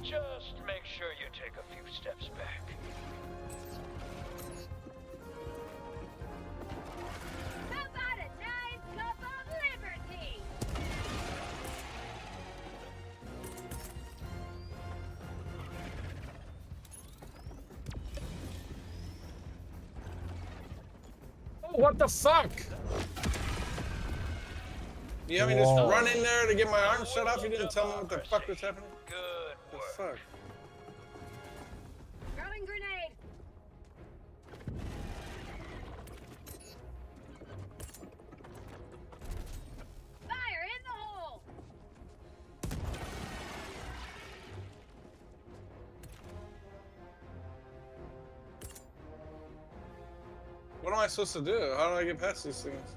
Just make sure you take a few steps back. How about a nice cup of liberty? Oh, what the fuck? You want me to just run in there to get my arm shut off? You didn't tell me what the fuck was happening? Good work. The fuck? Throwing grenade. Fire in the hole. What am I supposed to do? How do I get past these things?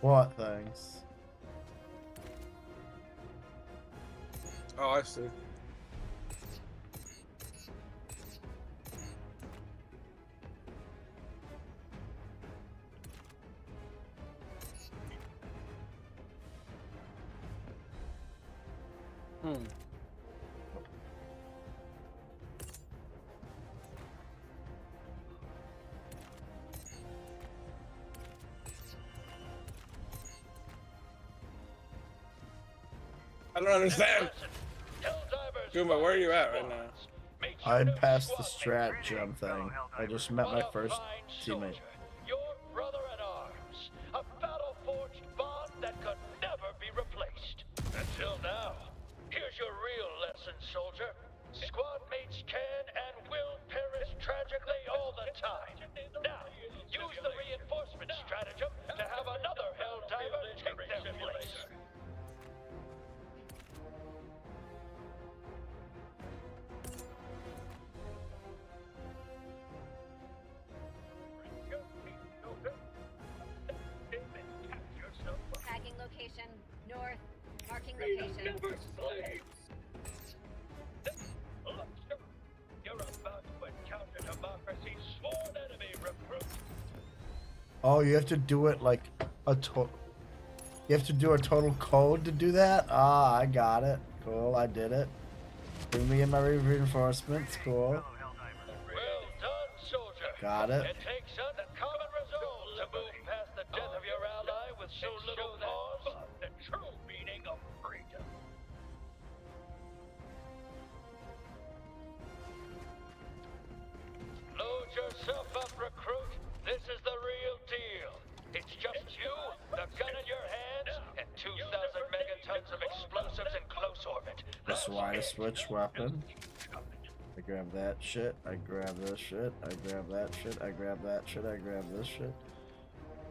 What things? Oh, I see. I don't understand. Goomba, where are you at right now? I passed the strat gem thing. I just met my first teammate. Your brother in arms. A battle-forged bond that could never be replaced. Until now. Here's your real lesson, soldier. Squad mates can and will perish tragically all the time. Now, use the reinforcement stratagem to have another Helldiver take their place. Tagging location. North. Marking location. You're about to encounter democracy's sworn enemy, recruit. Oh, you have to do it like a You have to do a total code to do that? Ah, I got it. Cool, I did it. Bring me in my reinforcements. Cool. Well done, soldier. Got it. It takes uncommon resolve to move past the death of your ally with so little cause. The true meaning of freedom. Load yourself up, recruit. This is the real deal. It's just you, the gun in your hands, and 2,000 megatons of explosives in close orbit. That's why I switch weapon. I grab that shit. I grab this shit. I grab that shit. I grab that shit. I grab this shit.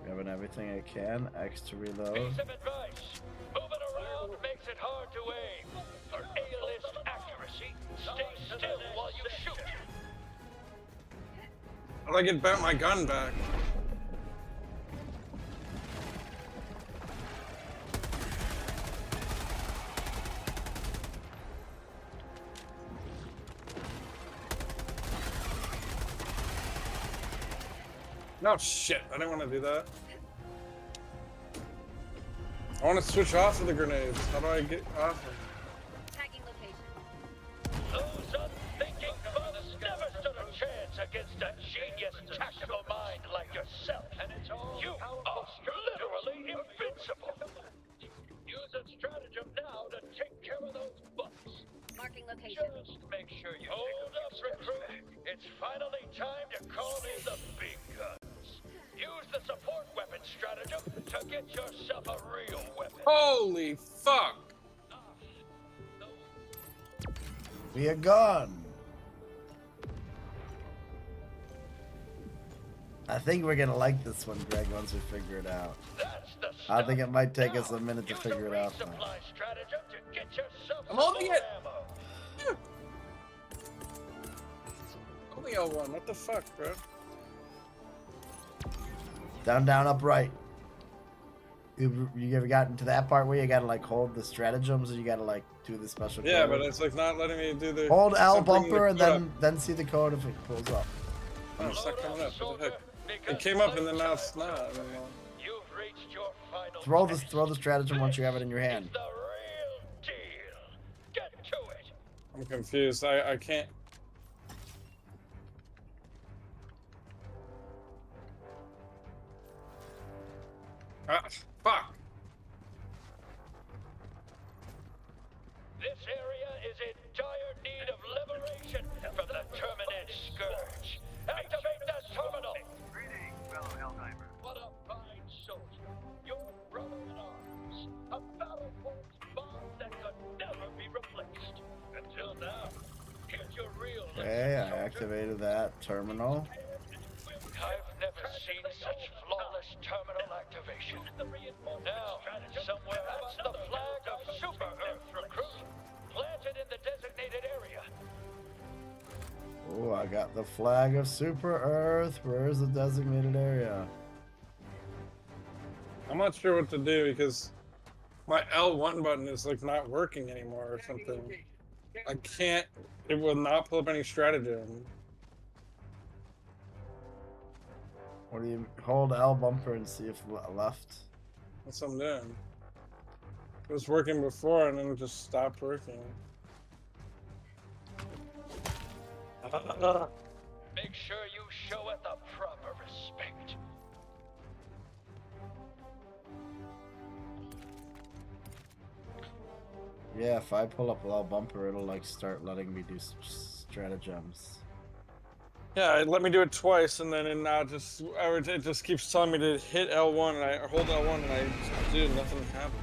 Grabbing everything I can. X to reload. Piece of advice. Moving around makes it hard to aim. For A-list accuracy, stay still while you shoot. How do I get back my gun back? No shit, I didn't want to do that. I want to switch off of the grenades. How do I get off them? Tagging location. Those unthinking bugs never stood a chance against a genius tactical mind like yourself. And it's all you are literally invincible. Use a stratagem now to take care of those bugs. Marking location. Just make sure you hold up, recruit. It's finally time to call in the big guns. Use the support weapon stratagem to get yourself a real weapon. Holy fuck! Be a gun. I think we're gonna like this one, Greg, once we figure it out. I think it might take us a minute to figure it out. Though. I'm holding it! Only L1, what the fuck, bro? Down, down, up, right. You ever gotten to that part where you gotta like hold the stratagems, or you gotta like do the special? Yeah, code? but it's like not letting me do the. Hold L something bumper and to then see the code if it pulls up. Oh, it's not coming up. What the heck? It came up and then now it's not. anymore. Throw the stratagem once you have it in your hand. I'm confused. I can't. Fuck. This area is in dire need of liberation from the Terminate Scourge. Activate that terminal! Greetings, fellow Helldiver. What a fine soldier. Your brother in arms. A battle-forged bond that could never be replaced. Until now. Here's your real Okay, I activated that terminal. I've never seen such flawless terminal activation. Now, somewhere else, the flag of Super Earth recruit planted in the designated area. Oh, I got the flag of Super Earth. Where's the designated area? I'm not sure what to do because my L1 button is like not working anymore or something. I can't. It will not pull up any stratagem. What do you hold L bumper and see if left? That's what I'm doing. It was working before and then it just stopped working. Make sure you show it the proper respect. Yeah, if I pull up L bumper, it'll like start letting me do stratagems. Yeah, it let me do it twice, and then it just keeps telling me to hit L1, and I hold L1, and I just do nothing happens.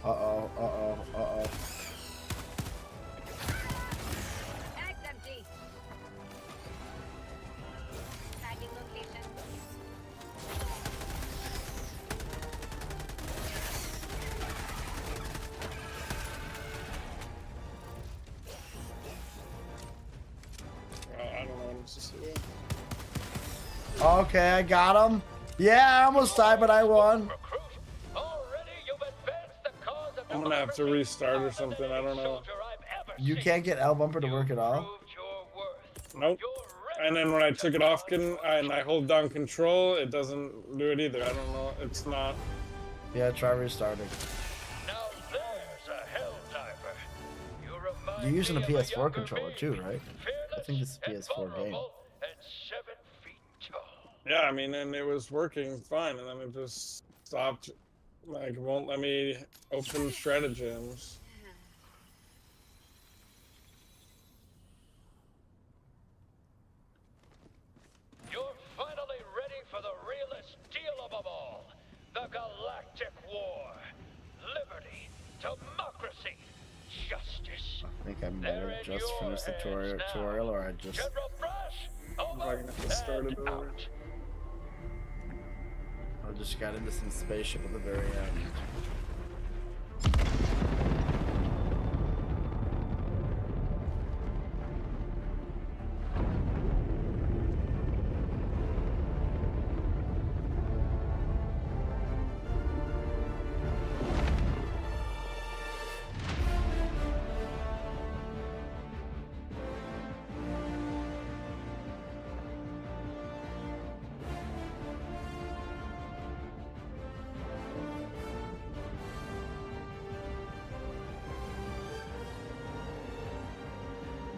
Uh-oh, uh-oh, uh-oh. I don't know what I'm supposed to do. Okay, I got him. Yeah, I almost died, but I won. I'm gonna have to restart or something, I don't know. You can't get L bumper to work at all? Nope. And then when I took it off and I hold down control, it doesn't do it either. I don't know. It's not. Yeah, try restarting. You're using a PS4 controller too, right? I think this is a PS4 game. Yeah, I mean, and it was working fine, and then it just stopped. Like, it won't let me open stratagems. You're finally ready for the realest deal of them all. The Galactic War. Liberty. Democracy. Justice. I think I might have just finished the tutorial, or I just... I just got into some spaceship at the very end.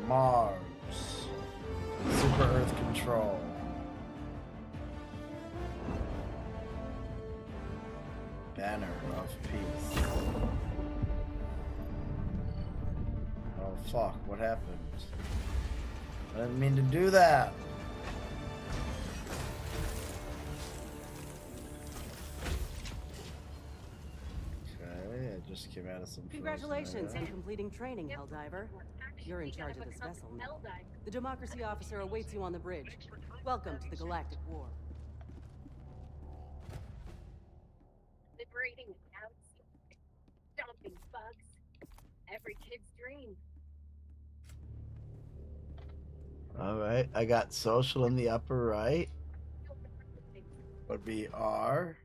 Mars. Super Earth Control. Banner of Peace. Oh fuck, what happened? I didn't mean to do that. Just came out of some. Congratulations on completing training, Helldiver. You're in charge of this vessel now. The Democracy officer awaits you on the bridge. Welcome to the Galactic War. Liberating the galaxy. Stomping bugs. Every kid's dream. All right, I got social in the upper right. Would be R.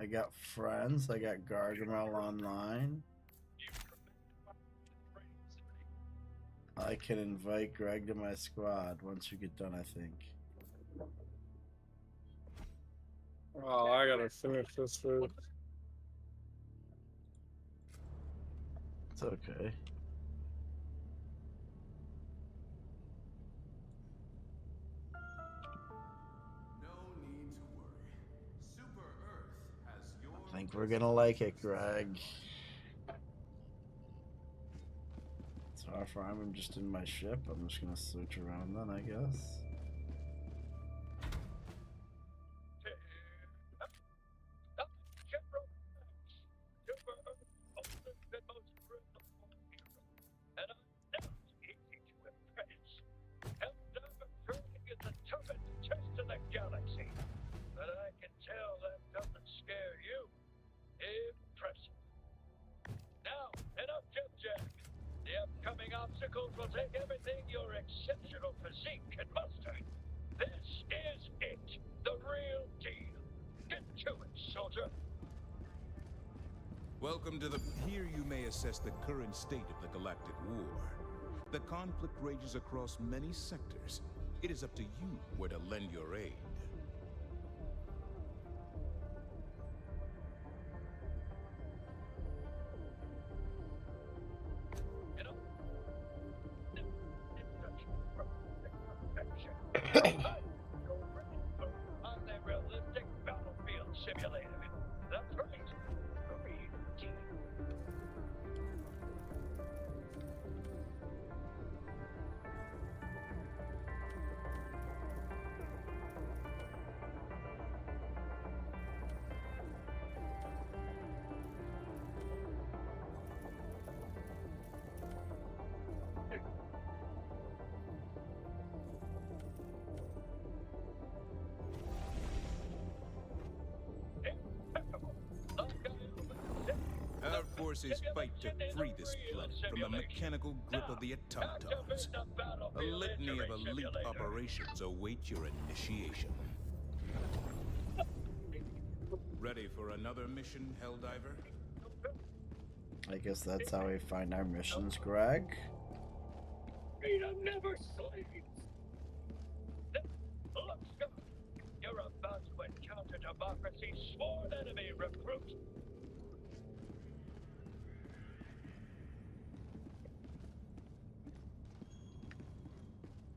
I got friends. I got Gargamel online. I can invite Greg to my squad once you get done, I think. Oh, I gotta finish this food. It's okay. I think we're gonna like it, Greg. So far, I'm just in my ship. I'm just gonna switch around then, I guess. Obstacles will take everything your exceptional physique can muster. This is it, the real deal. Get to it, soldier. Welcome to the... Here you may assess the current state of the Galactic War. The conflict rages across many sectors. It is up to you where to lend your aid. On the realistic battlefield simulator. That's right. Our forces fight to free this planet from the mechanical grip of the automatons. A litany of elite operations await your initiation. Ready for another mission, Helldiver? I guess that's how we find our missions, Greg. Freedom never sleeps. Look, Scott, you're about to encounter democracy's sworn enemy, recruit.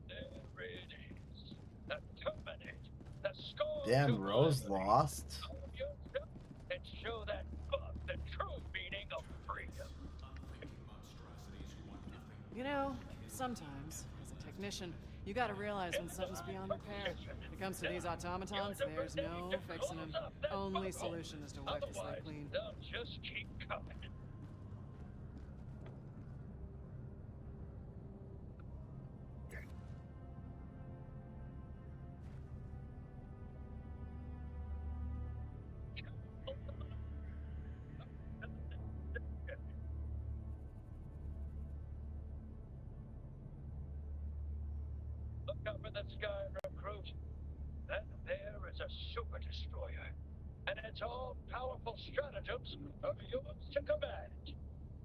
There it is. The Terminator. The score. Damn, Rose lost. And show that bug the true meaning of freedom. You know, sometimes, as a technician, you gotta realize when something's beyond repair. When it comes to these automatons, there's no fixing them. Only solution is to wipe the slate clean. They'll just keep coming. Look up in the sky, recruit. That there is a super destroyer, and its all-powerful stratagems are yours to command.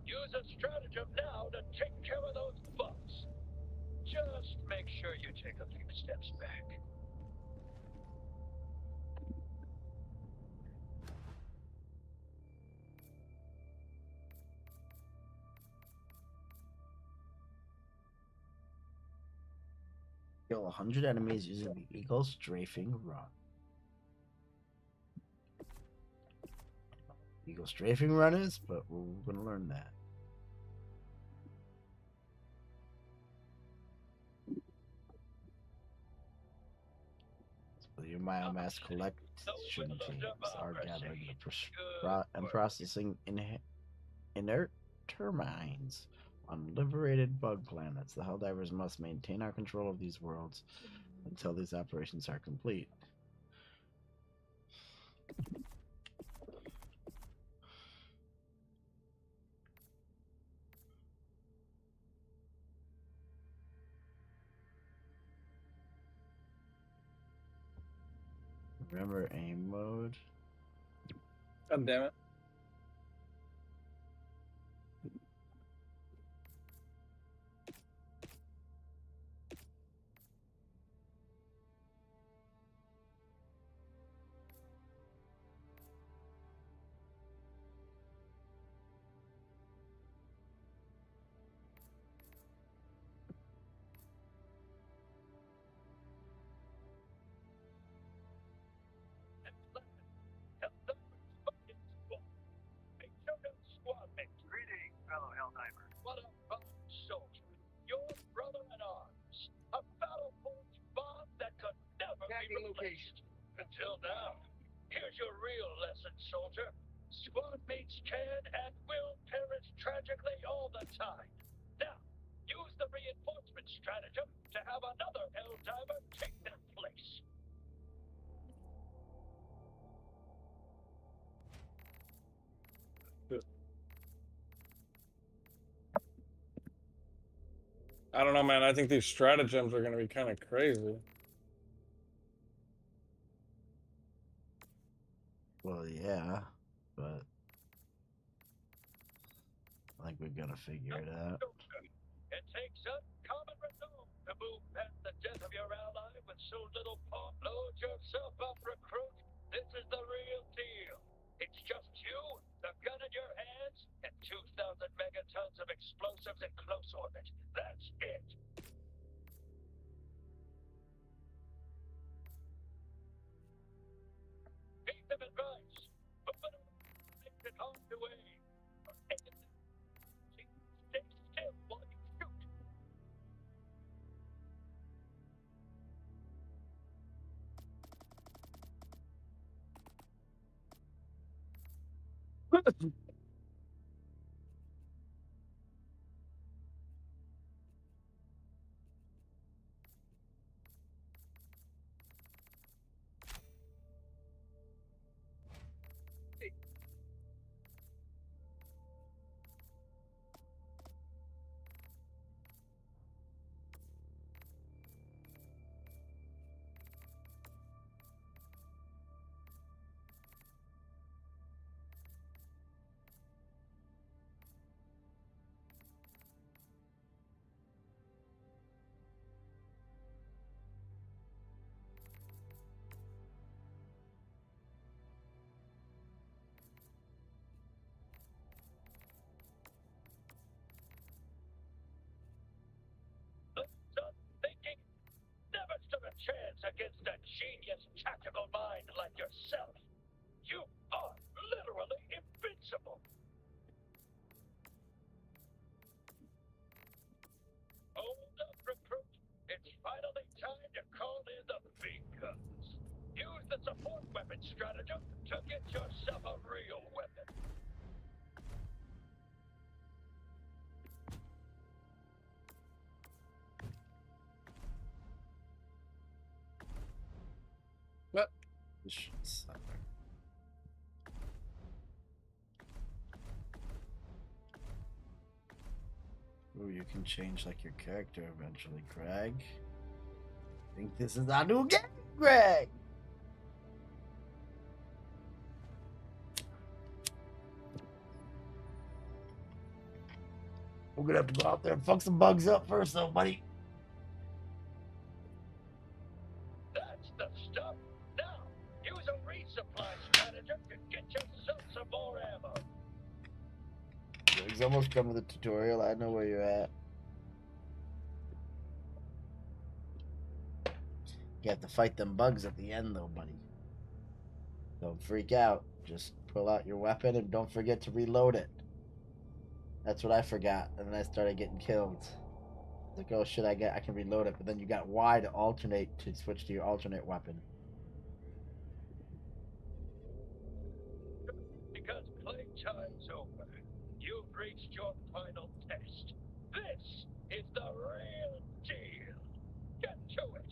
Use a stratagem now to take care of those bugs. Just make sure you take a few steps back. Kill 100 enemies using the Eagle Strafing Run. Eagle Strafing Run is, but we're gonna learn that. So your biomass collection teams are gathering the and processing inert termines on liberated bug planets. The Helldivers must maintain our control of these worlds until these operations are complete. Remember aim mode? God damn it. Greetings, fellow Helldivers. What a fine soldier. Your brother in arms. A battle-forged bond that could never be replaced. Until now. Here's your real lesson, soldier. Squad mates can and will perish tragically all the time. Now, use the reinforcement stratagem to have another Helldiver take their place. I don't know, man. I think these stratagems are going to be kind of crazy. Well, yeah, but I think we're gonna figure it out. It takes uncommon resolve to move past the death of your ally with so little pomp. Load yourself up, recruit. This is the real deal. It's just you, the gun in your hands, and 2,000 megatons of explosives in close orbit. That's it. Keep them advice. But makes it hard to aim. Stay still while you shoot. Thinking never stood a chance against a genius tactical mind like yourself. You are literally invincible. Hold up, recruit. It's finally time to call in the big guns. Use the support weapon stratagem to get yourself a real weapon. What? Ooh, you can change like your character eventually, Greg. I think this is our new game, Greg. We're gonna have to go out there and fuck some bugs up first, though, buddy. That's the stuff. Now, use a resupply stratagem to get yourself some more ammo. Greg's almost done with the tutorial. I know where you're at. You have to fight them bugs at the end, though, buddy. Don't freak out. Just pull out your weapon and don't forget to reload it. That's what I forgot, and then I started getting killed. Like, oh shit, I can reload it, but then you got Y to alternate to switch to your alternate weapon. Because playtime's over. You've reached your final test. This is the real deal. Get to it.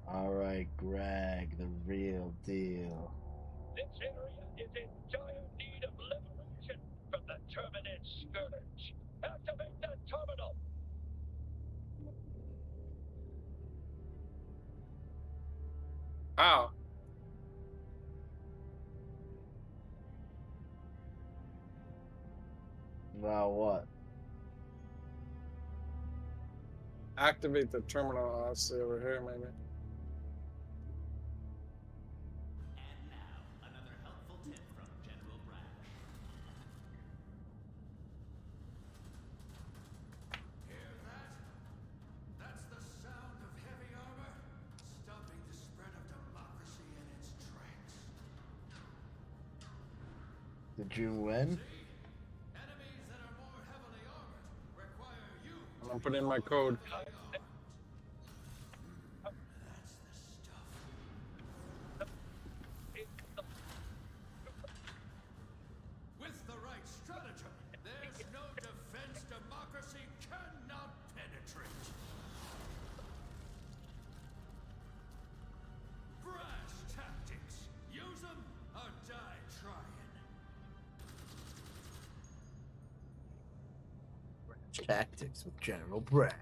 All right, Greg, the real deal. This area is in dire need of liberation from the Terminid Scourge. Activate that terminal. Wow. Now what? Activate the terminal. I'll see over here, maybe. That's the sound of heavy armor, stopping the spread of democracy and its tracks. Did you win? I'm gonna put in my code. With the right stratagem, there's no defense democracy cannot penetrate. Brass tactics. Use them or die trying. Tactics with General Brash.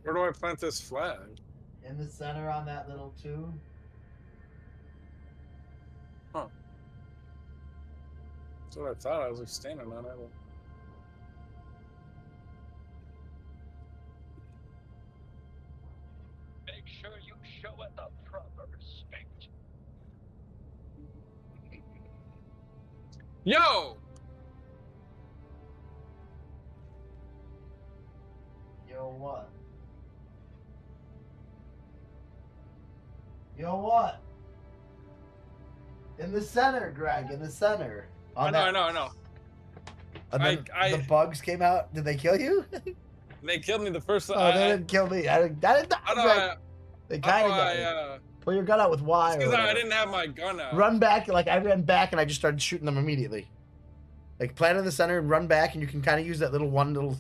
Where do I plant this flag? In the center on that little tube. Huh. That's what I thought. I was like standing on it. Make sure you show it the proper respect. Yo! Yo, what? Yo, what? In the center, Greg, in the center. I know. And then the bugs came out. Did they kill you? They killed me the first time. Oh, they didn't kill me. I didn't die, Greg. They kind of got me. Pull your gun out with Y. Because I didn't have my gun out. Run back. Like, I ran back and I just started shooting them immediately. Like, plant in the center and run back, and you can kind of use that little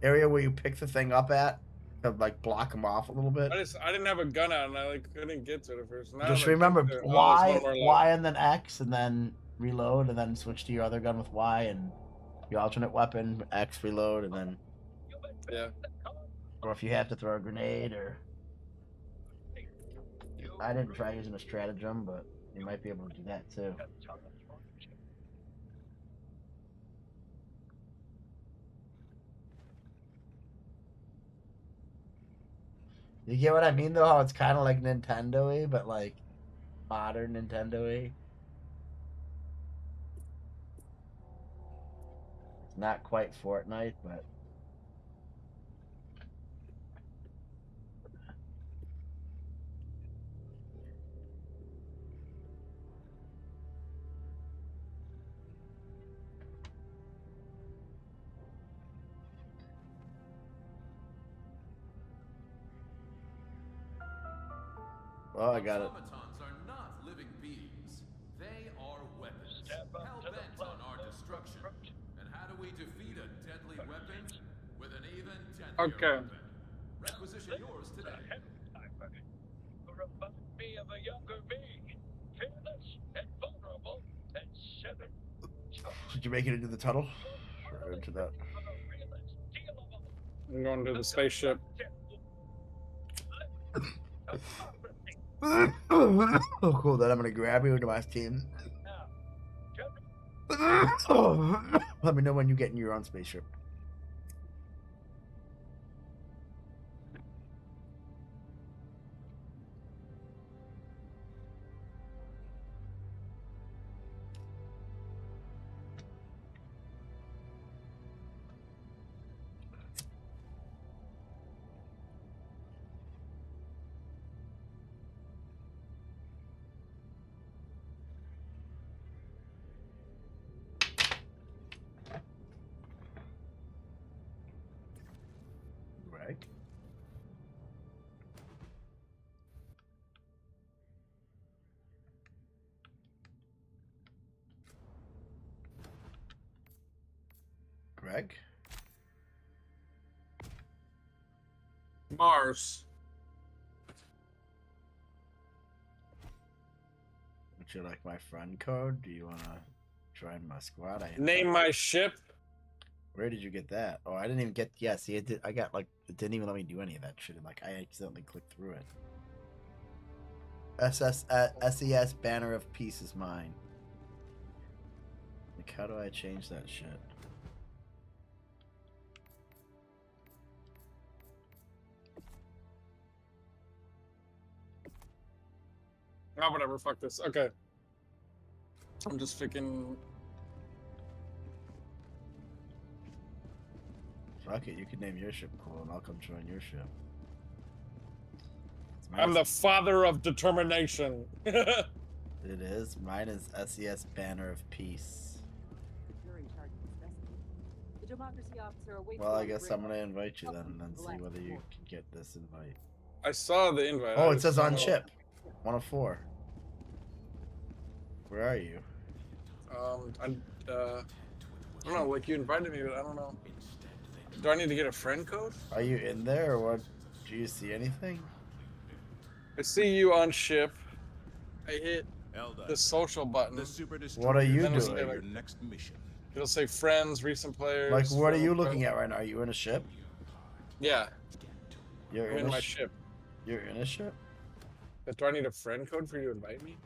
area where you pick the thing up at to, like, block them off a little bit. I didn't have a gun out, and I like couldn't get to it at first. Now Just I'm, like, remember there. Oh, Y, there's one more Y, left. and then X, and then reload, and then switch to your other gun with Y, and your alternate weapon, X, reload, and then... Yeah. Or if you have to throw a grenade, or... I didn't try using a stratagem, but you might be able to do that, too. You get what I mean, though? How it's kind of like Nintendo-y, but like modern Nintendo-y. It's not quite Fortnite, but... Oh, I got it. Automatons are not living beings. They are weapons, hell-bent on our destruction. And how do we defeat a deadly weapon? With an even deadlier weapon. Requisition yours today. Remind me of a younger me, fearless and vulnerable, and 7 Did you make it into the tunnel? Or into that? I'm going to the spaceship. Oh, cool. Then I'm gonna grab you into my team. Let me know when you get in your own spaceship. Greg? Mars. Would you like my friend code? Do you want to join my squad? Name my ship. Where did you get that? Oh, I didn't even get. Yeah, see, I got like it didn't even let me do any of that shit. Like I accidentally clicked through it. SES Banner of Peace is mine. Like, how do I change that shit? Oh, whatever. Fuck this. Okay. I'm just freaking. Fuck it, you can name your ship cool, and I'll come join your ship. I'm the father of determination. It is. Mine is SES Banner of Peace. You're in charge of this vessel. The democracy officer awaits Well, you I on the guess bridge. I'm gonna invite you then, and then see whether you can get this invite. I saw the invite. Oh, I it says just on don't know. chip. 104. Where are you? I don't know. Like you invited me, but I don't know. Do I need to get a friend code? Are you in there, or what? Do you see anything? I see you on ship. I hit the social button. What are you Then it'll doing? say, like, Next mission. It'll say friends, recent players. Like, what are you friend looking code. at right now? Are you in a ship? Yeah, You're I'm in in a my ship. You're in a ship? Do I need a friend code for you to invite me?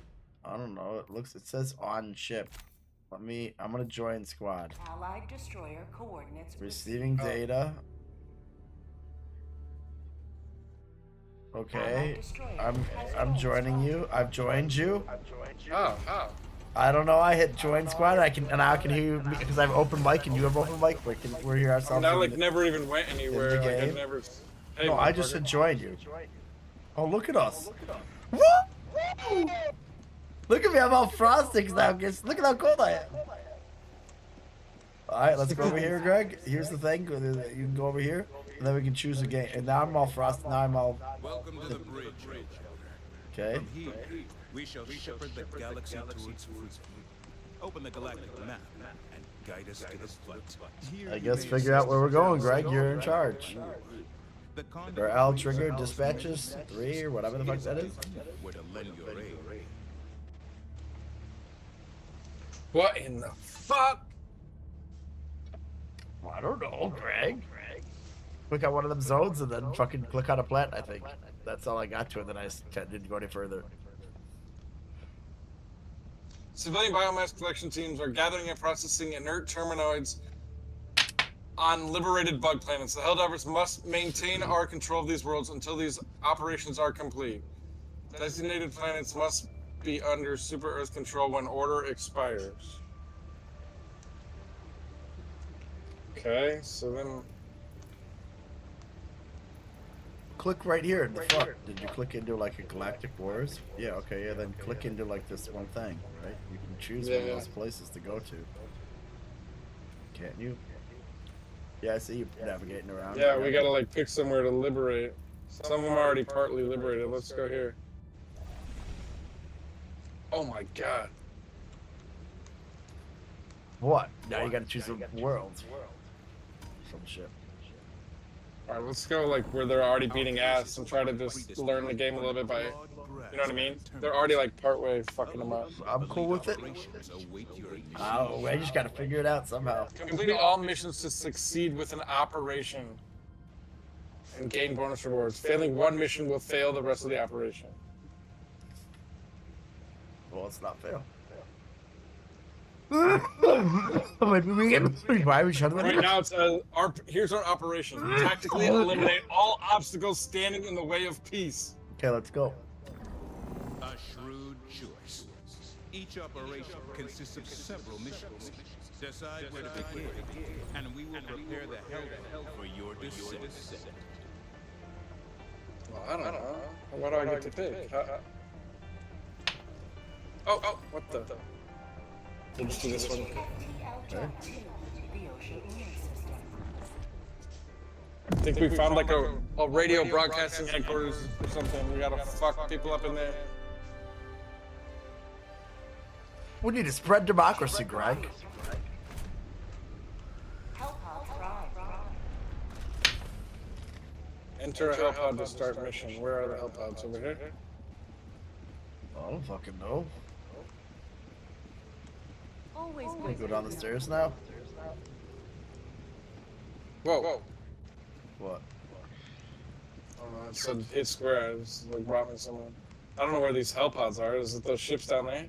I don't know. It says on ship. I'm gonna join squad. Allied destroyer coordinates. Receiving data. Okay. I'm joining you. I've joined you. Oh. I don't know. I hit join squad. I can hear you because I have open mic and you have open mic. We're here ourselves. I in like the- never even went anywhere. the Like I game. never. Hey, No, I just motherfucker. said join you. Oh, look at us. What? Look at me. I'm all frosting now. Look at how cold I am. All right, let's go over here, Greg. Here's the thing. You can go over here, and then we can choose a game. And now I'm all frosted. Now I'm all. Welcome to the bridge. Okay. From here, we shall shepherd the galaxy to its fruit. Open the galactic map and guide us to the flight. I guess figure out where we're going, Greg. You're in charge. Or L trigger dispatches 3 or whatever the fuck that is. Where to lend your aid. What in the fuck? I don't know, Greg. Click on one of them zones and then fucking click on a plant, I think. That's all I got to it, then I just didn't go any further. Civilian biomass collection teams are gathering and processing inert terminoids on liberated bug planets. The Helldivers must maintain our control of these worlds until these operations are complete. Designated planets must be under Super Earth control when order expires. Okay, so then... Click right here in the front. Did you click into like a Galactic Wars? Yeah, okay, yeah, then click into like this one thing, right? You can choose one of those places to go to. Can't you? Yeah, I see you navigating around. Yeah, we gotta like pick somewhere to liberate. Some of them are already partly liberated. Let's go here. Oh my god. What? Now you gotta choose a world. Some shit. Alright, let's go like where they're already beating ass and try to just learn the game a little bit by, you know what I mean? They're already like partway fucking them up. I'm cool with it. Oh, I just gotta figure it out somehow. Complete all missions to succeed with an operation and gain bonus rewards. Failing one mission will fail the rest of the operation. Well, it's not fail. Why are we shutting Right now it's here's our operation. Tactically eliminate all obstacles standing in the way of peace. Okay, let's go. A shrewd choice. Each operation consists of several missions. Decide where to begin, and we will prepare the hell for your descent. Well, I don't know. What do I get to pick? Oh, what the? We'll just do this one. Okay. I think we found like a radio broadcasting headquarters or something. We gotta fuck people up in there. We need to spread democracy, Greg. Enter a help pod to start mission. Where are the help pods? Over here? I don't fucking know. Always Can we go down the stairs now? Whoa. What? It said hit square. It's like brought me somewhere. I don't know where these help pods are. Is it those ships down there?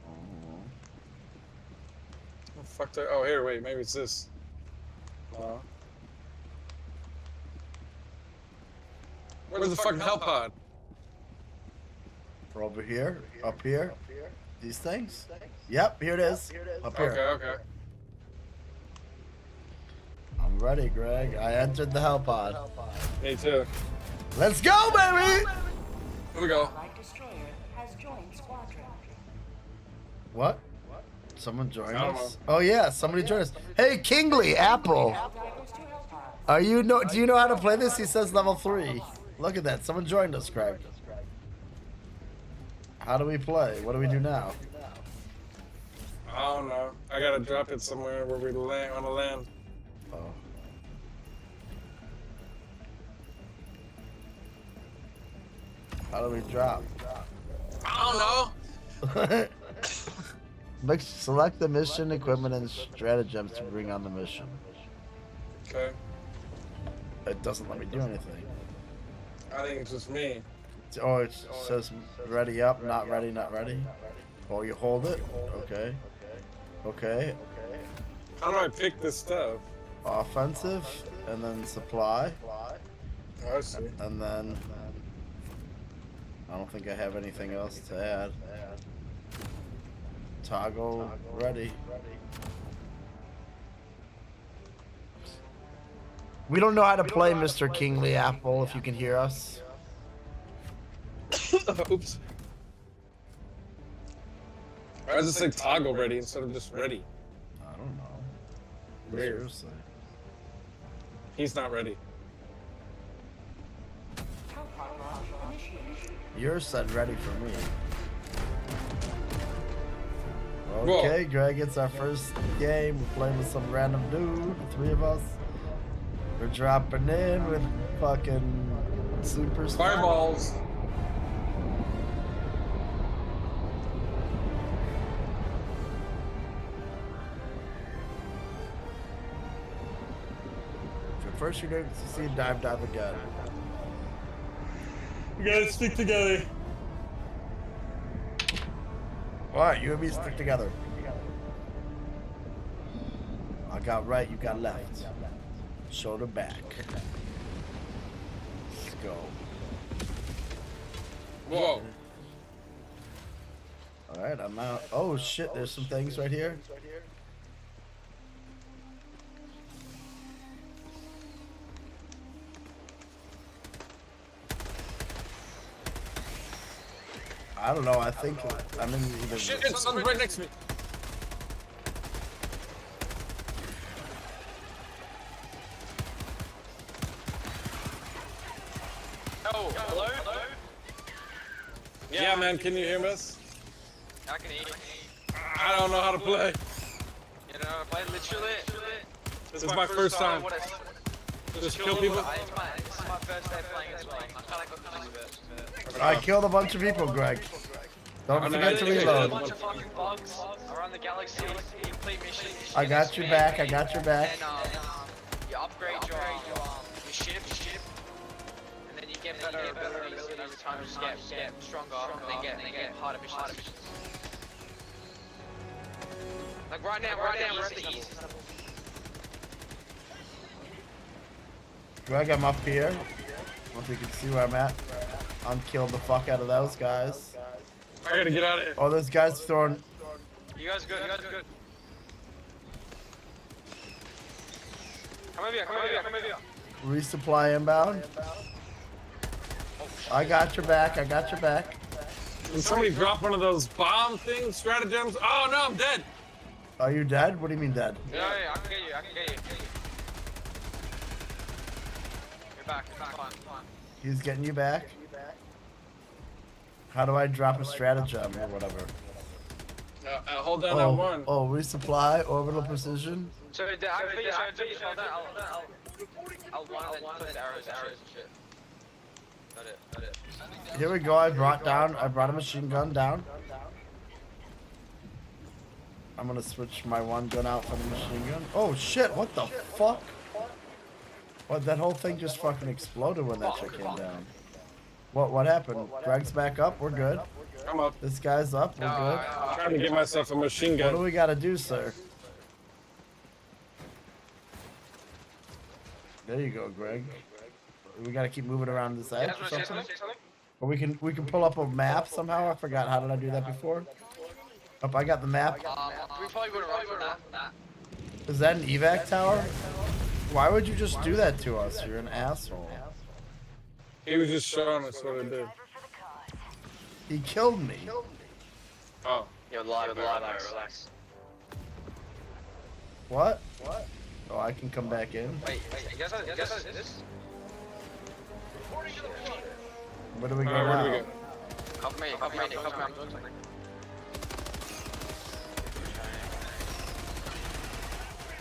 Oh, fuck there. Oh, here, wait. Maybe it's this. Where's the fucking help pod? We're over here, up here. These things? Yep, here it is. Up here. Okay. I'm ready, Greg. I entered the help pod. Me too. Let's go, baby! Here we go. What? Someone joined I don't us? Oh yeah, somebody joined us. Hey, Kingley, Apple. Do you know how to play this? He says level 3. Look at that. Someone joined us, Greg. How do we play? What do we do now? I don't know. I gotta drop it somewhere where we land on the land. Oh. How do we drop? I don't know. Select the mission, equipment, and stratagems to bring on the mission. Okay. It doesn't let me do anything. I think it's just me. Oh, it says ready up, not ready, not ready. Oh, you hold it? Okay. Okay. How do I pick this stuff? Offensive, and then supply. Oh, I see. And then I don't think I have anything else to add. Toggle ready. We don't know how to play Mr. Kingley Apple, if you can hear us. Oops. Why does it say toggle ready instead of just ready? I don't know. Weird. Seriously. He's not ready. Yours said ready for me. Okay, Whoa. Greg, it's our first game. We're playing with some random dude, the 3 of us. We're dropping in with fucking super Fireballs. First you're going to see dive again. We gotta stick together. Alright, you and me stick together. I got right, you got left. Shoulder back. Let's go. Whoa. Alright, I'm out. Oh shit, there's some things right here. I don't know, I think I'm in either. Shit, something's right next to me. Oh, hello? Yeah, man, can you hear us? I can hear you. I don't know how to play. You know how to play? Literally. This is my first time. Just kill people? This is my first day playing as well. I kind of got the best. I killed a bunch of people, Greg. Don't forget to There's a reload. bunch of fucking bugs around the galaxy. Complete mission. I got your back, I got your back. And you upgrade your ship. And then you get better abilities every time. You just get stronger and then get harder missions. Like right now we're at the easy level. Greg, I'm up here. I don't know if you can see where I'm at. I'm killed the fuck out of those guys. I gotta get out of here. Oh, those guys throwing. You guys good, Come over here. Resupply inbound. I got your back, Did somebody drop one of those bomb things, stratagems? Oh no, I'm dead. Are you dead? What do you mean dead? Yeah, I can get you. You're back, fine. He's getting you back. How do I drop a stratagem or whatever? Hold down that one. Oh, resupply, orbital precision. So, hold on. L1 and then put arrows and shit. Got it. Here we go. I brought a machine gun down. I'm gonna switch my one gun out for the machine gun. Oh shit! What the fuck? What? That whole thing just fucking exploded when that shit came down. What happened? Greg's back up. We're good. I'm up. This guy's up. We're good. I'm trying to get myself a machine gun. What do we gotta do, sir? There you go, Greg. We gotta keep moving around this edge or something. Or we can pull up a map somehow. I forgot. How did I do that before? Oh, I got the map. We probably would have run from that. Is that an evac tower? Why would you just do that to us? You're an asshole. He was just showing us what I did. He killed me. Oh. You're live, relax. What? Oh, I can come back in. Wait, you guys this? Where do we go Where now? do we go? Cover me, I'm doing something.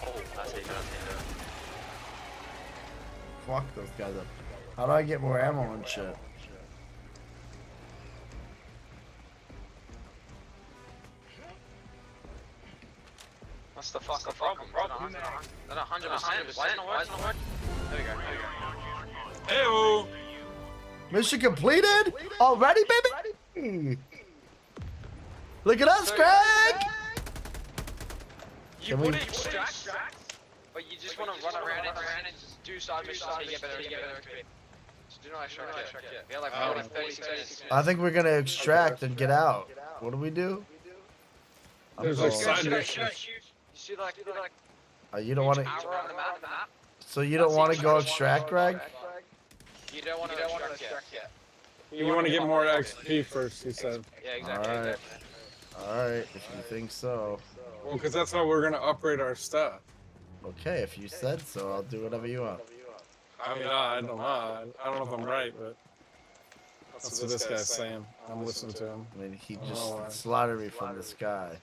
Oh, that's it. Fuck those guys up. How do I get more ammo and shit? What's the fuck problem? Not 100%. Why isn't it working? There we go. Hey-o! Mission completed? Already, baby? Look at us, Greg! You would extract, but you just want to run around and just do side missions so you get better XP. Just do not extract yet. We have like 36 minutes. I think we're gonna extract and get out. What do we do? There's like side missions. You see like You don't want to. arrow on the map? So you don't want to go extract, Greg? You don't want to extract yet. You want to get more XP first, he said. Yeah, exactly. Alright, if you think so. Well, because that's how we're going to upgrade our stuff. Okay, if you said so, I'll do whatever you want. I mean, I don't know. I don't know if I'm right, but that's what this guy's saying. I'm listening to him. I mean, he just slaughtered me from the sky.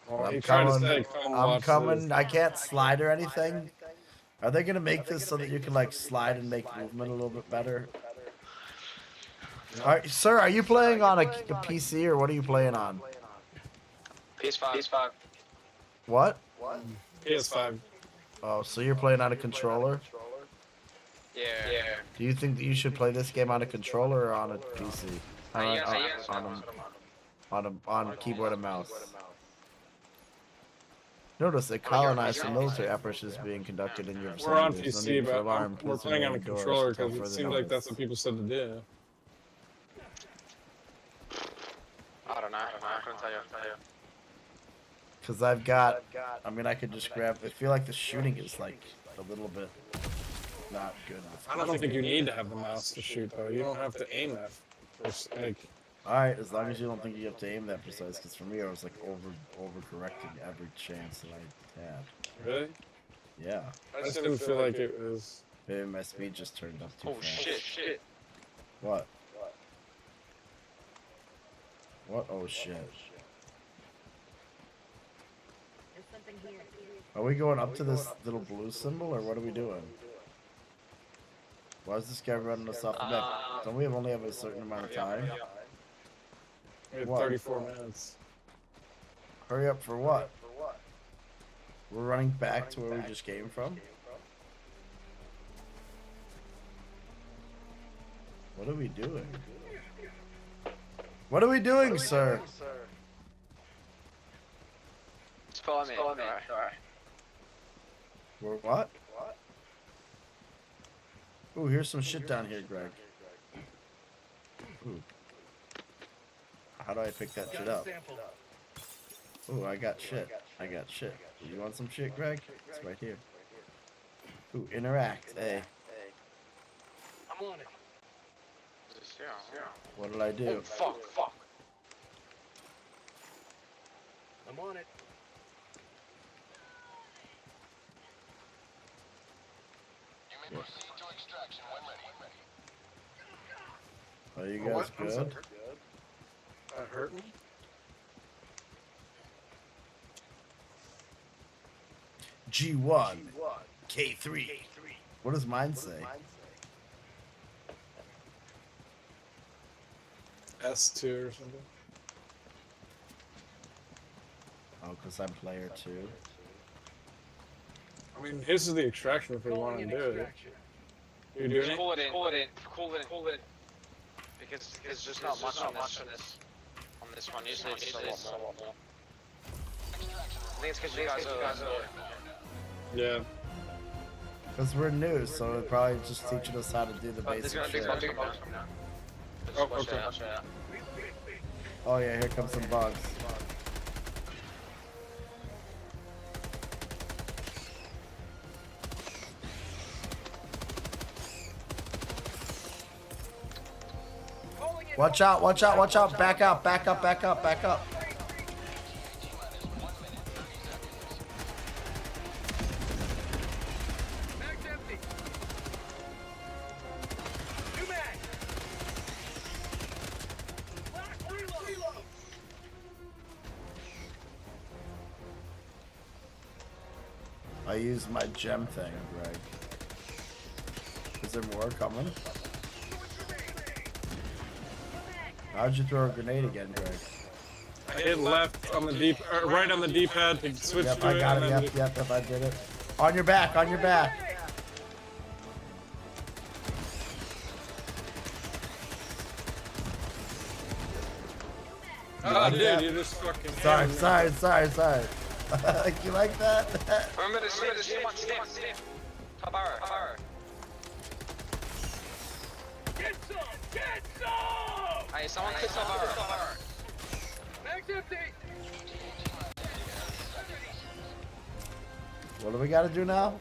Well, he I'm tried to coming. say, "Come I'm watch coming. this." I can't slide or anything. Are they gonna make this so that you can like slide and make movement a little bit better? Sir, are you playing on a PC or what are you playing on? PS5. What? PS5. Oh, so you're playing on a controller? Yeah. Do you think that you should play this game on a controller or on a PC? On keyboard and mouse. Notice that colonized and military operations being conducted in your vicinity. We're on There's no PC, need for but alarm. we're Please playing on a remain indoors controller until because it further seems like that's notice. what people said to do. I don't know. I couldn't tell you. Cause I've got, I mean, I could just grab. I feel like the shooting is like a little bit not good. I don't think you need to have the mouse to shoot, though. You don't have to aim that. Like, all right, as long as you don't think you have to aim that precise. Cause for me, I was like overcorrecting every chance that I had. really? Yeah. I just didn't feel like it was. Maybe my speed just turned up too Oh fast. shit. What? What? Oh shit. There's something here. Are we going up to this little blue symbol, or what are we doing? Why is this guy running us off the map? Don't we only have a certain amount of time? We had What? 34 minutes. Hurry up for what? We're running back to where we just came from? What are we doing? What are we doing, sir? Just follow me. Alright. We're what? Ooh, here's some shit down here, Greg. Ooh. How do I pick that shit up? Ooh, I got shit. You want some shit, Greg? It's right here. Ooh, interact. Hey. I'm on it. What did I do? Oh, fuck. I'm on it. You may proceed to extraction when ready. Are you guys good? That hurt me? G1. K3. What does mine say? S2 or something. Oh, because I'm player 2. I mean, his is the extraction if we want to do it. You're doing it? Call it in. Because there's just not much on this. On this one, usually it's a lot more. I think it's because you guys are. Yeah. Because we're new, so it's probably just teaching us how to do the basic shit. Oh, okay. Oh yeah, here comes some bugs. Watch out, watch out, watch out. Back up, back up, back up, back up. I used my gem thing, Greg. Is there more coming? How'd you throw a grenade again, Greg? I hit left on the deep, right on the D-pad to switch Yep, to I got it. and Yep, I did it. On your back, on your back. Oh, like dude, that? you just fucking. Sorry. You like that? Remember the stim. Tabara. Get some! Hey, someone kill Tabara. Max empty! What do we gotta do now?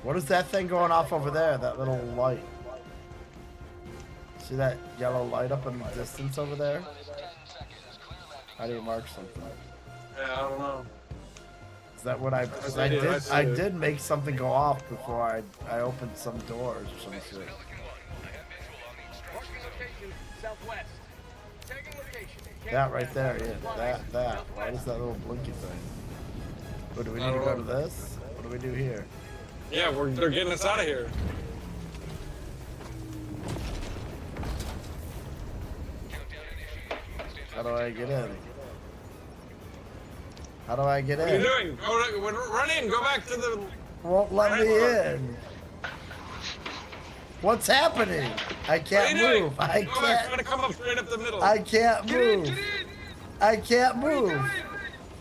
What is that thing going off over there? That little light. See that yellow light up in the distance over there? How do you mark something? Yeah, I don't know. Is that what I did make something go off before I opened some doors or some shit. Southwest. Tagging location. That right there, yeah. That. What is that little blinky thing? What, do we need to go to this? What do we do here? Yeah, they're getting us out of here. How do I get in? How do I get in? What are you doing? Run in. Go back to the. Won't let me in. What's happening? I can't move. I Trying to can't. come up straight up the middle. I can't move. I can't move.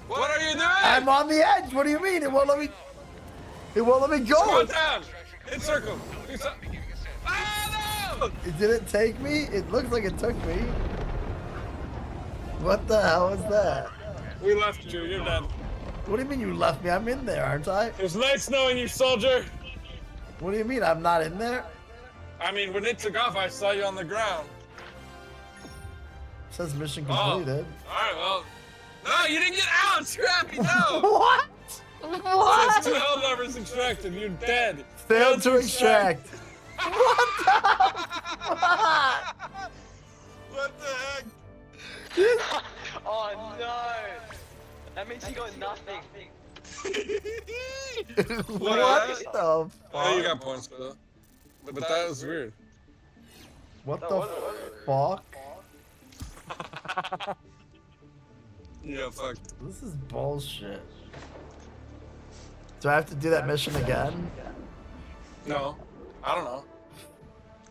What are you doing? I'm on the edge. What do you mean? It won't let me. It won't let me go. Go down. Hit circle. Ah, no! It didn't take me. It looks like it took me. What the hell is that? We left you. You're dead. What do you mean you left me? I'm in there, aren't I? It was nice knowing you, soldier. What do you mean I'm not in there? I mean, when it took off, I saw you on the ground. It says mission completed. All right, well. No, you didn't get out, Scrappy. No. What? What? Says 2 hell divers extracted. You're dead. Failed to extract. What the fuck? What the heck? Oh no! That means he got nothing. What the fuck? Oh, you got points for that. But that was weird. What the fuck? Yeah, fuck. This is bullshit. Do I have to do that mission again? No. I don't know.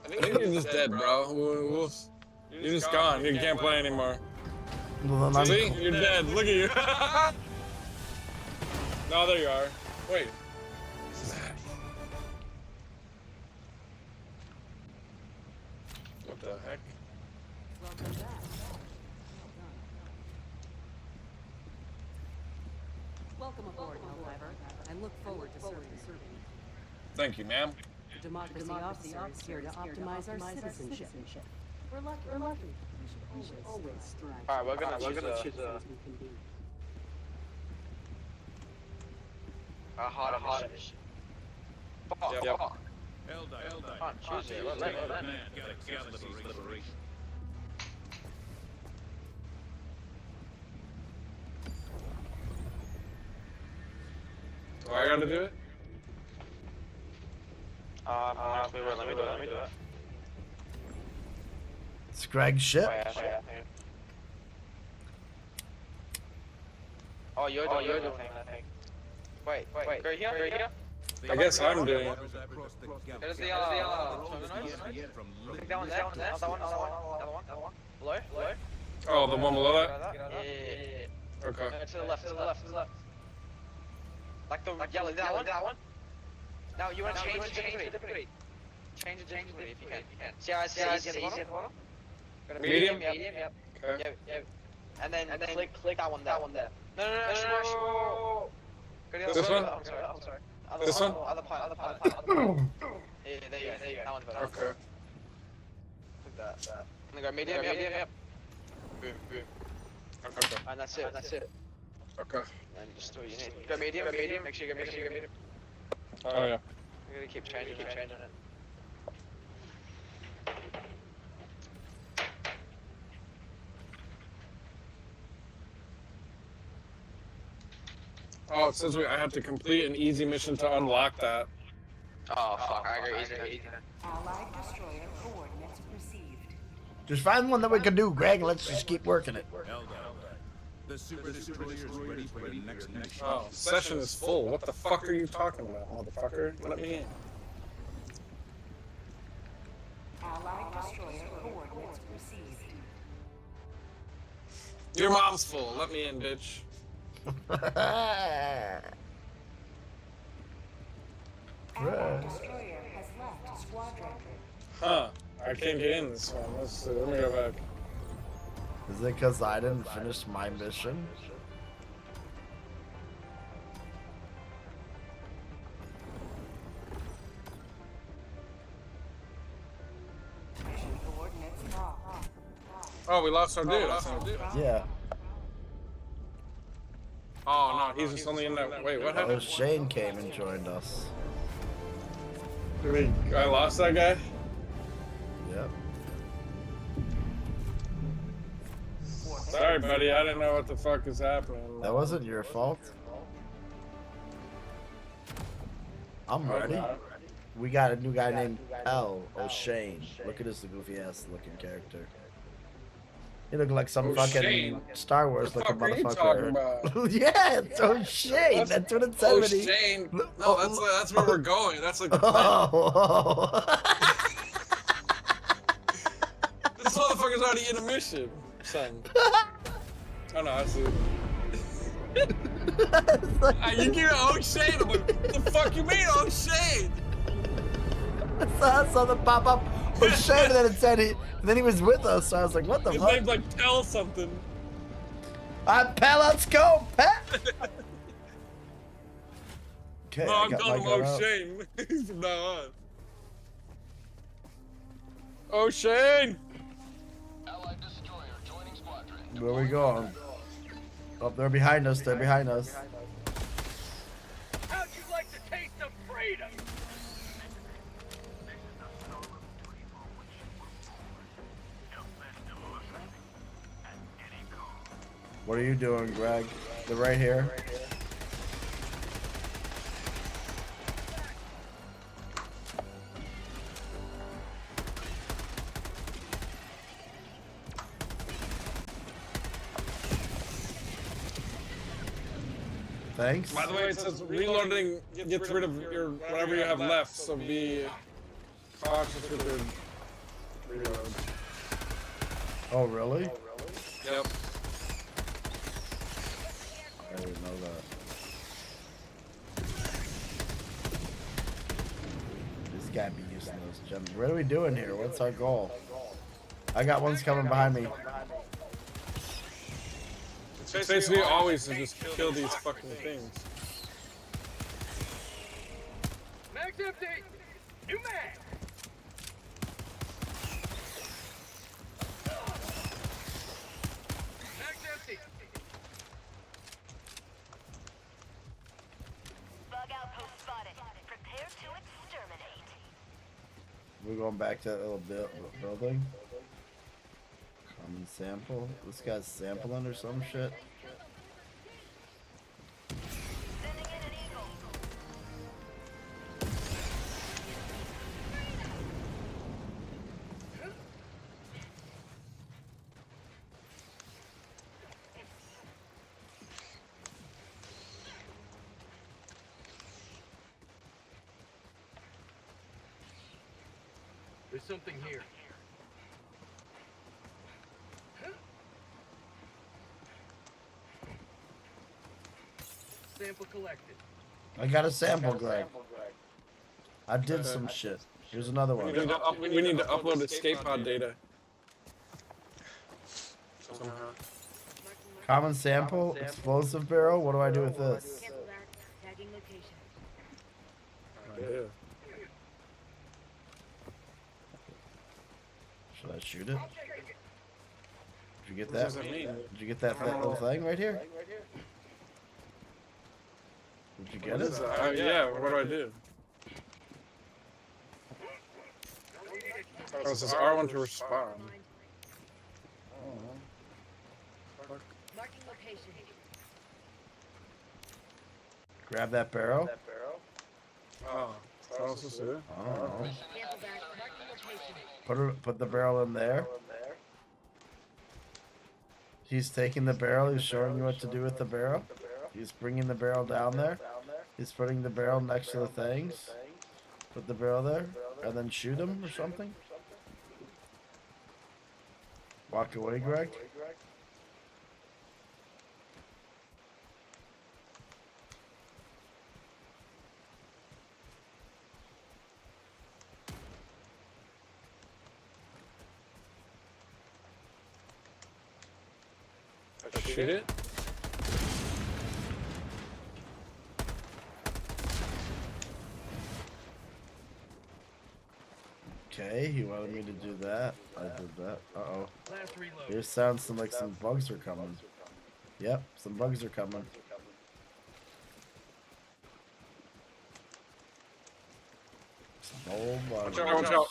I think you're just dead, bro. You're just gone. You can't play anymore. Well, then See? You're dead. Look at you. No, there you are. Wait. What the heck? Welcome back. Welcome aboard, Helldiver. I look forward to serving. Thank you, ma'am. The Democracy Officer is here to optimize our citizenship. We're lucky. We should always strive. Alright, we're gonna choose a harder mission. Yep. Choose it. Let Do I gotta do it? Let me do it. It's Greg's ship. Oh, you're doing the thing, I think. Wait, go here. I guess I'm doing it. There's the terminals. Click that one there, another one. Below. Oh, the one below that? Yeah. Okay. No, to the left. Like the yellow, that one. Now you want to change the difficulty. Change the difficulty if you can. See how it's easy at the bottom? Medium? Yep. Okay. Yep. And then click that one there. No. This one? I'm sorry. This one? Other part. Yeah, there you go. That one's better. Okay. Click that. And then go medium, yep. Boom. Okay. And that's it. Okay. And just do what you need. Go medium. Make sure you go medium. Oh, yeah. You're gonna keep changing it. Oh, it says I have to complete an easy mission to unlock that. Oh, fuck. I agree. Easy. Allied destroyer coordinates received. Just find one that we can do, Greg. Let's just keep working it. The Super Destroyer is ready for the next mission. Oh, session is full. What the fuck are you talking about, motherfucker? Let me in. Allied destroyer coordinates received. Your mom's full. Let me in, bitch. Allied destroyer has left squadron. Huh. I can't get in this one. Let's see. Let me go back. Is it because I didn't finish my mission? Mission coordinates locked. Oh, we lost our dude. Yeah. Oh, no. He's just only in that. Wait, what Oh, happened? Shane came and joined us. I lost that guy? Yep. Sorry, buddy. I didn't know what the fuck is happening. That wasn't your fault. I'm ready. We got a new guy named L. O'Shane. Look at this goofy ass looking character. He looked like some fucking O'Shane? Star Wars looking What the fuck are you talking motherfucker. about? Yeah, it's O'Shane. That's what it said. when he- O'Shane? No, that's where we're going. That's like the plan. Oh. This motherfucker's already in a mission. Son. Oh no, that's it. You give it O'Shane. I'm like, what the fuck you mean O'Shane? I saw something pop up. O'Shane, and then it said and then he was with us. So I was like, what the His fuck? name's like Tell something. I'm Pal, let's go, Pat. Okay, No, I I'm got calling him my gun out. O'Shane from now on. O'Shane! Where we going? Oh, they're behind us. They're behind us. How'd you like the taste of freedom? What are you doing, Greg? They're right here. Thanks. By the way, it says reloading gets rid of your whatever you have left, so be cautious with your reload. Oh, really? Yep. I didn't know that. This guy be using those gems. What are we doing here? What's our goal? I got ones coming behind me. It's basically always to just kill these fucking things. Mag's empty! New mag! Mag's empty! Bug outpost spotted. Prepare to exterminate. We're going back to that little building. Common sample. This guy's sampling or some shit. There's something here. Sample collected. I got a sample, Greg. I did some shit. Here's another one. We need to upload escape pod data. Common sample, explosive barrel. What do I do with this? Tagging location. Should I shoot it? Did you get that? does it mean? Did you get that little thing right here? Did you get it? Yeah, what do I do? Oh, it says R1 to respond. Marking location. Grab that barrel. Oh, what else is there? I don't know. Sample back. Marking location. Put the barrel in there. He's taking the barrel. He's showing you what to do with the barrel. He's bringing the barrel down there. He's putting the barrel next to the things. Put the barrel there, and then shoot him or something. Walk away, Greg. Shoot it? Okay, he wanted me to do that. I did that. Uh-oh. Here sounds like some bugs are coming. Yep, some bugs are coming. Some old bugs. Watch out, watch out.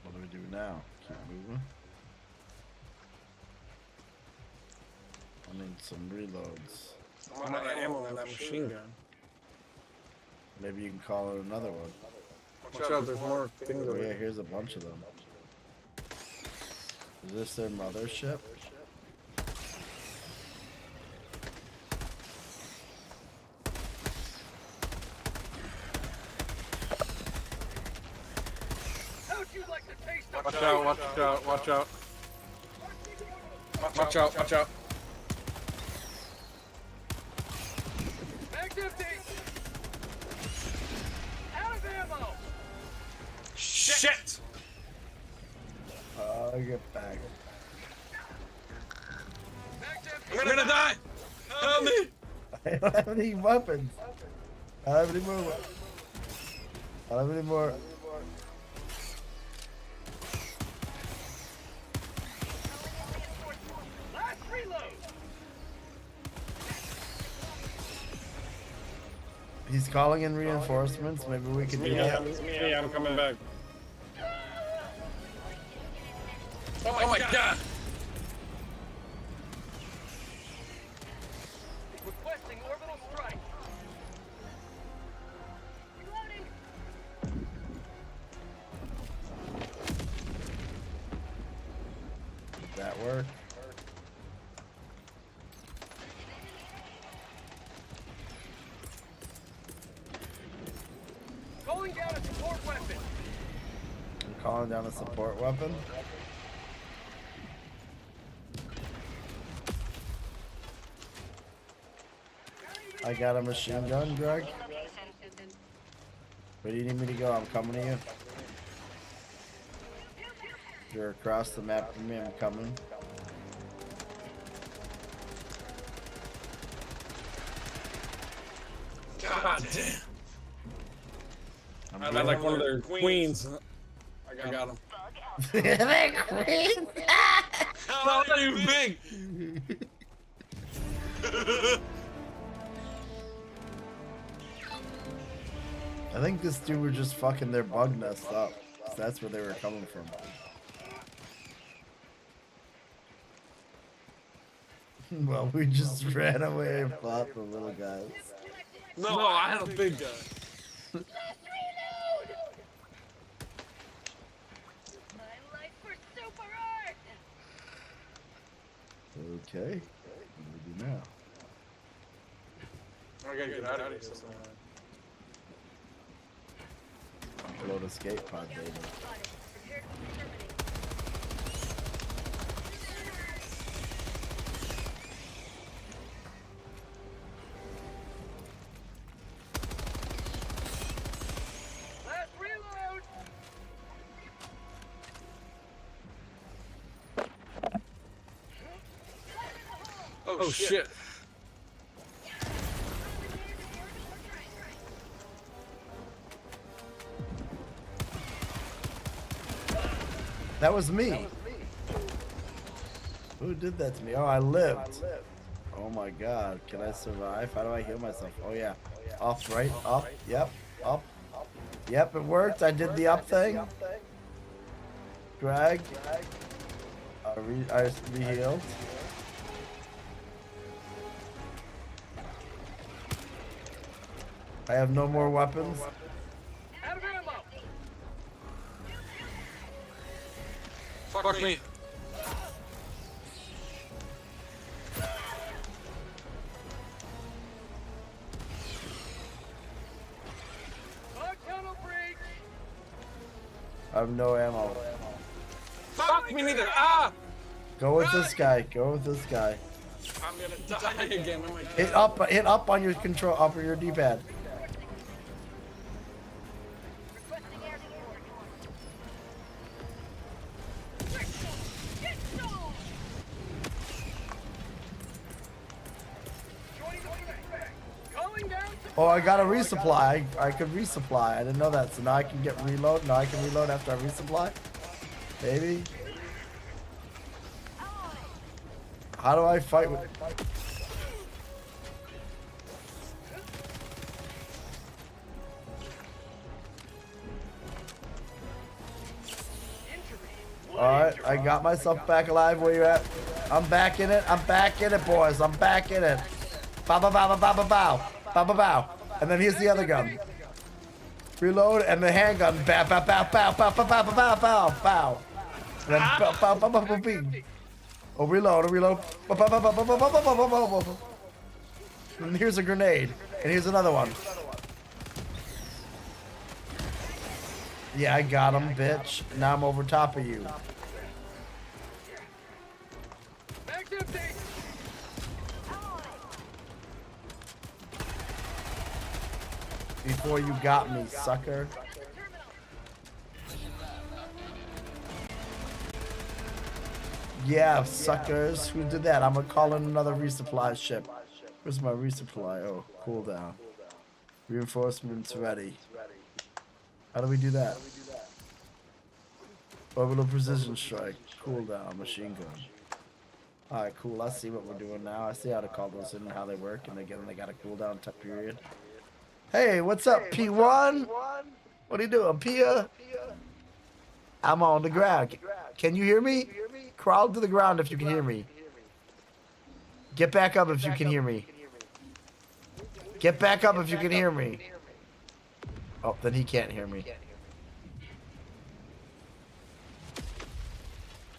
What do we do now? Keep moving. I need some reloads. I'm out of ammo on that machine gun. Maybe you can call it another one. Watch out, there's more things Oh over yeah, here. here's a bunch of them. Is this their mothership? Watch out, watch out, watch out. Watch out, watch out. Bag's empty! Out of ammo! Shit! Get back. I'm gonna die! Help me! I don't have any weapons. I don't have any more. I don't have any more. Last reload! He's calling in reinforcements. Maybe we can do that. Yeah, I'm coming back. Oh my god! Requesting orbital strike. Reloading. Did that work? Calling down a support weapon. I'm calling down a support weapon. I got a machine gun, Greg. Where do you need me to go? I'm coming to you. You're across the map from me. I'm coming. God damn. I like one of their queens. I got him. They're queens. How are you big? I think this dude were just fucking their bug nest up. That's where they were coming from. Well, we just ran away and fought the little guys. No, I had a big guy. My life for super Okay. What do we do now? I gotta get out of here. Upload escape pod data. Last reload! Oh shit. That was me. Who did that to me? Oh, I lived. Oh my god. Can I survive? How do I heal myself? Oh yeah. Off, right? Up. Yep. Up. Yep, it worked. I did the up thing. Drag. I re-healed. I have no more weapons. Out of ammo! Fuck me. Tunnel breach! I have no ammo. Fuck me neither. Ah! Go with this guy. Go with this guy. I'm gonna die again. Oh my god. Hit up on your control, up on your D-pad. Oh, I got a resupply. I could resupply. I didn't know that. So now I can get reload. Now I can reload after I resupply. Baby. How do I fight with... Alright, I got myself back alive. Where you at? I'm back in it. I'm back in it, boys. I'm back in it. Bow, bow, bow, bow, bow, bow. Bow, bow, bow. And then here's the other gun. Reload and the handgun. Bow, bow, bow, bow, bow, bow, bow, bow, bow, bow. And then bow, bow, bow, bow, bow, bow. Oh, reload, reload. Bow, bow, bow, bow, bow, bow, bow, bow, bow, bow, bow. And here's a grenade. And here's another one. Yeah, I got him, bitch. Now I'm over top of you. Before you got me, sucker. Yeah, suckers. Who did that? I'm gonna call in another resupply ship. Where's my resupply? Oh, cooldown. Reinforcements ready. How do we do that? Orbital precision strike. Cooldown. Machine gun. Alright, cool. I see what we're doing now. I see how to call those in and how they work. And again, they got a cooldown time period. Hey, what's up, P1? What are you doing, Pia? I'm on the ground. Can you hear me? Crawl to the ground if you can hear me. Get back up if you can hear me. Get back up if you can hear me. Oh, then he can't hear me.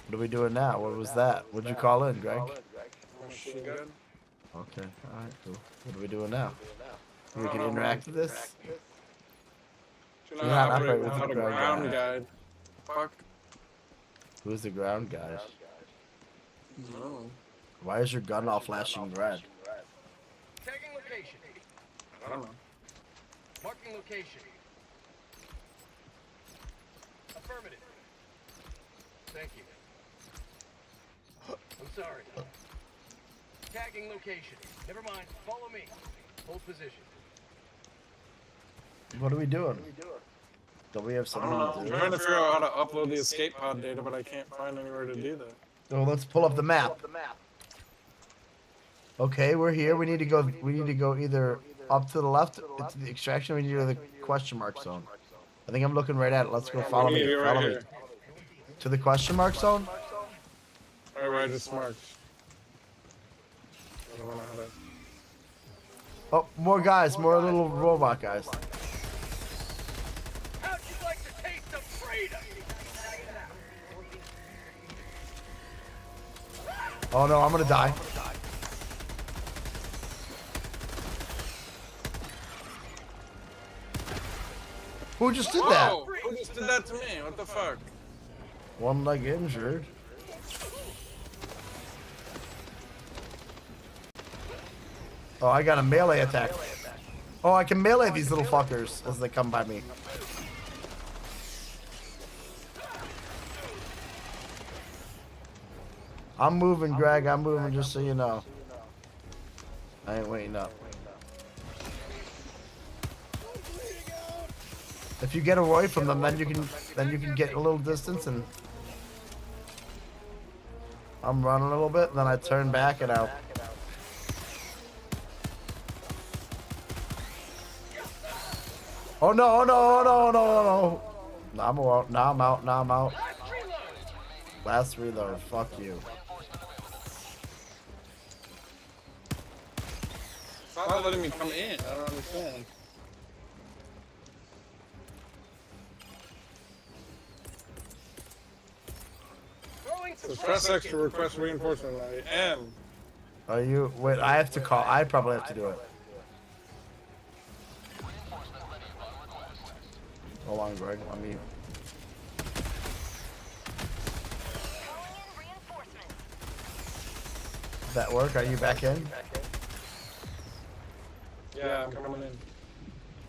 What are we doing now? What was that? What'd you call in, Greg? Machine gun. Okay, alright, cool. What are we doing now? We can interact with this? Should You're not not operate upright with without the a ground ground guy. guide. Fuck. Who's the ground guy? No. Why is your gun all flashing red? Tagging location. I don't know. Marking location. Affirmative. Thank you. I'm sorry. Tagging location. Never mind. Follow me. Hold position. What are we doing? Don't we have I something don't know. to I'm do? trying to figure out how to upload the escape pod data, but I can't find anywhere to do that. Oh, let's pull up the map. Okay, we're here. We need to go. We need to go either up to the left to the extraction. Or we need to go to the question mark zone. I think I'm looking right at it. Let's go. Follow me. You're right Follow me. here. To the question mark zone. Right where I just marked. I don't know how to... Oh, more guys. More little robot guys. How'd you like to taste of freedom? Oh no, I'm gonna die. Who just did that? Oh, who just did that to me? What the fuck? One leg injured. Oh, I got a melee attack. Oh, I can melee these little fuckers as they come by me. I'm moving, Greg. I'm moving, just so you know. I ain't waiting up. If you get away from them, then you can get a little distance, and I'm running a little bit, then I turn back and out. Oh no, oh no, oh no, oh no, oh no. Now I'm out, now I'm out, now I'm out. Last reload, fuck you. It's not letting me come in. I don't understand. So press X to request reinforcement. I am. Are you? Wait, I have to call. I probably have to do it. Hold on, Greg. Let me. Did that work? Are you back in? Yeah, I'm coming in.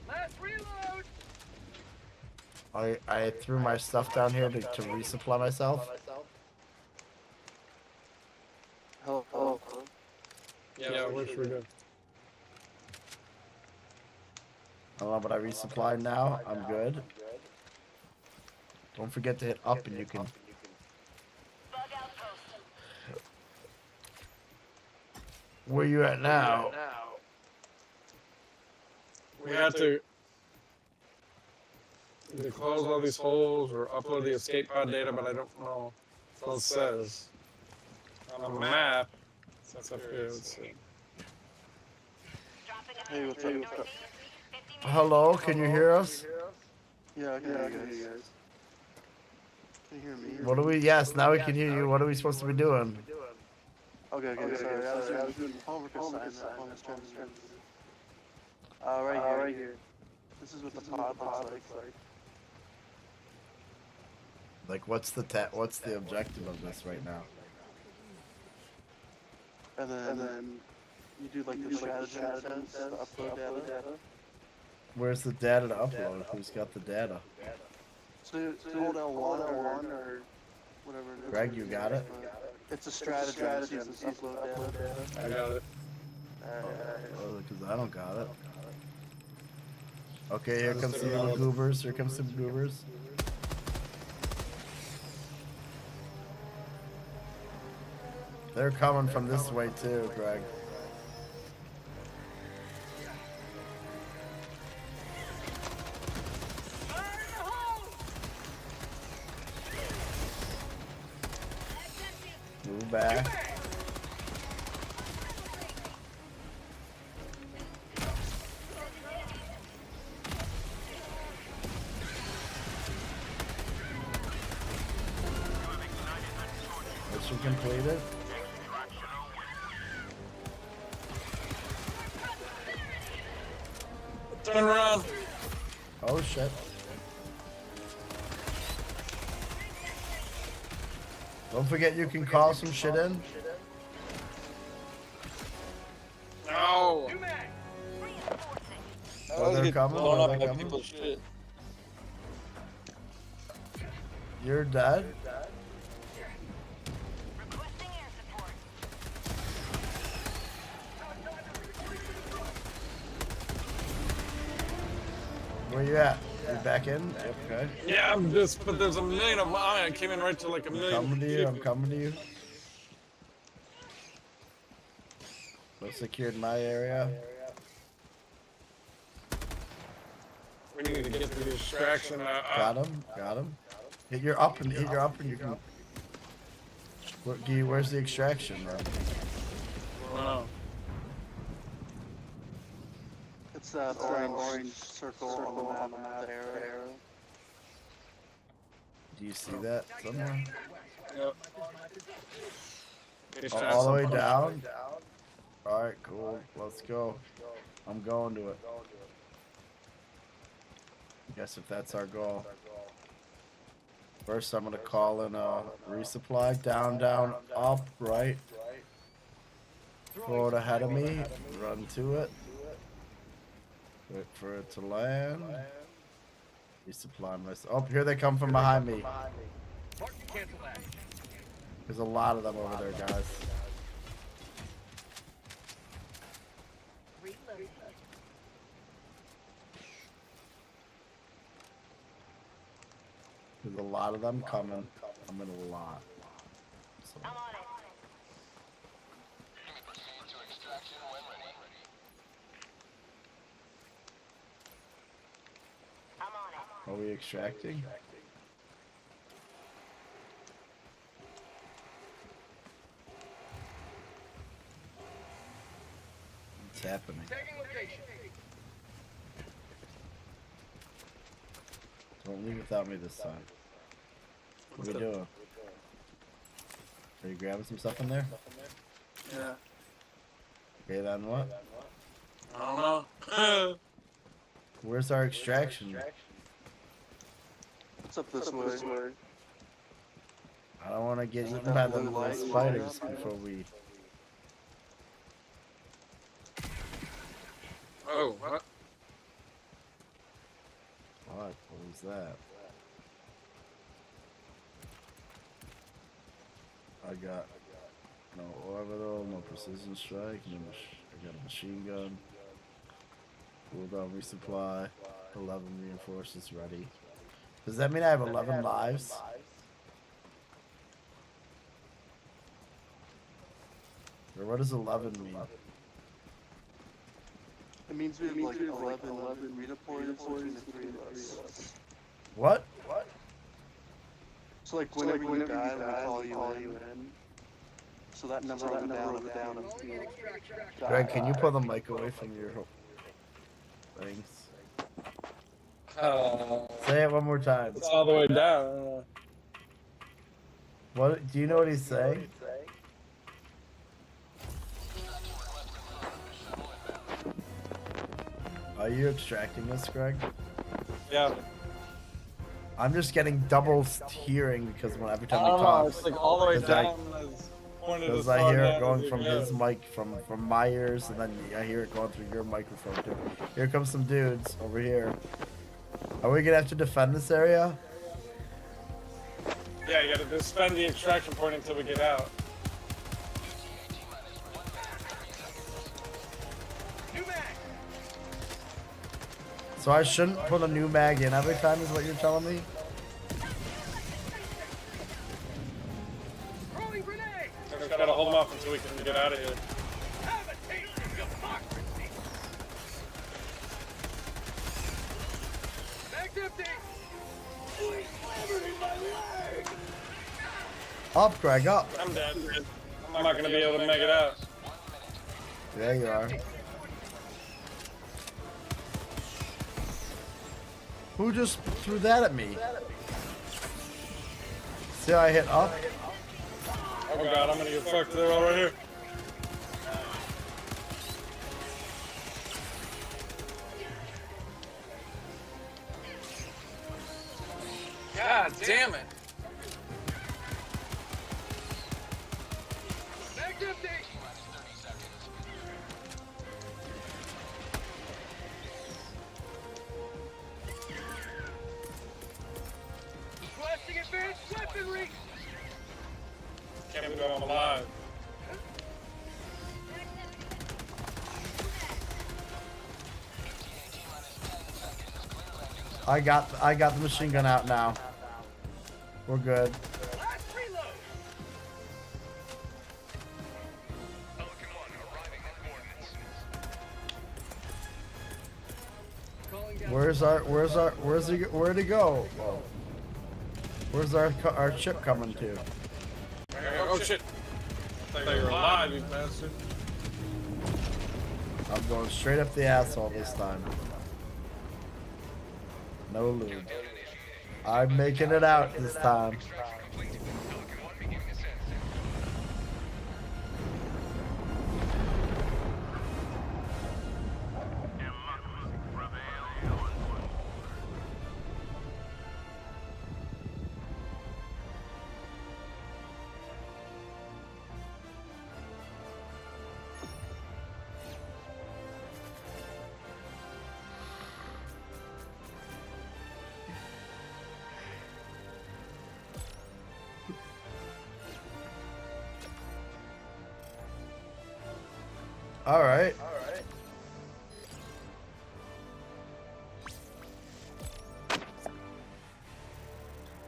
Last reload. I threw my stuff down here to resupply myself. Oh. Yeah, where's we go? I don't know, but I resupplied now. I'm good. Don't forget to hit up and you can. Where you at now? We have to either close all these holes or upload the escape pod data, but I don't know what it says. On the map, that's up here, let's see. Hey, what's up? Hello, can you hear us? Yeah, I can hear you guys. Can you hear me? What do we? Yes, now we can hear you. What are we supposed to be doing? Okay, sorry. I was doing homework assignment on this transcript. Right here. This is what the pod looks like. Like, what's the objective of this right now? And then you do like the strategy sense to upload data. Where's the data to upload? Who's got the data? So hold L1 or whatever it is. Greg, you got it? It's a strategy to upload data. I got it. Because I don't got it. Okay, here comes some little goobers. Here comes some goobers. They're coming from this way too, Greg. Move back. Mission completed. Turn around. Oh shit. Don't forget you can call some shit in. No. Oh, they're coming. Oh, they're coming. People's shit. You're dead. Where you at? You back in? Okay. Yeah, I'm just, but there's a million of mine. I came in right to like a million. Coming to you. I'm coming to you. I secured my area. We need to get the distraction. Got him. Got him. Hit your up and you can. Where's the extraction, bro? Wow. It's that orange circle on the map there. Do you see that somewhere? Yep. All the way down? Alright, cool. Let's go. I'm going to it. Guess if that's our goal. First, I'm gonna call in a resupply. Down, down, up, right. Throw it ahead of me. Run to it. Wait for it to land. Resupply myself. Oh, here they come from behind me. There's a lot of them over there, guys. There's a lot of them coming. I'm in a lot. So. Are we extracting? What's happening? Don't leave without me this time. What are we doing? Are you grabbing some stuff in there? Yeah. Okay, then what? I don't know. Where's our extraction? What's up this way? I don't want to get eaten by the little spiders before we... Oh, what? What was that? I got no orbital, no precision strike, no I got a machine gun. Cooldown resupply, 11 reinforcements ready. Does that mean I have 11 lives? Or what does 11 mean? It means we have like 11 redeployments between the three of us. What? So like whenever you die, we call you in. So that number will go down. Greg, can you pull the mic away from your things? Say it one more time. It's all the way down. What? Do you know what he's saying? Are you extracting this, Greg? Yeah. I'm just getting double hearing because every time he I don't know, talks. it's like all the way down. Because I hear it going from his mic, from my ears, and then I hear it going through your microphone too. Here comes some dudes over here. Are we gonna have to defend this area? Yeah, you gotta defend the extraction point until we get out. So I shouldn't put a new mag in every time is what you're telling me? Just gotta hold them off until we can get out of here. Up, Greg, up. I'm dead. I'm not gonna be able to make it out. There you are. Who just threw that at me? See how I hit up? Oh god, I'm gonna get fucked. They're all right here. God damn it. Can't believe I'm alive. I got the machine gun out now. We're good. Where'd he go? Oh. Where's our ship coming to? Oh shit. I thought you were alive, you bastard. I'm going straight up the asshole this time. No lube. I'm making it out this time. All right.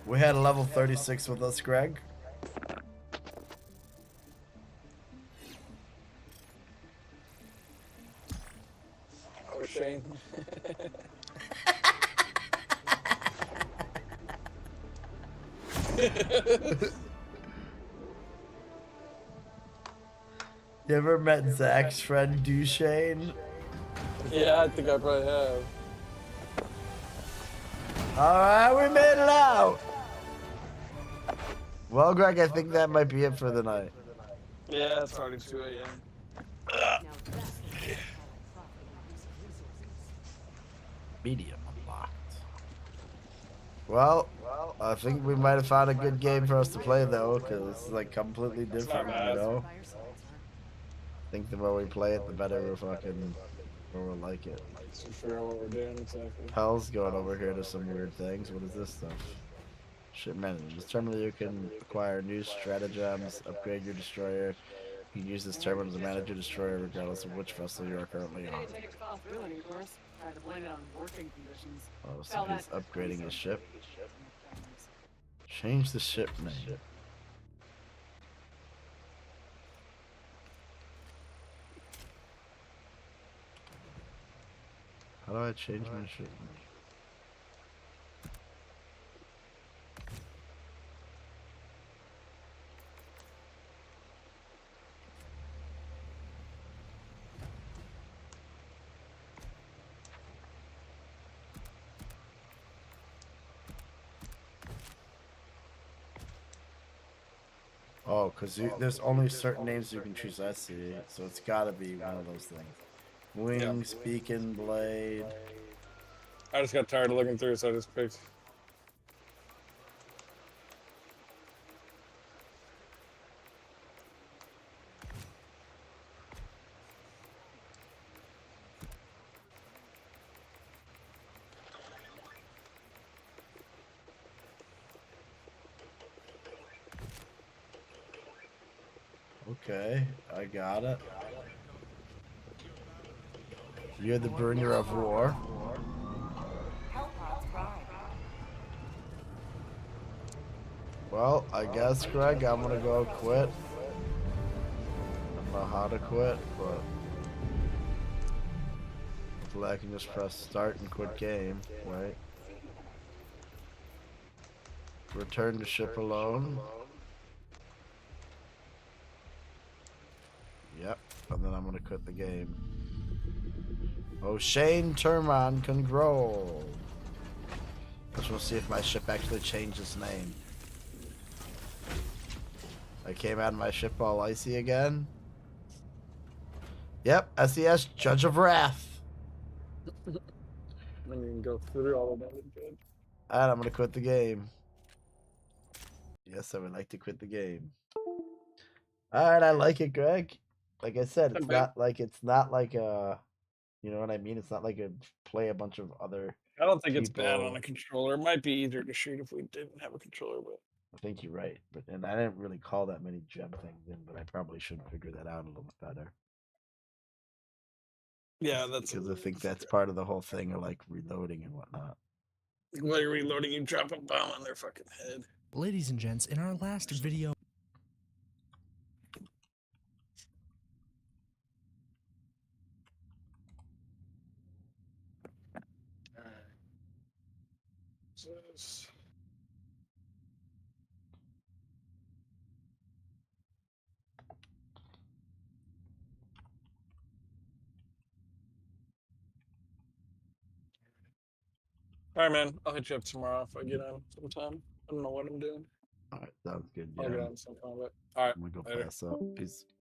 We had a level 36 with us, Greg. Oh, Shane. You ever met Zach's friend Duchesne? Yeah, I think I probably have. Alright, we made it out! Well, Greg, I think that might be it for the night. Yeah, it's already 2 a.m. Medium unlocked. Well, I think we might have found a good game for us to play, though, because it's like completely different, you know? I think the more we play it, the better we're fucking, more we'll like it. Let's figure out what we're doing exactly. Hell's going over here to some weird things. What is this stuff? Ship manager. This terminal you can acquire new stratagems, upgrade your destroyer. You can use this terminal to manage your destroyer regardless of which vessel you are currently on. Oh, so he's upgrading his ship. Change the ship name. How do I change my ship name? Oh, because there's only certain names you can choose. I see. So it's got to be one of those things. Wings, beacon, blade. I just got tired of looking through, so I just picked. Okay, I got it. You're the bringer of war. Well, I guess, Greg, I'm gonna go quit. I don't know how to quit, but hopefully I can just press start and quit game, right? Return to ship alone. Yep, and then I'm gonna quit the game. O'Shane Terman Control. I just want to see if my ship actually changed its name. I came out of my ship all icy again. Yep, SES Judge of Wrath. Then you can go through all of that. Alright, I'm gonna quit the game. Yes, I would like to quit the game. Alright, I like it, Greg. Like I said, it's not like a, you know what I mean? It's not like a play a bunch of other. I don't think it's bad on a controller. It might be easier to shoot if we didn't have a controller, but I think you're right. And I didn't really call that many gem things in, but I probably should figure that out a little bit better. yeah, that's Because I think that's part of the whole thing of like reloading and whatnot. while you're reloading, you drop a bomb on their fucking head. Ladies and gents, in our last video. All right, man. I'll hit you up tomorrow if I get on sometime. I don't know what I'm doing. All right, sounds good. I'll Yeah. get on sometime, but all right. I'm gonna go later. pass up. Peace.